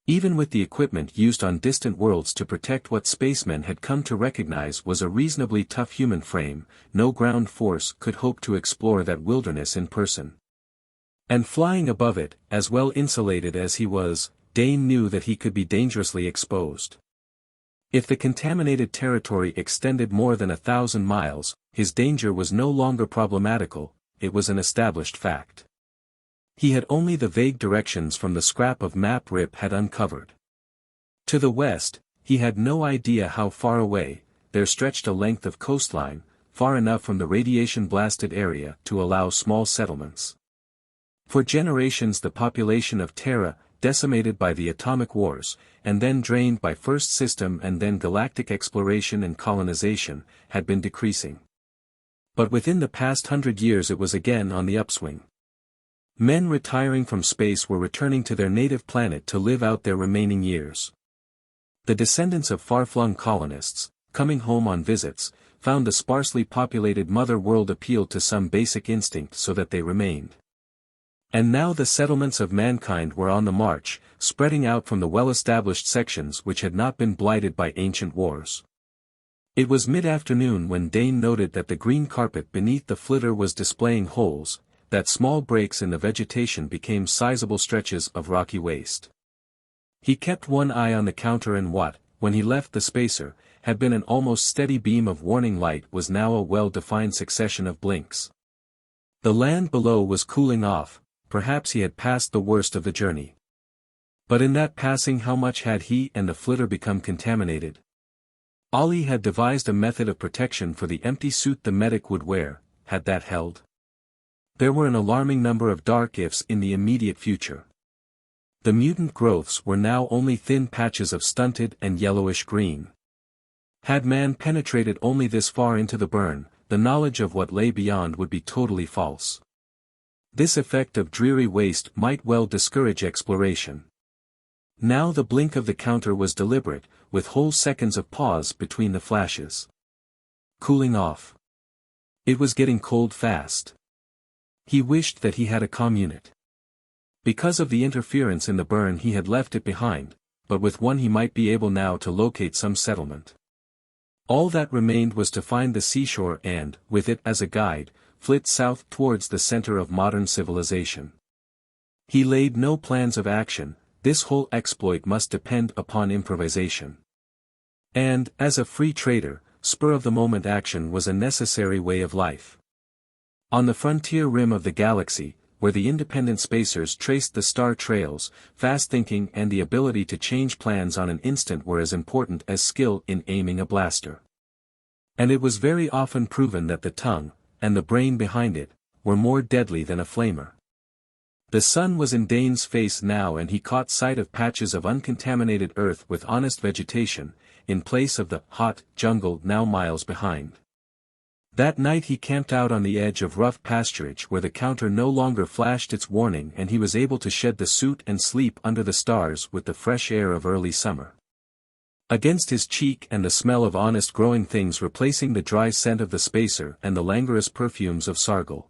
Even with the equipment used on distant worlds to protect what spacemen had come to recognize was a reasonably tough human frame, no ground force could hope to explore that wilderness in person. And flying above it, as well insulated as he was, Dane knew that he could be dangerously exposed. If the contaminated territory extended more than 1,000 miles, his danger was no longer problematical, it was an established fact. He had only the vague directions from the scrap of map Rip had uncovered. To the west, he had no idea how far away, there stretched a length of coastline, far enough from the radiation-blasted area to allow small settlements. For generations the population of Terra, decimated by the atomic wars, and then drained by first system and then galactic exploration and colonization, had been decreasing. But within the past 100 years it was again on the upswing. Men retiring from space were returning to their native planet to live out their remaining years. The descendants of far-flung colonists, coming home on visits, found the sparsely populated mother world appealed to some basic instinct so that they remained. And now the settlements of mankind were on the march, spreading out from the well-established sections which had not been blighted by ancient wars. It was mid-afternoon when Dane noted that the green carpet beneath the flitter was displaying holes, that small breaks in the vegetation became sizable stretches of rocky waste. He kept one eye on the counter and what, when he left the spacer, had been an almost steady beam of warning light was now a well-defined succession of blinks. The land below was cooling off, perhaps he had passed the worst of the journey. But in that passing how much had he and the flitter become contaminated? Ollie had devised a method of protection for the empty suit the medic would wear, had that held? There were an alarming number of dark ifs in the immediate future. The mutant growths were now only thin patches of stunted and yellowish green. Had man penetrated only this far into the burn, the knowledge of what lay beyond would be totally false. This effect of dreary waste might well discourage exploration. Now the blink of the counter was deliberate, with whole seconds of pause between the flashes. Cooling off. It was getting cold fast. He wished that he had a comm unit. Because of the interference in the burn he had left it behind, but with one he might be able now to locate some settlement. All that remained was to find the seashore and, with it as a guide, flit south towards the center of modern civilization. He laid no plans of action, this whole exploit must depend upon improvisation. And, as a free trader, spur-of-the-moment action was a necessary way of life. On the frontier rim of the galaxy, where the independent spacers traced the star trails, fast thinking and the ability to change plans on an instant were as important as skill in aiming a blaster. And it was very often proven that the tongue, and the brain behind it, were more deadly than a flamer. The sun was in Dane's face now and he caught sight of patches of uncontaminated earth with honest vegetation, in place of the hot jungle now miles behind. That night he camped out on the edge of rough pasturage where the counter no longer flashed its warning and he was able to shed the suit and sleep under the stars with the fresh air of early summer against his cheek and the smell of honest growing things replacing the dry scent of the spacer and the languorous perfumes of Sargol.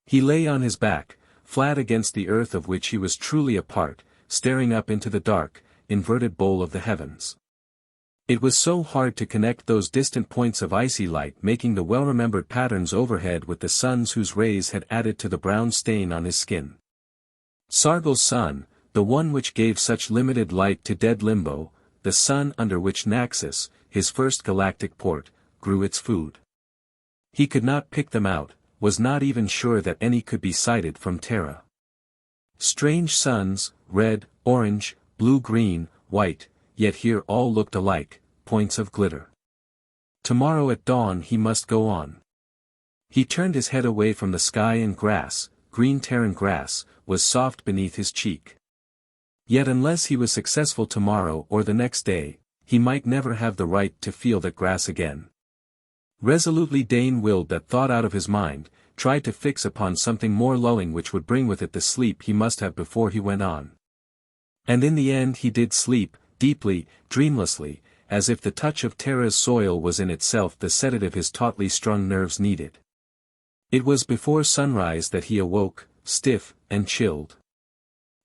He lay on his back, flat against the earth of which he was truly a part, staring up into the dark, inverted bowl of the heavens. It was so hard to connect those distant points of icy light making the well-remembered patterns overhead with the sun's whose rays had added to the brown stain on his skin. Sargol's sun, the one which gave such limited light to dead Limbo, the sun under which Naxos, his first galactic port, grew its food. He could not pick them out, was not even sure that any could be sighted from Terra. Strange suns, red, orange, blue-green, white, yet here all looked alike, points of glitter. Tomorrow at dawn he must go on. He turned his head away from the sky and grass, green Terran grass, was soft beneath his cheek. Yet unless he was successful tomorrow or the next day, he might never have the right to feel that grass again. Resolutely Dane willed that thought out of his mind, tried to fix upon something more lulling which would bring with it the sleep he must have before he went on. And in the end he did sleep, deeply, dreamlessly, as if the touch of Terra's soil was in itself the sedative his tautly strung nerves needed. It was before sunrise that he awoke, stiff and chilled.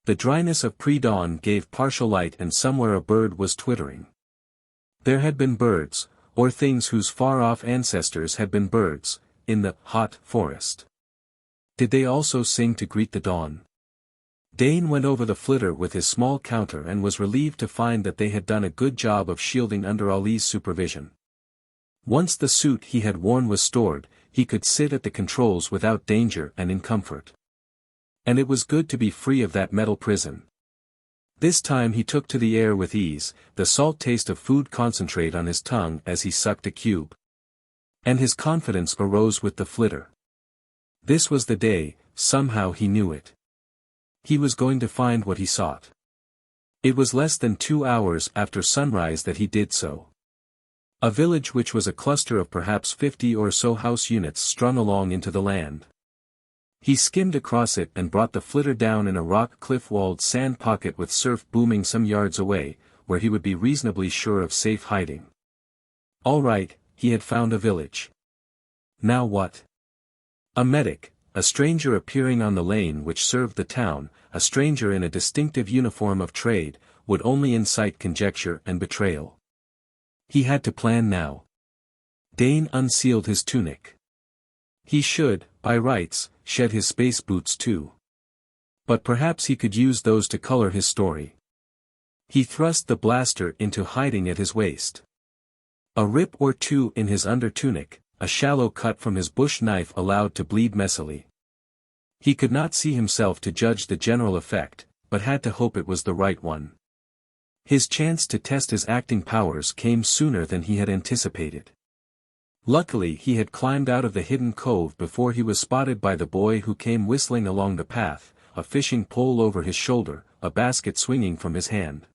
The dryness of pre-dawn gave partial light and somewhere a bird was twittering. There had been birds, or things whose far-off ancestors had been birds, in the hot forest. Did they also sing to greet the dawn? Dane went over the flitter with his small counter and was relieved to find that they had done a good job of shielding under Ali's supervision. Once the suit he had worn was stored, he could sit at the controls without danger and in comfort. And it was good to be free of that metal prison. This time he took to the air with ease, the salt taste of food concentrate on his tongue as he sucked a cube. And his confidence arose with the flitter. This was the day, somehow he knew it. He was going to find what he sought. It was less than 2 hours after sunrise that he did so. A village which was a cluster of perhaps 50 or so house units strung along into the land. He skimmed across it and brought the flitter down in a rock cliff-walled sand pocket with surf booming some yards away, where he would be reasonably sure of safe hiding. All right, he had found a village. Now what? A medic, a stranger appearing on the lane which served the town, a stranger in a distinctive uniform of trade, would only incite conjecture and betrayal. He had to plan now. Dane unsealed his tunic. He should, by rights, shed his space boots too. But perhaps he could use those to color his story. He thrust the blaster into hiding at his waist. A rip or two in his under tunic, a shallow cut from his bush knife allowed to bleed messily. He could not see himself to judge the general effect, but had to hope it was the right one. His chance to test his acting powers came sooner than he had anticipated. Luckily he had climbed out of the hidden cove before he was spotted by the boy who came whistling along the path, a fishing pole over his shoulder, a basket swinging from his hand.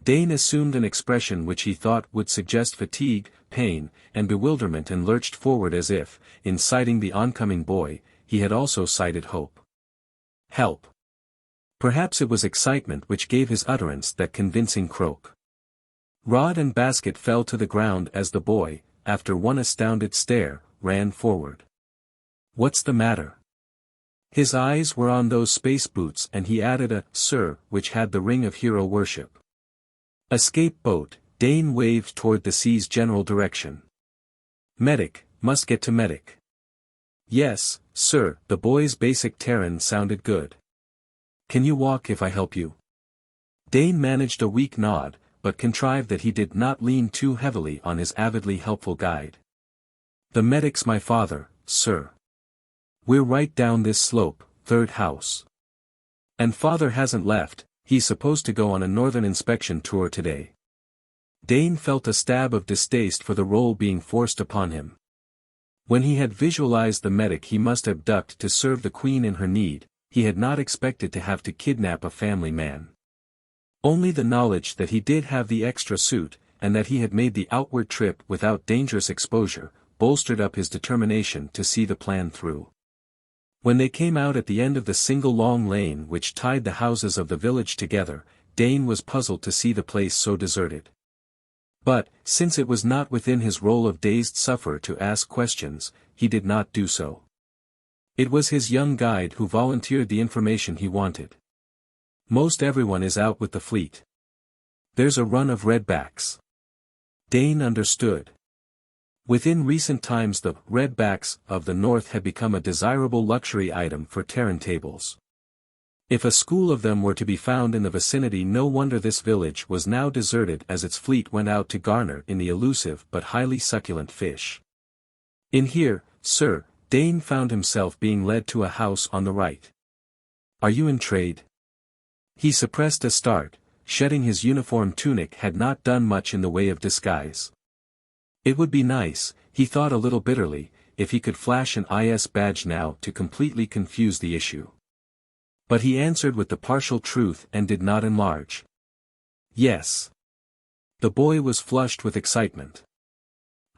Dane assumed an expression which he thought would suggest fatigue, pain, and bewilderment and lurched forward as if, in sighting the oncoming boy, he had also sighted hope. Help. Perhaps it was excitement which gave his utterance that convincing croak. Rod and basket fell to the ground as the boy, after one astounded stare, ran forward. What's the matter? His eyes were on those space boots and he added a "sir" which had the ring of hero worship. Escape boat, Dane waved toward the sea's general direction. Medic, must get to medic. Yes, sir, the boy's basic Terran sounded good. Can you walk if I help you? Dane managed a weak nod, but contrived that he did not lean too heavily on his avidly helpful guide. The medic's my father, sir. We're right down this slope, third house. And father hasn't left, he's supposed to go on a northern inspection tour today. Dane felt a stab of distaste for the role being forced upon him. When he had visualized the medic he must have ducked to serve the queen in her need, he had not expected to have to kidnap a family man. Only the knowledge that he did have the extra suit, and that he had made the outward trip without dangerous exposure, bolstered up his determination to see the plan through. When they came out at the end of the single long lane which tied the houses of the village together, Dane was puzzled to see the place so deserted. But, since it was not within his role of dazed sufferer to ask questions, he did not do so. It was his young guide who volunteered the information he wanted. Most everyone is out with the fleet. There's a run of redbacks. Dane understood. Within recent times the redbacks of the north had become a desirable luxury item for Terran tables. If a school of them were to be found in the vicinity, no wonder this village was now deserted as its fleet went out to garner in the elusive but highly succulent fish. In here, sir, Dane found himself being led to a house on the right. Are you in trade? He suppressed a start. Shedding his uniform tunic had not done much in the way of disguise. It would be nice, he thought a little bitterly, if he could flash an IS badge now to completely confuse the issue. But he answered with the partial truth and did not enlarge. Yes. The boy was flushed with excitement.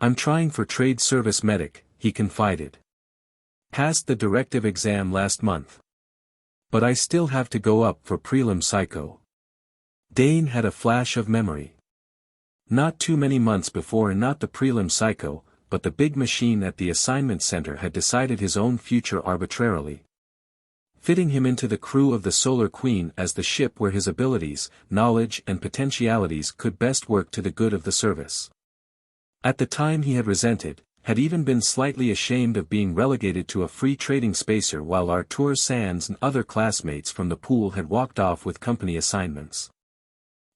I'm trying for trade service medic, he confided. Passed the directive exam last month. But I still have to go up for prelim psycho. Dane had a flash of memory. Not too many months before, and not the prelim psycho, but the big machine at the assignment center had decided his own future arbitrarily, fitting him into the crew of the Solar Queen as the ship where his abilities, knowledge and potentialities could best work to the good of the service. At the time he had resented, had even been slightly ashamed of being relegated to a free trading spacer while Artur Sands and other classmates from the pool had walked off with company assignments.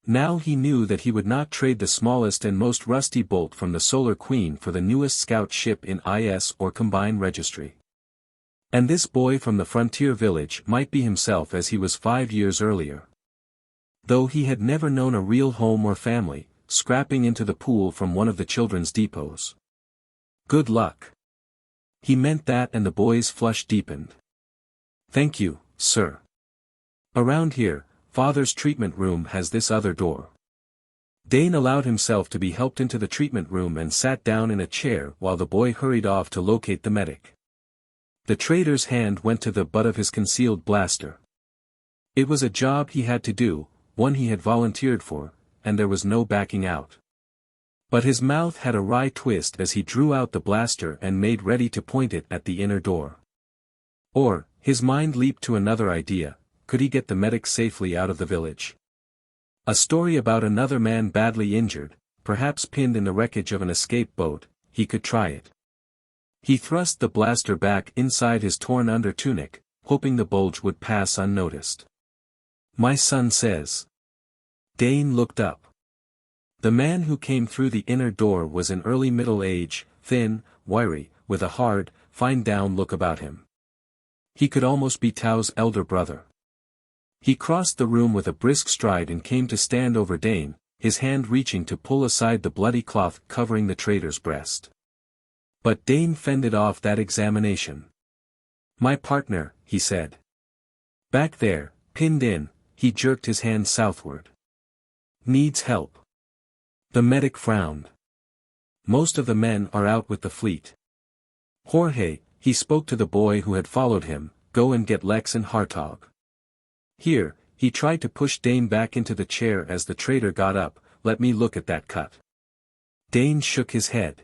Now he knew that he would not trade the smallest and most rusty bolt from the Solar Queen for the newest scout ship in IS or Combine Registry. And this boy from the frontier village might be himself as he was 5 years earlier. Though he had never known a real home or family, scrapping into the pool from one of the children's depots. Good luck. He meant that, and the boy's flush deepened. Thank you, sir. Around here, Father's treatment room has this other door. Dane allowed himself to be helped into the treatment room and sat down in a chair while the boy hurried off to locate the medic. The trader's hand went to the butt of his concealed blaster. It was a job he had to do, one he had volunteered for, and there was no backing out. But his mouth had a wry twist as he drew out the blaster and made ready to point it at the inner door. Or, his mind leaped to another idea. Could he get the medic safely out of the village? A story about another man badly injured, perhaps pinned in the wreckage of an escape boat, he could try it. He thrust the blaster back inside his torn under tunic, hoping the bulge would pass unnoticed. My son says. Dane looked up. The man who came through the inner door was in early middle age, thin, wiry, with a hard, fine-down look about him. He could almost be Tao's elder brother. He crossed the room with a brisk stride and came to stand over Dane, his hand reaching to pull aside the bloody cloth covering the trader's breast. But Dane fended off that examination. My partner, he said. Back there, pinned in, he jerked his hand southward. Needs help. The medic frowned. Most of the men are out with the fleet. Jorge, he spoke to the boy who had followed him, go and get Lex and Hartog. Here, he tried to push Dane back into the chair as the trader got up, let me look at that cut. Dane shook his head.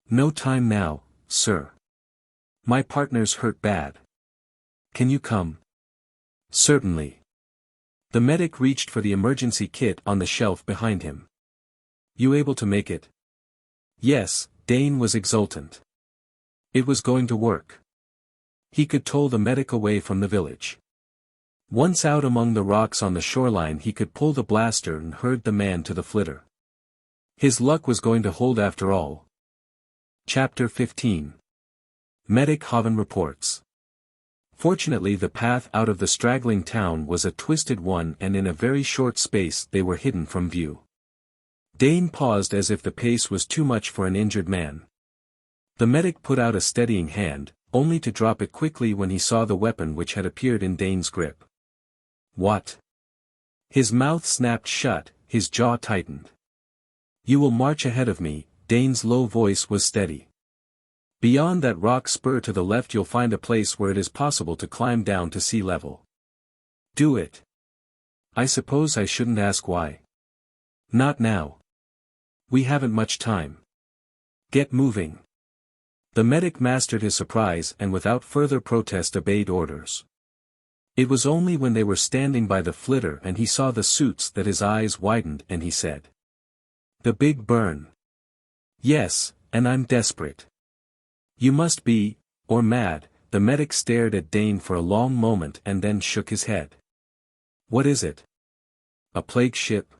No time now, sir. My partner's hurt bad. Can you come? Certainly. The medic reached for the emergency kit on the shelf behind him. You able to make it? Yes, Dane was exultant. It was going to work. He could tow the medic away from the village. Once out among the rocks on the shoreline he could pull the blaster and herd the man to the flitter. His luck was going to hold after all. Chapter 15. Medic Hovan reports. Fortunately the path out of the straggling town was a twisted one and in a very short space they were hidden from view. Dane paused as if the pace was too much for an injured man. The medic put out a steadying hand, only to drop it quickly when he saw the weapon which had appeared in Dane's grip. What? His mouth snapped shut, his jaw tightened. You will march ahead of me, Dane's low voice was steady. Beyond that rock spur to the left you'll find a place where it is possible to climb down to sea level. Do it. I suppose I shouldn't ask why. Not now. We haven't much time. Get moving. The medic mastered his surprise and without further protest obeyed orders. It was only when they were standing by the flitter and he saw the suits that his eyes widened and he said. The big burn. Yes, and I'm desperate. You must be, or mad. The medic stared at Dane for a long moment and then shook his head. What is it? A plague ship?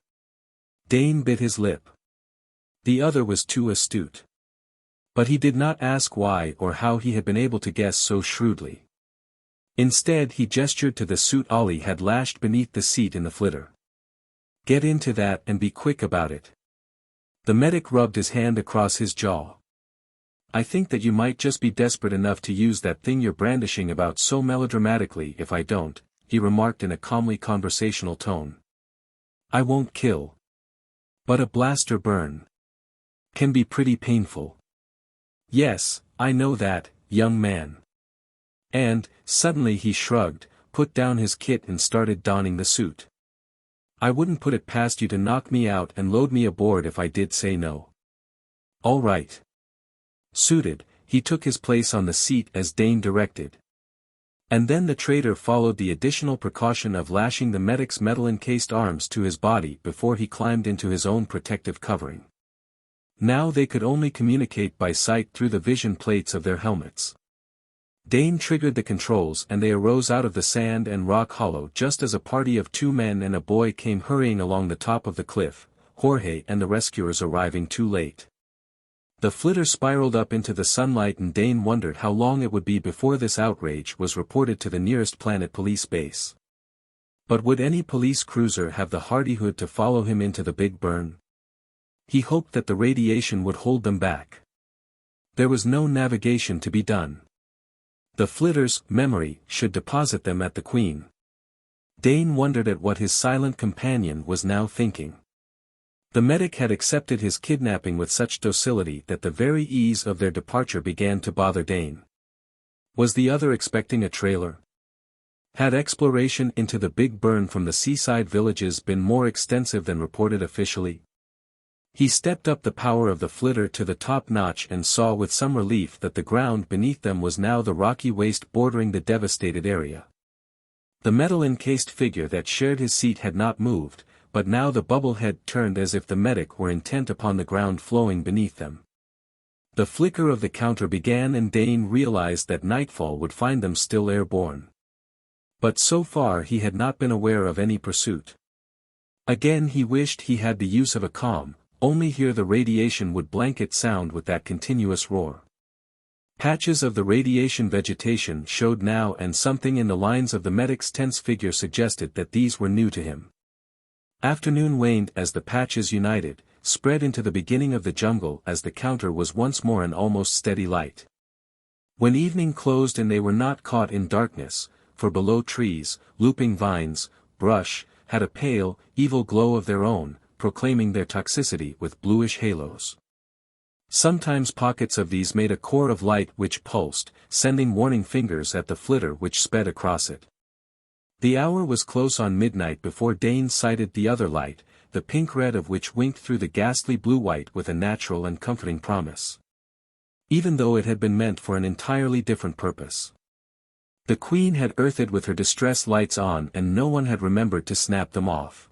Dane bit his lip. The other was too astute. But he did not ask why or how he had been able to guess so shrewdly. Instead he gestured to the suit Ollie had lashed beneath the seat in the flitter. Get into that and be quick about it. The medic rubbed his hand across his jaw. I think that you might just be desperate enough to use that thing you're brandishing about so melodramatically if I don't, he remarked in a calmly conversational tone. I won't kill. But a blaster burn can be pretty painful. Yes, I know that, young man. And, suddenly he shrugged, put down his kit and started donning the suit. I wouldn't put it past you to knock me out and load me aboard if I did say no. All right. Suited, he took his place on the seat as Dane directed. And then the traitor followed the additional precaution of lashing the medic's metal-encased arms to his body before he climbed into his own protective covering. Now they could only communicate by sight through the vision plates of their helmets. Dane triggered the controls and they arose out of the sand and rock hollow just as a party of 2 men and a boy came hurrying along the top of the cliff, Jorge and the rescuers arriving too late. The flitter spiraled up into the sunlight and Dane wondered how long it would be before this outrage was reported to the nearest planet police base. But would any police cruiser have the hardihood to follow him into the big burn? He hoped that the radiation would hold them back. There was no navigation to be done. The flitter's memory should deposit them at the Queen. Dane wondered at what his silent companion was now thinking. The medic had accepted his kidnapping with such docility that the very ease of their departure began to bother Dane. Was the other expecting a trailer? Had exploration into the big burn from the seaside villages been more extensive than reported officially? He stepped up the power of the flitter to the top notch and saw with some relief that the ground beneath them was now the rocky waste bordering the devastated area. The metal-encased figure that shared his seat had not moved, but now the bubble head turned as if the medic were intent upon the ground flowing beneath them. The flicker of the counter began and Dane realized that nightfall would find them still airborne. But so far he had not been aware of any pursuit. Again he wished he had the use of a comm, only here the radiation would blanket sound with that continuous roar. Patches of the radiation vegetation showed now and something in the lines of the medic's tense figure suggested that these were new to him. Afternoon waned as the patches united, spread into the beginning of the jungle as the counter was once more an almost steady light. When evening closed and they were not caught in darkness, for below trees, looping vines, brush, had a pale, evil glow of their own, proclaiming their toxicity with bluish halos. Sometimes pockets of these made a core of light which pulsed, sending warning fingers at the flitter which sped across it. The hour was close on midnight before Dane sighted the other light, the pink-red of which winked through the ghastly blue-white with a natural and comforting promise. Even though it had been meant for an entirely different purpose. The Queen had earthed with her distress lights on and no one had remembered to snap them off.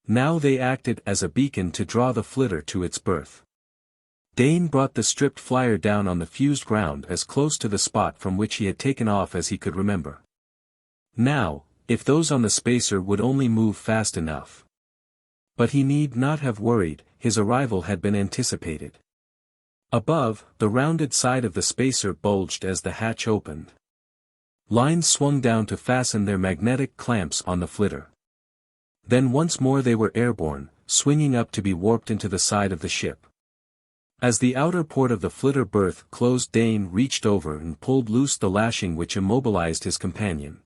Now they acted as a beacon to draw the flitter to its berth. Dane brought the stripped flyer down on the fused ground as close to the spot from which he had taken off as he could remember. Now, if those on the spacer would only move fast enough. But he need not have worried, his arrival had been anticipated. Above, the rounded side of the spacer bulged as the hatch opened. Lines swung down to fasten their magnetic clamps on the flitter. Then once more they were airborne, swinging up to be warped into the side of the ship. As the outer port of the flitter berth closed, Dane reached over and pulled loose the lashing which immobilized his companion.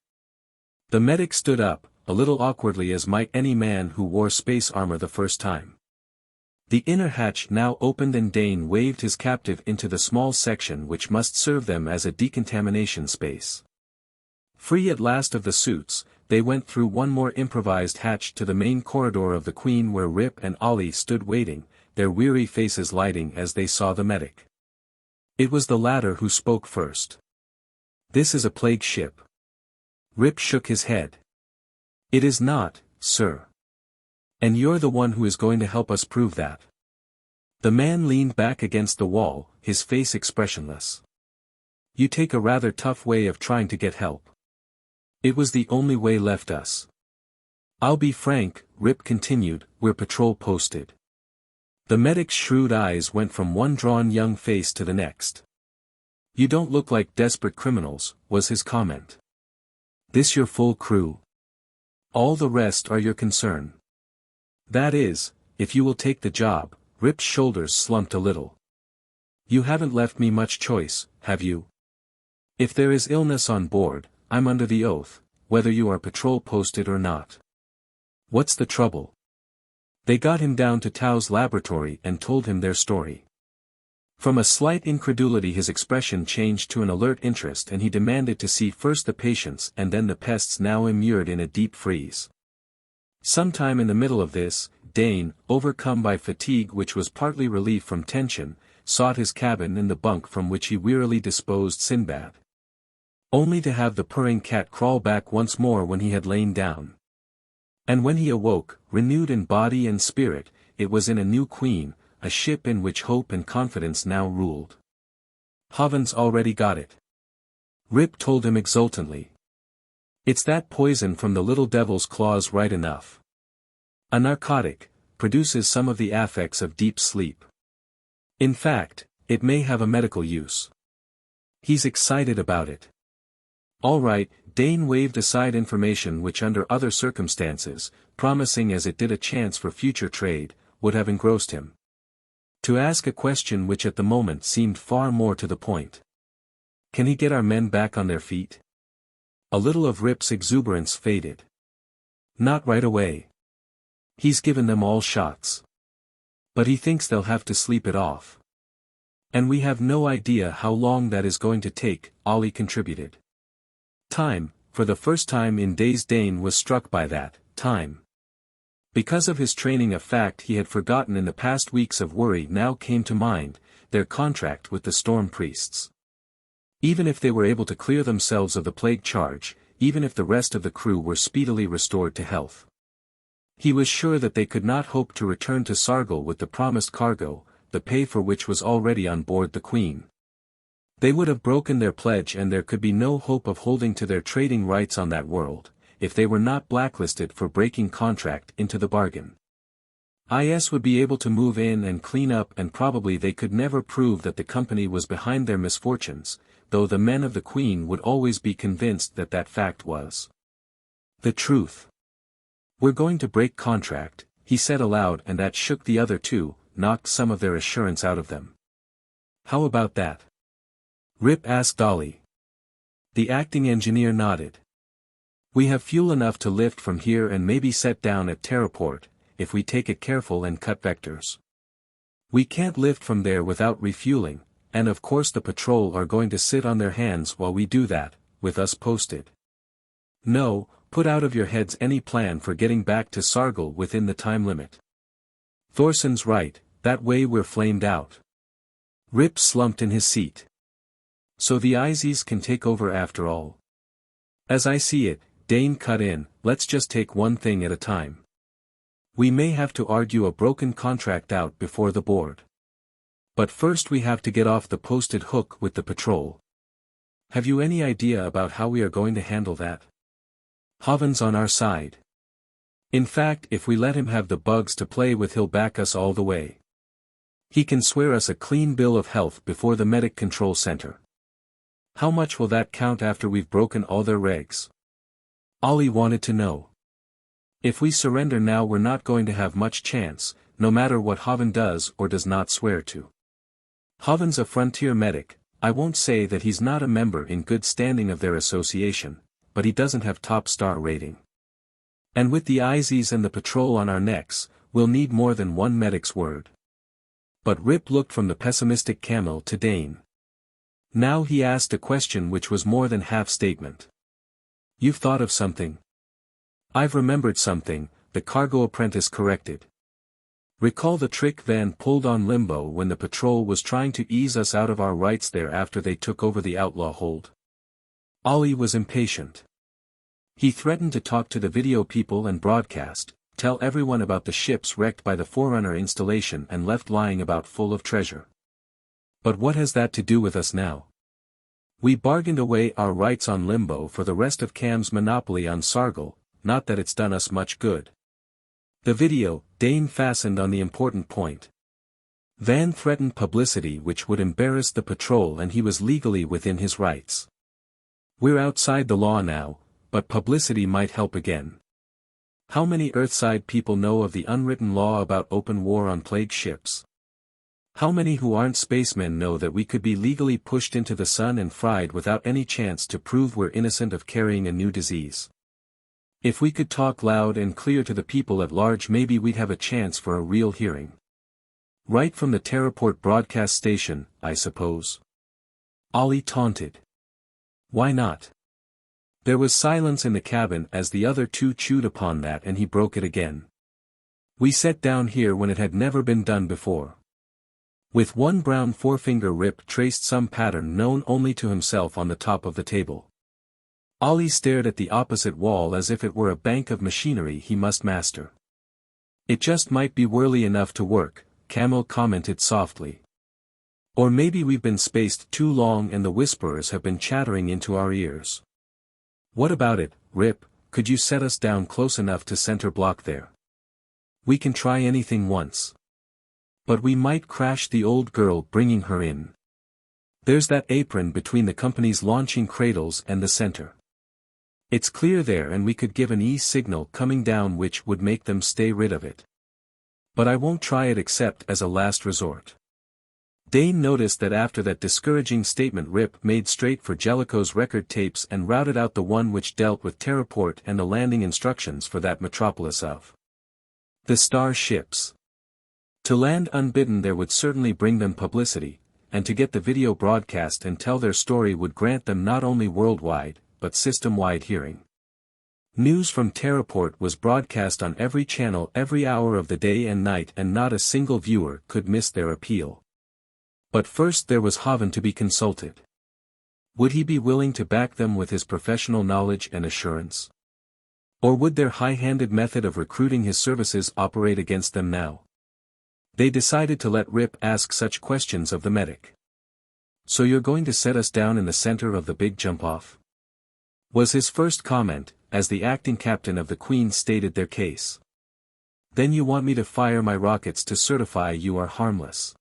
The medic stood up, a little awkwardly as might any man who wore space armor the first time. The inner hatch now opened and Dane waved his captive into the small section which must serve them as a decontamination space. Free at last of the suits, they went through one more improvised hatch to the main corridor of the Queen where Rip and Ollie stood waiting, their weary faces lighting as they saw the medic. It was the latter who spoke first. "This is a plague ship." Rip shook his head. "It is not, sir. And you're the one who is going to help us prove that." The man leaned back against the wall, his face expressionless. "You take a rather tough way of trying to get help." "It was the only way left us. I'll be frank," Rip continued, "we're patrol posted." The medic's shrewd eyes went from one drawn young face to the next. "You don't look like desperate criminals," was his comment. "This your full crew? All the rest are your concern?" "That is, if you will take the job." Rip's shoulders slumped a little. "You haven't left me much choice, have you? If there is illness on board, I'm under the oath, whether you are patrol posted or not." "What's the trouble?" They got him down to Tao's laboratory and told him their story. From a slight incredulity his expression changed to an alert interest and he demanded to see first the patients and then the pests now immured in a deep freeze. Sometime in the middle of this, Dane, overcome by fatigue which was partly relief from tension, sought his cabin in the bunk from which he wearily disposed Sinbad. Only to have the purring cat crawl back once more when he had lain down. And when he awoke, renewed in body and spirit, it was in a new Queen, a ship in which hope and confidence now ruled. "Hovan's already got it," Rip told him exultantly. "It's that poison from the little devil's claws right enough. A narcotic, produces some of the affects of deep sleep. In fact, it may have a medical use. He's excited about it." "All right," Dane waved aside information which under other circumstances, promising as it did a chance for future trade, would have engrossed him. To ask a question which at the moment seemed far more to the point. "Can he get our men back on their feet?" A little of Rip's exuberance faded. "Not right away. He's given them all shots. But he thinks they'll have to sleep it off. And we have no idea how long that is going to take," Ollie contributed. Time, for the first time in days Dane was struck by that, time. Because of his training a fact he had forgotten in the past weeks of worry now came to mind, their contract with the Storm Priests. Even if they were able to clear themselves of the plague charge, even if the rest of the crew were speedily restored to health. He was sure that they could not hope to return to Sargol with the promised cargo, the pay for which was already on board the Queen. They would have broken their pledge and there could be no hope of holding to their trading rights on that world, if they were not blacklisted for breaking contract into the bargain. IS would be able to move in and clean up and probably they could never prove that the company was behind their misfortunes, though the men of the Queen would always be convinced that that fact was the truth. "We're going to break contract," he said aloud and that shook the other two, knocked some of their assurance out of them. "How about that?" Rip asked Ollie. The acting engineer nodded. "We have fuel enough to lift from here and maybe set down at Terraport, if we take it careful and cut vectors. We can't lift from there without refueling, and of course the patrol are going to sit on their hands while we do that, with us posted. No, put out of your heads any plan for getting back to Sargol within the time limit. Thorson's right, that way we're flamed out." Rip slumped in his seat. "So the IZs can take over after all?" "As I see it," Dane cut in, "let's just take one thing at a time. We may have to argue a broken contract out before the board. But first we have to get off the posted hook with the patrol. Have you any idea about how we are going to handle that? Hovan's on our side. In fact, if we let him have the bugs to play with he'll back us all the way. He can swear us a clean bill of health before the medic control center. How much will that count after we've broken all their regs? Ollie wanted to know. If we surrender now we're not going to have much chance, no matter what Hovan does or does not swear to. Hovan's a frontier medic. I won't say that he's not a member in good standing of their association, but he doesn't have top star rating. And with the IZs and the patrol on our necks, we'll need more than one medic's word. But Rip looked from the pessimistic Camel to Dane. Now he asked a question which was more than half statement. You've thought of something? I've remembered something, the cargo-apprentice corrected. Recall the trick Van pulled on Limbo when the patrol was trying to ease us out of our rights there after they took over the outlaw hold? Ollie was impatient. He threatened to talk to the video people and broadcast, tell everyone about the ships wrecked by the Forerunner installation and left lying about full of treasure. But what has that to do with us now? We bargained away our rights on Limbo for the rest of Cam's monopoly on Sargol, not that it's done us much good. The video, Dane fastened on the important point. Van threatened publicity which would embarrass the patrol and he was legally within his rights. We're outside the law now, but publicity might help again. How many Earthside people know of the unwritten law about open war on plague ships? How many who aren't spacemen know that we could be legally pushed into the sun and fried without any chance to prove we're innocent of carrying a new disease? If we could talk loud and clear to the people at large maybe we'd have a chance for a real hearing. Right from the Terraport broadcast station, I suppose. Ollie taunted. Why not? There was silence in the cabin as the other two chewed upon that and he broke it again. We sat down here when it had never been done before. With one brown forefinger Rip traced some pattern known only to himself on the top of the table. Ollie stared at the opposite wall as if it were a bank of machinery he must master. It just might be whirly enough to work, Camel commented softly. Or maybe we've been spaced too long and the whisperers have been chattering into our ears. What about it, Rip? Could you set us down close enough to center block there? We can try anything once. But we might crash the old girl bringing her in. There's that apron between the company's launching cradles and the center. It's clear there and we could give an E signal coming down which would make them stay rid of it. But I won't try it except as a last resort. Dane noticed that after that discouraging statement Rip made straight for Jellicoe's record tapes and routed out the one which dealt with Terraport and the landing instructions for that metropolis of the star ships. To land unbidden there would certainly bring them publicity, and to get the video broadcast and tell their story would grant them not only worldwide, but system-wide hearing. News from Terraport was broadcast on every channel every hour of the day and night and not a single viewer could miss their appeal. But first there was Hovan to be consulted. Would he be willing to back them with his professional knowledge and assurance? Or would their high-handed method of recruiting his services operate against them now? They decided to let Rip ask such questions of the medic. So you're going to set us down in the center of the big jump-off? Was his first comment, as the acting captain of the Queen stated their case. Then you want me to fire my rockets to certify you are harmless.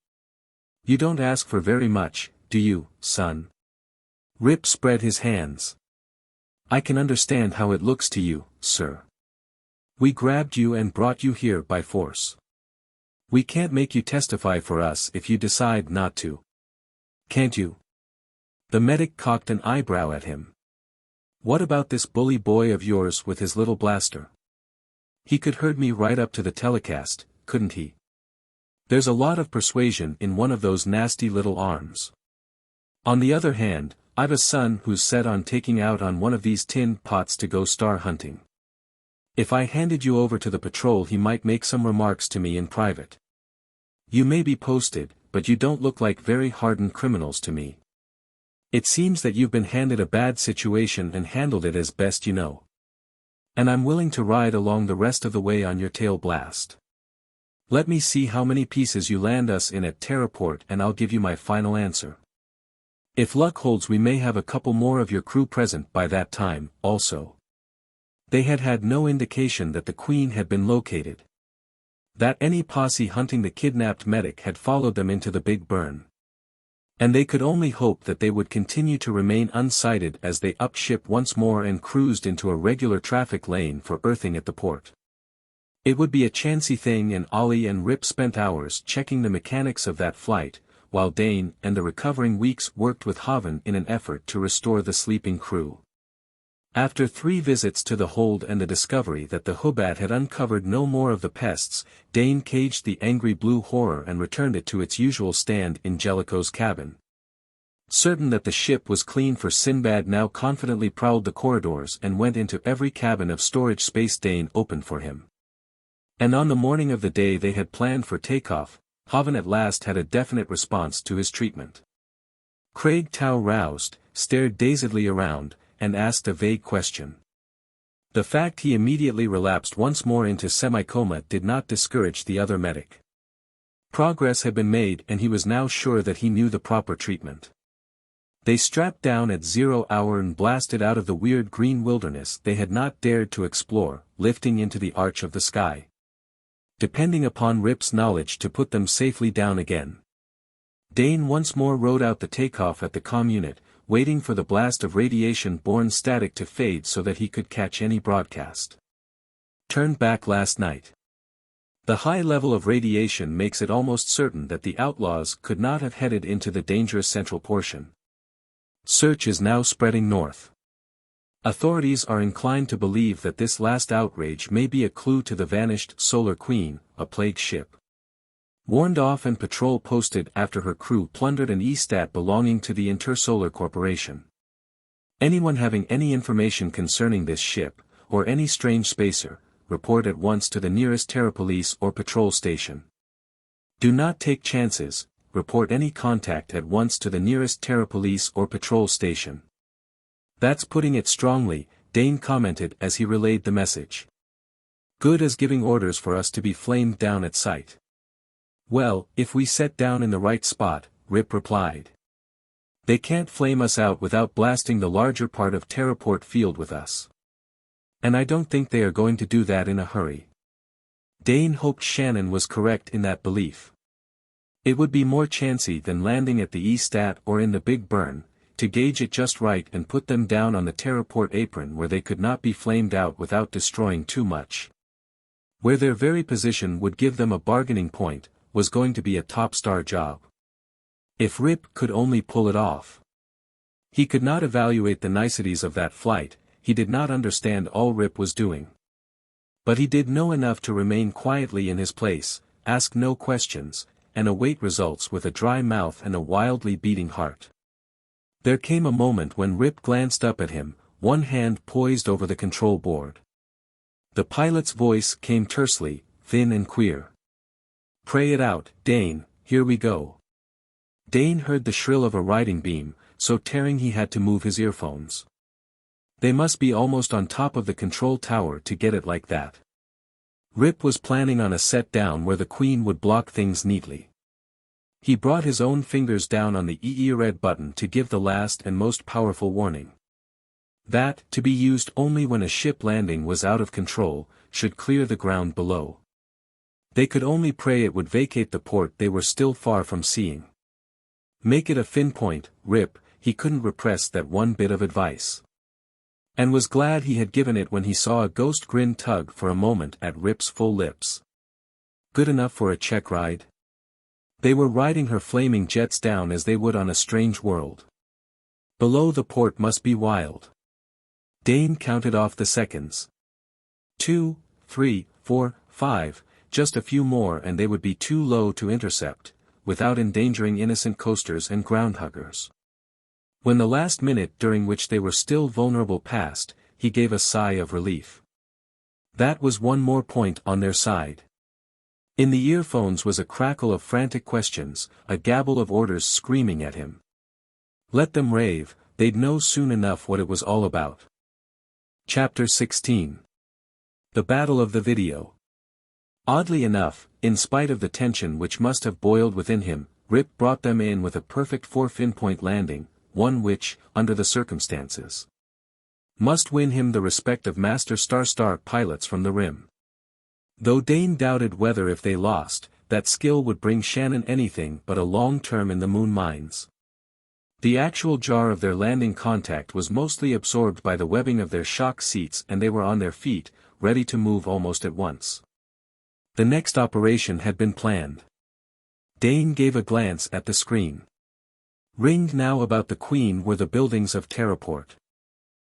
You don't ask for very much, do you, son? Rip spread his hands. I can understand how it looks to you, sir. We grabbed you and brought you here by force. We can't make you testify for us if you decide not to. Can't you? The medic cocked an eyebrow at him. What about this bully boy of yours with his little blaster? He could herd me right up to the telecast, couldn't he? There's a lot of persuasion in one of those nasty little arms. On the other hand, I've a son who's set on taking out on one of these tin pots to go star hunting. If I handed you over to the patrol he might make some remarks to me in private. You may be posted, but you don't look like very hardened criminals to me. It seems that you've been handed a bad situation and handled it as best you know. And I'm willing to ride along the rest of the way on your tail blast. Let me see how many pieces you land us in at Terraport and I'll give you my final answer. If luck holds we may have a couple more of your crew present by that time, also. They had had no indication that the Queen had been located. That any posse hunting the kidnapped medic had followed them into the Big Burn. And they could only hope that they would continue to remain unsighted as they upped ship once more and cruised into a regular traffic lane for earthing at the port. It would be a chancy thing, and Ollie and Rip spent hours checking the mechanics of that flight, while Dane and the recovering Weeks worked with Hovan in an effort to restore the sleeping crew. After 3 visits to the hold and the discovery that the Hoobat had uncovered no more of the pests, Dane caged the angry blue horror and returned it to its usual stand in Jellicoe's cabin. Certain that the ship was clean for Sinbad now confidently prowled the corridors and went into every cabin of storage space Dane opened for him. And on the morning of the day they had planned for takeoff, Hovan at last had a definite response to his treatment. Craig Tau roused, stared dazedly around, and asked a vague question. The fact he immediately relapsed once more into semi-coma did not discourage the other medic. Progress had been made and he was now sure that he knew the proper treatment. They strapped down at 0 hour and blasted out of the weird green wilderness they had not dared to explore, lifting into the arch of the sky. Depending upon Rip's knowledge to put them safely down again. Dane once more rode out the takeoff at the comm unit, waiting for the blast of radiation-borne static to fade so that he could catch any broadcast. Turned back last night. The high level of radiation makes it almost certain that the outlaws could not have headed into the dangerous central portion. Search is now spreading north. Authorities are inclined to believe that this last outrage may be a clue to the vanished Solar Queen, a plague ship. Warned off and patrol posted after her crew plundered an E-stat belonging to the Intersolar Corporation. Anyone having any information concerning this ship, or any strange spacer, report at once to the nearest Terra police or patrol station. Do not take chances, report any contact at once to the nearest Terra police or patrol station. That's putting it strongly, Dane commented as he relayed the message. Good as giving orders for us to be flamed down at sight. Well, if we set down in the right spot, Rip replied. They can't flame us out without blasting the larger part of Terraport Field with us. And I don't think they are going to do that in a hurry. Dane hoped Shannon was correct in that belief. It would be more chancy than landing at the E-stat or in the Big Burn, to gauge it just right and put them down on the Terraport apron where they could not be flamed out without destroying too much. Where their very position would give them a bargaining point, was going to be a top-star job. If Rip could only pull it off. He could not evaluate the niceties of that flight, he did not understand all Rip was doing. But he did know enough to remain quietly in his place, ask no questions, and await results with a dry mouth and a wildly beating heart. There came a moment when Rip glanced up at him, one hand poised over the control board. The pilot's voice came tersely, thin and queer. Pray it out, Dane, here we go. Dane heard the shrill of a riding beam, so tearing he had to move his earphones. They must be almost on top of the control tower to get it like that. Rip was planning on a set down where the Queen would block things neatly. He brought his own fingers down on the red button to give the last and most powerful warning. That, to be used only when a ship landing was out of control, should clear the ground below. They could only pray it would vacate the port they were still far from seeing. Make it a fin point, Rip, he couldn't repress that one bit of advice. And was glad he had given it when he saw a ghost grin tug for a moment at Rip's full lips. Good enough for a check ride? They were riding her flaming jets down as they would on a strange world. Below the port must be wild. Dane counted off the seconds. 2, 3, 4, 5, just a few more and they would be too low to intercept, without endangering innocent coasters and groundhuggers. When the last minute during which they were still vulnerable passed, he gave a sigh of relief. That was one more point on their side. In the earphones was a crackle of frantic questions, a gabble of orders screaming at him. Let them rave, they'd know soon enough what it was all about. Chapter 16. The Battle of the Video. Oddly enough, in spite of the tension which must have boiled within him, Rip brought them in with a perfect 4-fin-point landing, one which, under the circumstances, must win him the respect of master star pilots from the rim. Though Dane doubted whether if they lost, that skill would bring Shannon anything but a long term in the moon mines. The actual jar of their landing contact was mostly absorbed by the webbing of their shock seats, and they were on their feet, ready to move almost at once. The next operation had been planned. Dane gave a glance at the screen. Ringed now about the Queen were the buildings of Terraport.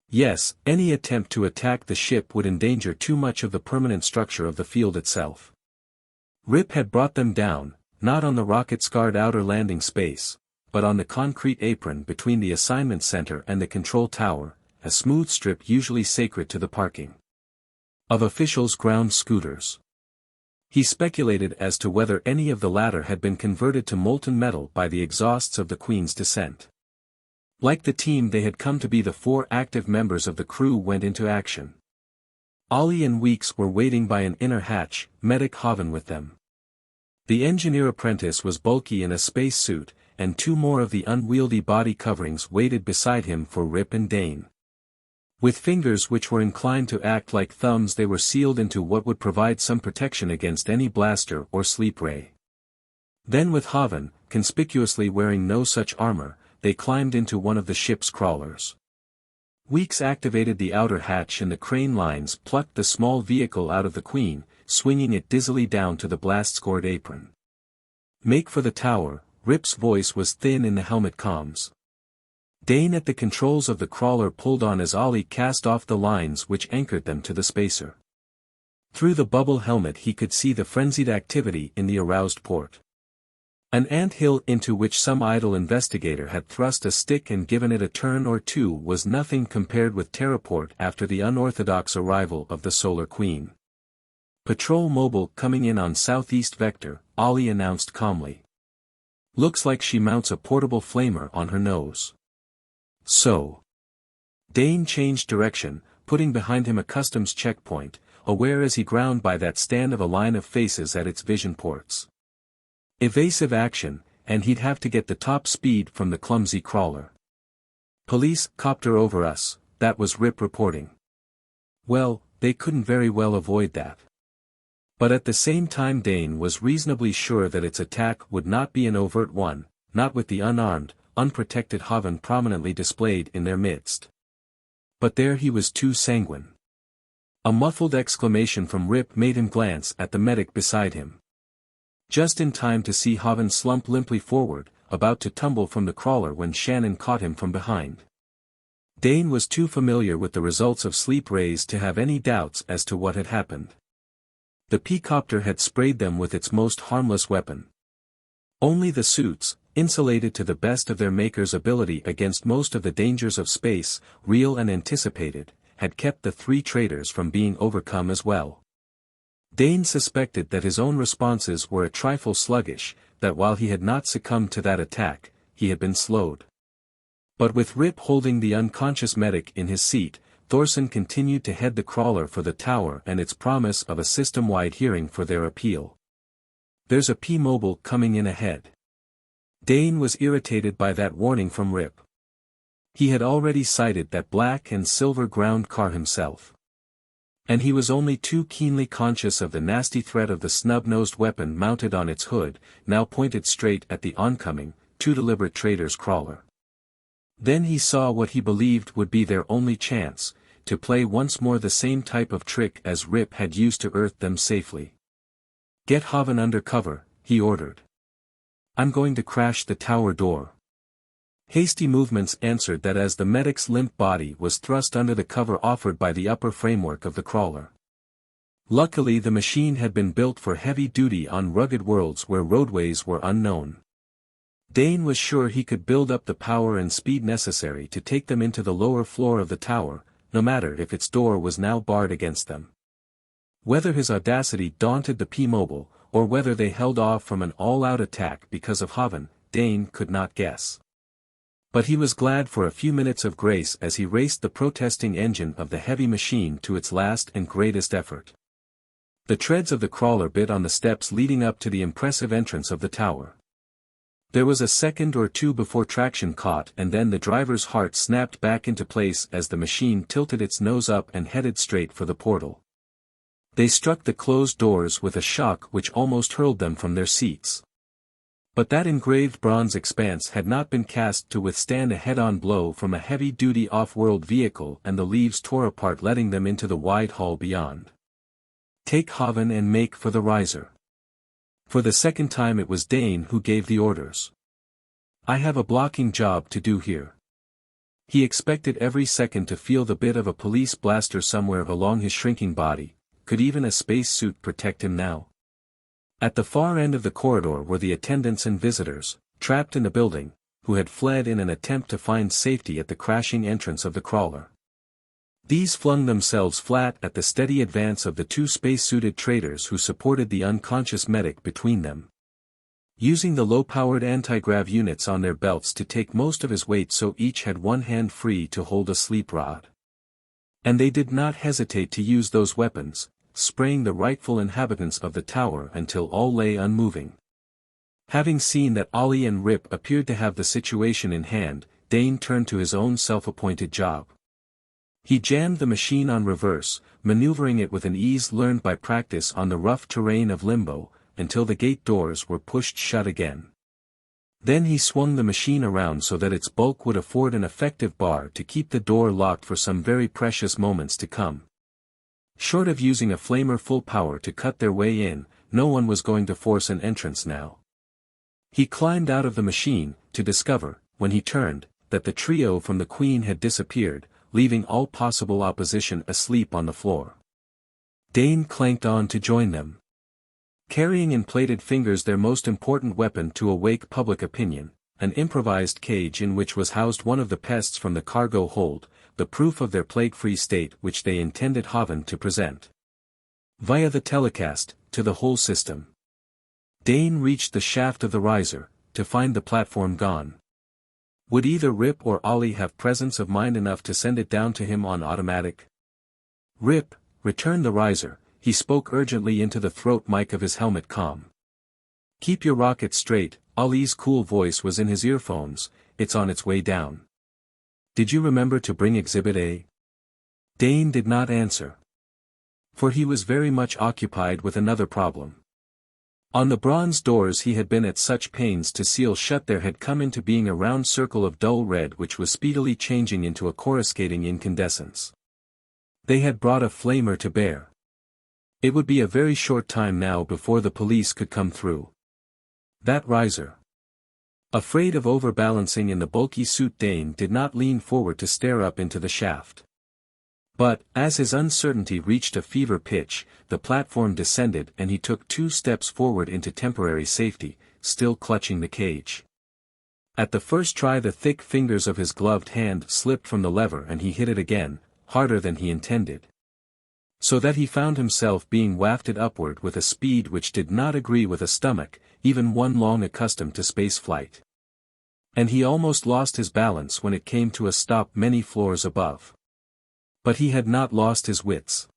Yes, any attempt to attack the ship would endanger too much of the permanent structure of the field itself. Rip had brought them down, not on the rocket-scarred outer landing space, but on the concrete apron between the assignment center and the control tower, a smooth strip usually sacred to the parking of officials' ground scooters. He speculated as to whether any of the latter had been converted to molten metal by the exhausts of the Queen's descent. Like the team, they had come to be the 4 active members of the crew went into action. Ollie and Weeks were waiting by an inner hatch, medic Hovan with them. The engineer apprentice was bulky in a space suit, and 2 more of the unwieldy body coverings waited beside him for Rip and Dane. With fingers which were inclined to act like thumbs, they were sealed into what would provide some protection against any blaster or sleep ray. Then with Hovan, conspicuously wearing no such armor, they climbed into one of the ship's crawlers. Weeks activated the outer hatch and the crane lines plucked the small vehicle out of the Queen, swinging it dizzily down to the blast-scored apron. Make for the tower, Rip's voice was thin in the helmet comms. Dane at the controls of the crawler pulled on as Ollie cast off the lines which anchored them to the spacer. Through the bubble helmet he could see the frenzied activity in the aroused port. An anthill into which some idle investigator had thrust a stick and given it a turn or two was nothing compared with Terraport after the unorthodox arrival of the Solar Queen. Patrol mobile coming in on southeast vector, Ollie announced calmly. Looks like she mounts a portable flamer on her nose. So. Dane changed direction, putting behind him a customs checkpoint, aware as he ground by that stand of a line of faces at its vision ports. Evasive action, and he'd have to get the top speed from the clumsy crawler. Police copter over us, that was Rip reporting. Well, they couldn't very well avoid that. But at the same time Dane was reasonably sure that its attack would not be an overt one, not with the unarmed, unprotected Hovan prominently displayed in their midst. But there he was too sanguine. A muffled exclamation from Rip made him glance at the medic beside him. Just in time to see Hovan slump limply forward, about to tumble from the crawler when Shannon caught him from behind. Dane was too familiar with the results of sleep rays to have any doubts as to what had happened. The P-copter had sprayed them with its most harmless weapon. Only the suits, insulated to the best of their maker's ability against most of the dangers of space, real and anticipated, had kept the 3 traitors from being overcome as well. Dane suspected that his own responses were a trifle sluggish, that while he had not succumbed to that attack, he had been slowed. But with Rip holding the unconscious medic in his seat, Thorson continued to head the crawler for the tower and its promise of a system-wide hearing for their appeal. There's a P-mobile coming in ahead. Dane was irritated by that warning from Rip. He had already sighted that black and silver ground car himself. And he was only too keenly conscious of the nasty threat of the snub-nosed weapon mounted on its hood, now pointed straight at the oncoming, 2 deliberate traitors' crawler. Then he saw what he believed would be their only chance, to play once more the same type of trick as Rip had used to earth them safely. Get Hovan under cover, he ordered. I'm going to crash the tower door. Hasty movements answered that as the medic's limp body was thrust under the cover offered by the upper framework of the crawler. Luckily the machine had been built for heavy duty on rugged worlds where roadways were unknown. Dane was sure he could build up the power and speed necessary to take them into the lower floor of the tower, no matter if its door was now barred against them. Whether his audacity daunted the P-mobile, or whether they held off from an all-out attack because of Hovan, Dane could not guess. But he was glad for a few minutes of grace as he raced the protesting engine of the heavy machine to its last and greatest effort. The treads of the crawler bit on the steps leading up to the impressive entrance of the tower. There was a second or two before traction caught, and then the driver's heart snapped back into place as the machine tilted its nose up and headed straight for the portal. They struck the closed doors with a shock which almost hurled them from their seats. But that engraved bronze expanse had not been cast to withstand a head-on blow from a heavy-duty off-world vehicle, and the leaves tore apart, letting them into the wide hall beyond. "Take Hovan and make for the riser." For the second time it was Dane who gave the orders. "I have a blocking job to do here." He expected every second to feel the bit of a police blaster somewhere along his shrinking body. Could even a space suit protect him now? At the far end of the corridor were the attendants and visitors, trapped in the building, who had fled in an attempt to find safety at the crashing entrance of the crawler. These flung themselves flat at the steady advance of the two space-suited traders who supported the unconscious medic between them. Using the low-powered anti-grav units on their belts to take most of his weight, so each had one hand free to hold a sleep rod. And they did not hesitate to use those weapons, spraying the rightful inhabitants of the tower until all lay unmoving. Having seen that Ollie and Rip appeared to have the situation in hand, Dane turned to his own self-appointed job. He jammed the machine on reverse, maneuvering it with an ease learned by practice on the rough terrain of Limbo, until the gate doors were pushed shut again. Then he swung the machine around so that its bulk would afford an effective bar to keep the door locked for some very precious moments to come. Short of using a flamer full power to cut their way in, no one was going to force an entrance now. He climbed out of the machine, to discover, when he turned, that the trio from the Queen had disappeared, leaving all possible opposition asleep on the floor. Dane clanked on to join them. Carrying in plated fingers their most important weapon to awake public opinion, an improvised cage in which was housed one of the pests from the cargo hold, the proof of their plague-free state which they intended Hovan to present via the telecast, to the whole system. Dane reached the shaft of the riser, to find the platform gone. Would either Rip or Ollie have presence of mind enough to send it down to him on automatic? "Rip, return the riser," he spoke urgently into the throat mic of his helmet comm. "Keep your rocket straight," Ollie's cool voice was in his earphones, "it's on its way down. Did you remember to bring Exhibit A?" Dane did not answer. For he was very much occupied with another problem. On the bronze doors he had been at such pains to seal shut there had come into being a round circle of dull red which was speedily changing into a coruscating incandescence. They had brought a flamer to bear. It would be a very short time now before the police could come through. That riser. Afraid of overbalancing in the bulky suit, Dane did not lean forward to stare up into the shaft. But, as his uncertainty reached a fever pitch, the platform descended and he took 2 steps forward into temporary safety, still clutching the cage. At the first try the thick fingers of his gloved hand slipped from the lever and he hit it again, harder than he intended. So that he found himself being wafted upward with a speed which did not agree with a stomach, even one long accustomed to space flight. And he almost lost his balance when it came to a stop many floors above. But he had not lost his wits.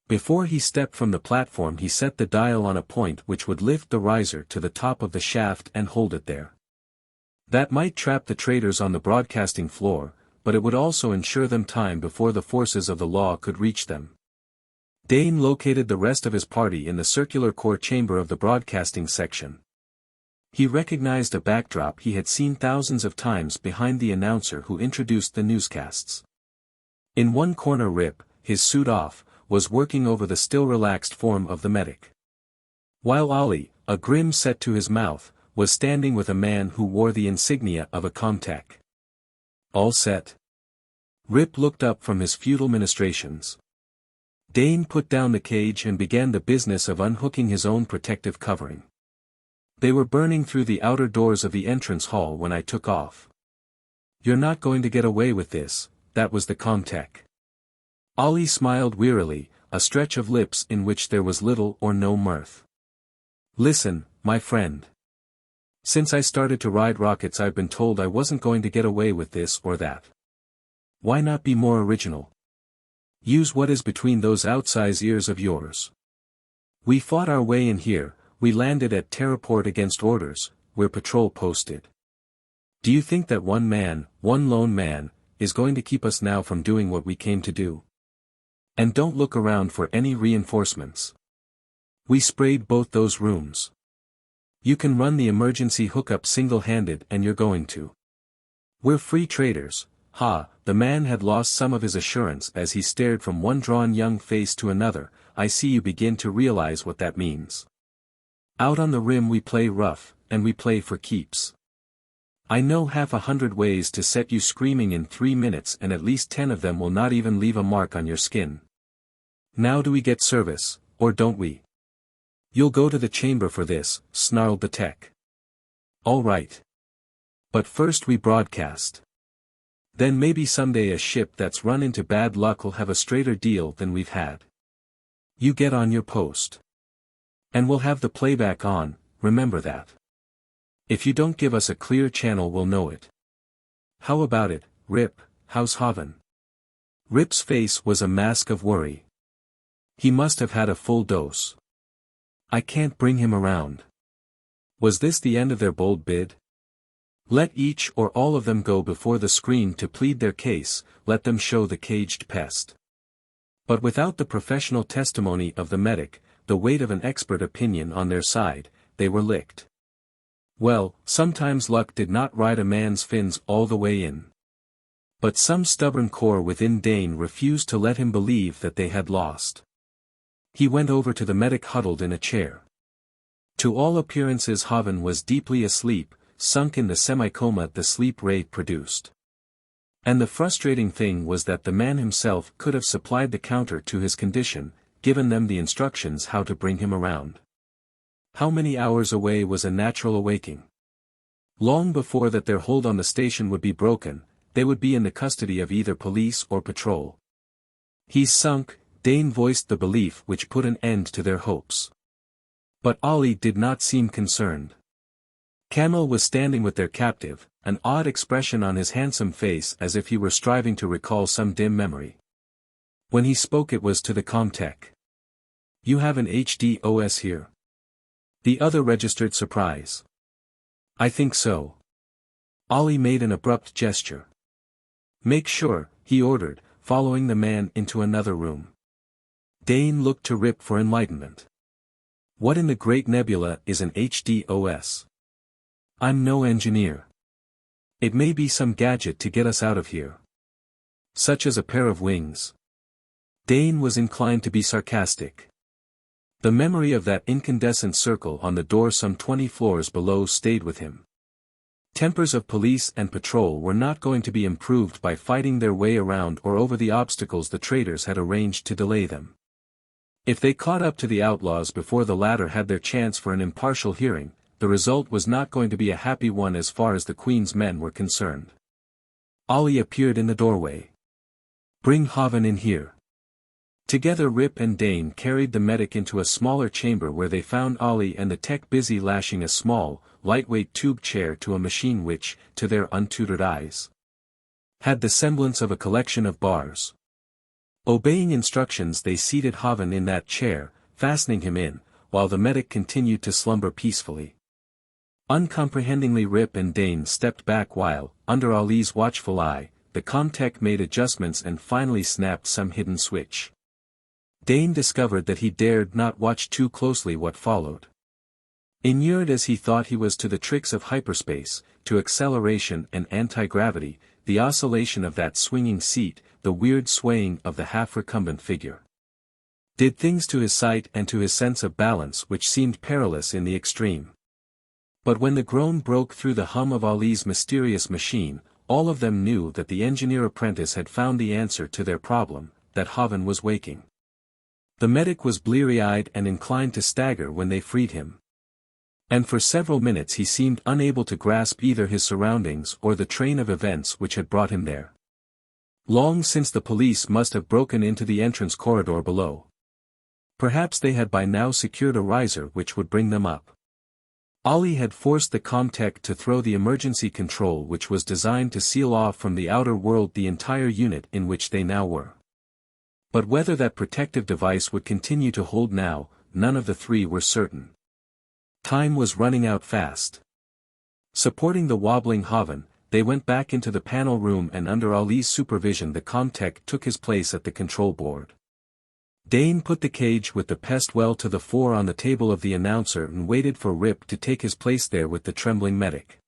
Before he stepped from the platform he set the dial on a point which would lift the riser to the top of the shaft and hold it there. That might trap the traders on the broadcasting floor, but it would also ensure them time before the forces of the law could reach them. Dane located the rest of his party in the circular core chamber of the broadcasting section. He recognized a backdrop he had seen thousands of times behind the announcer who introduced the newscasts. In one corner Rip, his suit off, was working over the still relaxed form of the medic. While Ollie, a grim set to his mouth, was standing with a man who wore the insignia of a comtech. "All set?" Rip looked up from his futile ministrations. Dane put down the cage and began the business of unhooking his own protective covering. "They were burning through the outer doors of the entrance hall when I took off. You're not going to get away with this," that was the comtech. Ollie smiled wearily, a stretch of lips in which there was little or no mirth. "Listen, my friend. Since I started to ride rockets I've been told I wasn't going to get away with this or that. Why not be more original? Use what is between those outsized ears of yours. We fought our way in here, we landed at Terraport against orders, we're patrol posted. Do you think that one man, one lone man, is going to keep us now from doing what we came to do? And don't look around for any reinforcements. We sprayed both those rooms. You can run the emergency hookup single-handed and you're going to. We're free traders, ha, the man had lost some of his assurance as he stared from one drawn young face to another. I see you begin to realize what that means. Out on the rim we play rough, and we play for keeps. I know 100 ways to set you screaming in 3 minutes and at least 10 of them will not even leave a mark on your skin. Now do we get service, or don't we? You'll go to the chamber for this, snarled the tech. All right. But first we broadcast. Then maybe someday a ship that's run into bad luck will have a straighter deal than we've had. You get on your post. And we'll have the playback on, remember that. If you don't give us a clear channel we'll know it. How about it, Rip, how's Hovan? Rip's face was a mask of worry. He must have had a full dose. I can't bring him around. Was this the end of their bold bid? Let each or all of them go before the screen to plead their case, let them show the caged pest. But without the professional testimony of the medic, the weight of an expert opinion on their side, they were licked. Well, sometimes luck did not ride a man's fins all the way in. But some stubborn core within Dane refused to let him believe that they had lost. He went over to the medic huddled in a chair. To all appearances Hovan was deeply asleep, sunk in the semi-coma the sleep ray produced. And the frustrating thing was that the man himself could have supplied the counter to his condition, given them the instructions how to bring him around. How many hours away was a natural awaking? Long before that their hold on the station would be broken, they would be in the custody of either police or patrol. He's sunk, Dane voiced the belief which put an end to their hopes. But Ollie did not seem concerned. Camel was standing with their captive, an odd expression on his handsome face as if he were striving to recall some dim memory. When he spoke it was to the comtech. You have an HDOS here? The other registered surprise. I think so. Ollie made an abrupt gesture. Make sure, he ordered, following the man into another room. Dane looked to Rip for enlightenment. What in the great nebula is an HDOS? I'm no engineer. It may be some gadget to get us out of here. Such as a pair of wings. Dane was inclined to be sarcastic. The memory of that incandescent circle on the door some 20 floors below stayed with him. Tempers of police and patrol were not going to be improved by fighting their way around or over the obstacles the traders had arranged to delay them. If they caught up to the outlaws before the latter had their chance for an impartial hearing, the result was not going to be a happy one as far as the Queen's men were concerned. Ollie appeared in the doorway. Bring Hovan in here. Together Rip and Dane carried the medic into a smaller chamber where they found Ollie and the tech busy lashing a small, lightweight tube chair to a machine which, to their untutored eyes, had the semblance of a collection of bars. Obeying instructions they seated Hovan in that chair, fastening him in, while the medic continued to slumber peacefully. Uncomprehendingly Rip and Dane stepped back while, under Ollie's watchful eye, the comtech made adjustments and finally snapped some hidden switch. Dane discovered that he dared not watch too closely what followed. Inured as he thought he was to the tricks of hyperspace, to acceleration and anti-gravity, the oscillation of that swinging seat, the weird swaying of the half-recumbent figure, did things to his sight and to his sense of balance which seemed perilous in the extreme. But when the groan broke through the hum of Ollie's mysterious machine, all of them knew that the engineer-apprentice had found the answer to their problem, that Hovan was waking. The medic was bleary-eyed and inclined to stagger when they freed him. And for several minutes he seemed unable to grasp either his surroundings or the train of events which had brought him there. Long since the police must have broken into the entrance corridor below. Perhaps they had by now secured a riser which would bring them up. Ollie had forced the comtech to throw the emergency control which was designed to seal off from the outer world the entire unit in which they now were. But whether that protective device would continue to hold now, none of the three were certain. Time was running out fast. Supporting the wobbling Hovan, they went back into the panel room and under Ollie's supervision the comtech took his place at the control board. Dane put the cage with the pest well to the fore on the table of the announcer and waited for Rip to take his place there with the trembling medic.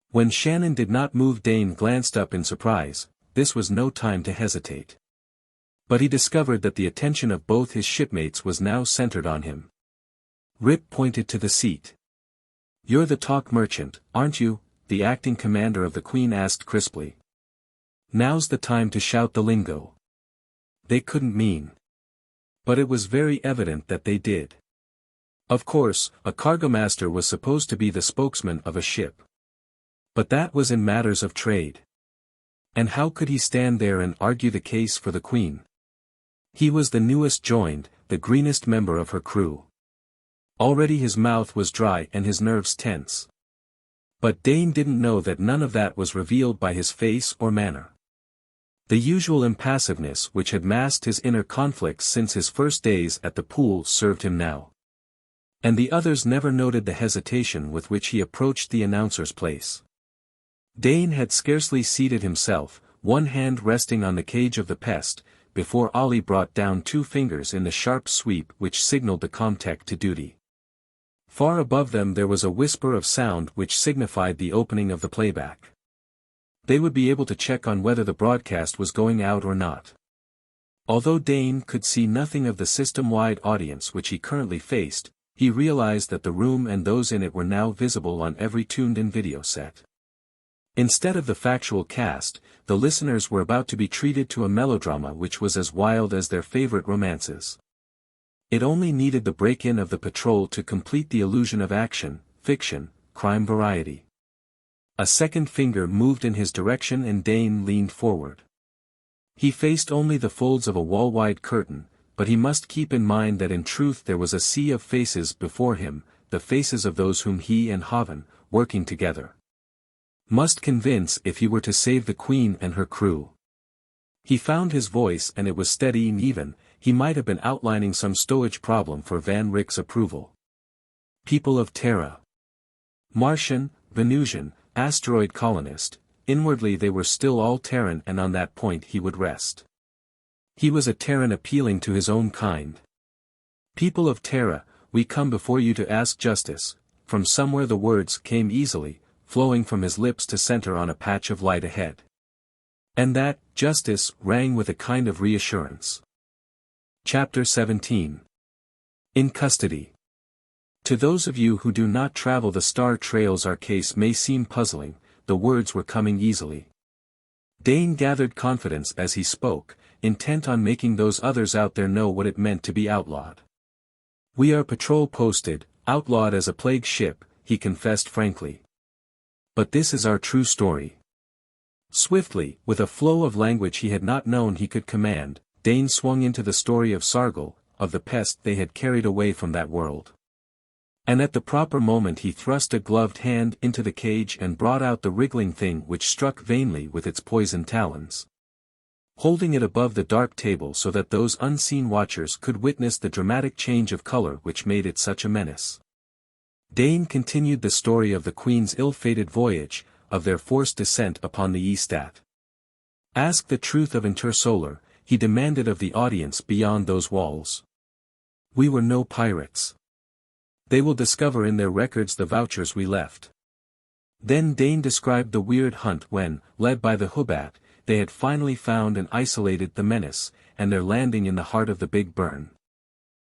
When Shannon did not move, Dane glanced up in surprise. This was no time to hesitate. But he discovered that the attention of both his shipmates was now centered on him. Rip pointed to the seat. "You're the talk merchant, aren't you?" the acting commander of the Queen asked crisply. "Now's the time to shout the lingo." They couldn't mean. But it was very evident that they did. Of course, a cargo-master was supposed to be the spokesman of a ship. But that was in matters of trade. And how could he stand there and argue the case for the Queen? He was the newest joined, the greenest member of her crew. Already his mouth was dry and his nerves tense. But Dane didn't know that none of that was revealed by his face or manner. The usual impassiveness which had masked his inner conflicts since his first days at the pool served him now. And the others never noted the hesitation with which he approached the announcer's place. Dane had scarcely seated himself, one hand resting on the cage of the pest, before Ollie brought down 2 fingers in the sharp sweep which signaled the comtech to duty. Far above them there was a whisper of sound which signified the opening of the playback. They would be able to check on whether the broadcast was going out or not. Although Dane could see nothing of the system-wide audience which he currently faced, he realized that the room and those in it were now visible on every tuned-in video set. Instead of the factual cast, the listeners were about to be treated to a melodrama which was as wild as their favorite romances. It only needed the break-in of the patrol to complete the illusion of action, fiction, crime variety. A second finger moved in his direction and Dane leaned forward. He faced only the folds of a wall-wide curtain, but he must keep in mind that in truth there was a sea of faces before him, the faces of those whom he and Hovan, working together, must convince if he were to save the Queen and her crew. He found his voice and it was steady and even. He might have been outlining some stowage problem for Van Rick's approval. People of Terra. Martian, Venusian, asteroid colonist, inwardly they were still all Terran, and on that point he would rest. He was a Terran appealing to his own kind. People of Terra, we come before you to ask justice. From somewhere the words came easily, flowing from his lips to center on a patch of light ahead. And that justice rang with a kind of reassurance. Chapter 17. In Custody. To those of you who do not travel the star trails, our case may seem puzzling. The words were coming easily. Dane gathered confidence as he spoke, intent on making those others out there know what it meant to be outlawed. We are patrol posted, outlawed as a plague ship, he confessed frankly. But this is our true story. Swiftly, with a flow of language he had not known he could command, Dane swung into the story of Sargol, of the pest they had carried away from that world. And at the proper moment he thrust a gloved hand into the cage and brought out the wriggling thing which struck vainly with its poisoned talons. Holding it above the dark table so that those unseen watchers could witness the dramatic change of color which made it such a menace, Dane continued the story of the Queen's ill-fated voyage, of their forced descent upon the Estat. Ask the truth of Intersolar, he demanded of the audience beyond those walls. We were no pirates. They will discover in their records the vouchers we left. Then Dane described the weird hunt when, led by the Hoobat, they had finally found and isolated the menace, and their landing in the heart of the Big Burn.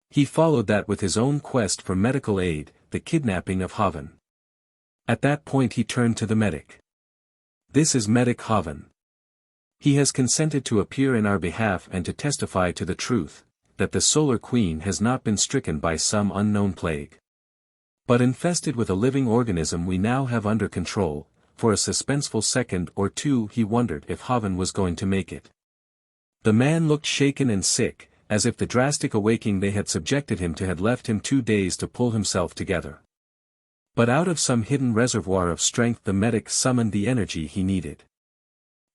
He followed that with his own quest for medical aid, the kidnapping of Hovan. At that point he turned to the medic. This is Medic Hovan. He has consented to appear in our behalf and to testify to the truth, that the Solar Queen has not been stricken by some unknown plague, but infested with a living organism we now have under control. For a suspenseful second or two he wondered if Hovan was going to make it. The man looked shaken and sick, as if the drastic awakening they had subjected him to had left him 2 days to pull himself together. But out of some hidden reservoir of strength the medic summoned the energy he needed.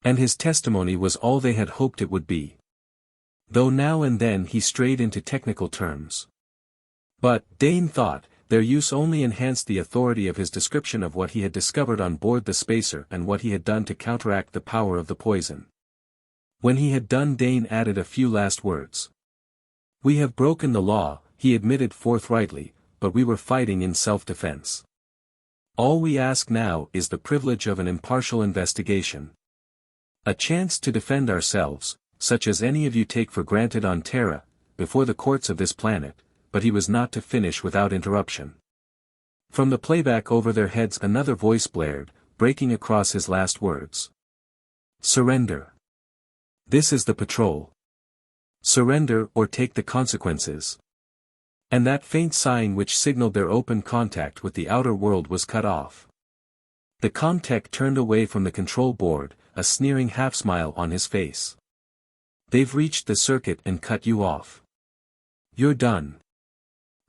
And his testimony was all they had hoped it would be. Though now and then he strayed into technical terms. But, Dane thought, their use only enhanced the authority of his description of what he had discovered on board the spacer and what he had done to counteract the power of the poison. When he had done, Dane added a few last words. We have broken the law, he admitted forthrightly, but we were fighting in self-defense. All we ask now is the privilege of an impartial investigation. A chance to defend ourselves, such as any of you take for granted on Terra, before the courts of this planet, but he was not to finish without interruption. From the playback over their heads another voice blared, breaking across his last words. Surrender. This is the patrol. Surrender or take the consequences. And that faint sign which signaled their open contact with the outer world was cut off. The Comtech turned away from the control board, a sneering half-smile on his face. They've reached the circuit and cut you off. You're done.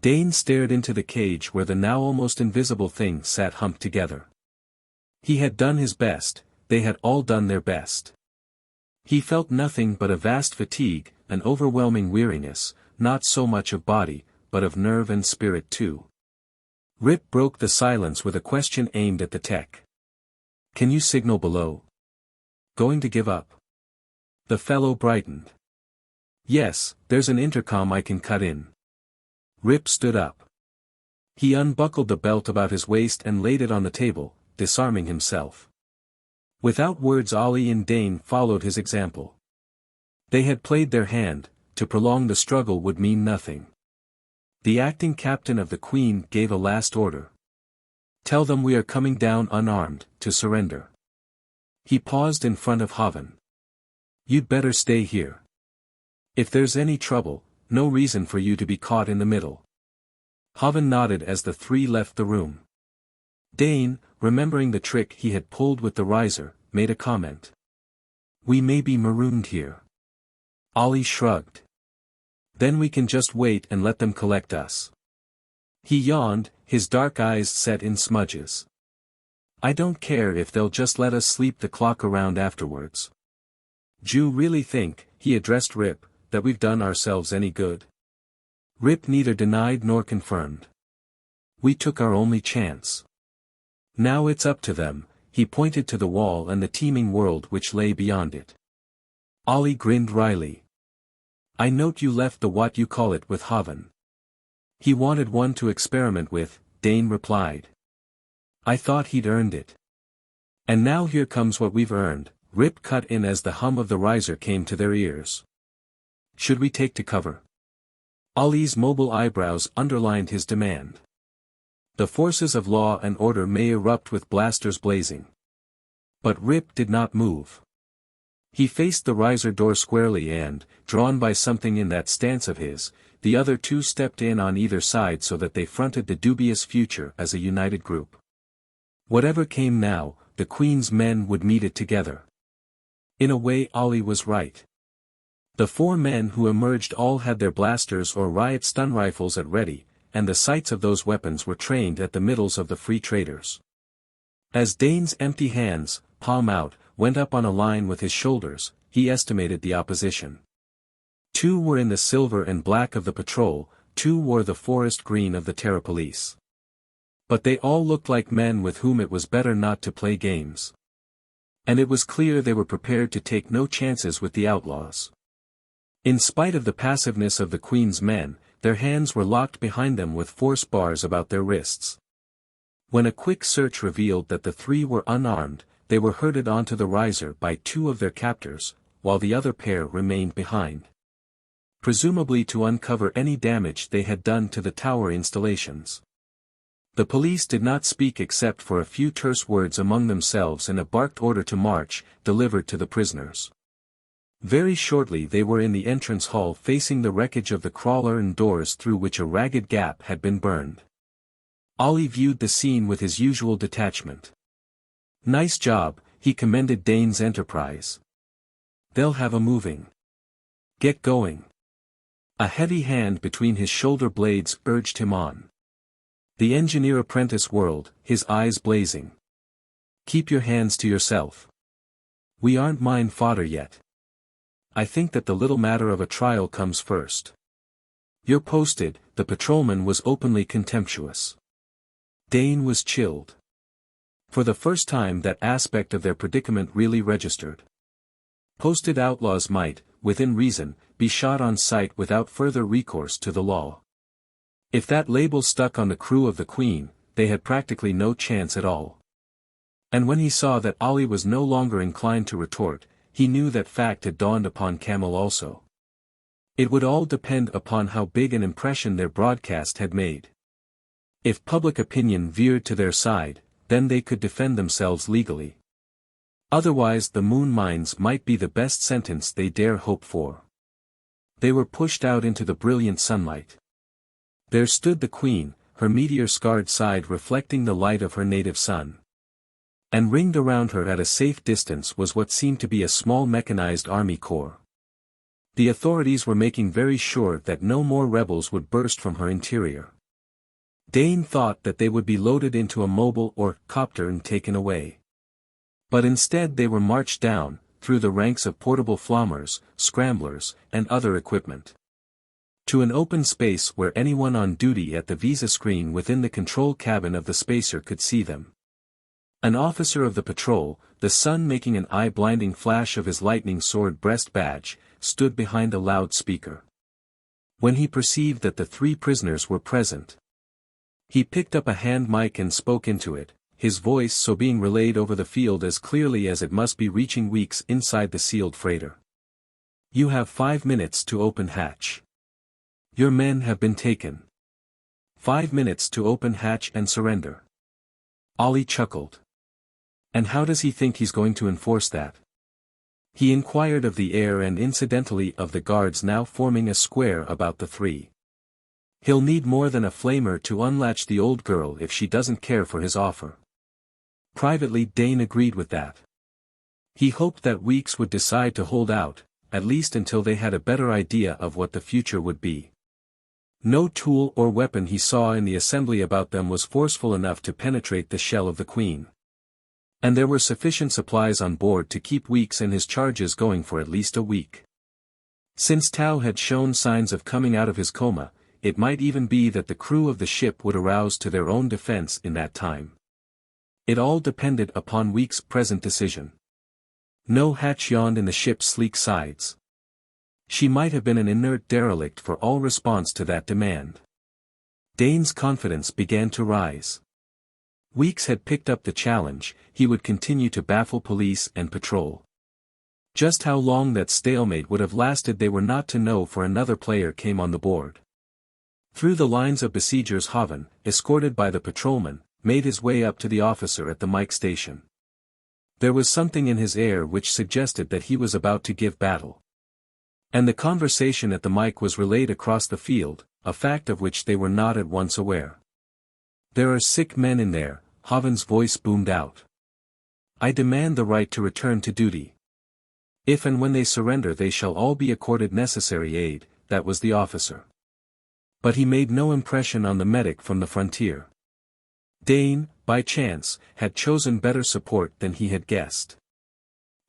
Dane stared into the cage where the now almost invisible thing sat humped together. He had done his best, they had all done their best. He felt nothing but a vast fatigue, an overwhelming weariness, not so much of body, but of nerve and spirit too. Rip broke the silence with a question aimed at the tech. Can you signal below? Going to give up? The fellow brightened. Yes, there's an intercom I can cut in. Rip stood up. He unbuckled the belt about his waist and laid it on the table, disarming himself. Without words Ollie and Dane followed his example. They had played their hand, to prolong the struggle would mean nothing. The acting captain of the Queen gave a last order. Tell them we are coming down unarmed, to surrender. He paused in front of Hovan. You'd better stay here. If there's any trouble, no reason for you to be caught in the middle. Hovan nodded as the three left the room. Dane, remembering the trick he had pulled with the riser, made a comment. We may be marooned here. Ollie shrugged. Then we can just wait and let them collect us. He yawned, his dark eyes set in smudges. I don't care if they'll just let us sleep the clock around afterwards. D'you really think, he addressed Rip, that we've done ourselves any good? Rip neither denied nor confirmed. We took our only chance. Now it's up to them, he pointed to the wall and the teeming world which lay beyond it. Ollie grinned wryly. I note you left the what-you-call-it with Hovan. He wanted one to experiment with, Dane replied. I thought he'd earned it. And now here comes what we've earned, Rip cut in as the hum of the riser came to their ears. Should we take to cover? Ollie's mobile eyebrows underlined his demand. The forces of law and order may erupt with blasters blazing. But Rip did not move. He faced the riser door squarely and, drawn by something in that stance of his, the other two stepped in on either side so that they fronted the dubious future as a united group. Whatever came now, the Queen's men would meet it together. In a way Ollie was right. The four men who emerged all had their blasters or riot stun rifles at ready, and the sights of those weapons were trained at the middles of the free traders. As Dane's empty hands, palm out, went up on a line with his shoulders, he estimated the opposition. 2 were in the silver and black of the patrol, 2 wore the forest green of the Terra police. But they all looked like men with whom it was better not to play games. And it was clear they were prepared to take no chances with the outlaws. In spite of the passiveness of the Queen's men, their hands were locked behind them with force bars about their wrists. When a quick search revealed that the 3 were unarmed, they were herded onto the riser by 2 of their captors, while the other pair remained behind. Presumably to uncover any damage they had done to the tower installations. The police did not speak except for a few terse words among themselves and a barked order to march, delivered to the prisoners. Very shortly they were in the entrance hall facing the wreckage of the crawler and doors through which a ragged gap had been burned. Ollie viewed the scene with his usual detachment. Nice job, he commended Dane's enterprise. They'll have a moving. Get going. A heavy hand between his shoulder blades urged him on. The engineer-apprentice whirled, his eyes blazing. Keep your hands to yourself. We aren't mine fodder yet. I think that the little matter of a trial comes first. You're posted, the patrolman was openly contemptuous. Dane was chilled. For the first time that aspect of their predicament really registered. Posted outlaws might, within reason, be shot on sight without further recourse to the law. If that label stuck on the crew of the Queen, they had practically no chance at all. And when he saw that Ollie was no longer inclined to retort, he knew that fact had dawned upon Camel also. It would all depend upon how big an impression their broadcast had made. If public opinion veered to their side, then they could defend themselves legally. Otherwise the moon mines might be the best sentence they dare hope for. They were pushed out into the brilliant sunlight. There stood the Queen, her meteor-scarred side reflecting the light of her native sun. And ringed around her at a safe distance was what seemed to be a small mechanized army corps. The authorities were making very sure that no more rebels would burst from her interior. Dane thought that they would be loaded into a mobile or copter and taken away. But instead they were marched down, through the ranks of portable flommers, scramblers, and other equipment, to an open space where anyone on duty at the visa screen within the control cabin of the spacer could see them. An officer of the patrol, the sun making an eye-blinding flash of his lightning sword breast badge, stood behind a loudspeaker. When he perceived that the 3 prisoners were present, he picked up a hand mic and spoke into it, his voice so being relayed over the field as clearly as it must be reaching Weeks inside the sealed freighter. You have 5 minutes to open hatch. Your men have been taken. 5 minutes to open hatch and surrender. Ollie chuckled. And how does he think he's going to enforce that? He inquired of the air and incidentally of the guards now forming a square about the 3. He'll need more than a flamer to unlatch the old girl if she doesn't care for his offer. Privately Dane agreed with that. He hoped that Weeks would decide to hold out, at least until they had a better idea of what the future would be. No tool or weapon he saw in the assembly about them was forceful enough to penetrate the shell of the Queen. And there were sufficient supplies on board to keep Weeks and his charges going for at least a week. Since Tau had shown signs of coming out of his coma, it might even be that the crew of the ship would arouse to their own defense in that time. It all depended upon Weeks' present decision. No hatch yawned in the ship's sleek sides. She might have been an inert derelict for all response to that demand. Dane's confidence began to rise. Weeks had picked up the challenge, he would continue to baffle police and patrol. Just how long that stalemate would have lasted they were not to know, for another player came on the board. Through the lines of besiegers Hovan, escorted by the patrolman, made his way up to the officer at the mic station. There was something in his air which suggested that he was about to give battle. And the conversation at the mic was relayed across the field, a fact of which they were not at once aware. There are sick men in there, Hovan's voice boomed out. I demand the right to return to duty. If and when they surrender they shall all be accorded necessary aid, that was the officer. But he made no impression on the medic from the frontier. Dane, by chance, had chosen better support than he had guessed.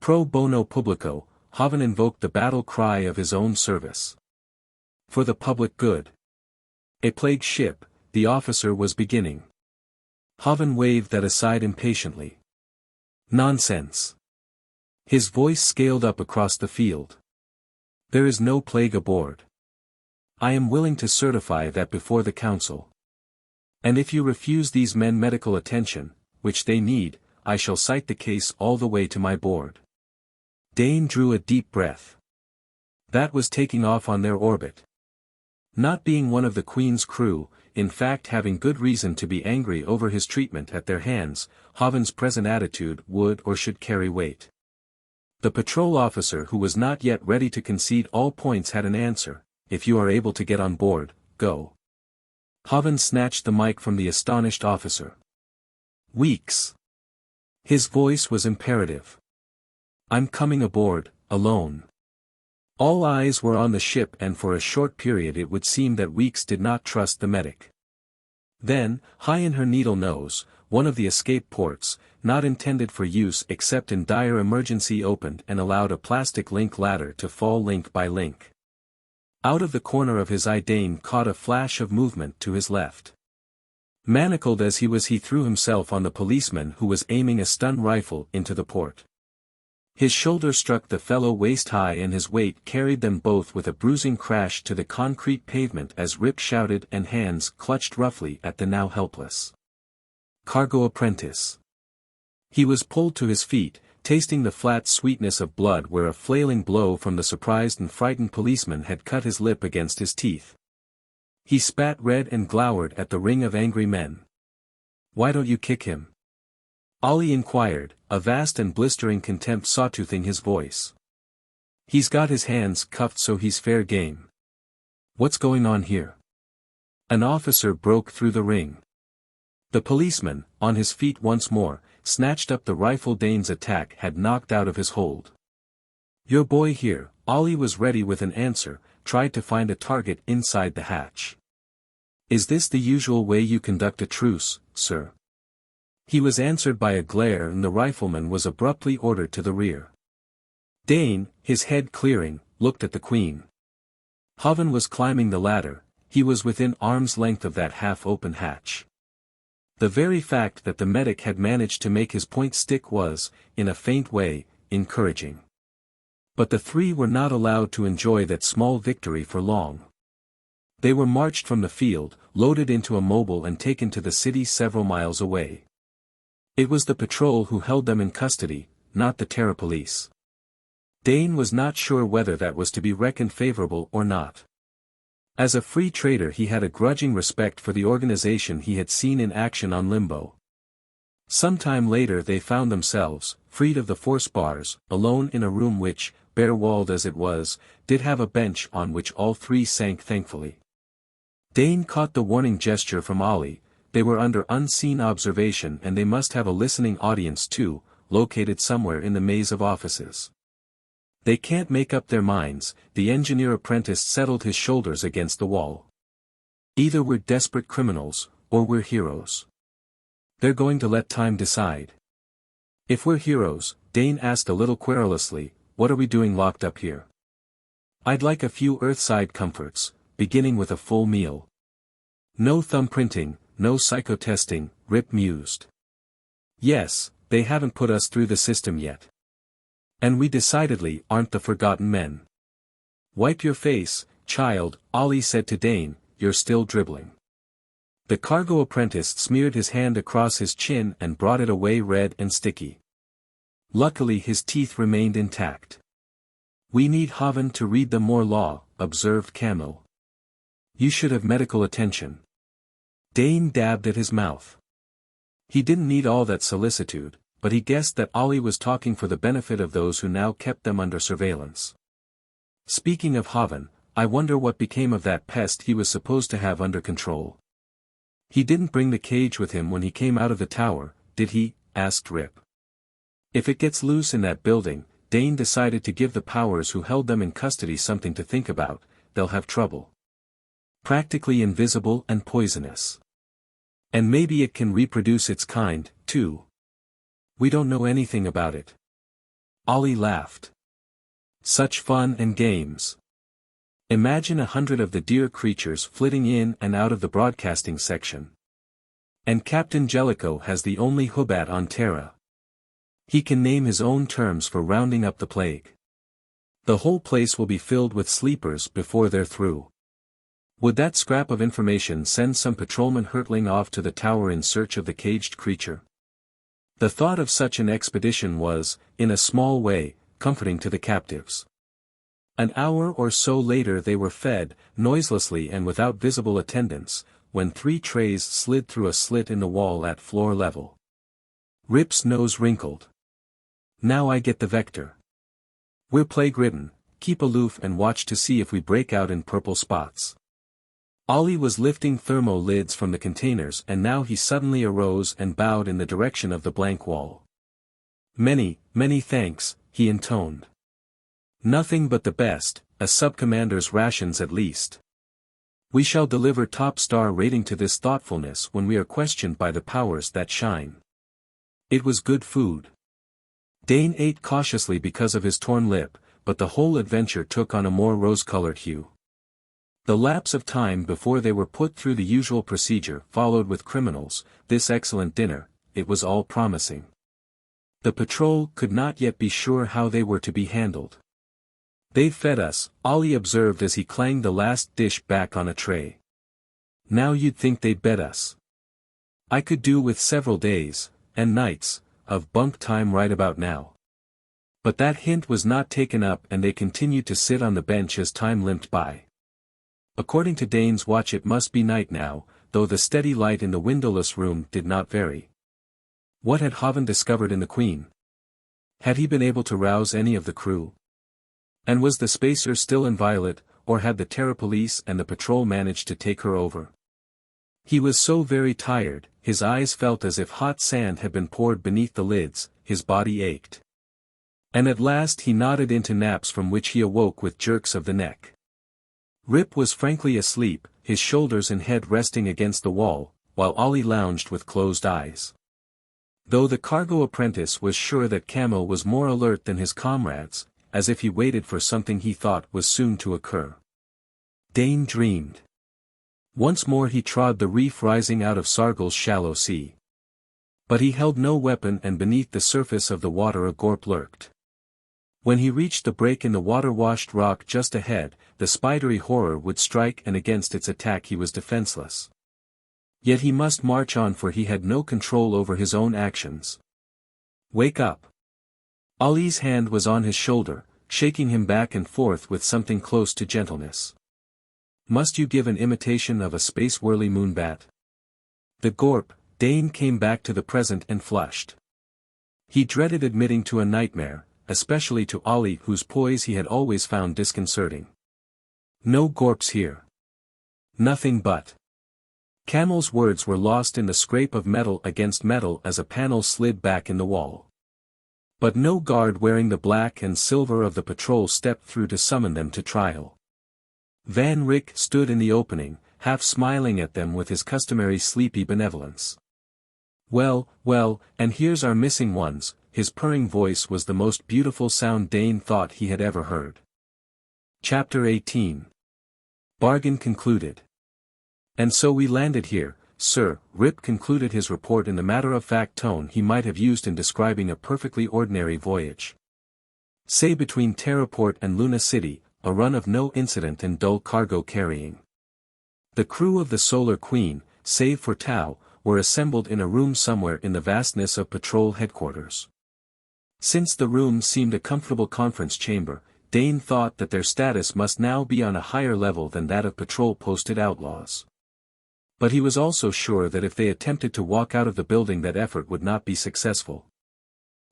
Pro bono publico, Hovan invoked the battle cry of his own service. For the public good. A plague ship, the officer was beginning. Hovan waved that aside impatiently. Nonsense. His voice scaled up across the field. There is no plague aboard. I am willing to certify that before the council. And if you refuse these men medical attention, which they need, I shall cite the case all the way to my board. Dane drew a deep breath. That was taking off on their orbit. Not being one of the Queen's crew, in fact having good reason to be angry over his treatment at their hands, Hovan's present attitude would or should carry weight. The patrol officer who was not yet ready to concede all points had an answer. If you are able to get on board, go. Hovan snatched the mic from the astonished officer. Weeks. His voice was imperative. I'm coming aboard, alone. All eyes were on the ship, and for a short period it would seem that Weeks did not trust the medic. Then, high in her needle nose, one of the escape ports, not intended for use except in dire emergency, opened and allowed a plastic link ladder to fall link by link. Out of the corner of his eye Dane caught a flash of movement to his left. Manacled as he was, he threw himself on the policeman who was aiming a stun rifle into the port. His shoulder struck the fellow waist-high and his weight carried them both with a bruising crash to the concrete pavement as Rip shouted and hands clutched roughly at the now helpless Cargo-apprentice. He was pulled to his feet, tasting the flat sweetness of blood where a flailing blow from the surprised and frightened policeman had cut his lip against his teeth. He spat red and glowered at the ring of angry men. "Why don't you kick him?" Ollie inquired, a vast and blistering contempt sawtoothing his voice. "He's got his hands cuffed so he's fair game." "What's going on here?" An officer broke through the ring. The policeman, on his feet once more, snatched up the rifle Dane's attack had knocked out of his hold. "Your boy here," Ollie was ready with an answer, tried to find a target inside the hatch. "Is this the usual way you conduct a truce, sir?" He was answered by a glare and the rifleman was abruptly ordered to the rear. Dane, his head clearing, looked at the Queen. Hovan was climbing the ladder, he was within arm's length of that half-open hatch. The very fact that the medic had managed to make his point stick was, in a faint way, encouraging. But the three were not allowed to enjoy that small victory for long. They were marched from the field, loaded into a mobile and taken to the city several miles away. It was the patrol who held them in custody, not the Terra police. Dane was not sure whether that was to be reckoned favorable or not. As a free trader he had a grudging respect for the organization he had seen in action on Limbo. Sometime later they found themselves, freed of the force bars, alone in a room which, bare-walled as it was, did have a bench on which all three sank thankfully. Dane caught the warning gesture from Ollie. They were under unseen observation and they must have a listening audience too, located somewhere in the maze of offices. They can't make up their minds, the engineer apprentice settled his shoulders against the wall. Either we're desperate criminals, or we're heroes. They're going to let time decide. If we're heroes, Dane asked a little querulously, what are we doing locked up here? I'd like a few earthside comforts, beginning with a full meal. No thumbprinting, no psychotesting, Rip mused. Yes, they haven't put us through the system yet. And we decidedly aren't the forgotten men. Wipe your face, child, Ollie said to Dane, you're still dribbling. The cargo apprentice smeared his hand across his chin and brought it away red and sticky. Luckily his teeth remained intact. We need Hovan to read them more law, observed Camille. You should have medical attention. Dane dabbed at his mouth. He didn't need all that solicitude, but he guessed that Ollie was talking for the benefit of those who now kept them under surveillance. Speaking of Hovan, I wonder what became of that pest he was supposed to have under control. He didn't bring the cage with him when he came out of the tower, did he? Asked Rip. If it gets loose in that building, Dane decided to give the powers who held them in custody something to think about, they'll have trouble. Practically invisible and poisonous. And maybe it can reproduce its kind, too. We don't know anything about it. Ollie laughed. Such fun and games. Imagine 100 of the dear creatures flitting in and out of the broadcasting section. And Captain Jellicoe has the only Hoobat on Terra. He can name his own terms for rounding up the plague. The whole place will be filled with sleepers before they're through. Would that scrap of information send some patrolman hurtling off to the tower in search of the caged creature? The thought of such an expedition was, in a small way, comforting to the captives. An hour or so later they were fed, noiselessly and without visible attendants, when 3 trays slid through a slit in the wall at floor level. Rip's nose wrinkled. Now I get the vector. We're plague-ridden, keep aloof and watch to see if we break out in purple spots. Ollie was lifting thermo lids from the containers and now he suddenly arose and bowed in the direction of the blank wall. Many, many thanks, he intoned. Nothing but the best, a sub-commander's rations at least. We shall deliver top-star rating to this thoughtfulness when we are questioned by the powers that shine. It was good food. Dane ate cautiously because of his torn lip, but the whole adventure took on a more rose-colored hue. The lapse of time before they were put through the usual procedure followed with criminals, this excellent dinner, it was all promising. The patrol could not yet be sure how they were to be handled. "They've fed us," Ollie observed as he clanged the last dish back on a tray. "Now you'd think they'd bet us. I could do with several days, and nights, of bunk time right about now." But that hint was not taken up and they continued to sit on the bench as time limped by. According to Dane's watch it must be night now, though the steady light in the windowless room did not vary. What had Hovan discovered in the Queen? Had he been able to rouse any of the crew? And was the spacer still inviolate, or had the Terra police and the patrol managed to take her over? He was so very tired, his eyes felt as if hot sand had been poured beneath the lids, his body ached. And at last he nodded into naps from which he awoke with jerks of the neck. Rip was frankly asleep, his shoulders and head resting against the wall, while Ollie lounged with closed eyes. Though the cargo-apprentice was sure that Camel was more alert than his comrades, as if he waited for something he thought was soon to occur. Dane dreamed. Once more he trod the reef rising out of Sargol's shallow sea. But he held no weapon and beneath the surface of the water a Gorp lurked. When he reached the break in the water-washed rock just ahead, the spidery horror would strike and against its attack he was defenseless. Yet he must march on for he had no control over his own actions. "Wake up." Ollie's hand was on his shoulder, shaking him back and forth with something close to gentleness. "Must you give an imitation of a space-whirly moonbat?" The Gorp, Dane came back to the present and flushed. He dreaded admitting to a nightmare, especially to Ollie whose poise he had always found disconcerting. "No Gorps here. Nothing but." Camel's words were lost in the scrape of metal against metal as a panel slid back in the wall. But no guard wearing the black and silver of the patrol stepped through to summon them to trial. Van Rick stood in the opening, half smiling at them with his customary sleepy benevolence. "Well, well, and here's our missing ones." His purring voice was the most beautiful sound Dane thought he had ever heard. Chapter 18. Bargain concluded. "And so we landed here, sir," Rip concluded his report in the matter-of-fact tone he might have used in describing a perfectly ordinary voyage. "Say between Terraport and Luna City, a run of no incident and dull cargo carrying." The crew of the Solar Queen, save for Tau, were assembled in a room somewhere in the vastness of patrol headquarters. Since the room seemed a comfortable conference chamber, Dane thought that their status must now be on a higher level than that of patrol-posted outlaws. But he was also sure that if they attempted to walk out of the building that effort would not be successful.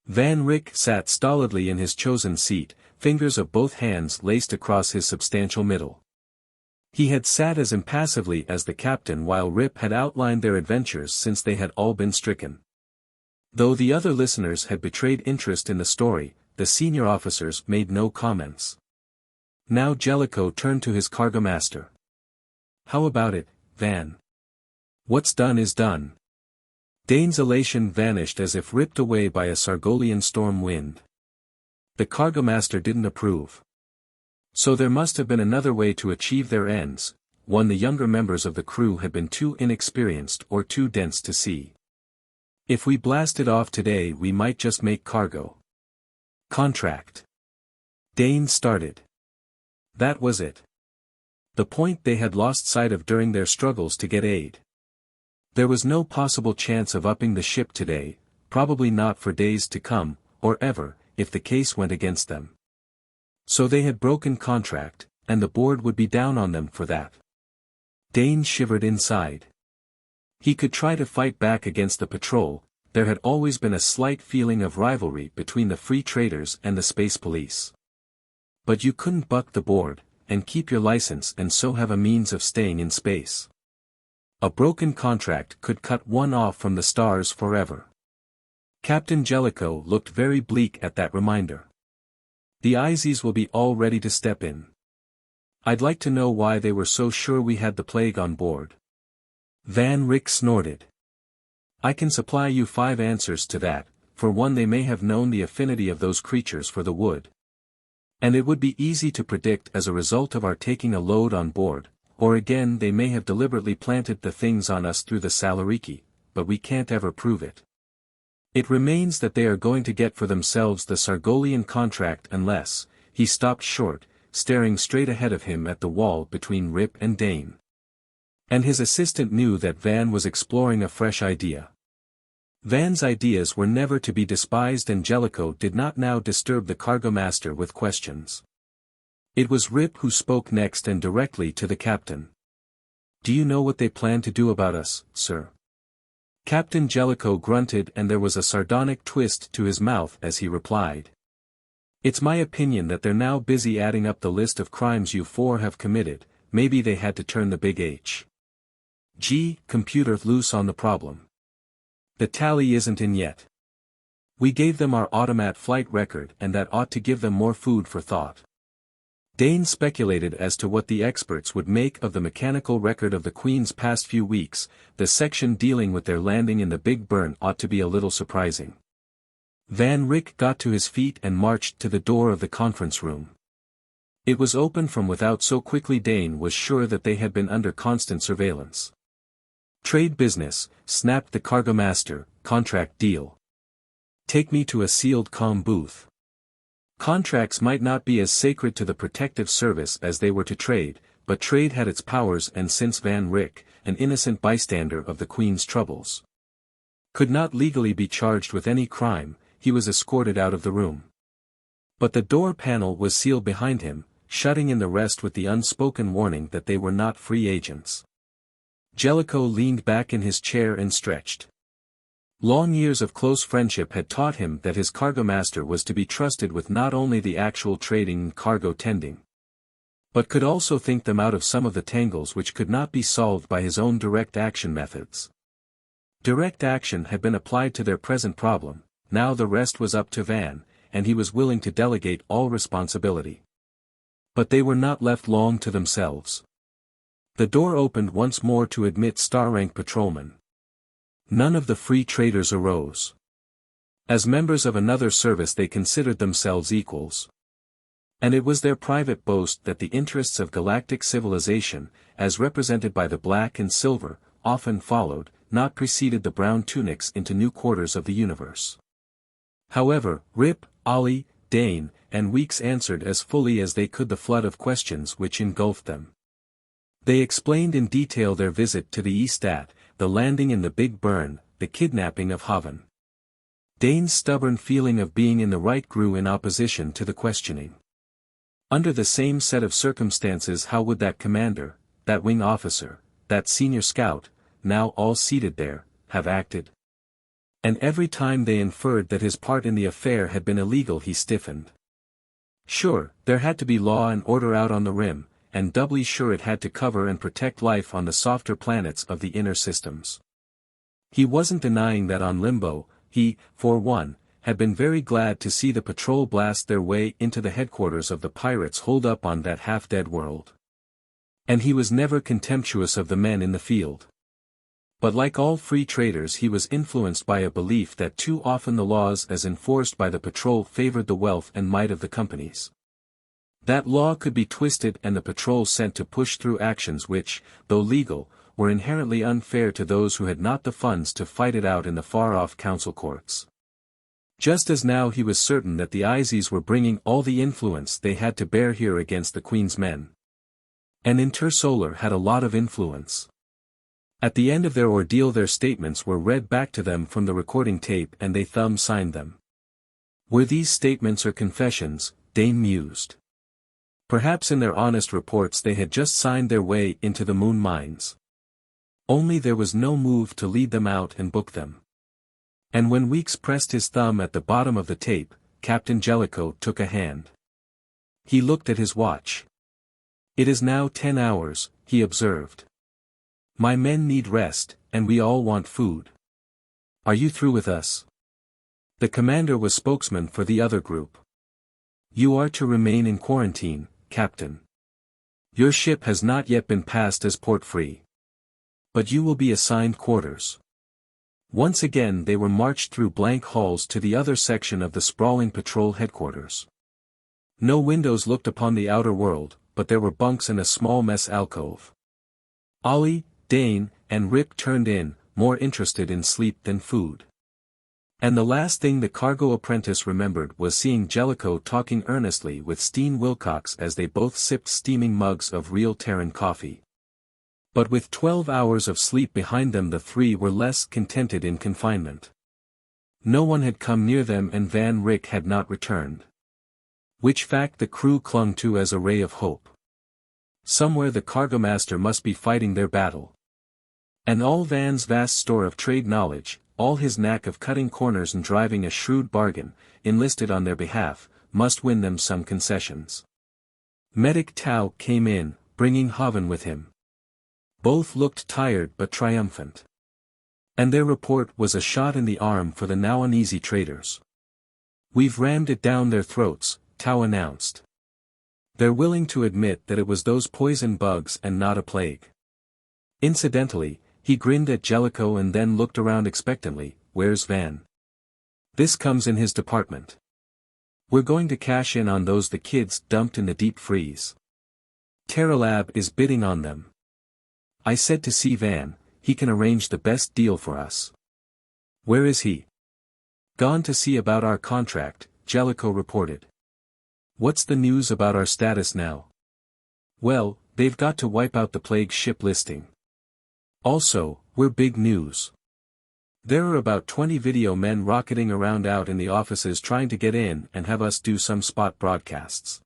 Van Rick sat stolidly in his chosen seat, fingers of both hands laced across his substantial middle. He had sat as impassively as the captain while Rip had outlined their adventures since they had all been stricken. Though the other listeners had betrayed interest in the story, the senior officers made no comments. Now Jellicoe turned to his cargo-master. "How about it, Van? What's done is done." Dane's elation vanished as if ripped away by a Sargolian storm wind. The cargo-master didn't approve. So there must have been another way to achieve their ends, one the younger members of the crew had been too inexperienced or too dense to see. "If we blasted off today we might just make cargo. Contract." Dane started. That was it. The point they had lost sight of during their struggles to get aid. There was no possible chance of upping the ship today, probably not for days to come, or ever, if the case went against them. So they had broken contract, and the board would be down on them for that. Dane shivered inside. He could try to fight back against the patrol. There had always been a slight feeling of rivalry between the free traders and the space police. But you couldn't buck the board, and keep your license and so have a means of staying in space. A broken contract could cut one off from the stars forever. Captain Jellicoe looked very bleak at that reminder. "The IZs will be all ready to step in. I'd like to know why they were so sure we had the plague on board." Van Rick snorted. "I can supply you 5 answers to that. For one, they may have known the affinity of those creatures for the wood. And it would be easy to predict as a result of our taking a load on board, or again they may have deliberately planted the things on us through the Salariki, but we can't ever prove it. It remains that they are going to get for themselves the Sargolian contract unless, he stopped short, staring straight ahead of him at the wall between Rip and Dane. And his assistant knew that Van was exploring a fresh idea. Van's ideas were never to be despised, and Jellicoe did not now disturb the cargo-master with questions. It was Rip who spoke next and directly to the captain. "Do you know what they plan to do about us, sir?" Captain Jellicoe grunted, and there was a sardonic twist to his mouth as he replied. "It's my opinion that they're now busy adding up the list of crimes you four have committed. Maybe they had to turn the big H.G. computer loose on the problem. The tally isn't in yet. We gave them our automat flight record, and that ought to give them more food for thought." Dane speculated as to what the experts would make of the mechanical record of the Queen's past few weeks. The section dealing with their landing in the Big Burn ought to be a little surprising. Van Rick got to his feet and marched to the door of the conference room. It was open from without so quickly Dane was sure that they had been under constant surveillance. "Trade business," snapped the cargo-master. "Contract deal. Take me to a sealed comm booth." Contracts might not be as sacred to the protective service as they were to trade, but trade had its powers, and since Van Rick, an innocent bystander of the Queen's troubles, could not legally be charged with any crime, he was escorted out of the room. But the door panel was sealed behind him, shutting in the rest with the unspoken warning that they were not free agents. Jellicoe leaned back in his chair and stretched. Long years of close friendship had taught him that his cargo-master was to be trusted with not only the actual trading and cargo tending, but could also think them out of some of the tangles which could not be solved by his own direct action methods. Direct action had been applied to their present problem, now the rest was up to Van, and he was willing to delegate all responsibility. But they were not left long to themselves. The door opened once more to admit star-rank patrolmen. None of the free traders arose. As members of another service they considered themselves equals. And it was their private boast that the interests of galactic civilization, as represented by the black and silver, often followed, not preceded the brown tunics into new quarters of the universe. However, Rip, Ollie, Dane, and Weeks answered as fully as they could the flood of questions which engulfed them. They explained in detail their visit to the Eastat, the landing in the Big Burn, the kidnapping of Hovan. Dane's stubborn feeling of being in the right grew in opposition to the questioning. Under the same set of circumstances, how would that commander, that wing officer, that senior scout, now all seated there, have acted? And every time they inferred that his part in the affair had been illegal he stiffened. Sure, there had to be law and order out on the rim, and doubly sure it had to cover and protect life on the softer planets of the inner systems. He wasn't denying that on Limbo, he, for one, had been very glad to see the patrol blast their way into the headquarters of the pirates holed up on that half-dead world. And he was never contemptuous of the men in the field. But like all free traders he was influenced by a belief that too often the laws as enforced by the patrol favored the wealth and might of the companies. That law could be twisted and the patrol sent to push through actions which, though legal, were inherently unfair to those who had not the funds to fight it out in the far-off council courts. Just as now he was certain that the IZs were bringing all the influence they had to bear here against the Queen's men. And Intersolar had a lot of influence. At the end of their ordeal their statements were read back to them from the recording tape and they thumb-signed them. Were these statements or confessions? Dane mused. Perhaps in their honest reports they had just signed their way into the moon mines. Only there was no move to lead them out and book them. And when Weeks pressed his thumb at the bottom of the tape, Captain Jellicoe took a hand. He looked at his watch. "It is now 10 hours, he observed. "My men need rest, and we all want food. Are you through with us?" The commander was spokesman for the other group. "You are to remain in quarantine, Captain. Your ship has not yet been passed as port-free. But you will be assigned quarters." Once again they were marched through blank halls to the other section of the sprawling patrol headquarters. No windows looked upon the outer world, but there were bunks and a small mess alcove. Ollie, Dane, and Rip turned in, more interested in sleep than food. And the last thing the cargo apprentice remembered was seeing Jellicoe talking earnestly with Steen Wilcox as they both sipped steaming mugs of real Terran coffee. But with 12 hours of sleep behind them, the three were less contented in confinement. No one had come near them and Van Rick had not returned. Which fact the crew clung to as a ray of hope. Somewhere the cargo-master must be fighting their battle. And all Van's vast store of trade knowledge, all his knack of cutting corners and driving a shrewd bargain, enlisted on their behalf, must win them some concessions. Medic Tau came in, bringing Hovan with him. Both looked tired but triumphant. And their report was a shot in the arm for the now uneasy traders. "We've rammed it down their throats," Tau announced. "They're willing to admit that it was those poison bugs and not a plague." Incidentally, he grinned at Jellicoe and then looked around expectantly. "Where's Van? This comes in his department. We're going to cash in on those the kids dumped in the deep freeze. Terra Lab is bidding on them. I said to see Van, he can arrange the best deal for us." "Where is he?" "Gone to see about our contract," Jellicoe reported. "What's the news about our status now?" "Well, they've got to wipe out the plague ship listing. Also, we're big news. There are about 20 video men rocketing around out in the offices trying to get in and have us do some spot broadcasts.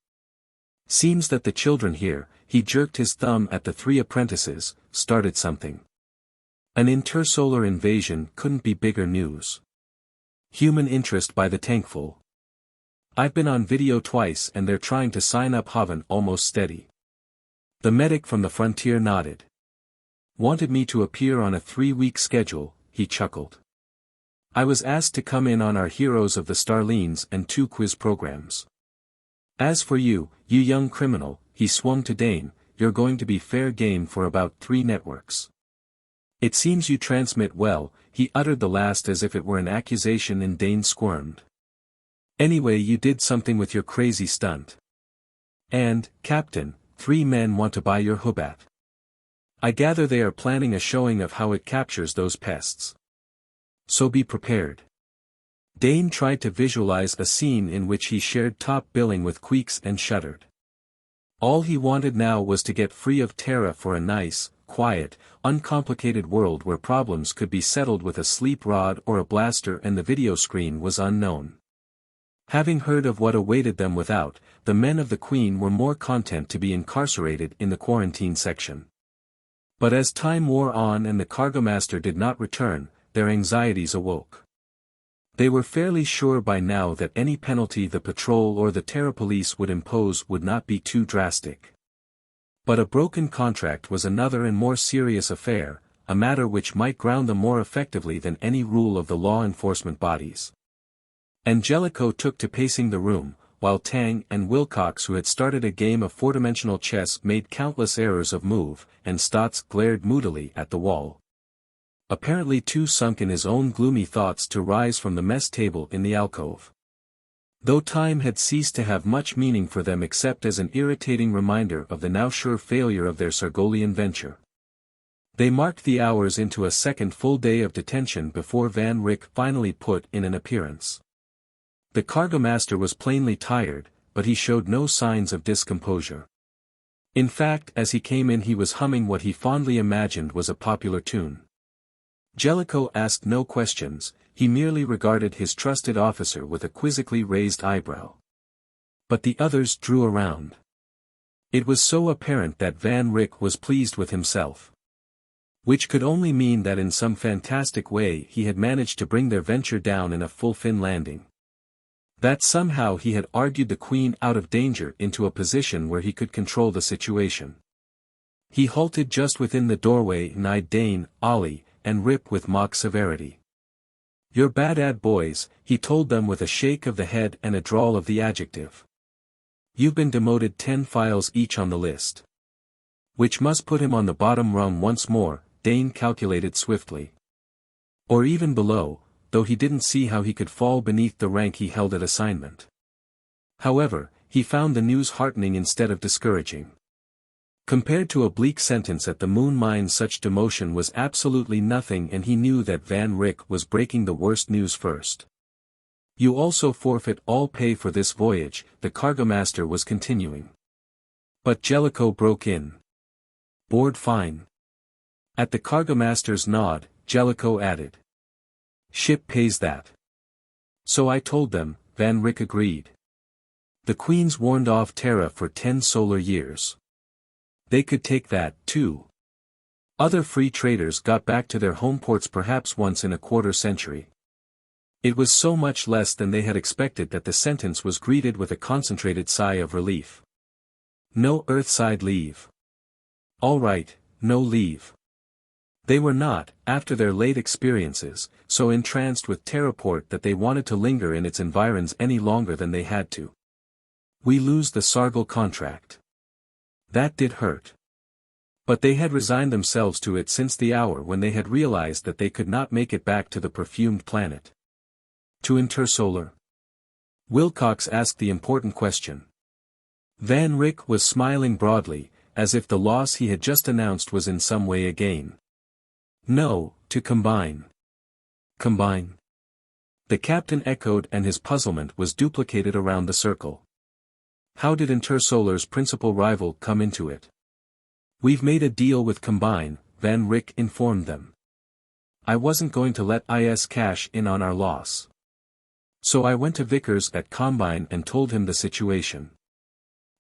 Seems that the children here," he jerked his thumb at the three apprentices, "started something. An intersolar invasion couldn't be bigger news. Human interest by the tankful. I've been on video twice and they're trying to sign up Hovan almost steady." The medic from the frontier nodded. "Wanted me to appear on a 3-week schedule," he chuckled. "I was asked to come in on our Heroes of the Starlines and 2 quiz programs. As for you, you young criminal," he swung to Dane, "you're going to be fair game for about 3 networks. It seems you transmit well," he uttered the last as if it were an accusation and Dane squirmed. "Anyway, you did something with your crazy stunt. And, Captain, 3 men want to buy your Hoobat. I gather they are planning a showing of how it captures those pests. So be prepared." Dane tried to visualize a scene in which he shared top billing with Queeks and shuddered. All he wanted now was to get free of Terra for a nice, quiet, uncomplicated world where problems could be settled with a sleep rod or a blaster and the video screen was unknown. Having heard of what awaited them without, the men of the Queen were more content to be incarcerated in the quarantine section. But as time wore on and the cargo-master did not return, their anxieties awoke. They were fairly sure by now that any penalty the patrol or the Terra police would impose would not be too drastic. But a broken contract was another and more serious affair, a matter which might ground them more effectively than any rule of the law enforcement bodies. And Jellicoe took to pacing the room, while Tang and Wilcox, who had started a game of 4-dimensional chess, made countless errors of move, and Stotts glared moodily at the wall. Apparently too sunk in his own gloomy thoughts to rise from the mess table in the alcove. Though time had ceased to have much meaning for them except as an irritating reminder of the now sure failure of their Sargolian venture. They marked the hours into a second full day of detention before Van Rick finally put in an appearance. The cargo-master was plainly tired, but he showed no signs of discomposure. In fact, as he came in he was humming what he fondly imagined was a popular tune. Jellicoe asked no questions, he merely regarded his trusted officer with a quizzically raised eyebrow. But the others drew around. It was so apparent that Van Rick was pleased with himself. Which could only mean that in some fantastic way he had managed to bring their venture down in a full fin landing. That somehow he had argued the Queen out of danger into a position where he could control the situation. He halted just within the doorway and eyed Dane, Ollie, and Rip with mock severity. "You're bad boys," he told them with a shake of the head and a drawl of the adjective. "You've been demoted 10 files each on the list. Which must put him on the bottom rung once more," Dane calculated swiftly. Or even below, though he didn't see how he could fall beneath the rank he held at assignment. However, he found the news heartening instead of discouraging. Compared to a bleak sentence at the moon mine, such demotion was absolutely nothing, and he knew that Van Rick was breaking the worst news first. You also forfeit all pay for this voyage, the cargo-master was continuing. But Jellicoe broke in. Board fine. At the cargo-master's nod, Jellicoe added. Ship pays that. So I told them, Van Rick agreed. The Queen's warned off Terra for 10 solar years. They could take that, too. Other free traders got back to their home ports perhaps once in a quarter century. It was so much less than they had expected that the sentence was greeted with a concentrated sigh of relief. No Earthside leave. All right, no leave. They were not, after their late experiences, so entranced with Terraport that they wanted to linger in its environs any longer than they had to. We lose the Sargol contract. That did hurt. But they had resigned themselves to it since the hour when they had realized that they could not make it back to the Perfumed Planet. To Intersolar? Wilcox asked the important question. Van Rick was smiling broadly, as if the loss he had just announced was in some way a gain. No, to combine. Combine? The captain echoed, and his puzzlement was duplicated around the circle. How did Intersolar's principal rival come into it? We've made a deal with Combine, Van Rick informed them. I wasn't going to let IS cash in on our loss. So I went to Vickers at Combine and told him the situation.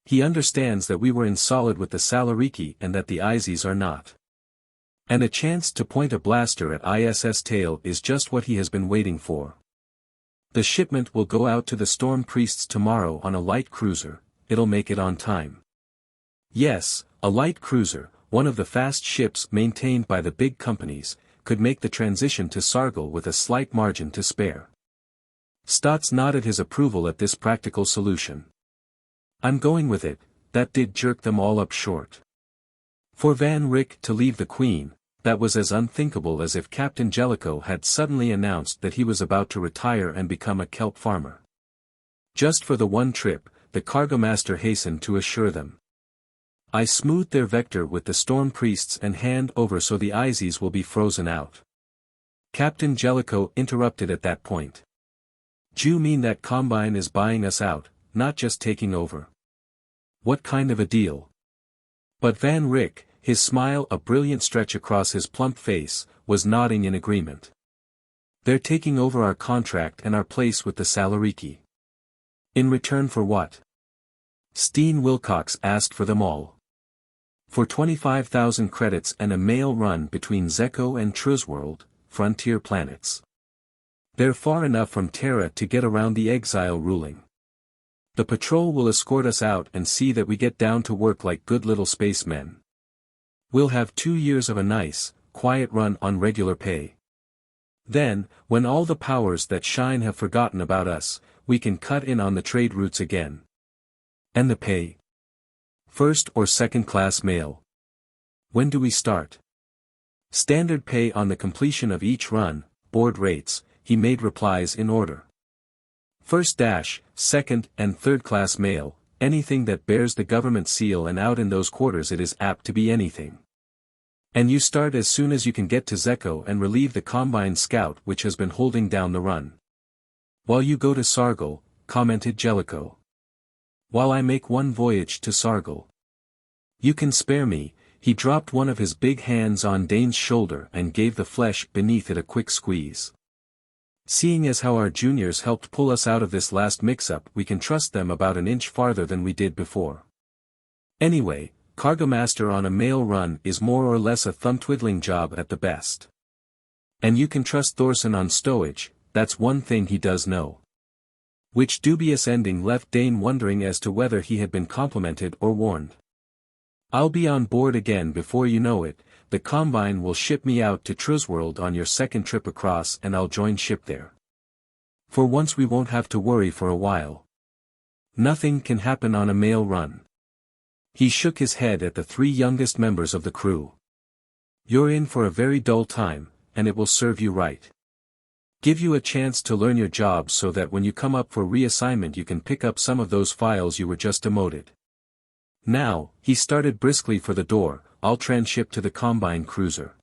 He understands that we were in solid with the Salariki and that the ISs are not. And a chance to point a blaster at IS's tail is just what he has been waiting for. The shipment will go out to the Storm Priests tomorrow on a light cruiser. It'll make it on time. Yes, a light cruiser, one of the fast ships maintained by the big companies, could make the transition to Sargol with a slight margin to spare. Stotts nodded his approval at this practical solution. I'm going with it. That did jerk them all up short. For Van Rick to leave the Queen, that was as unthinkable as if Captain Jellicoe had suddenly announced that he was about to retire and become a kelp farmer. Just for the one trip, the cargo-master hastened to assure them. I smoothed their vector with the Storm Priests and hand over so the ISs will be frozen out. Captain Jellicoe interrupted at that point. Do you mean that Combine is buying us out, not just taking over? What kind of a deal? But Van Rick, his smile a brilliant stretch across his plump face, was nodding in agreement. They're taking over our contract and our place with the Salariki. In return for what? Steen Wilcox asked for them all. For 25,000 credits and a mail run between Zeko and Truzworld, frontier planets. They're far enough from Terra to get around the exile ruling. The patrol will escort us out and see that we get down to work like good little spacemen. We'll have 2 years of a nice, quiet run on regular pay. Then, when all the powers that shine have forgotten about us, we can cut in on the trade routes again. And the pay? First or second class mail? When do we start? Standard pay on the completion of each run, board rates, he made replies in order. First dash, second and third class mail, anything that bears the government seal, and out in those quarters it is apt to be anything. And you start as soon as you can get to Zeko and relieve the Combine scout which has been holding down the run. While you go to Sargol, commented Jellicoe. While I make one voyage to Sargol. You can spare me. He dropped one of his big hands on Dane's shoulder and gave the flesh beneath it a quick squeeze. Seeing as how our juniors helped pull us out of this last mix-up, we can trust them about an inch farther than we did before. Anyway, Cargo-master on a mail run is more or less a thumb-twiddling job at the best. And you can trust Thorson on stowage, that's one thing he does know. Which dubious ending left Dane wondering as to whether he had been complimented or warned. I'll be on board again before you know it. The Combine will ship me out to Truzworld on your second trip across and I'll join ship there. For once we won't have to worry for a while. Nothing can happen on a mail run. He shook his head at the 3 youngest members of the crew. You're in for a very dull time, and it will serve you right. Give you a chance to learn your job so that when you come up for reassignment you can pick up some of those files you were just demoted. Now, he started briskly for the door. "I'll tranship to the Combine cruiser.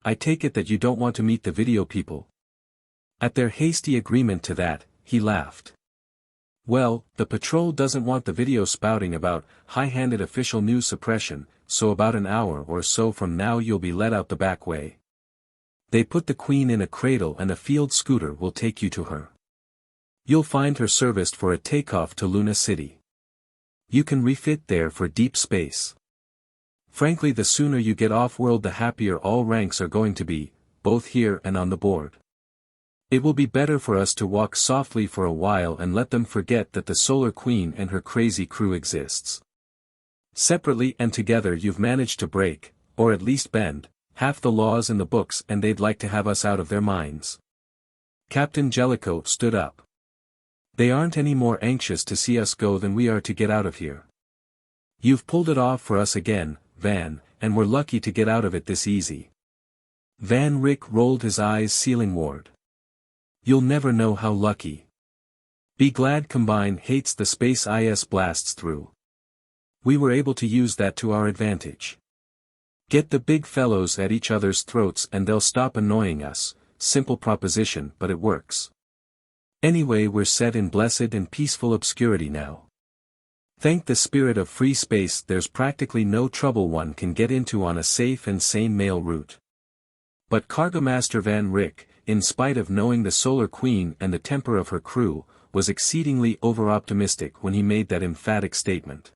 I take it that you don't want to meet the video people?" At their hasty agreement to that, he laughed. "Well, the patrol doesn't want the video spouting about high-handed official news suppression, so about an hour or so from now you'll be let out the back way. They put the Queen in a cradle and a field scooter will take you to her. You'll find her serviced for a takeoff to Luna City. You can refit there for deep space. Frankly, the sooner you get off-world the happier all ranks are going to be, both here and on the board. It will be better for us to walk softly for a while and let them forget that the Solar Queen and her crazy crew exists. Separately and together you've managed to break, or at least bend, half the laws in the books and they'd like to have us out of their minds." Captain Jellicoe stood up. "They aren't any more anxious to see us go than we are to get out of here. You've pulled it off for us again, Van, and we're lucky to get out of it this easy." Van Rick rolled his eyes ceilingward. "You'll never know how lucky. Be glad Combine hates the space IS blasts through. We were able to use that to our advantage. Get the big fellows at each other's throats and they'll stop annoying us. Simple proposition, but it works. Anyway, we're set in blessed and peaceful obscurity now. Thank the spirit of free space, there's practically no trouble one can get into on a safe and sane mail route." But Cargo-master Van Rick, in spite of knowing the Solar Queen and the temper of her crew, was exceedingly over-optimistic when he made that emphatic statement.